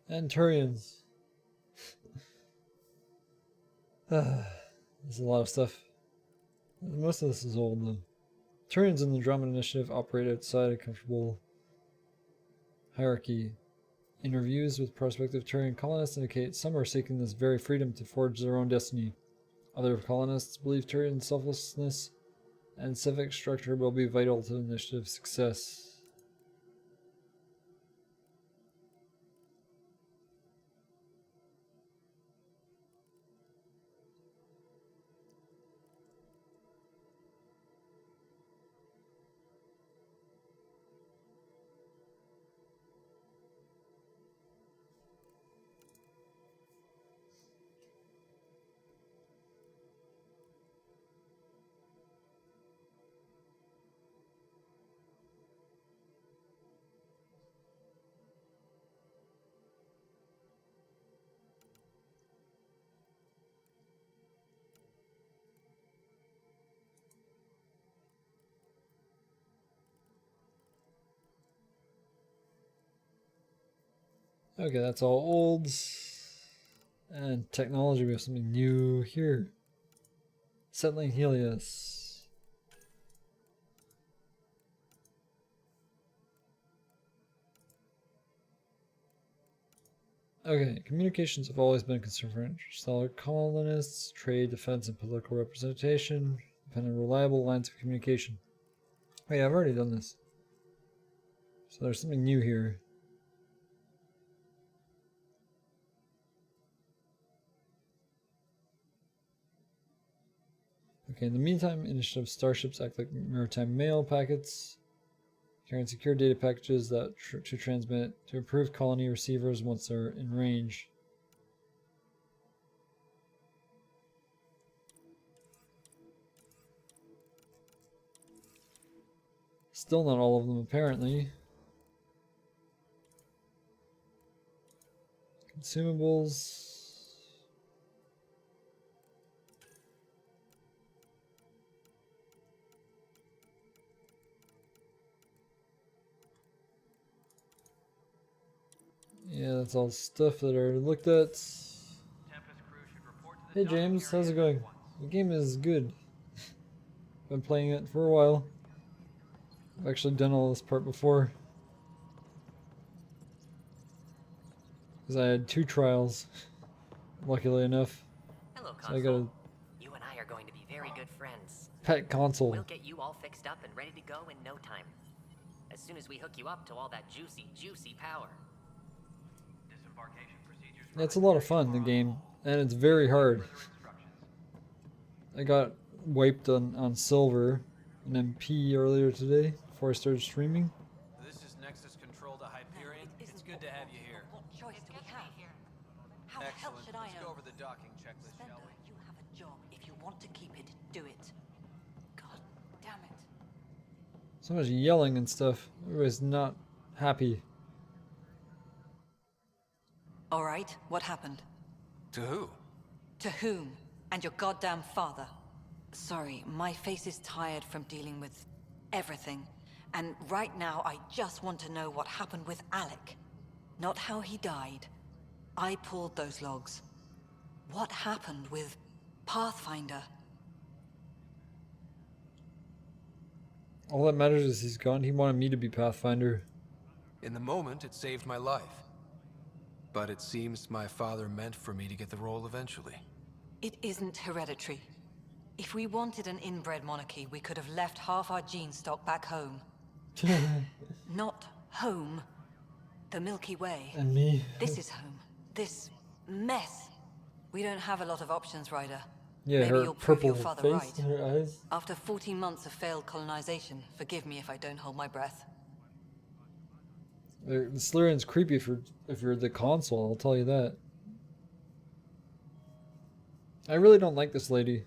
And Turians. There's a lot of stuff. Most of this is old though. Turians in the Andromeda Initiative operate outside a comfortable hierarchy. Interviews with prospective Turian colonists indicate some are seeking this very freedom to forge their own destiny. Other colonists believe Turian selflessness and civic structure will be vital to the initiative's success. Okay, that's all old. And technology, we have something new here. Settling Helios. Okay, communications have always been a concern for interstellar colonists. Trade, defense, and political representation depend on reliable lines of communication. Oh yeah, I've already done this. So there's something new here. Okay, in the meantime, initiative starships act like maritime mail packets, carrying secure data packages that to transmit to approved colony receivers once they're in range. Still not all of them, apparently. Consumables. Yeah, that's all stuff that I already looked at. Hey James, how's it going? The game is good. Been playing it for a while. I've actually done all this part before. Because I had 2 trials, luckily enough. Hello, So I console. got a You and I are going to be very good friends. pet console. We'll get you all fixed up and ready to go in no time. As soon as we hook you up to all that juicy power. It's a lot of fun, the game, and it's very hard. I got wiped on Silver, an MP earlier today, before I started streaming. This is Nexus Control to Hyperion. It's good to have you here. What choice do we have? How the hell Excellent. should I Let's know? go over the docking checklist, shall Spender, we? you have a job. If you want to keep it, do it. God damn it. So much yelling and stuff. Everybody's not happy. All right, what happened? To who? To whom? And your goddamn father. Sorry, my face is tired from dealing with everything. And right now, I just want to know what happened with Alec. Not how he died. I pulled those logs. What happened with Pathfinder? All that matters is he's gone. He wanted me to be Pathfinder. In the moment, it saved my life. But it seems my father meant for me to get the role eventually. It isn't hereditary. If we wanted an inbred monarchy, we could have left half our gene stock back home. Not home. The Milky Way. And me. This is home. This mess. We don't have a lot of options, Ryder. Yeah, Maybe her you'll prove your purple father face right. and her eyes. After 14 months of failed colonization, forgive me if I don't hold my breath. The Slurian's creepy if you're the console, I'll tell you that. I really don't like this lady.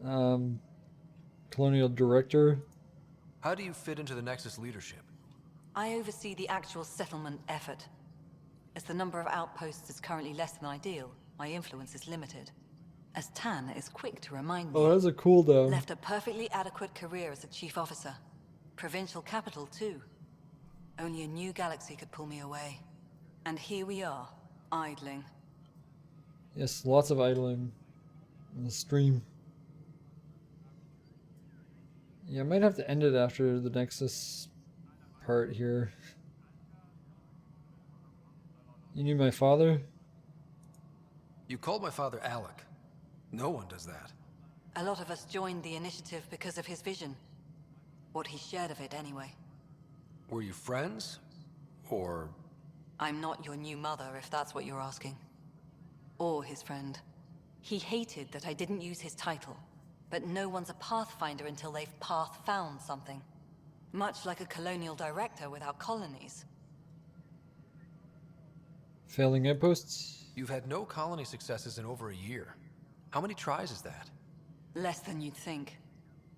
Colonial Director. How do you fit into the Nexus leadership? I oversee the actual settlement effort. As the number of outposts is currently less than ideal, my influence is limited. As Tan is quick to remind me. Oh, that's a cooldown. Left a perfectly adequate career as a chief officer. Provincial capital, too. Only a new galaxy could pull me away. And here we are, idling. Yes, lots of idling on the stream. Yeah, I might have to end it after the Nexus part here. You knew my father? You called my father Alec. No one does that. A lot of us joined the initiative because of his vision. What he shared of it, anyway. Were you friends? Or... I'm not your new mother, if that's what you're asking. Or his friend. He hated that I didn't use his title. But no one's a pathfinder until they've path-found something. Much like a colonial director without colonies. Failing outposts? You've had no colony successes in over a year. How many tries is that? Less than you'd think.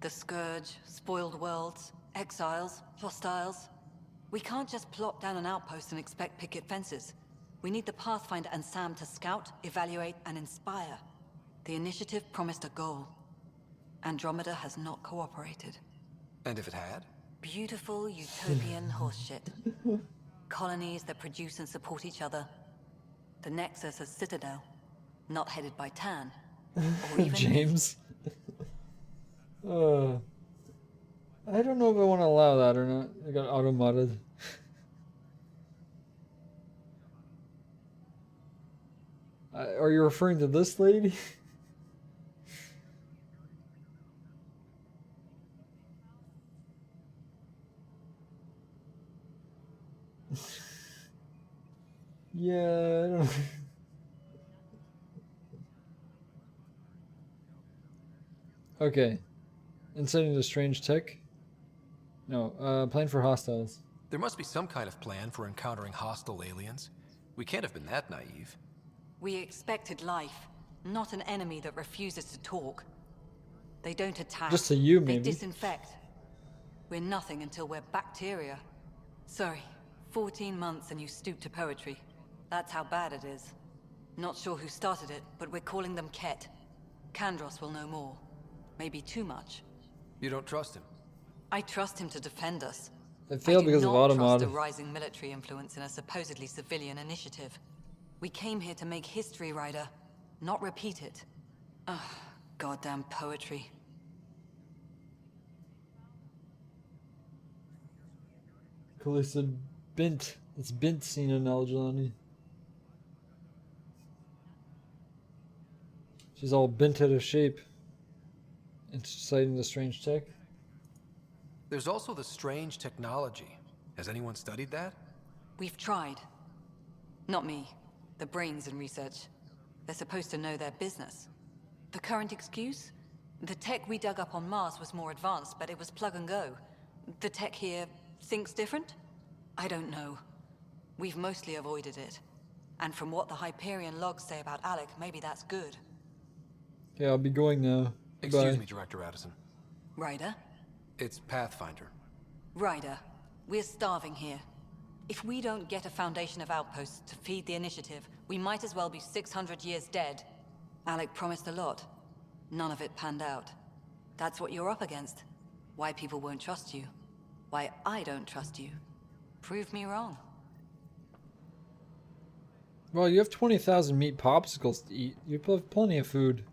The Scourge, spoiled worlds, exiles, hostiles. We can't just plop down an outpost and expect picket fences. We need the Pathfinder and Sam to scout, evaluate, and inspire. The initiative promised a goal. Andromeda has not cooperated. And if it had? Beautiful utopian horseshit. Colonies that produce and support each other. The Nexus as Citadel, not headed by Tan. Or even James. I don't know if I want to allow that or not. I got auto-modded. Are you referring to this lady? Yeah, I don't. Okay. Inciting the strange tech? No, plan for hostiles. There must be some kind of plan for encountering hostile aliens. We can't have been that naive. We expected life, not an enemy that refuses to talk. They don't attack. Just to you, maybe. They disinfect. We're nothing until we're bacteria. Sorry, 14 months and you stoop to poetry. That's how bad it is. Not sure who started it, but we're calling them Ket. Kandros will know more. Maybe too much. You don't trust him? I trust him to defend us. It failed because of I do not Automod. trust a rising military influence in a supposedly civilian initiative. We came here to make history, Ryder, not repeat it. Ugh, goddamn poetry. Kalista bint. It's bint seen in Algelani. She's all bent out of shape. Inciting the strange tech. There's also the strange technology. Has anyone studied that? We've tried. Not me. The brains in research. They're supposed to know their business. The current excuse? The tech we dug up on Mars was more advanced, but it was plug and go. The tech here thinks different? I don't know. We've mostly avoided it. And from what the Hyperion logs say about Alec, maybe that's good. Yeah, I'll be going now. Excuse Bye. me, Director Addison. Ryder? It's Pathfinder. Ryder, we're starving here. If we don't get a foundation of outposts to feed the initiative, we might as well be 600 years dead. Alec promised a lot. None of it panned out. That's what you're up against. Why people won't trust you. Why I don't trust you. Prove me wrong. Well, you have 20,000 meat popsicles to eat. You have plenty of food,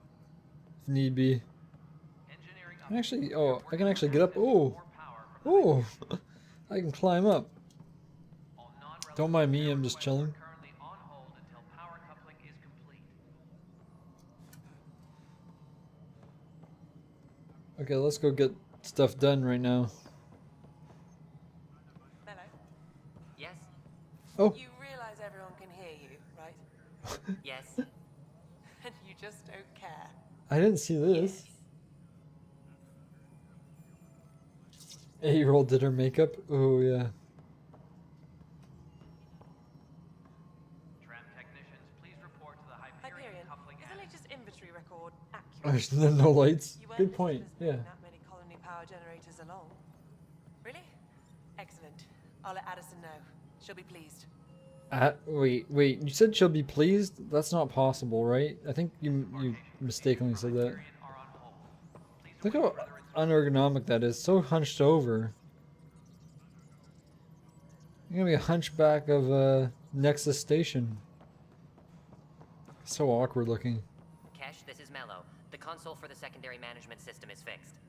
if need be. I can actually get up. Oh, I can climb up. Don't mind me. I'm just chilling. Okay, let's go get stuff done right now. Mello? Yes? Oh. You realize everyone can hear you, right? Yes. And you just don't care. I didn't see this. 8-year-old did her makeup. Oh yeah. Hyperion, is the latest inventory record accurate? There's no lights. You weren't Good listed point. as Yeah. bringing that many colony power generators along. Really? Excellent. I'll let Addison know. She'll be pleased. Wait. You said she'll be pleased? That's not possible, right? I think you mistakenly said that. Look how unergonomic that is. So hunched over. I'm gonna be a hunchback of Nexus Station. So awkward looking. Kesh, this is Mello. The console for the secondary management system is fixed.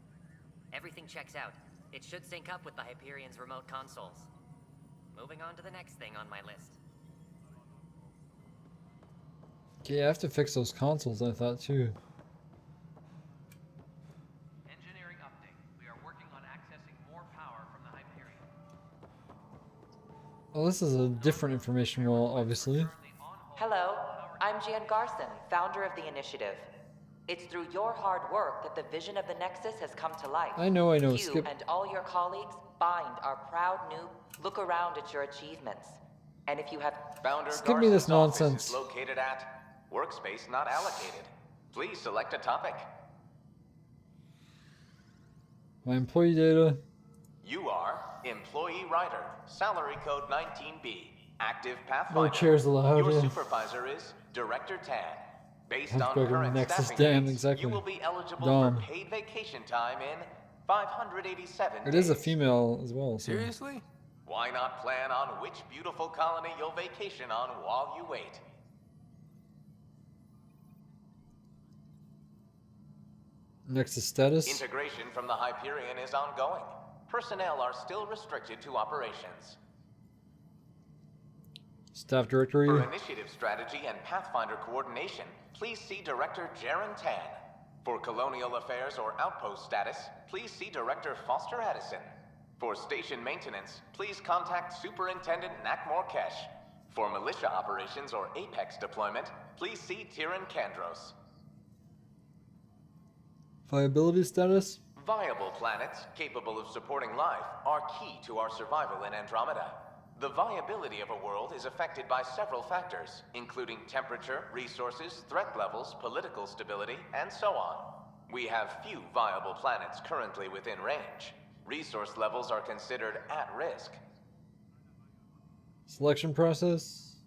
Everything checks out. It should sync up with the Hyperion's remote consoles. Moving on to the next thing on my list. Okay, I have to fix those consoles, I thought too. Engineering update. We are working on accessing more power from the Hyperion. Well, this is a different information wall, obviously. Hello, I'm Jan Garson, founder of the initiative. It's through your hard work that the vision of the Nexus has come to life. I know, You Skip. and all your colleagues bind our proud new look around at your achievements. And if you have Founder Skip me this Garson's office nonsense. is located at workspace not allocated. Please select a topic. My employee data. You are employee writer, salary code 19B, active No pathfinder. chairs allowed. Your Yeah. supervisor is Director Tan. Based Let's on go to current Nexus staffing Dam, needs, exactly. you will be eligible Dom. for paid vacation time in 587 It is a days. female as well. So. Seriously? Why not plan on which beautiful colony you'll vacation on while you wait? Nexus status. Integration from the Hyperion is ongoing. Personnel are still restricted to operations. Staff directory. For initiative strategy and Pathfinder coordination, please see Director Jaren Tan. For colonial affairs or outpost status, please see Director Foster Addison. For station maintenance, please contact Superintendent Nakmor Kesh. For militia operations or Apex deployment, please see Tyran Kandros. Viability status. Viable planets capable of supporting life are key to our survival in Andromeda. The viability of a world is affected by several factors, including temperature, resources, threat levels, political stability, and so on. We have few viable planets currently within range. Resource levels are considered at risk. Selection process.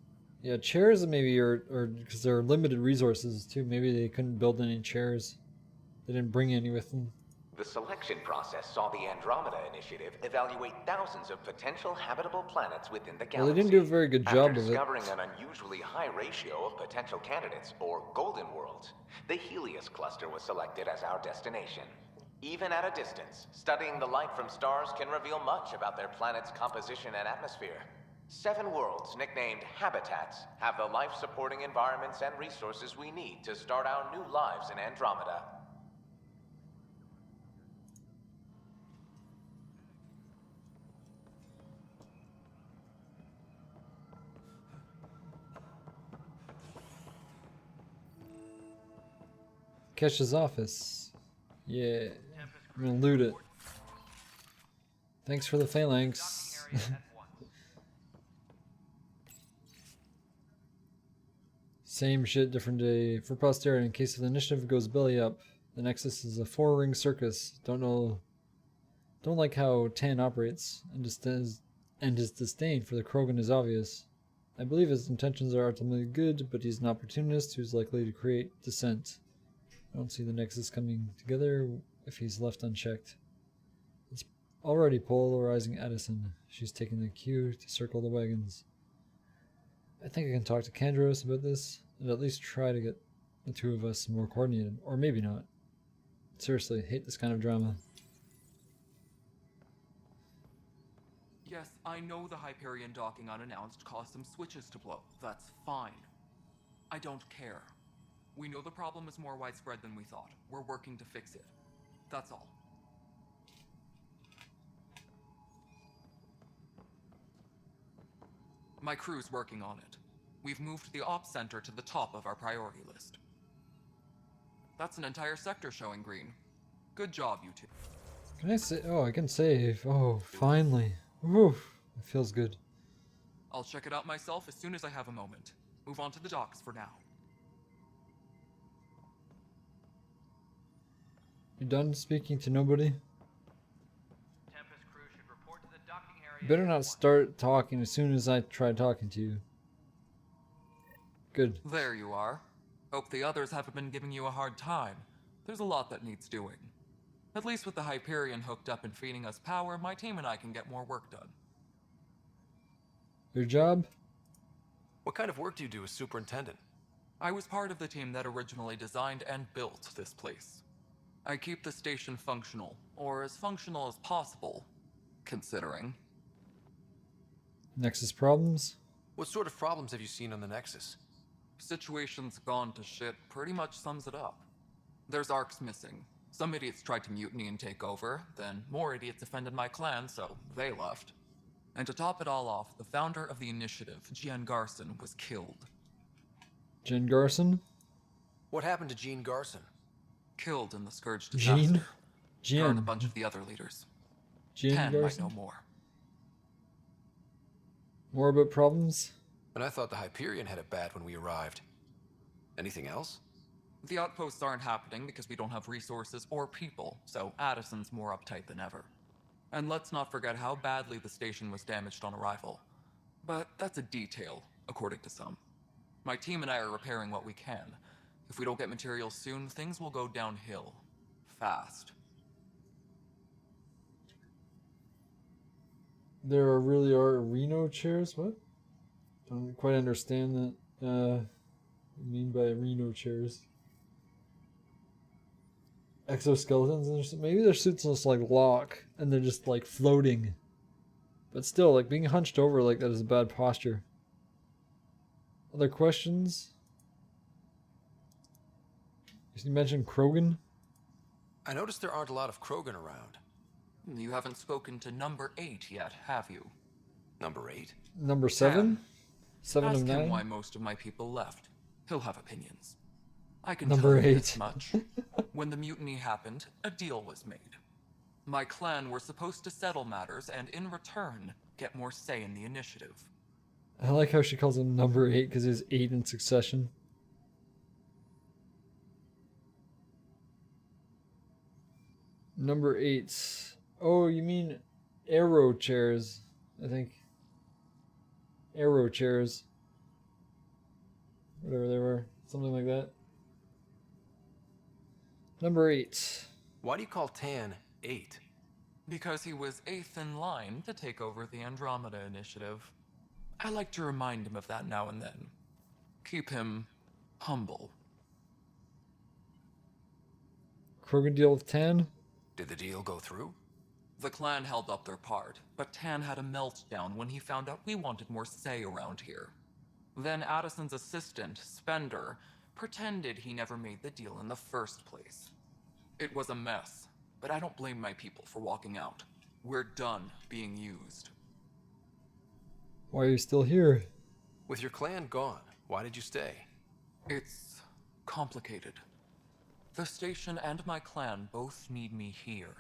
Yeah, chairs maybe are because they're limited resources too. Maybe they couldn't build any chairs. They didn't bring any with them. The selection process saw the Andromeda Initiative evaluate thousands of potential habitable planets within the galaxy. Well, they didn't do a very good job After of it. discovering an unusually high ratio of potential candidates, or golden worlds, the Helios cluster was selected as our destination. Even at a distance, studying the light from stars can reveal much about their planet's composition and atmosphere. 7 worlds, nicknamed habitats, have the life-supporting environments and resources we need to start our new lives in Andromeda. Kesh's office. Yeah. I'm gonna loot it. Thanks for the phalanx. Same shit, different day. For posterity, in case the initiative goes belly up, the Nexus is a 4-ring circus. Don't like how Tan operates, and his disdain for the Krogan is obvious. I believe his intentions are ultimately good, but he's an opportunist who's likely to create dissent. I don't see the Nexus coming together if he's left unchecked. It's already polarizing Addison. She's taking the cue to circle the wagons. I think I can talk to Kandros about this, and at least try to get the two of us more coordinated. Or maybe not. Seriously, hate this kind of drama. Yes, I know the Hyperion docking unannounced caused some switches to blow. That's fine. I don't care. We know the problem is more widespread than we thought. We're working to fix it. That's all. My crew's working on it. We've moved the ops center to the top of our priority list. That's an entire sector showing green. Good job, you two. Can I say? Oh, I can save. Oh, finally. Woof. It feels good. I'll check it out myself as soon as I have a moment. Move on to the docks for now. You done speaking to nobody? Tempest crew should report to the docking area. You better not start talking as soon as I try talking to you. Good. There you are. Hope the others haven't been giving you a hard time. There's a lot that needs doing. At least with the Hyperion hooked up and feeding us power, my team and I can get more work done. Your job? What kind of work do you do as superintendent? I was part of the team that originally designed and built this place. I keep the station functional, or as functional as possible, considering. Nexus problems? What sort of problems have you seen on the Nexus? Situation's gone to shit pretty much sums it up. There's arcs missing. Some idiots tried to mutiny and take over, then more idiots offended my clan, so they left. And to top it all off, the founder of the initiative, Gian Garson, was killed. Jen Garson? What happened to Gene Garson? Killed in the Scourge disaster. Gene? Her and a bunch of the other leaders. Gene Tan Garson? might know more. More about problems? And I thought the Hyperion had it bad when we arrived. Anything else? The outposts aren't happening because we don't have resources or people, so Addison's more uptight than ever. And let's not forget how badly the station was damaged on arrival. But that's a detail, according to some. My team and I are repairing what we can. If we don't get materials soon, things will go downhill. Fast. There really are Reno chairs? What? Don't quite understand that. What you mean by Reno chairs? Exoskeletons and maybe their suits just like lock and they're just like floating. But still, like being hunched over like that is a bad posture. Other questions? You mentioned Krogan? I noticed there aren't a lot of Krogan around. You haven't spoken to number 8 yet, have you? Number 8? Number 7? Tan. 7 Ask of him 9? why most of my people left. He'll have opinions. I can Number tell you 8. this much. When the mutiny happened, a deal was made. My clan were supposed to settle matters and in return, get more say in the initiative. I like how she calls him number 8 because he's 8 in succession. Number 8. Oh, you mean arrow chairs, I think. Arrow chairs. Whatever they were. Something like that. Number 8. Why do you call Tan 8? Because he was 8th in line to take over the Andromeda initiative. I like to remind him of that now and then. Keep him humble. Krogan deal with Tan? Did the deal go through? The clan held up their part, but Tan had a meltdown when he found out we wanted more say around here. Then Addison's assistant, Spender, pretended he never made the deal in the first place. It was a mess, but I don't blame my people for walking out. We're done being used. Why are you still here? With your clan gone, why did you stay? It's complicated. The station and my clan both need me here.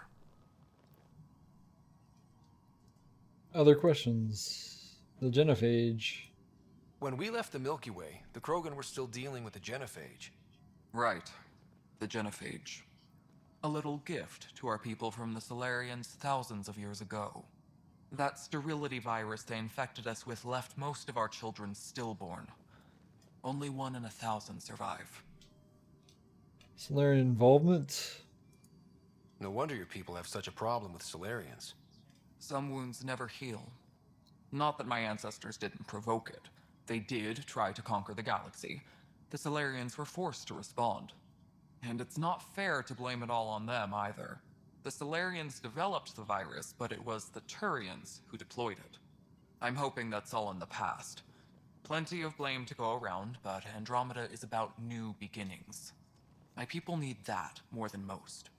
Other questions? The Genophage. When we left the Milky Way, the Krogan were still dealing with the Genophage. Right. The Genophage. A little gift to our people from the Solarians thousands of years ago. That sterility virus they infected us with left most of our children stillborn. Only 1 in 1,000 survive. Solarian involvement? No wonder your people have such a problem with Solarians. Some wounds never heal. Not that my ancestors didn't provoke it. They did try to conquer the galaxy. The Solarians were forced to respond. And it's not fair to blame it all on them either. The Solarians developed the virus, but it was the Turians who deployed it. I'm hoping that's all in the past. Plenty of blame to go around, but Andromeda is about new beginnings. My people need that more than most.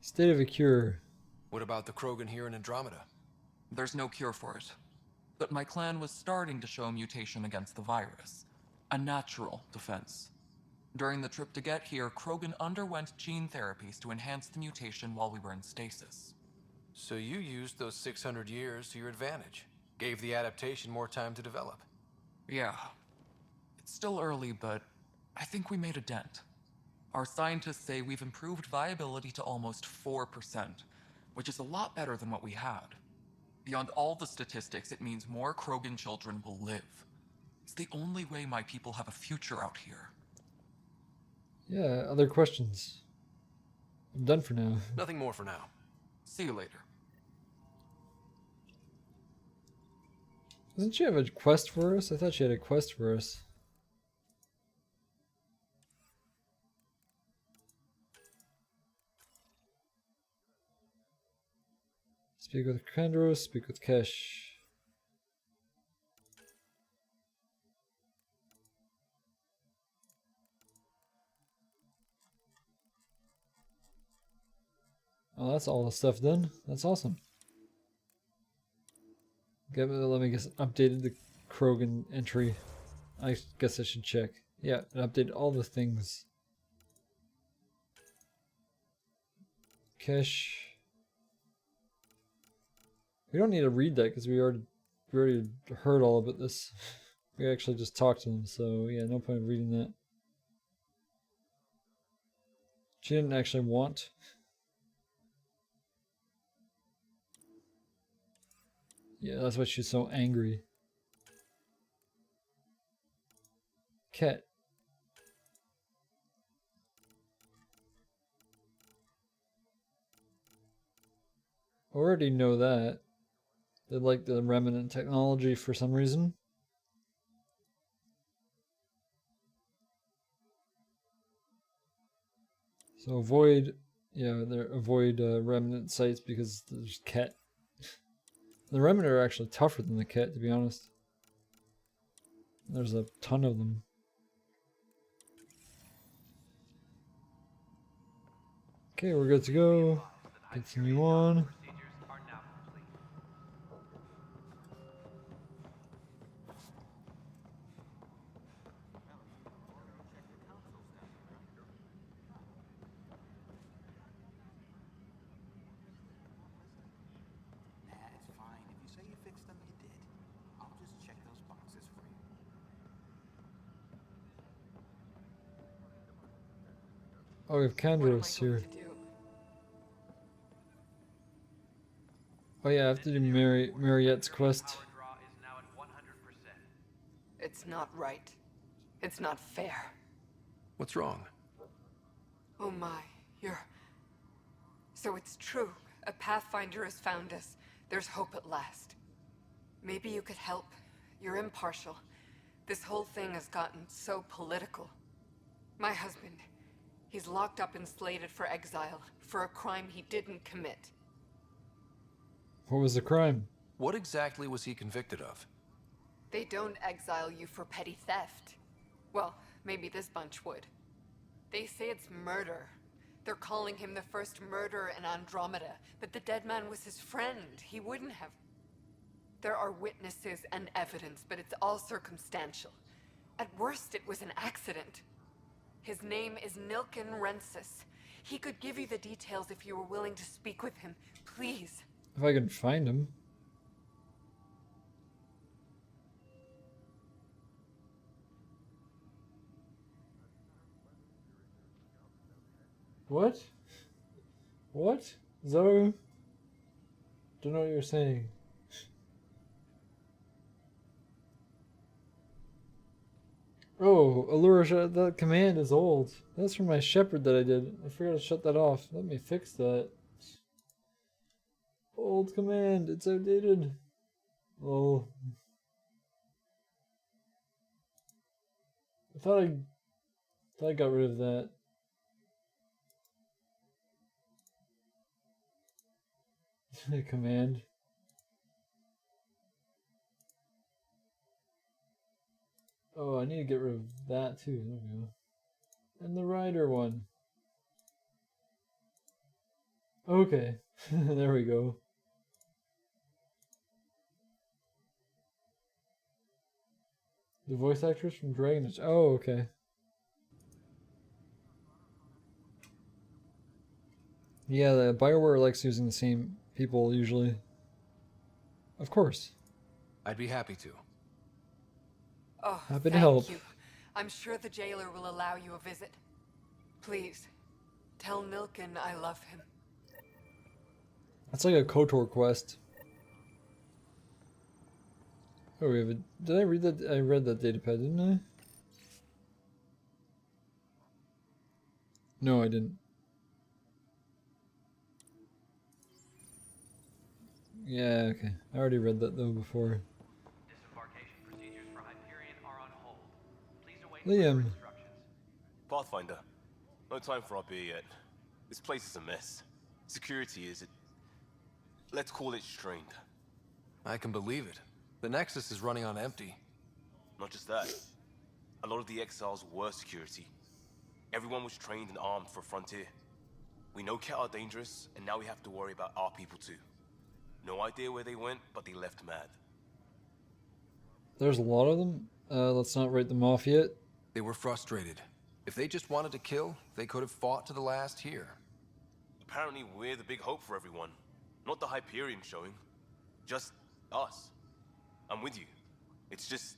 State of a cure. What about the Krogan here in Andromeda? There's no cure for it. But my clan was starting to show mutation against the virus. A natural defense. During the trip to get here, Krogan underwent gene therapies to enhance the mutation while we were in stasis. So you used those 600 years to your advantage. Gave the adaptation more time to develop. Yeah. It's still early, but I think we made a dent. Our scientists say we've improved viability to almost 4%, which is a lot better than what we had. Beyond all the statistics, it means more Krogan children will live. It's the only way my people have a future out here. Yeah, other questions? I'm done for now. Nothing more for now. See you later. Doesn't she have a quest for us? I thought she had a quest for us. Speak with Kandros, speak with Kesh. Oh, that's all the stuff done. That's awesome. Okay, let me guess. Updated the Krogan entry. I guess I should check. Yeah, it updated all the things. Kesh. We don't need to read that because we already heard all about this. We actually just talked to them, so yeah, no point in reading that. She didn't actually want. Yeah, that's why she's so angry. Cat. Already know that. They like the remnant technology for some reason. So avoid, yeah, avoid remnant sites because there's cat. The remnant are actually tougher than the cat, to be honest. There's a ton of them. Okay, we're good to go. Continue on. Nah, it's fine. If you say you fixed them, you did. I'll just check those boxes for you. Oh, we have Kandros here. Oh yeah, I have to do Mariette's quest. It's not right. It's not fair. What's wrong? Oh my, you're... So it's true. A Pathfinder has found us. There's hope at last. Maybe you could help. You're impartial. This whole thing has gotten so political. My husband, he's locked up and slated for exile for a crime he didn't commit. What was the crime? What exactly was he convicted of? They don't exile you for petty theft. Well, maybe this bunch would. They say it's murder. They're calling him the first murderer in Andromeda, but the dead man was his friend. He wouldn't have. There are witnesses and evidence, but it's all circumstantial. At worst, it was an accident. His name is Nilken Rensis. He could give you the details if you were willing to speak with him. Please. If I can find him. What? What? Zoe? Don't know what you're saying. Oh, Allura, that command is old. That's from my shepherd that I did. I forgot to shut that off. Let me fix that. Old command, it's outdated. Oh. I thought I got rid of that. Command. Oh, I need to get rid of that too. There we go. And the rider one. Okay. There we go. The voice actress from Dragon Age. Oh, okay. Yeah, the BioWare likes using the same people usually. Of course. I'd be happy to. Oh, Happy to thank help. you. I'm sure the jailer will allow you a visit. Please, tell Nilken I love him. That's like a KOTOR quest. Oh, we have a... Did I read that? I read that datapad, didn't I? No, I didn't. Yeah, okay. I already read that though before. Disembarkation procedures for Hyperion are on hold. Please await Liam. instructions. Pathfinder, no time for our beer yet. This place is a mess. Security is, let's call it strained. I can believe it. The Nexus is running on empty. Not just that. A lot of the exiles were security. Everyone was trained and armed for Frontier. We know Ket are dangerous, and now we have to worry about our people too. No idea where they went, but they left mad. There's a lot of them. Let's not write them off yet. They were frustrated. If they just wanted to kill, they could have fought to the last here. Apparently we're the big hope for everyone. Not the Hyperion showing. Just us. I'm with you. It's just...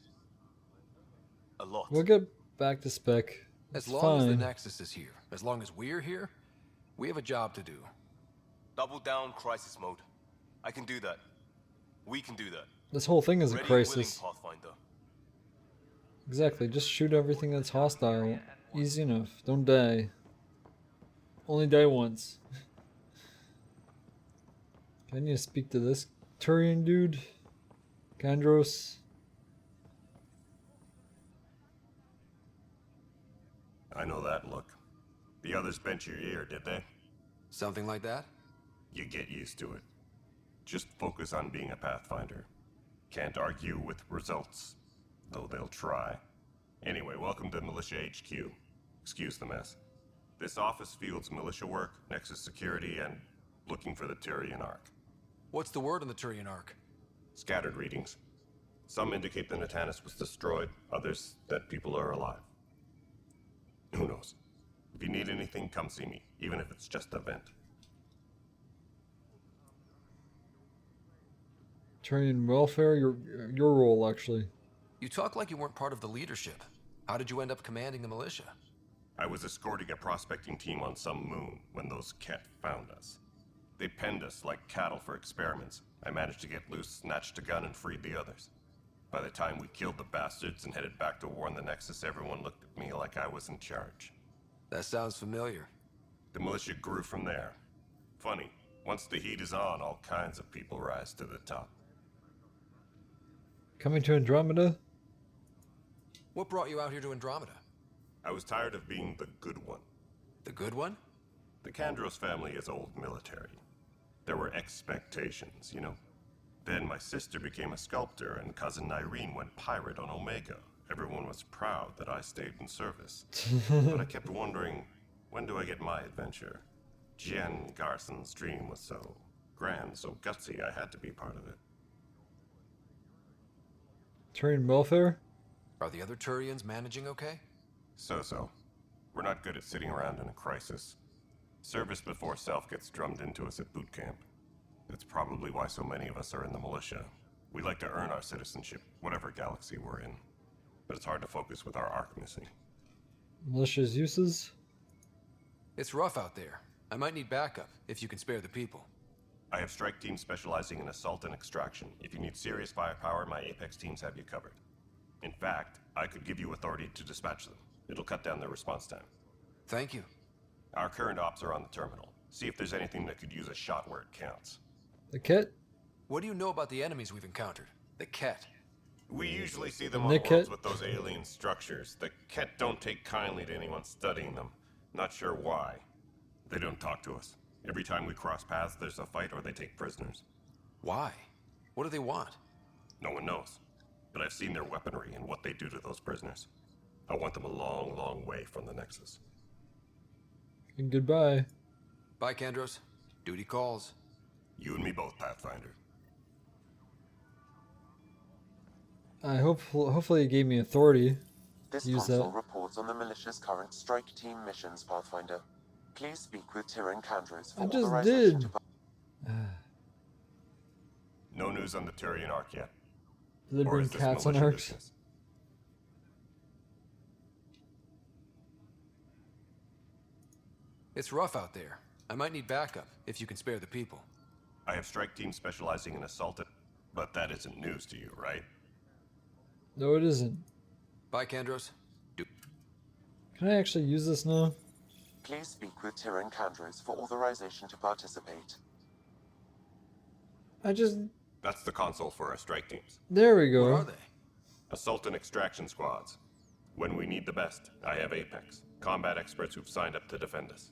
a lot. We'll get back to spec. As It's long as the fine. Nexus is here, as long as we're here, we have a job to do. Double down crisis mode. I can do that. We can do that. This whole thing is a Ready and willing, crisis. Pathfinder. Exactly, just shoot everything that's hostile. Easy enough. Don't die. Only die once. I need to speak to this Turian dude. Kandros. I know that look. The others bent your ear, did they? Something like that? You get used to it. Just focus on being a Pathfinder. Can't argue with results, though they'll try. Anyway, welcome to Militia HQ. Excuse the mess. This office fields militia work, Nexus security, and looking for the Turian Ark. What's the word on the Turian Ark? Scattered readings. Some indicate the Natanus was destroyed, others that people are alive. Who knows? If you need anything, come see me, even if it's just a vent. Turian welfare, your role actually. You talk like you weren't part of the leadership. How did you end up commanding the militia? I was escorting a prospecting team on some moon when those Ket found us. They penned us like cattle for experiments. I managed to get loose, snatched a gun, and freed the others. By the time we killed the bastards and headed back to warn the Nexus, everyone looked at me like I was in charge. That sounds familiar. The militia grew from there. Funny, once the heat is on, all kinds of people rise to the top. Coming to Andromeda? What brought you out here to Andromeda? I was tired of being the good one. The good one? The Kandros family is old military. There were expectations, you know? Then my sister became a sculptor and cousin Irene went pirate on Omega. Everyone was proud that I stayed in service. But I kept wondering, when do I get my adventure? Jen Garson's dream was so grand, so gutsy, I had to be part of it. Turian welfare? Are the other Turians managing okay? So-so. We're not good at sitting around in a crisis. Service before self gets drummed into us at boot camp. That's probably why so many of us are in the militia. We like to earn our citizenship, whatever galaxy we're in. But it's hard to focus with our arc missing. Militia's uses? It's rough out there. I might need backup, if you can spare the people. I have strike teams specializing in assault and extraction. If you need serious firepower, my Apex teams have you covered. In fact, I could give you authority to dispatch them. It'll cut down their response time. Thank you. Our current ops are on the terminal. See if there's anything that could use a shot where it counts. The Ket? What do you know about the enemies we've encountered? The Ket? We usually see them on The worlds Ket? with those alien structures. The Ket don't take kindly to anyone studying them. Not sure why. They don't talk to us. Every time we cross paths, there's a fight or they take prisoners. Why? What do they want? No one knows. But I've seen their weaponry and what they do to those prisoners. I want them a long, long way from the Nexus. And goodbye. Bye, Kandros. Duty calls. You and me both, Pathfinder. Hopefully it gave me authority. This Use console that. reports on the militia's current strike team missions, Pathfinder. Please speak with Tyrion Kandros for I just authorization did. to... No news on the Turian Ark yet. Do they Or bring is this cats on militia arcs? business? It's rough out there. I might need backup, if you can spare the people. I have strike teams specializing in assault, but that isn't news to you, right? No, it isn't. Bye, Kandros. Can I actually use this now? Please speak with Tyrion Candros for authorization to participate. That's the console for our strike teams. There we go. What are they? Assault and extraction squads. When we need the best, I have Apex, combat experts who've signed up to defend us.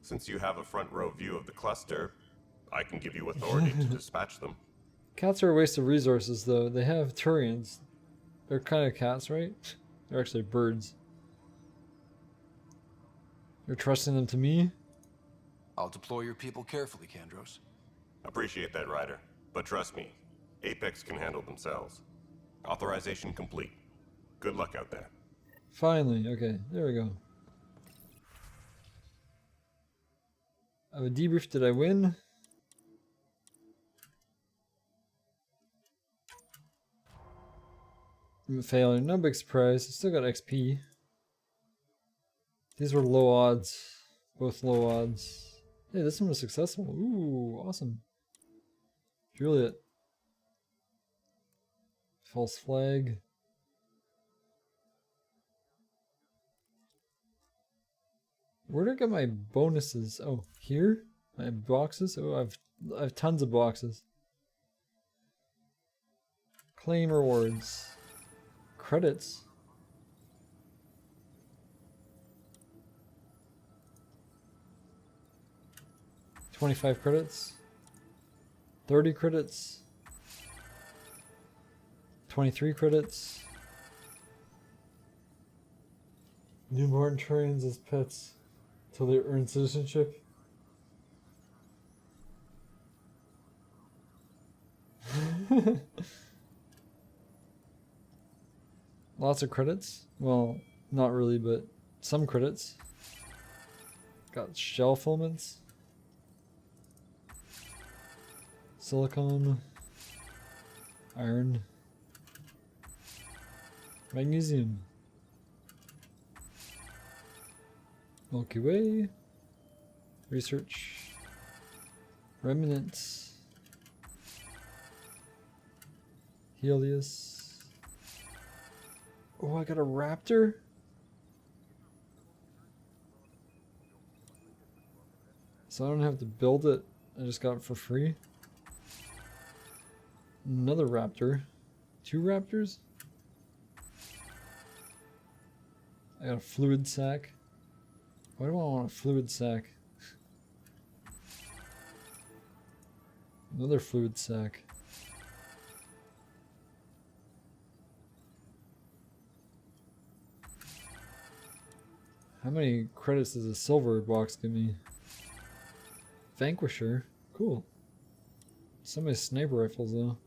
Since you have a front row view of the cluster, I can give you authority to dispatch them. Cats are a waste of resources, though. They have Turians. They're kind of cats, right? They're actually birds. You're trusting them to me? I'll deploy your people carefully, Kandros. Appreciate that, Ryder. But trust me, Apex can handle themselves. Authorization complete. Good luck out there. Finally. Okay, there we go. I have a debrief. Did I win? I'm a failure. No big surprise. I still got XP. These were low odds. Both low odds. Hey, this one was successful. Ooh, awesome. Juliet. False flag. Where did I get my bonuses? Oh, here? My boxes? Oh, I have tons of boxes. Claim rewards. Credits. $25 credits. 30 credits. 23 credits. Newborn trains as pets till they earn citizenship. Lots of credits. Well, not really, but some credits. Got shell filaments. Silicon. Iron. Magnesium. Milky Way. Research. Remnants. Helios. Oh, I got a raptor? So I don't have to build it. I just got it for free. Another raptor. 2 raptors? I got a fluid sac. Why do I want a fluid sac? Another fluid sac. How many credits does a silver box give me? Vanquisher? Cool. Some of my sniper rifles though.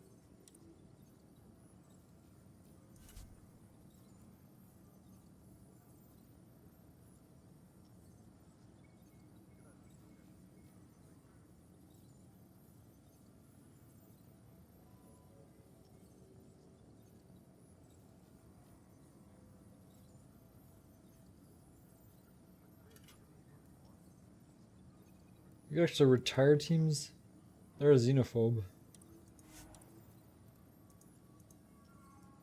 You actually retire teams? They're a xenophobe.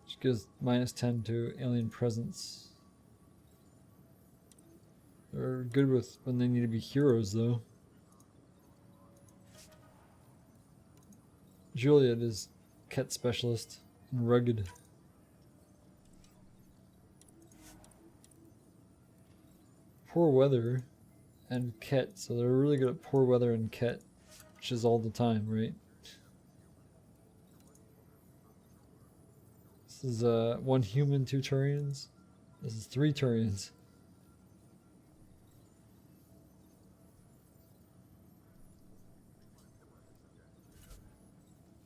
Which gives -10 to alien presence. They're good with when they need to be heroes though. Juliet is cat specialist and rugged. Poor weather and ket, so they're really good at poor weather and ket, which is all the time, right? This is 1 human, 2 Turians. This is 3 Turians.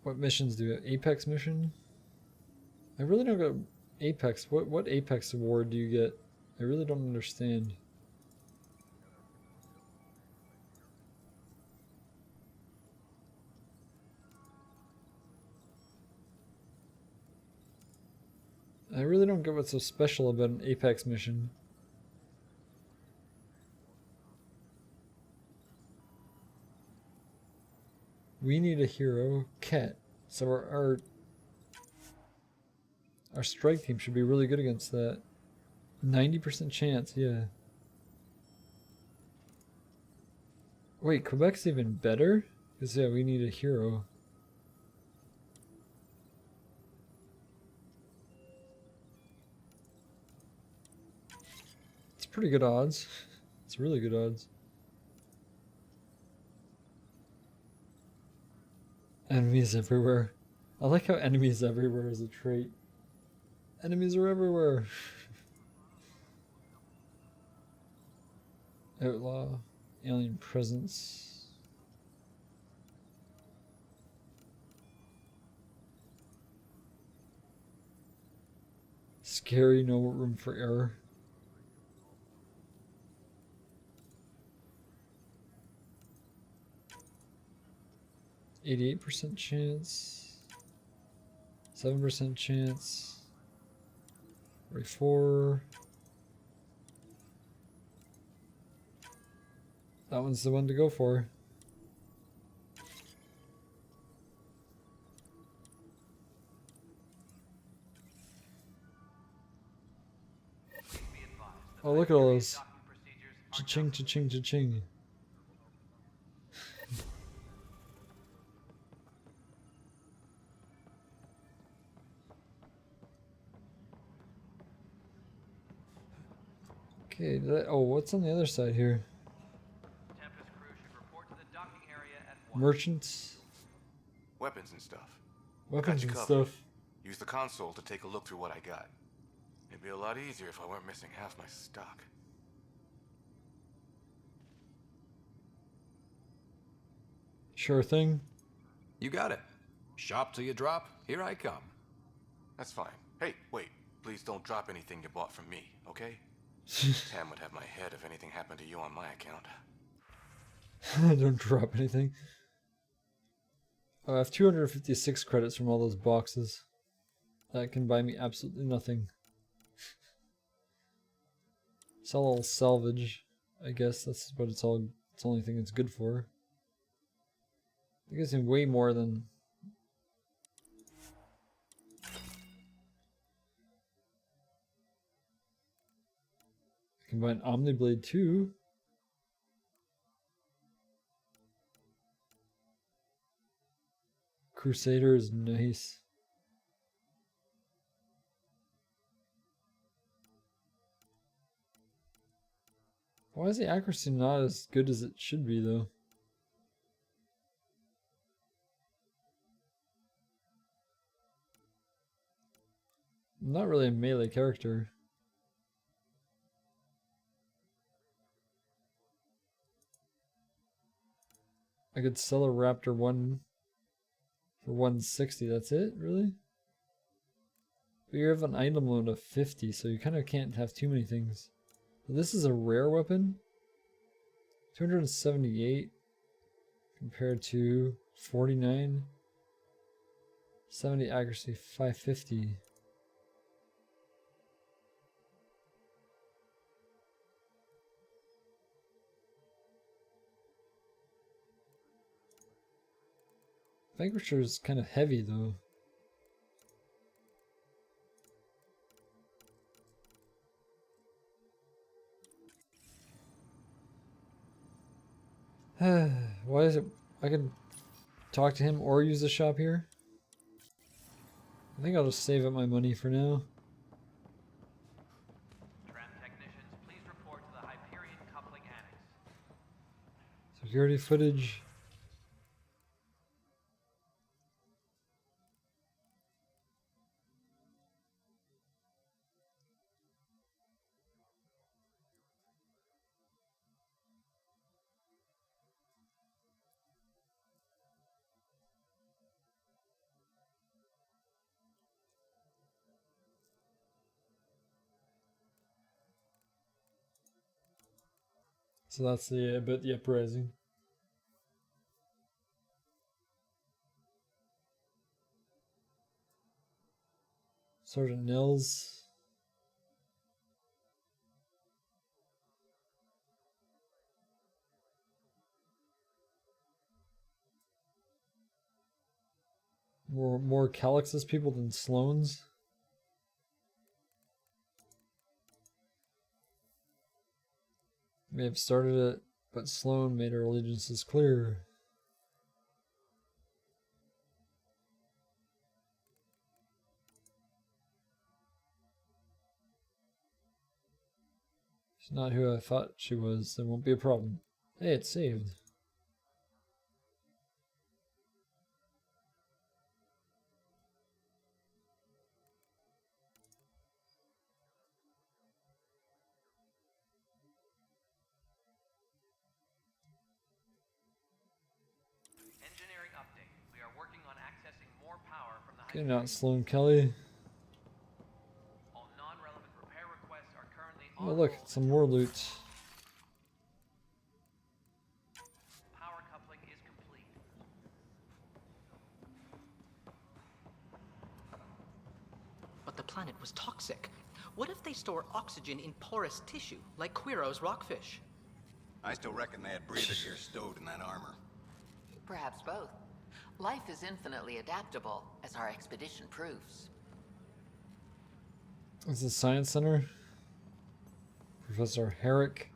What missions do we have? Apex mission? I really don't get Apex. What Apex award do you get? I really don't understand. I really don't get what's so special about an Apex mission. We need a hero, Ket. So our strike team should be really good against that. 90% chance, yeah. Wait, Quebec's even better? Because yeah, we need a hero. It's pretty good odds. It's really good odds. Enemies everywhere. I like how enemies everywhere is a trait. Enemies are everywhere. Outlaw. Alien presence. Scary, no room for error. %88 chance. 7% chance. 44. That one's the one to go for. Oh, look at all those. Cha-ching, cha-ching, cha-ching. Okay, oh, what's on the other side here? Tempest crew should report to the docking area at Merchants. Weapons and stuff. Weapons Got you and covered. stuff. Use the console to take a look through what I got. It'd be a lot easier if I weren't missing half my stock. Sure thing. You got it. Shop till you drop. Here I come. That's fine. Hey, wait. Please don't drop anything you bought from me, okay? Tam would have my head if anything happened to you on my account. Don't drop anything. Oh, I have 256 credits from all those boxes. That can buy me absolutely nothing. Sell all salvage. I guess that's what it's all. It's the only thing it's good for. It gives me way more than. I can buy an Omniblade too. Crusader is nice. Why is the accuracy not as good as it should be though? I'm not really a melee character. I could sell a Raptor 1 for 160, that's it? Really? But you have an item load of 50, so you kind of can't have too many things. But this is a rare weapon? 278 compared to 49. 70 accuracy, 550. Vanquisher is kind of heavy though. Why is it? I could talk to him or use the shop here. I think I'll just save up my money for now. Tram technicians, please report to the Hyperion coupling annex. Security footage. So that's the about the uprising. Sergeant Nils. More Calix's people than Sloane's. May have started it, But Sloane made her allegiances clear. She's not who I thought she was. There won't be a problem. Hey, it's saved. Engineering update. We are working on accessing more power from the Getting out Sloane Kelly. All non-relevant repair requests are currently Oh, on look, hold. some more loot. Power coupling is complete. But the planet was toxic. What if they store oxygen in porous tissue, like Quiro's rockfish? I still reckon they had breathers here stowed in that armor. Perhaps both. Life is infinitely adaptable, as our expedition proves. This is the Science Center. Professor Herrick.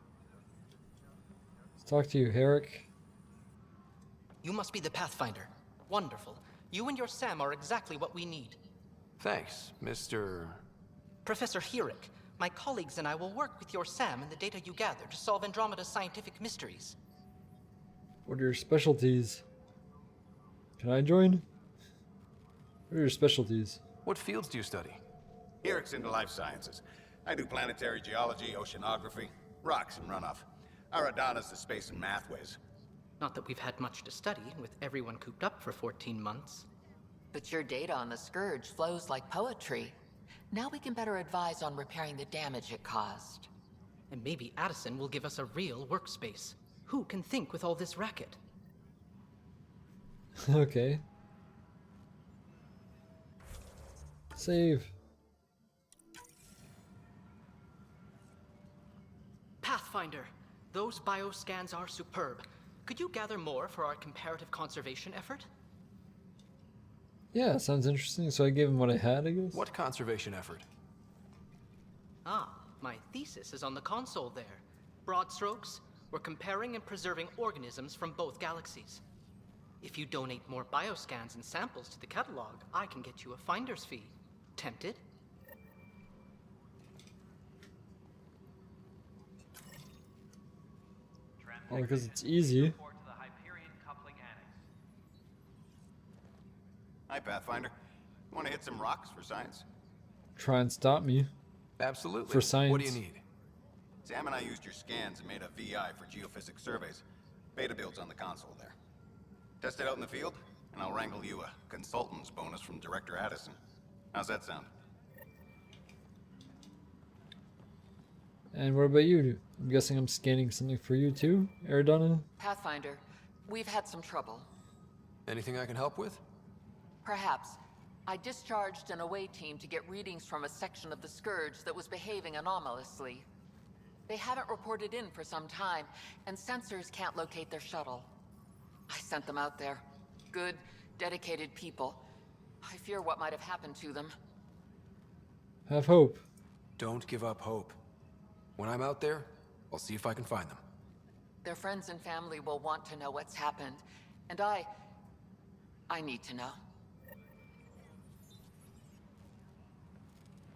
Let's talk to you, Herrick. You must be the Pathfinder. Wonderful. You and your Sam are exactly what we need. Thanks, Mr. Professor Herrick, my colleagues and I will work with your Sam and the data you gather to solve Andromeda's scientific mysteries. What are your specialties? Can I join? What are your specialties? What fields do you study? Herrick's into life sciences. I do planetary geology, oceanography, rocks and runoff. Aradana's the space and math whiz. Not that we've had much to study, with everyone cooped up for 14 months. But your data on the Scourge flows like poetry. Now we can better advise on repairing the damage it caused. And maybe Addison will give us a real workspace. Who can think with all this racket? Okay. Save. Pathfinder, those bioscans are superb. Could you gather more for our comparative conservation effort? Yeah, sounds interesting. So I gave him what I had, I guess? What conservation effort? Ah, my thesis is on the console there. Broad strokes, we're comparing and preserving organisms from both galaxies. If you donate more bioscans and samples to the catalog, I can get you a finder's fee. Tempted? Oh, because it's easy. To the Hyperion coupling annex. Hi, Pathfinder. Want to hit some rocks for science? Try and stop me. Absolutely. For science. What do you need? Sam and I used your scans and made a VI for geophysics surveys. Beta builds on the console there. Test it out in the field, and I'll wrangle you a consultant's bonus from Director Addison. How's that sound? And what about you? I'm guessing I'm scanning something for you too, Aradana? Pathfinder, we've had some trouble. Anything I can help with? Perhaps. I discharged an away team to get readings from a section of the Scourge that was behaving anomalously. They haven't reported in for some time, and sensors can't locate their shuttle. I sent them out there. Good, dedicated people. I fear what might have happened to them. Have hope. Don't give up hope. When I'm out there, I'll see if I can find them. Their friends and family will want to know what's happened, and I need to know.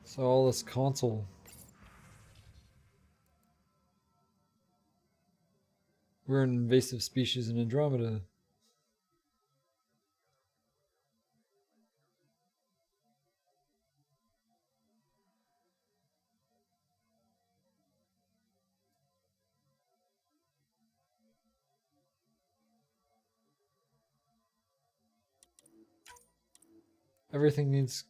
So all this console. We're an invasive species in Andromeda. Everything needs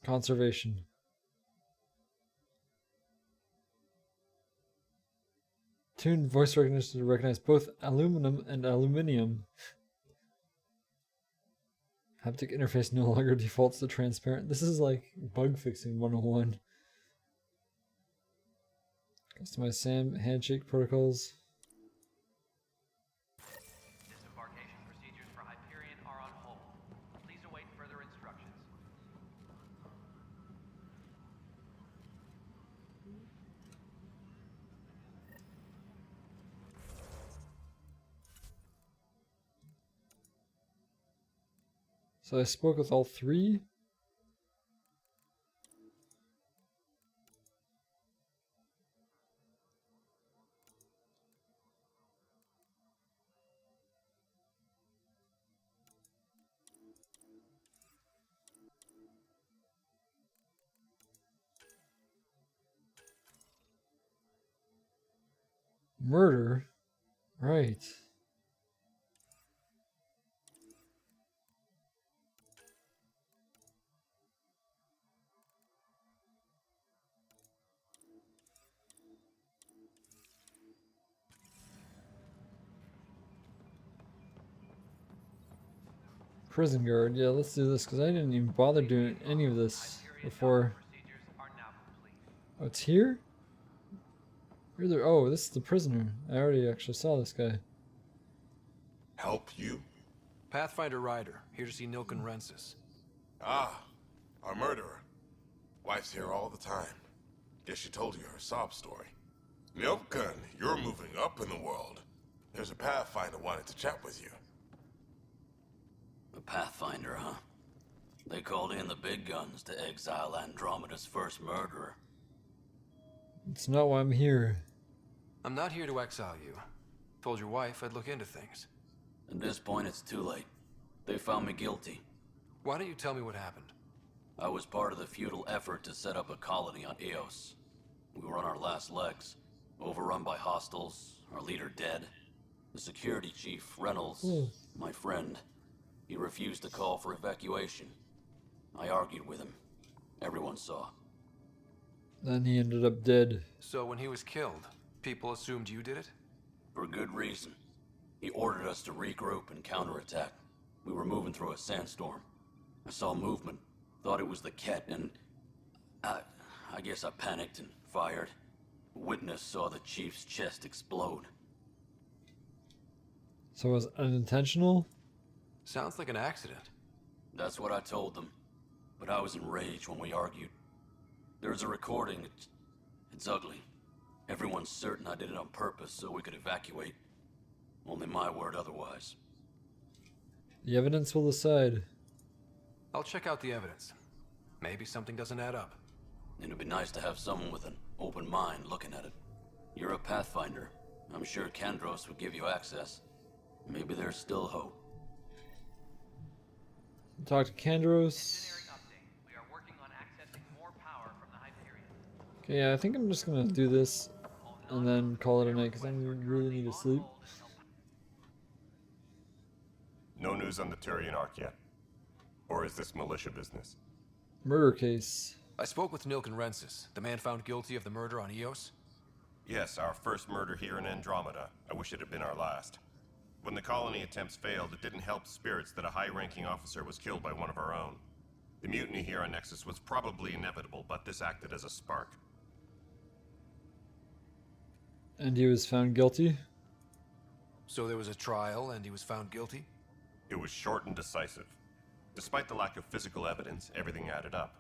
conservation. Tuned voice recognition to recognize both aluminum and aluminium. Haptic interface no longer defaults to transparent. This is like bug fixing 101. Customize SAM handshake protocols. Disembarkation procedures for Hyperion are on hold. Please await further instructions. So I spoke with all three? Murder? Right. Prison guard. Yeah, let's do this because I didn't even bother doing any of this before. Oh, it's here? You're the, oh, this is the prisoner. I already actually saw this guy. Help you? Pathfinder Ryder, here to see Nilken Rensis. Ah, our murderer. Wife's here all the time. Guess she told you her sob story. Nilken, you're moving up in the world. There's a Pathfinder wanted to chat with you. A Pathfinder, huh? They called in the big guns to exile Andromeda's first murderer. It's not why I'm here. I'm not here to exile you. Told your wife I'd look into things. At this point, it's too late. They found me guilty. Why don't you tell me what happened? I was part of the futile effort to set up a colony on Eos. We were on our last legs, overrun by hostiles, our leader dead. The security chief, Reynolds, my friend, he refused to call for evacuation. I argued with him. Everyone saw. Then he ended up dead. So when he was killed, people assumed you did it? For good reason. He ordered us to regroup and counterattack. We were moving through a sandstorm. I saw movement, thought it was the Ket, and I guess I panicked and fired. A witness saw the chief's chest explode. So it was unintentional? Sounds like an accident. That's what I told them. But I was enraged when we argued. There's a recording. It's ugly. Everyone's certain I did it on purpose so we could evacuate. Only my word otherwise. The evidence will decide. I'll check out the evidence. Maybe something doesn't add up. It'd be nice to have someone with an open mind looking at it. You're a Pathfinder. I'm sure Kandros would give you access. Maybe there's still hope. Talk to Kandros. Okay, yeah, I think I'm just gonna do this and then call it a night because I really need to sleep. No news on the Turian Ark yet? Or is this militia business? Murder case. I spoke with Nilken Rensis, the man found guilty of the murder on Eos. Yes, our first murder here in Andromeda. I wish it had been our last. When the colony attempts failed, it didn't help spirits that a high-ranking officer was killed by one of our own. The mutiny here on Nexus was probably inevitable, but this acted as a spark. And he was found guilty? So there was a trial and he was found guilty? It was short and decisive. Despite the lack of physical evidence, everything added up.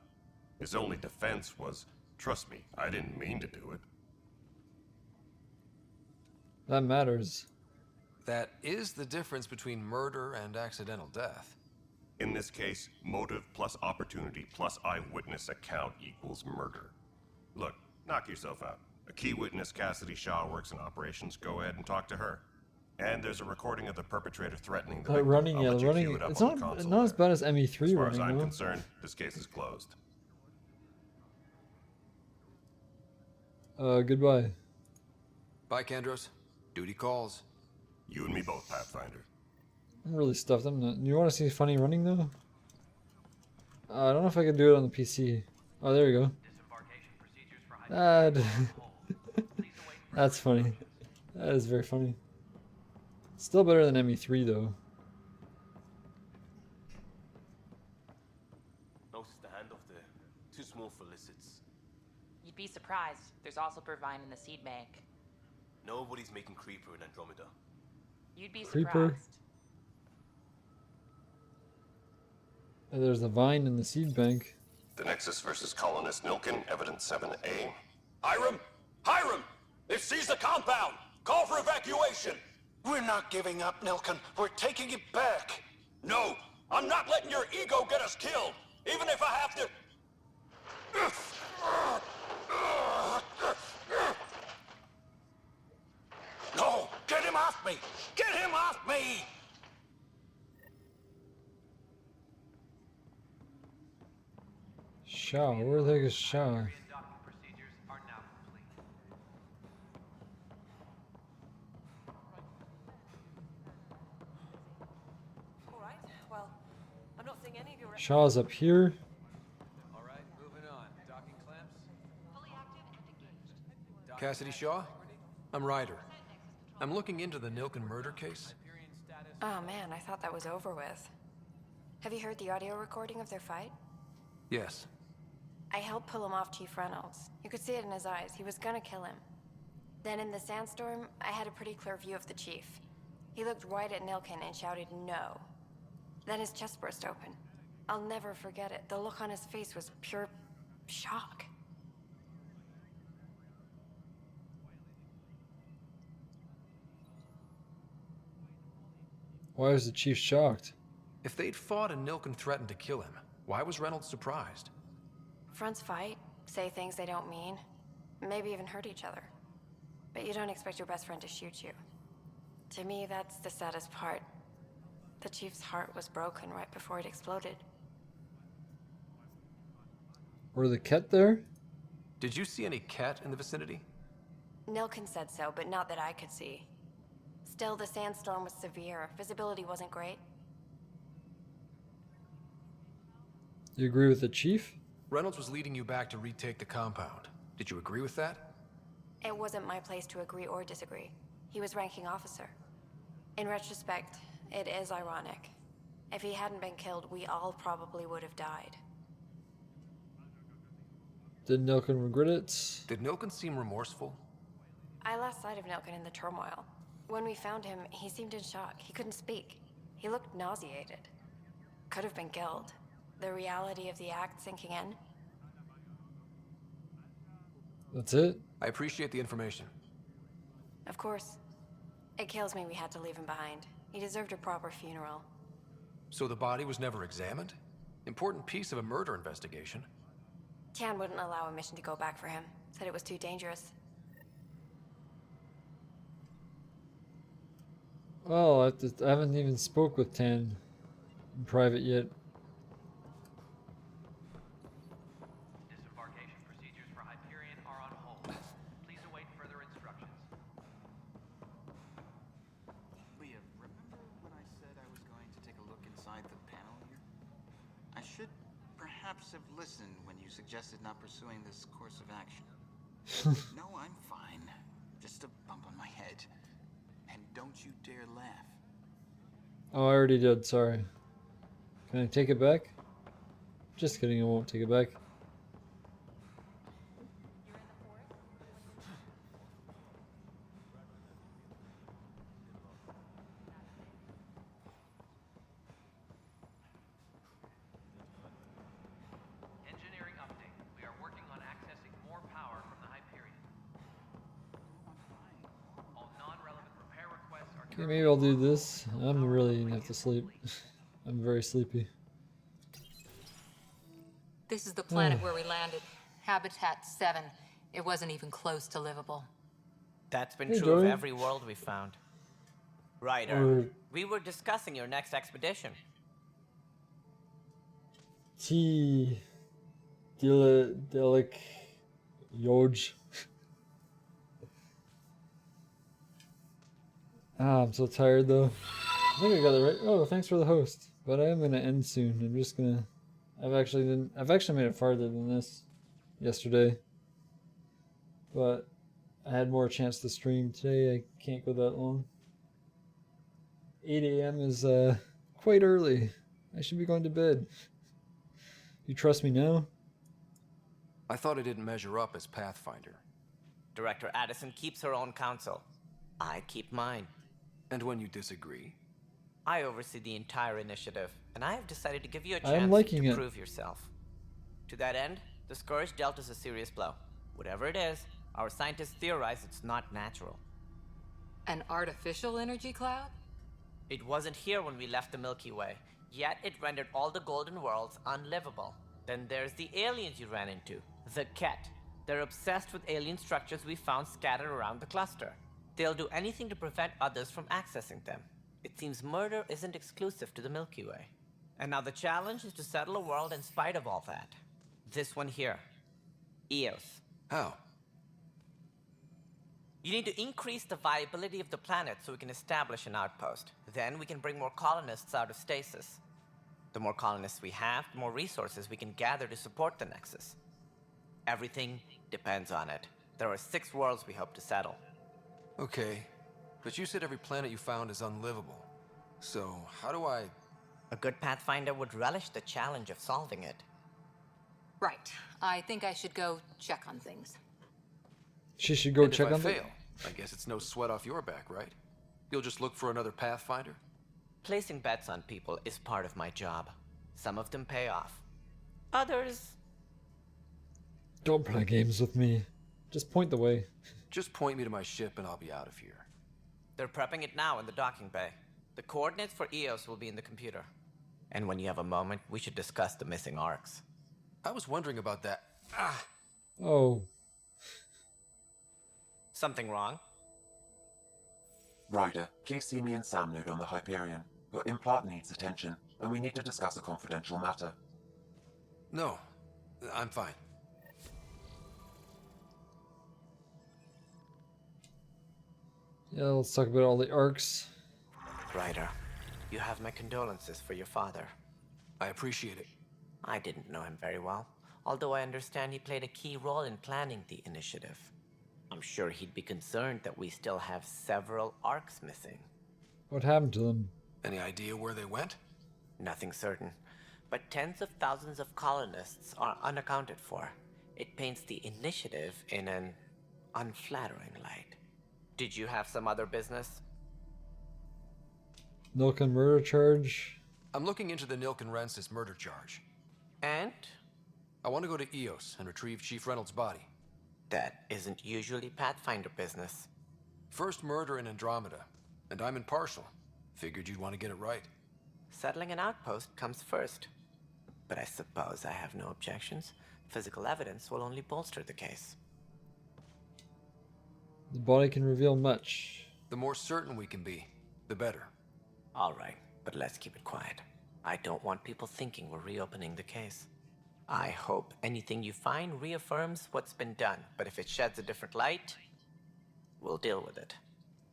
His only defense was, trust me, I didn't mean to do it. That matters. That is the difference between murder and accidental death. In this case, motive plus opportunity plus eyewitness account equals murder. Look, knock yourself out. A key witness, Cassidy Shaw, works in operations. Go ahead and talk to her. And there's a recording of the perpetrator threatening the victim. Running, I'll yeah, let you running. cue it up It's on the not console as bad as ME3 As far running, as I'm though. concerned, this case is closed. Goodbye. Bye, Kandros. Duty calls. You and me both, Pathfinder. I'm really stuffed. I'm not. You want to see funny running though? I don't know if I can do it on the PC. Oh, there you go. That's funny. That is very funny. Still better than ME3 though. Notice the handoff there. Too small for lizards. You'd be surprised. There's also Purvine in the seed bank. Nobody's making Creeper in Andromeda. You'd be Creeper. surprised. And there's the vine in the seed bank. The Nexus versus Colonist Nilken, Evidence 7A. Hiram! Hiram! They've seized the compound! Call for evacuation! We're not giving up, Nilken. We're taking it back. No! I'm not letting your ego get us killed, even if I have to... No! Get him off me! Get him off me! Shaw, where the heck is Shaw? Docking procedures are now complete. Alright, well, I'm not seeing any of your... Shaw's up here. All right, moving on. Docking clamps. Fully active and engaged. Cassidy Shaw? I'm Ryder. I'm looking into the Nilken murder case. Oh man, I thought that was over with. Have you heard the audio recording of their fight? Yes. I helped pull him off Chief Reynolds. You could see it in his eyes. He was gonna kill him. Then in the sandstorm, I had a pretty clear view of the Chief. He looked right at Nilken and shouted no. Then his chest burst open. I'll never forget it. The look on his face was pure shock. Why was the chief shocked? If they'd fought and Nilken threatened to kill him, why was Reynolds surprised? Fronts fight, say things they don't mean, maybe even hurt each other. But you don't expect your best friend to shoot you. To me, that's the saddest part. The Chief's heart was broken right before it exploded. Were the Ket there? Did you see any Ket in the vicinity? Nilken said so, but not that I could see. Still, the sandstorm was severe. Visibility wasn't great. You agree with the chief? Reynolds was leading you back to retake the compound. Did you agree with that? It wasn't my place to agree or disagree. He was ranking officer. In retrospect, it is ironic. If he hadn't been killed, we all probably would have died. Did Nilken regret it? Did Nilken seem remorseful? I lost sight of Nilken in the turmoil. When we found him, he seemed in shock. He couldn't speak. He looked nauseated. Could have been killed. The reality of the act sinking in. That's it? I appreciate the information. Of course. It kills me we had to leave him behind. He deserved a proper funeral. So the body was never examined? Important piece of a murder investigation. Tian wouldn't allow a mission to go back for him. Said it was too dangerous. Well, I haven't even spoke with Tan in private yet. Disembarkation procedures for Hyperion are on hold. Please await further instructions. Leah, remember when I said I was going to take a look inside the panel here? I should perhaps have listened when you suggested not pursuing this course of action. No, I'm fine. Just a bump on my head. And don't you dare laugh. Oh, I already did, sorry. Can I take it back? Just kidding, I won't take it back. Engineering update. We are working on accessing more power from the Hyperion. All non-relevant repair requests are... Okay, maybe I'll do this. I'm really gonna have to sleep. I'm very sleepy. This is the planet where we landed. Habitat 7. It wasn't even close to livable. That's been Hey, true of Joey. every world we found. Ryder, Or- we were discussing your next expedition. Delic Yoj. I'm so tired though. I think I got it right. Oh, thanks for the host. But I am gonna end soon. I'm just gonna. I've actually made it farther than this yesterday. But I had more chance to stream today. I can't go that long. 8 a.m. is quite early. I should be going to bed. You trust me now? I thought I didn't measure up as Pathfinder. Director Addison keeps her own counsel. I keep mine. And when you disagree? I oversee the entire initiative, and I have decided to give you a I am chance liking to it. prove yourself. To that end, the Scourge dealt us a serious blow. Whatever it is, our scientists theorize it's not natural. An artificial energy cloud? It wasn't here when we left the Milky Way, Yet it rendered all the Golden Worlds unlivable. Then there's the aliens you ran into, the Ket. They're obsessed with alien structures we found scattered around the cluster. They'll do anything to prevent others from accessing them. It seems murder isn't exclusive to the Milky Way. And now the challenge is to settle a world in spite of all that. This one here. Eos. How? You need to increase the viability of the planet so we can establish an outpost. Then we can bring more colonists out of stasis. The more colonists we have, the more resources we can gather to support the Nexus. Everything depends on it. There are 6 worlds we hope to settle. Okay, but you said every planet you found is unlivable. So, how do I... A good Pathfinder would relish the challenge of solving it. Right. I think I should go check on things. She should go And check if I on fail, I guess it's no sweat off your back, right? You'll just look for another Pathfinder? Placing bets on people is part of my job. Some of them pay off. Others... Don't play games with me. Just point the way. Just point me to my ship and I'll be out of here. They're prepping it now in the docking bay. The coordinates for Eos will be in the computer. And when you have a moment, we should discuss the missing arcs. I was wondering about that. Oh. Something wrong? Ryder, please see me and Sam node on the Hyperion. Your implant needs attention, and we need to discuss a confidential matter. No, I'm fine. Yeah, let's talk about all the arcs. Ryder, you have my condolences for your father. I appreciate it. I didn't know him very well, although I understand he played a key role in planning the initiative. I'm sure he'd be concerned that we still have several arcs missing. What happened to them? Any idea where they went? Nothing certain, but tens of thousands of colonists are unaccounted for. It paints the initiative in an unflattering light. Did you have some other business? Nilkan murder charge? I'm looking into the Nilkan Rensis murder charge. And? I want to go to Eos and retrieve Chief Reynolds' body. That isn't usually Pathfinder business. First murder in Andromeda, and I'm impartial. Figured you'd want to get it right. Settling an outpost comes first. But I suppose I have no objections. Physical evidence will only bolster the case. The body can reveal much. The more certain we can be, the better. All right, but let's keep it quiet. I don't want people thinking we're reopening the case. I hope anything you find reaffirms what's been done, but if it sheds a different light, we'll deal with it.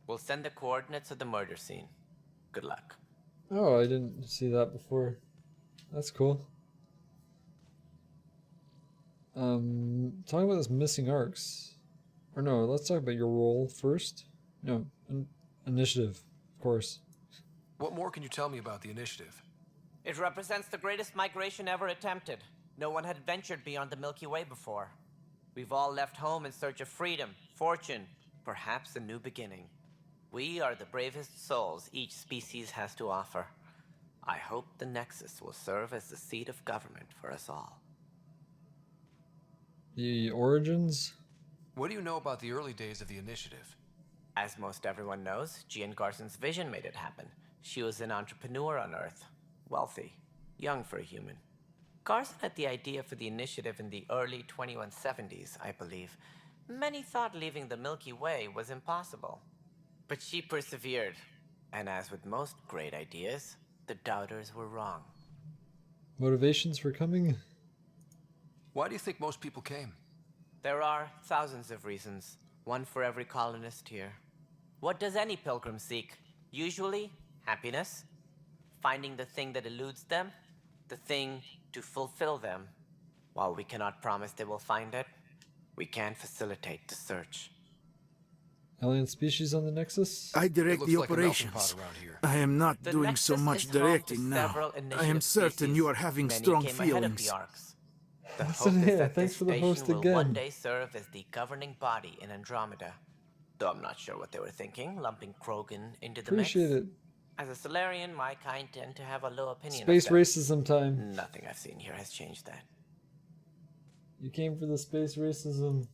We'll send the coordinates of the murder scene. Good luck. Oh, I didn't see that before. That's cool. Talking about this missing arcs. Or no, let's talk about your role first. No, initiative, of course. What more can you tell me about the initiative? It represents the greatest migration ever attempted. No one had ventured beyond the Milky Way before. We've all left home in search of freedom, fortune, perhaps a new beginning. We are the bravest souls each species has to offer. I hope the Nexus will serve as the seat of government for us all. The origins? What do you know about the early days of the initiative? As most everyone knows, Jean Garson's vision made it happen. She was an entrepreneur on Earth. Wealthy. Young for a human. Garson had the idea for the initiative in the early 2170s, I believe. Many thought leaving the Milky Way was impossible. But she persevered. And as with most great ideas, the doubters were wrong. Motivations for coming? Why do you think most people came? There are thousands of reasons, one for every colonist here. What does any pilgrim seek? Usually, happiness. Finding the thing that eludes them, the thing to fulfill them. While we cannot promise they will find it, we can facilitate the search. Alien species on the Nexus? I direct the operations. I am not doing so much directing now. I am certain you are having strong feelings. The hope is that this station will one day serve as the governing body in Andromeda. Though I'm not sure what they were thinking, lumping Krogan into the mix. Appreciate it. As a Solarian, my kind tend to have a low opinion Space of them. racism time. Nothing I've seen here has changed that. You came for the space racism.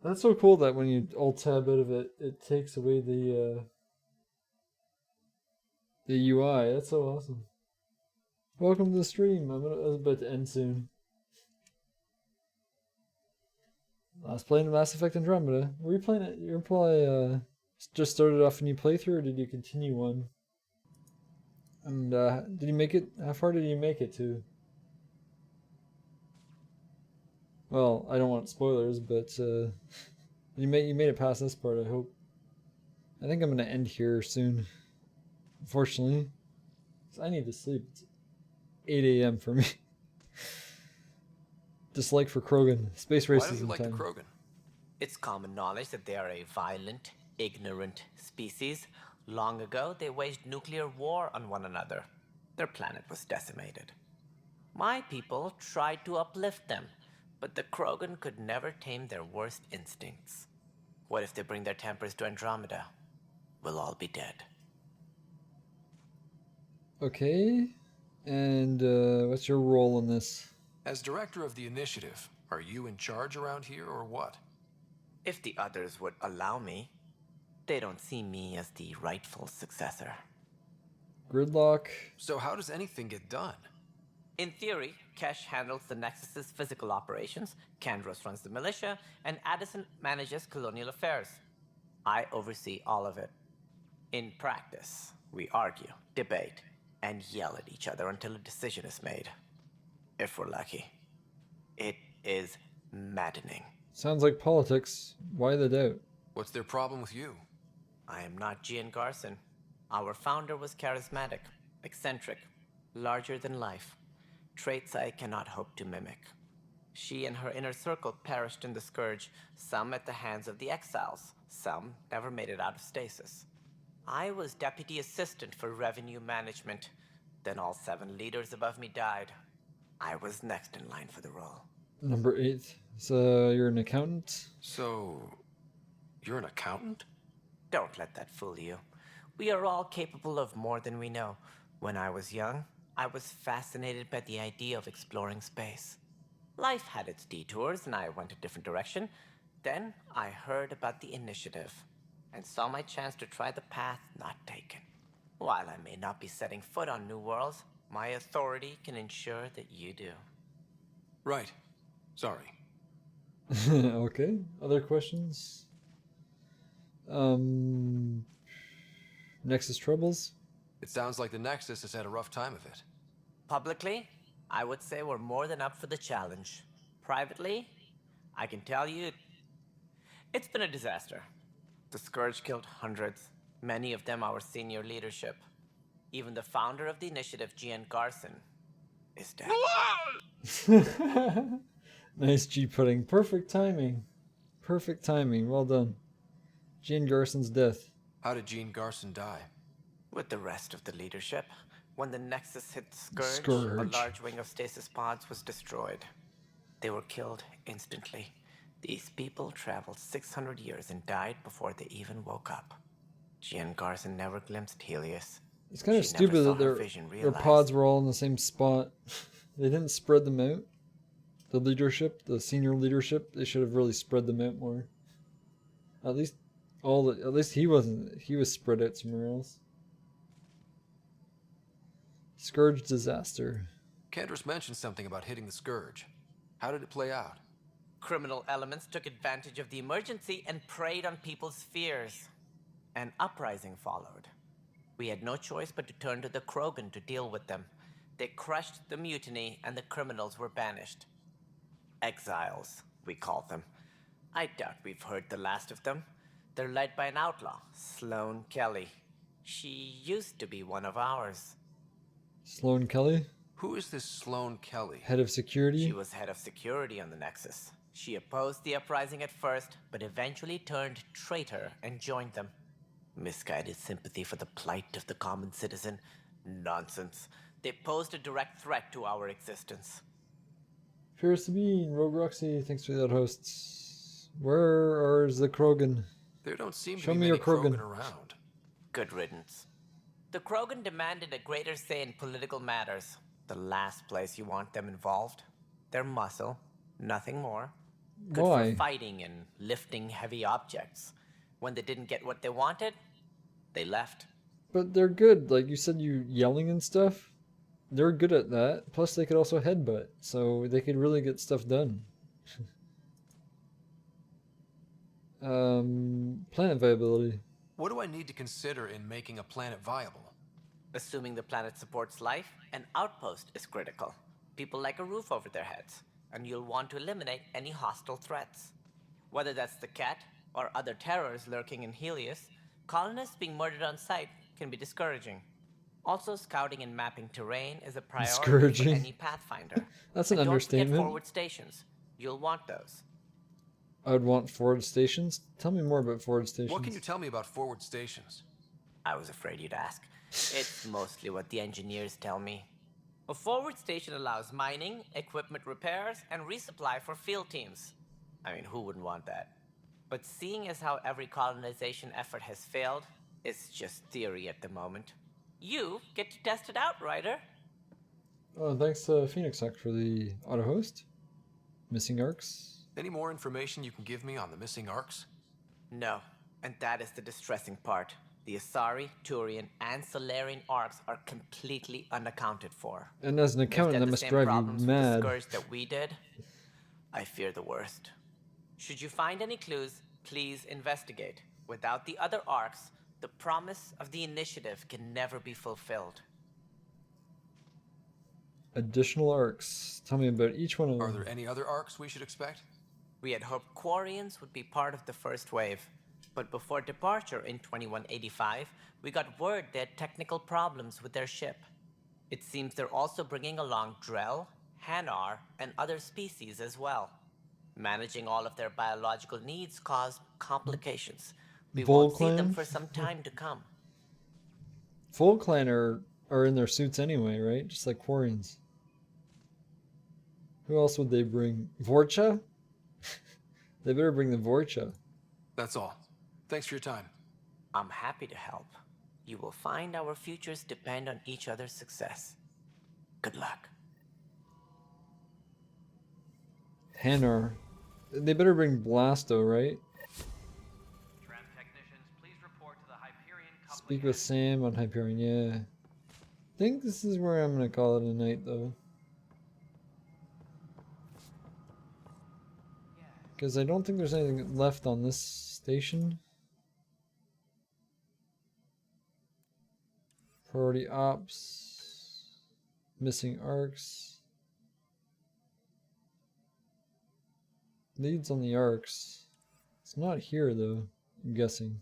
That's so cool that when you alt tab out of it, it takes away the UI. That's so awesome. Welcome to the stream. I was about to end soon. Last playing Mass Effect Andromeda. Were you playing it? You're probably just started off a new playthrough, or did you continue one? And did you make it? How far did you make it to? Well, I don't want spoilers, but you made it past this part. I hope. I think I'm gonna end here soon. Unfortunately, 'cause I need to sleep. It's 8 a.m. for me. Dislike for Krogan. Space racism. Why don't you like the time. Krogan? It's common knowledge that they are a violent, ignorant species. Long ago, they waged nuclear war on one another. Their planet was decimated. My people tried to uplift them, but the Krogan could never tame their worst instincts. What if they bring their tempers to Andromeda? We'll all be dead. Okay. And what's your role in this? As director of the initiative, are you in charge around here or what? If the others would allow me, they don't see me as the rightful successor. Gridlock. So how does anything get done? In theory, Kesh handles the Nexus's physical operations, Kandros runs the militia, and Addison manages colonial affairs. I oversee all of it. In practice, we argue, debate, and yell at each other until a decision is made. If we're lucky. It is maddening. Sounds like politics. Why the doubt? What's their problem with you? I am not Gian Garson. Our founder was charismatic, eccentric, larger than life. Traits I cannot hope to mimic. She and her inner circle perished in the Scourge, some at the hands of the Exiles, some never made it out of stasis. I was deputy assistant for revenue management. Then all 7 leaders above me died. I was next in line for the role. Number 8. So you're an accountant? So, you're an accountant? Don't let that fool you. We are all capable of more than we know. When I was young, I was fascinated by the idea of exploring space. Life had its detours and I went a different direction. Then I heard about the initiative and saw my chance to try the path not taken. While I may not be setting foot on new worlds, my authority can ensure that you do. Right. Sorry. Okay. Other questions? Nexus troubles? It sounds like the Nexus has had a rough time of it. Publicly, I would say we're more than up for the challenge. Privately, I can tell you, it's been a disaster. The Scourge killed hundreds, many of them our senior leadership. Even the founder of the initiative, Gian Garson, is dead. Nice G pudding. Perfect timing. Perfect timing. Well done. Gian Garson's death. How did Jean Garson die? With the rest of the leadership, when the Nexus hit the Scourge, a large wing of stasis pods was destroyed. They were killed instantly. These people traveled 600 years and died before they even woke up. Gian Garson never glimpsed Helios. It's kind of stupid that their pods were all in the same spot. They didn't spread them out. The leadership, the senior leadership, they should have really spread them out more. At least he was spread out somewhere else. Scourge disaster. Kandros mentioned something about hitting the Scourge. How did it play out? Criminal elements took advantage of the emergency and preyed on people's fears. An uprising followed. We had no choice but to turn to the Krogan to deal with them. They crushed the mutiny and the criminals were banished. Exiles, we call them. I doubt we've heard the last of them. They're led by an outlaw, Sloane Kelly. She used to be one of ours. Sloane Kelly? Who is this Sloane Kelly? Head of security? She was head of security on the Nexus. She opposed the uprising at first, but eventually turned traitor and joined them. Misguided sympathy for the plight of the common citizen? Nonsense. They posed a direct threat to our existence. Appears to be Rogue Roxy, thanks for that hosts. Where is the Krogan? There don't seem Show to be me many your Krogan around. Good riddance. The Krogan demanded a greater say in political matters. The last place you want them involved. Their muscle, nothing more. Good Why? for fighting and lifting heavy objects. When they didn't get what they wanted, they left. But they're good. Like you said, you yelling and stuff. They're good at that. Plus, they could also headbutt, so they could really get stuff done. Planet viability. What do I need to consider in making a planet viable? Assuming the planet supports life, an outpost is critical. People like a roof over their heads, and you'll want to eliminate any hostile threats. Whether that's the cat or other terrors lurking in Helios, colonists being murdered on sight can be discouraging. Also, scouting and mapping terrain is a priority for Discouraging? any Pathfinder. That's an And don't understatement. forget forward stations. You'll want those. I would want forward stations. Tell me more about forward stations. What can you tell me about forward stations? I was afraid you'd ask. It's mostly what the engineers tell me. A forward station allows mining, equipment repairs, and resupply for field teams. I mean, who wouldn't want that? But seeing as how every colonization effort has failed, it's just theory at the moment. You get to test it out, Ryder. Oh, thanks, Phoenix Hack, for the auto host. Missing arcs. Any more information you can give me on the missing arcs? No, and that is the distressing part. The Asari, Turian, and Solarian arcs are completely unaccounted for. And as an accountant, that must drive you With the mad. Scourge that we did, I fear the worst. Should you find any clues, please investigate. Without the other arcs, the promise of the initiative can never be fulfilled. Additional arcs. Tell me about each one of them. Are there any other arcs we should expect? We had hoped Quarians would be part of the first wave. But before departure in 2185, we got word they had technical problems with their ship. It seems they're also bringing along Drell, Hanar, and other species as well. Managing all of their biological needs caused complications. We won't see them for some time to come. Full Clan are in their suits anyway, right? Just like Quarians. Who else would they bring? Vorcha? They better bring the Vorcha. That's all. Thanks for your time. I'm happy to help. You will find our futures depend on each other's success. Good luck. Hanar. They better bring Blasto, right? Tram technicians, please report to the Hyperion coupling. Speak with Sam on Hyperion, yeah. I think this is where I'm gonna call it a night, though. Because I don't think there's anything left on this station. Priority ops. Missing arcs. Leads on the arcs. It's not here though, I'm guessing.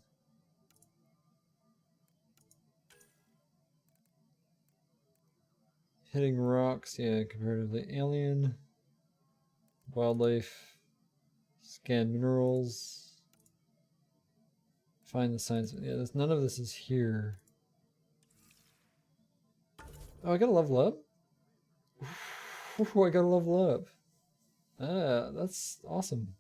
Hitting rocks, yeah, comparatively alien. Wildlife. Scan minerals. Find the signs. Yeah, none of this is here. Oh, I gotta level up? Ooh, I gotta level up. Ah, that's awesome.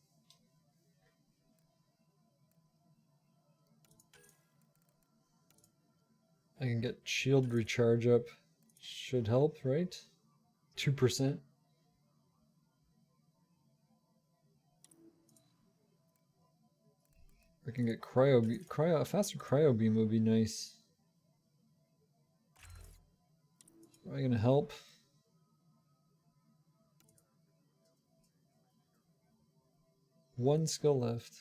I can get shield recharge up. Should help, right? 2%. I can get a faster cryo beam would be nice. Am I gonna help? One skill left.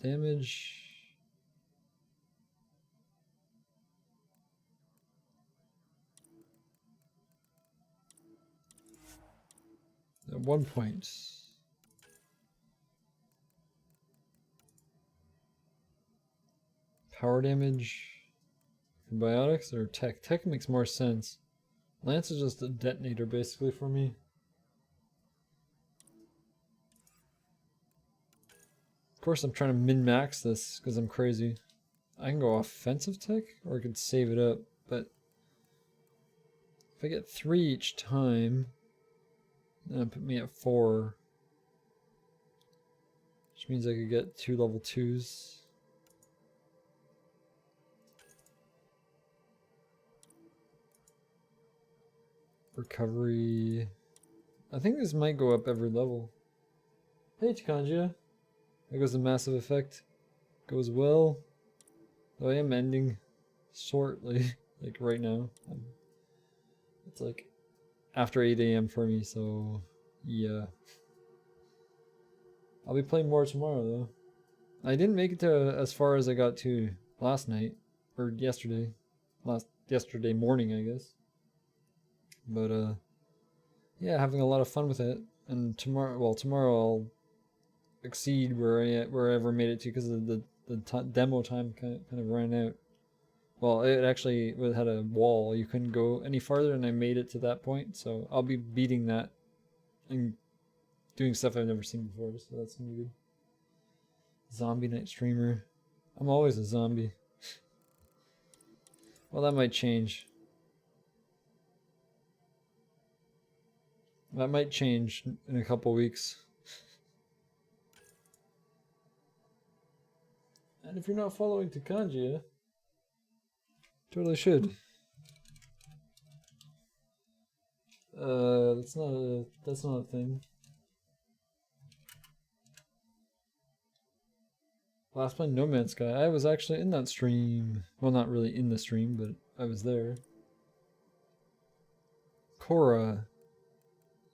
Damage. At 1 point. Power damage. Biotics or tech? Tech makes more sense. Lance is just a detonator basically for me. Of course I'm trying to min-max this because I'm crazy. I can go offensive tech or I could save it up, but if I get 3 each time, then put me at 4. Which means I could get 2 level 2s. Recovery. I think this might go up every level. Hey, Chikanjia. There goes the massive effect. Goes well. Though I am ending shortly, like right now. It's like after 8 a.m. for me, so yeah. I'll be playing more tomorrow though. I didn't make it to as far as I got to last night, or yesterday. Yesterday morning, I guess. But yeah, having a lot of fun with it. And tomorrow I'll exceed wherever I made it to because the demo time kind of ran out. Well, it actually had a wall. You couldn't go any farther, and I made it to that point. So I'll be beating that and doing stuff I've never seen before. So that's gonna be good. Zombie night streamer. I'm always a zombie. Well, that might change. That might change in a couple weeks. And if you're not following Chikanjia, totally should. That's not a thing. Last one, No Man's Sky. I was actually in that stream. Well, not really in the stream, but I was there. Cora.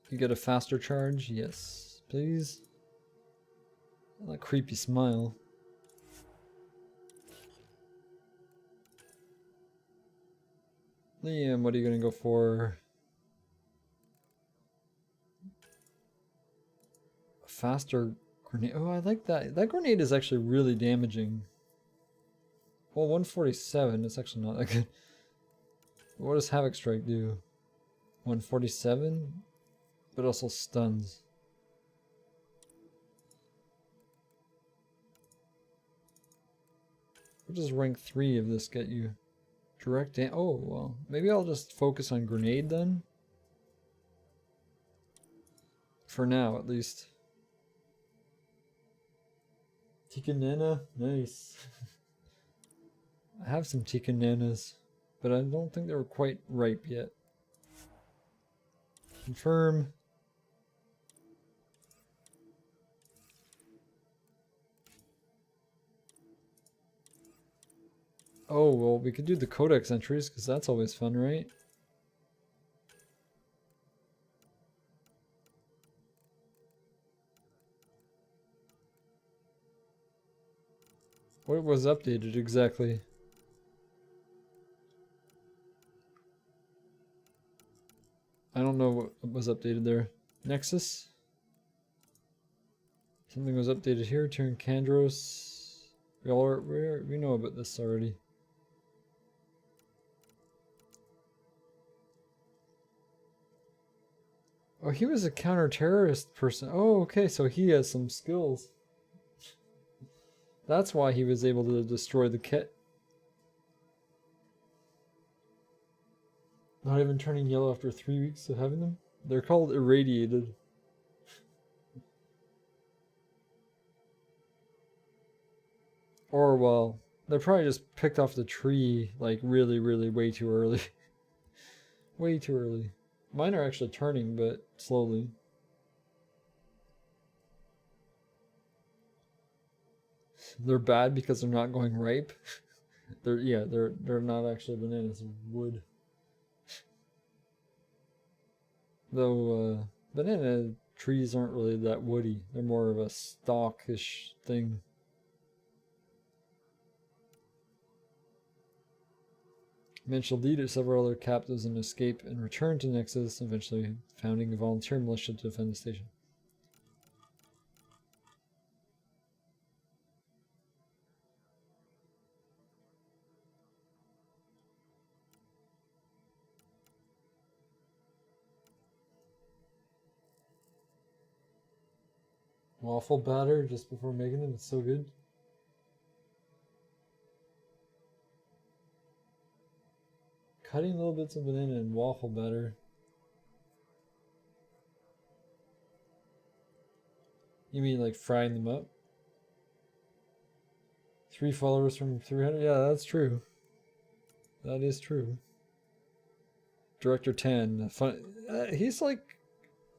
You get a faster charge? Yes, please. That creepy smile. Liam, what are you gonna go for? A faster grenade. Oh, I like that. That grenade is actually really damaging. Well, 147. It's actually not that good. What does Havoc Strike do? 147? But also stuns. What does rank 3 of this get you? Direct oh, well. Maybe I'll just focus on grenade then? For now, at least. Tikanana? Nice. I have some Tikananas, but I don't think they were quite ripe yet. Confirm. Oh, well, we could do the codex entries, because that's always fun, right? What was updated exactly? I don't know what was updated there. Nexus? Something was updated here. Turn Kandros. We know about this already. Oh, he was a counter-terrorist person. Oh, okay, so he has some skills. That's why he was able to destroy the kit. Not even turning yellow after 3 weeks of having them? They're called irradiated. Or, well, they're probably just picked off the tree, like, really, really way too early. Way too early. Mine are actually turning, but slowly. They're bad because they're not going ripe. They're not actually bananas, they're wood. Though banana trees aren't really that woody. They're more of a stalkish thing. Managed to lead several other captives and escape and return to Nexus, eventually founding a volunteer militia to defend the station. Waffle batter just before making them, it's so good. Cutting little bits of banana in waffle batter. You mean like frying them up? 3 followers from 300? Yeah, that's true. That is true. Director 10. Fun. He's like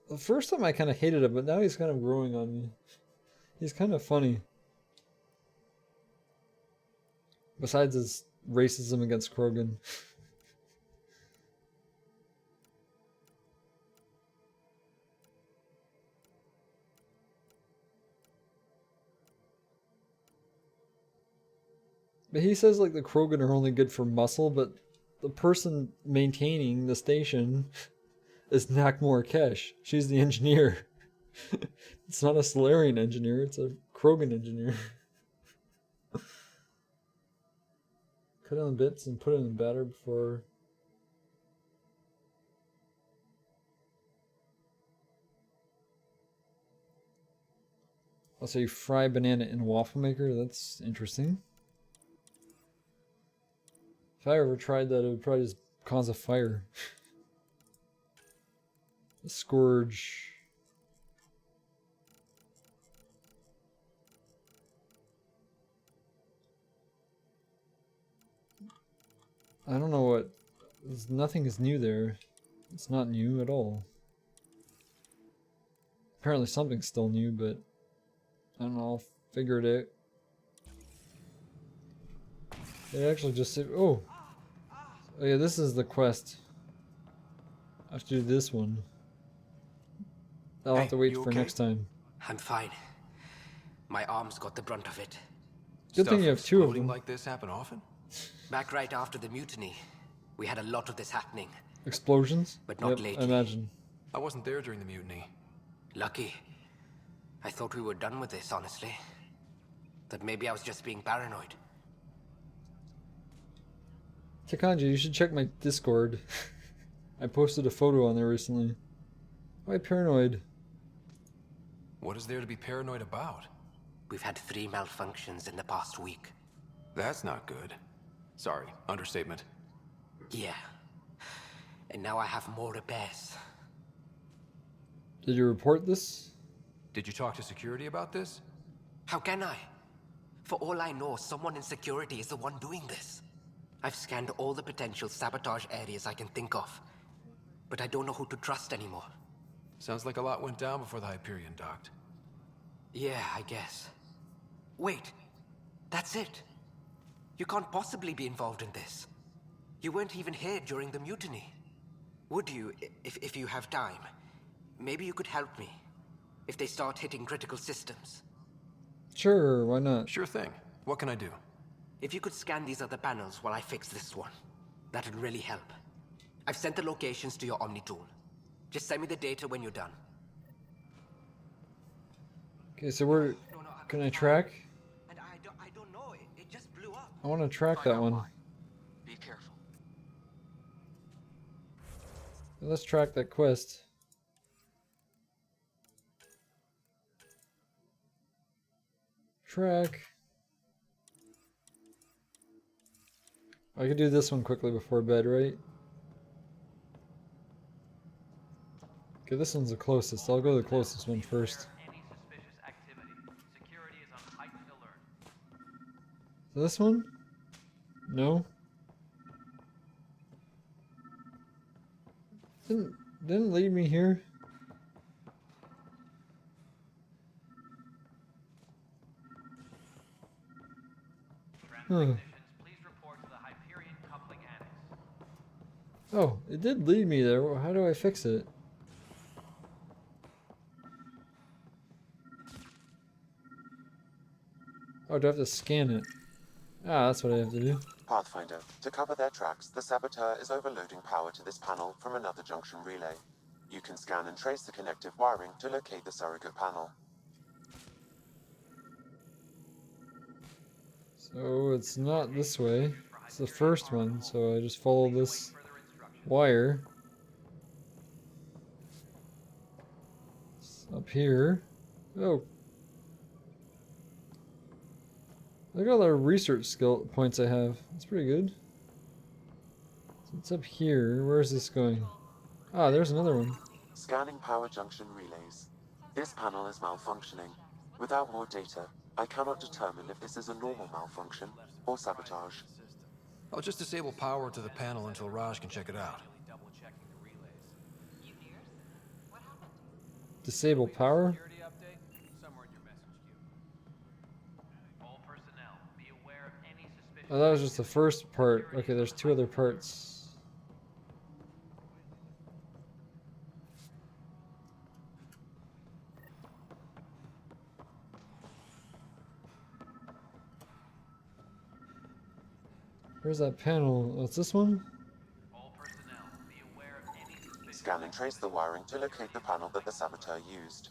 The first time I kind of hated him, but now he's kind of growing on me. He's kind of funny. Besides his racism against Krogan. But he says like the Krogan are only good for muscle, but the person maintaining the station is Nakmor Kesh. She's the engineer. It's not a Solarian engineer, it's a Krogan engineer. Cut it in bits and put it in the batter before... Also, you fry banana in a waffle maker? That's interesting. If I ever tried that, it would probably just cause a fire. A scourge. I don't know what... Nothing is new there. It's not new at all. Apparently something's still new, but... I don't know, I'll figure it out. It actually just said... Oh! Oh yeah, this is the quest. I have to do this one. I'll have to wait for next time. I'm fine. My arms got the brunt of it. Good thing you have two of them. Like this happen often? Back right after the mutiny, we had a lot of this happening. Explosions? But not yep, lately. I imagine. I wasn't there during the mutiny. Lucky. I thought we were done with this, honestly. That maybe I was just being paranoid. Kikanji, you should check my Discord. I posted a photo on there recently. Why paranoid? What is there to be paranoid about? We've had 3 malfunctions in the past week. That's not good. Sorry, understatement. Yeah. And now I have more repairs. Did you report this? Did you talk to security about this? How can I? For all I know, someone in security is the one doing this. I've scanned all the potential sabotage areas I can think of. But I don't know who to trust anymore. Sounds like a lot went down before the Hyperion docked. Yeah, I guess. Wait. That's it. You can't possibly be involved in this. You weren't even here during the mutiny. Would you, if you have time? Maybe you could help me. If they start hitting critical systems. Sure, why not? Sure thing. What can I do? If you could scan these other panels while I fix this one, that would really help. I've sent the locations to your Omni tool. Just send me the data when you're done. Okay, so where can I track? I don't know. It just blew up. I want to track that one. Be careful. Let's track that quest. Track. I can do this one quickly before bed, right? Okay, this one's the closest. I'll go to the closest one first. This one? No. Didn't lead me here. Huh. Oh, it did lead me there. Well, how do I fix it? Oh, do I have to scan it? Ah, that's what I have to do. Pathfinder, to cover their tracks, the saboteur is overloading power to this panel from another junction relay. You can scan and trace the connective wiring to locate the surrogate panel. So it's not this way. It's the first one, so I just follow this wire. It's up here. Oh. Look at all the research skill points I have. That's pretty good. So it's up here. Where is this going? Ah, there's another one. Scanning power junction relays. This panel is malfunctioning. Without more data, I cannot determine if this is a normal malfunction or sabotage. I'll just disable power to the panel until Raj can check it out. Disable power? Security update somewhere in your message queue. All personnel, be aware of any suspicious. Oh, that was just the first part. Okay, there's two other parts. Where's that panel? Oh, it's this one? All personnel, be aware of any suspicious. Scan and trace the wiring to locate the panel that the saboteur used.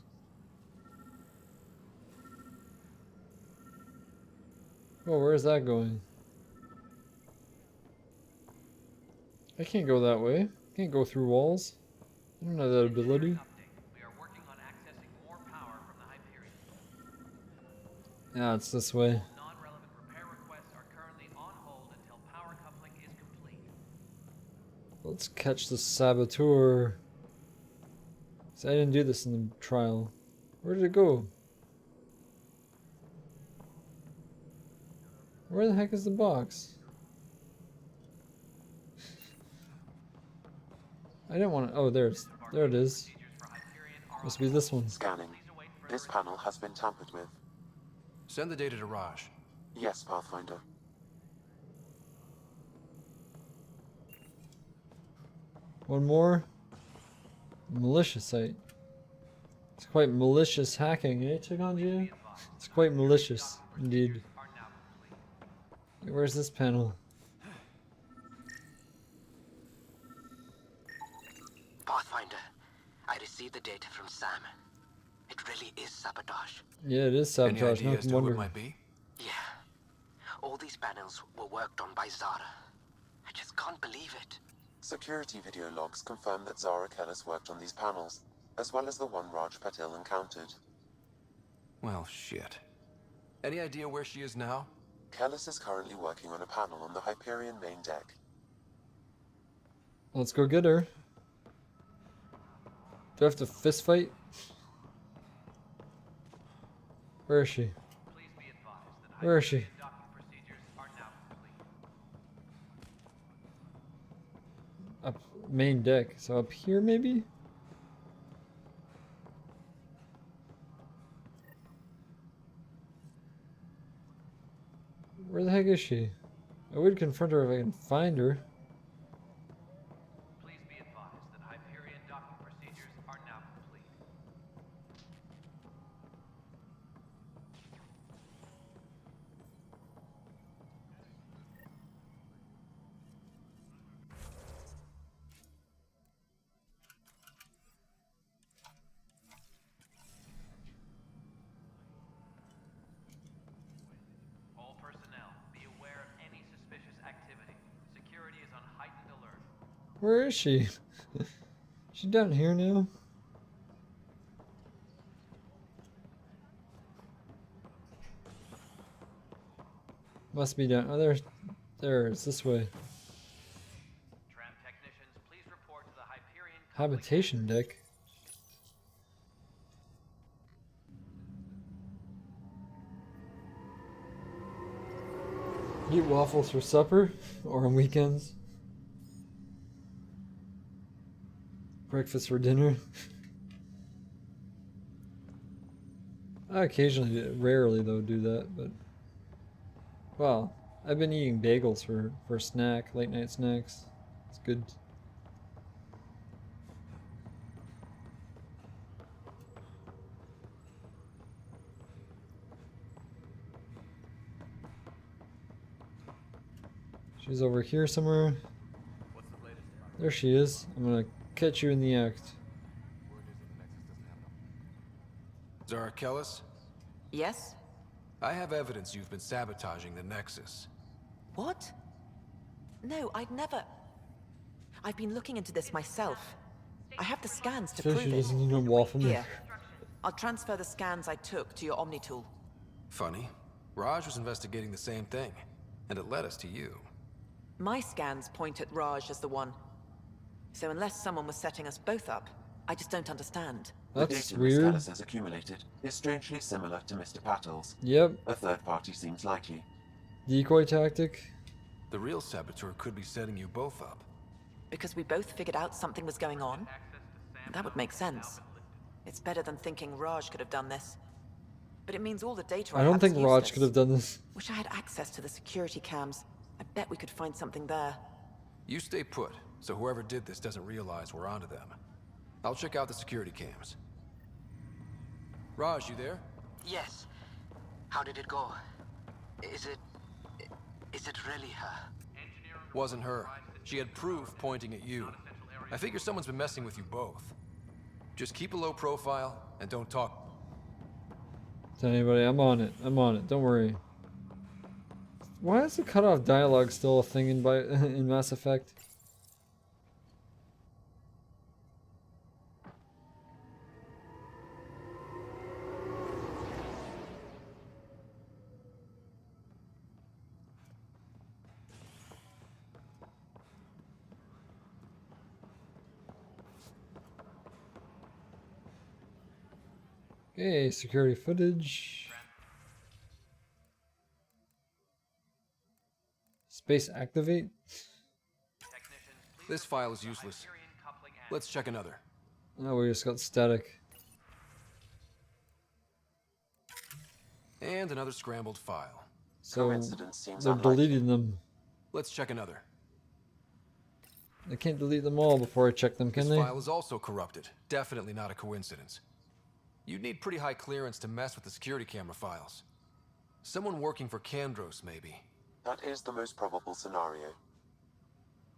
Oh, where's that going? I can't go that way. I can't go through walls. I don't have that ability. We are working on accessing more power from the Hyperion. Yeah, it's this way. Non-relevant repair requests are currently on hold until power coupling is complete. Let's catch the saboteur. See, I didn't do this in the trial. Where did it go? Where the heck is the box? I didn't want to. Oh, there it is. Must be this one. Scanning. This panel has been tampered with. Send the data to Raj. Yes, Pathfinder. One more. Malicious site. It's quite malicious hacking, eh, Chikanji? It's quite malicious, indeed. Where's this panel? Pathfinder, I received the data from Sam. It really is sabotage. Yeah, it is sabotage. Any idea as to who it might be? Yeah. All these panels were worked on by Zara. I just can't believe it. Security video logs confirm that Zara Kellis worked on these panels, as well as the one Raj Patil encountered. Well, shit. Any idea where she is now? Kellis is currently working on a panel on the Hyperion main deck. Let's go get her. Do I have to fist fight? Where is she? Where is she? Up main deck. So up here maybe? Where the heck is she? I would confront her if I can find her. Please be advised that Hyperion docking procedures are now complete. All personnel, be aware of any suspicious activity. Security is on heightened alert. Where is she? She's down here now. Must be down. Oh, there. It's this way. Tram technicians, please report to the Hyperion. Habitation deck. Eat waffles for supper or on weekends. Breakfast for dinner. I occasionally, rarely though, do that, but well, I've been eating bagels for snack, late night snacks. It's good. She's over here somewhere. There she is. I'm gonna catch you in the act. Zara Kellis? Yes? I have evidence you've been sabotaging the Nexus. What? No, I'd never. I've been looking into this myself. I have the scans to prove She it. doesn't need no waffle Here, maker. I'll transfer the scans I took to your Omni tool. Funny. Raj was investigating the same thing, and it led us to you. My scans point at Raj as the one. So unless someone was setting us both up, I just don't understand. That's the data weird. Miss Kellis has accumulated is strangely similar to Mr. Patil's. Yep. A third party seems likely. Decoy tactic. The real saboteur could be setting you both up. Because we both figured out something was going on? That would make sense. It's better than thinking Raj could have done this. But it means all the data I I don't have think is Raj useless. could have done this. Wish I had access to the security cams. I bet we could find something there. You stay put, so whoever did this doesn't realize we're onto them. I'll check out the security cams. Raj, you there? Yes. How did it go? Is it really her? Wasn't her. She had proof pointing at you. I figure someone's been messing with you both. Just keep a low profile and don't talk. To anybody, I'm on it. I'm on it. Don't worry. Why is the cutoff dialogue still a thing in in Mass Effect? Okay, security footage. Space activate? This file is useless. Let's check another. Oh, we just got static. And another scrambled file. So they're deleting them. Let's check another. They can't delete them all before I check them, can This they? file is also corrupted. Definitely not a coincidence. You'd need pretty high clearance to mess with the security camera files. Someone working for Kandros, maybe. That is the most probable scenario.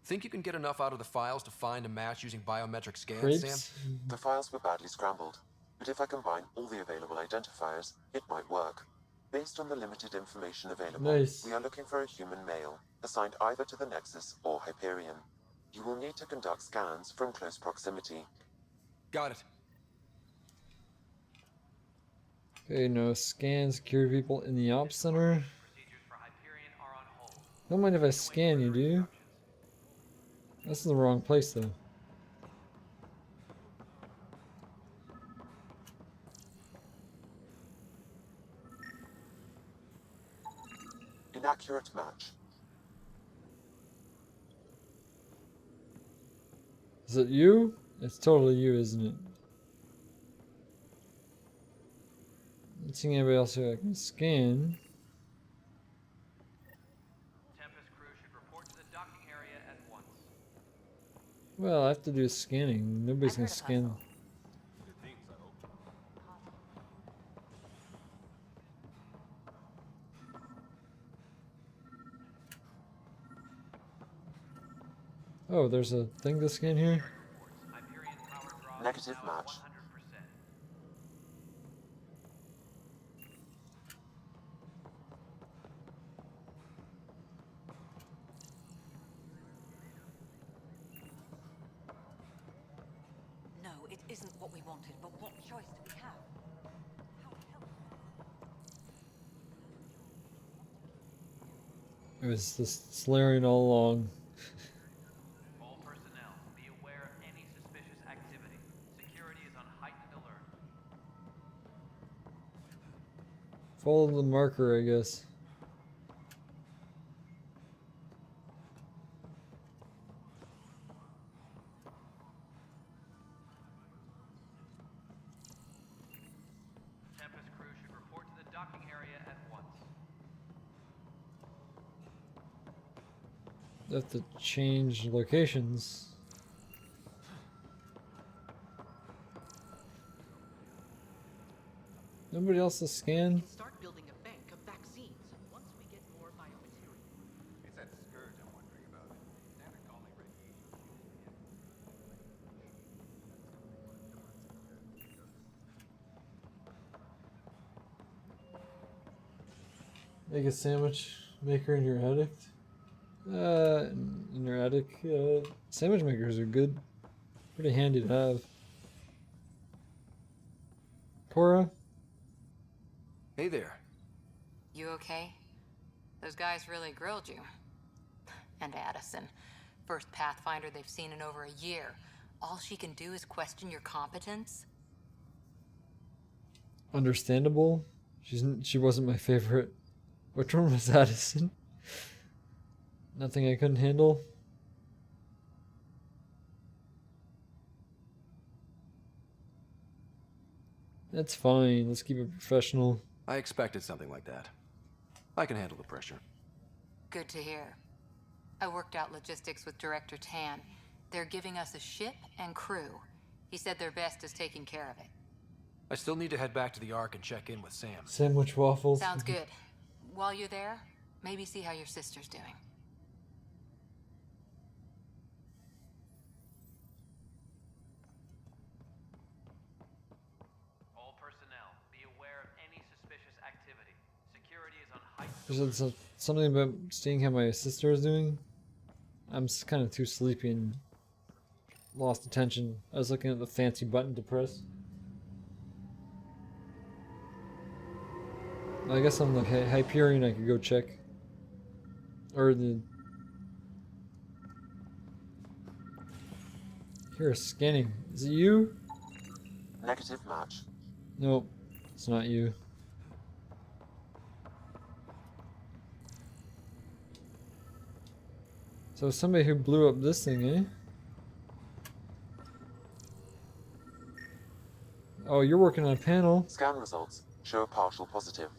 Think you can get enough out of the files to find a match using biometric scans, Crepes? Sam? The files were badly scrambled, but if I combine all the available identifiers, it might work. Based on the limited information available, Nice. we are looking for a human male, assigned either to the Nexus or Hyperion. You will need to conduct scans from close proximity. Got it. Okay, no scan security people in the ops center. Don't mind if I scan you, do you? This is the wrong place though. Inaccurate match. Is it you? It's totally you, isn't it? Not seeing anybody else who I can scan. Tempest crew should report to the docking area at once. Well, I have to do scanning. Nobody's gonna scan. Oh, there's a thing to scan here? Negative match. No, it isn't what we wanted, but what choice do we have? It was this Solarian all along. All personnel, be aware of any suspicious activity. Security is on heightened alert. Follow the marker, I guess. Tempest crew should report to the docking area at once. I have to change locations. Nobody else to scan? Start building a bank of vaccines once we get more biomaterial. It's that scourge I'm wondering about. Standard calling radiation Make a sandwich maker in your attic? In your attic? Sandwich makers are good. Pretty handy to have. Cora? Hey there. You okay? Those guys really grilled you. And Addison. First Pathfinder they've seen in over a year. All she can do is question your competence? Understandable. She wasn't my favorite. Which one was Addison? Nothing I couldn't handle. That's fine. Let's keep it professional. I expected something like that. I can handle the pressure. Good to hear. I worked out logistics with Director Tan. They're giving us a ship and crew. He said their best is taking care of it. I still need to head back to the Ark and check in with Sam. Sandwich waffles. Sounds good. While you're there, maybe see how your sister's doing. All personnel, be aware of any suspicious activity. Security is on heightened There's something about seeing how my sister is doing. I'm kind of too sleepy and lost attention. I was looking at the fancy button to press. I guess on the Hyperion I could go check. Or the... Here, scanning. Is it you? Negative match. Nope, it's not you. So somebody who blew up this thing, eh? Oh, you're working on a panel. Scan results show a partial positive.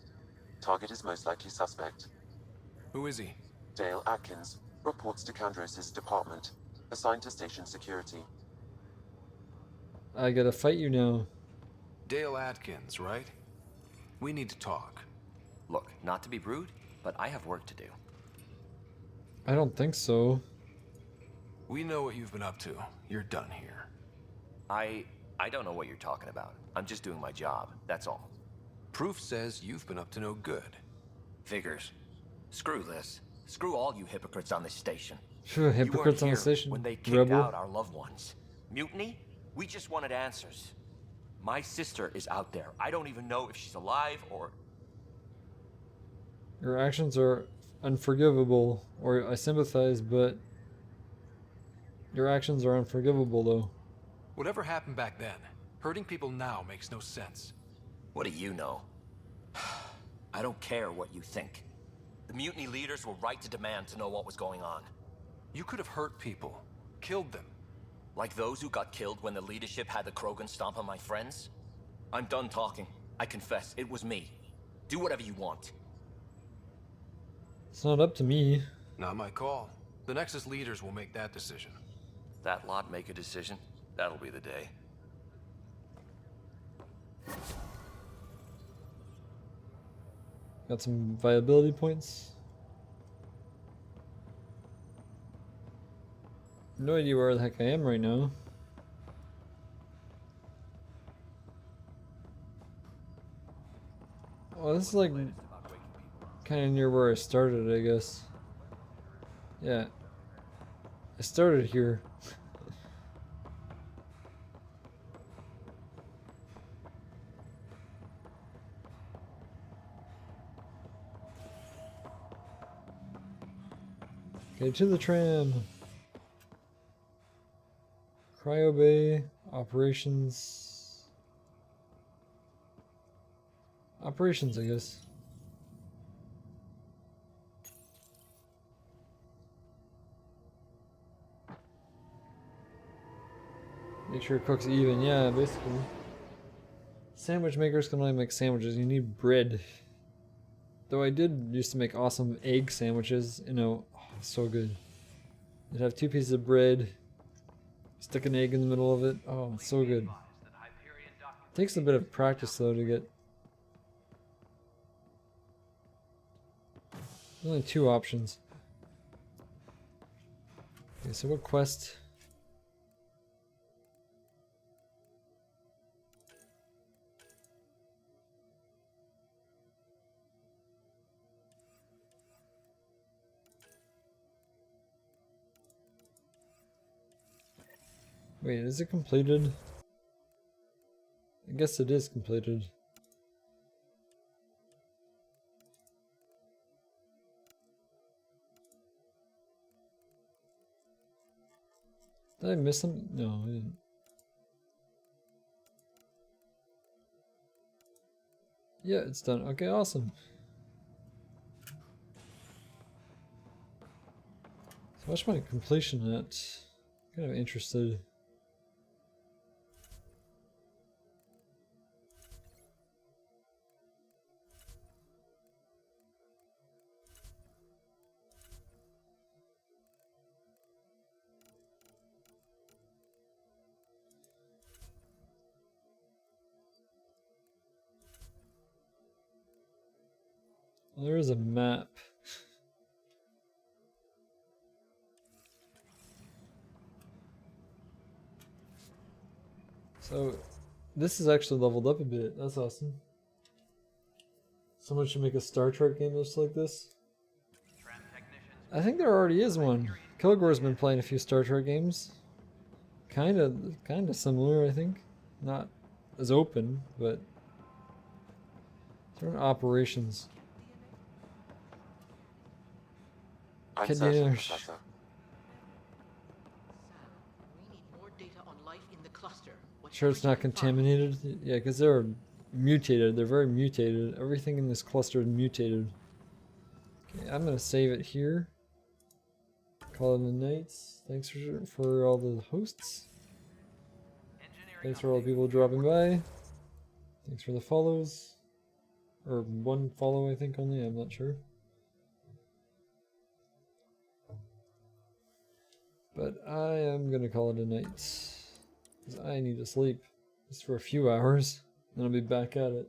Target is most likely suspect. Who is he? Dale Atkins reports to Kandros' department, assigned to station security. I gotta fight you now. Dale Atkins, right? We need to talk. Look, not to be rude, but I have work to do. I don't think so. We know what you've been up to. You're done here. I don't know what you're talking about. I'm just doing my job, that's all. Proof says you've been up to no good. Figures. Screw this. Screw all you hypocrites on this station. Phew, hypocrites you on the weren't here station. when they kicked Rebel. out our loved ones. Mutiny? We just wanted answers. My sister is out there. I don't even know if she's alive or... Your actions are unforgivable, or I sympathize, but your actions are unforgivable though. Whatever happened back then, hurting people now makes no sense. What do you know? I don't care what you think. The mutiny leaders were right to demand to know what was going on. You could have hurt people, killed them. Like those who got killed when the leadership had the Krogan stomp on my friends? I'm done talking. I confess, it was me. Do whatever you want. It's not up to me. Not my call. The Nexus leaders will make that decision. That lot make a decision? That'll be the day. Got some viability points. No idea where the heck I am right now. Oh, this is like kind of near where I started, I guess. Yeah. I started here. Okay, to the tram. Cryo Bay, operations. Operations, I guess. Make sure it cooks even, yeah, basically. Sandwich makers can only make sandwiches, you need bread. Though I did used to make awesome egg sandwiches, you know, oh, so good. You'd have 2 pieces of bread, stick an egg in the middle of it, oh, it's so good. Takes a bit of practice though to get. There's only 2 options. Okay, so what quest? Wait, is it completed? I guess it is completed. Did I miss something? No, I didn't. Yeah, it's done. Okay, awesome. So what's my completion at? Kind of interested. There is a map. So, this is actually leveled up a bit. That's awesome. Someone should make a Star Trek game just like this. I think there already is one. Kilgore's been playing a few Star Trek games. Kinda similar, I think. Not as open, but certain operations. I'm certain, Professor. Sure it's not contaminated? Yeah, because they're mutated. They're very mutated. Everything in this cluster is mutated. Okay, I'm going to save it here. Call it a night. Thanks for all the hosts. Thanks for all the people dropping by. Thanks for the follows. Or one follow, I think, only. I'm not sure. But I am going to call it a night. Because I need to sleep. Just for a few hours. Then I'll be back at it.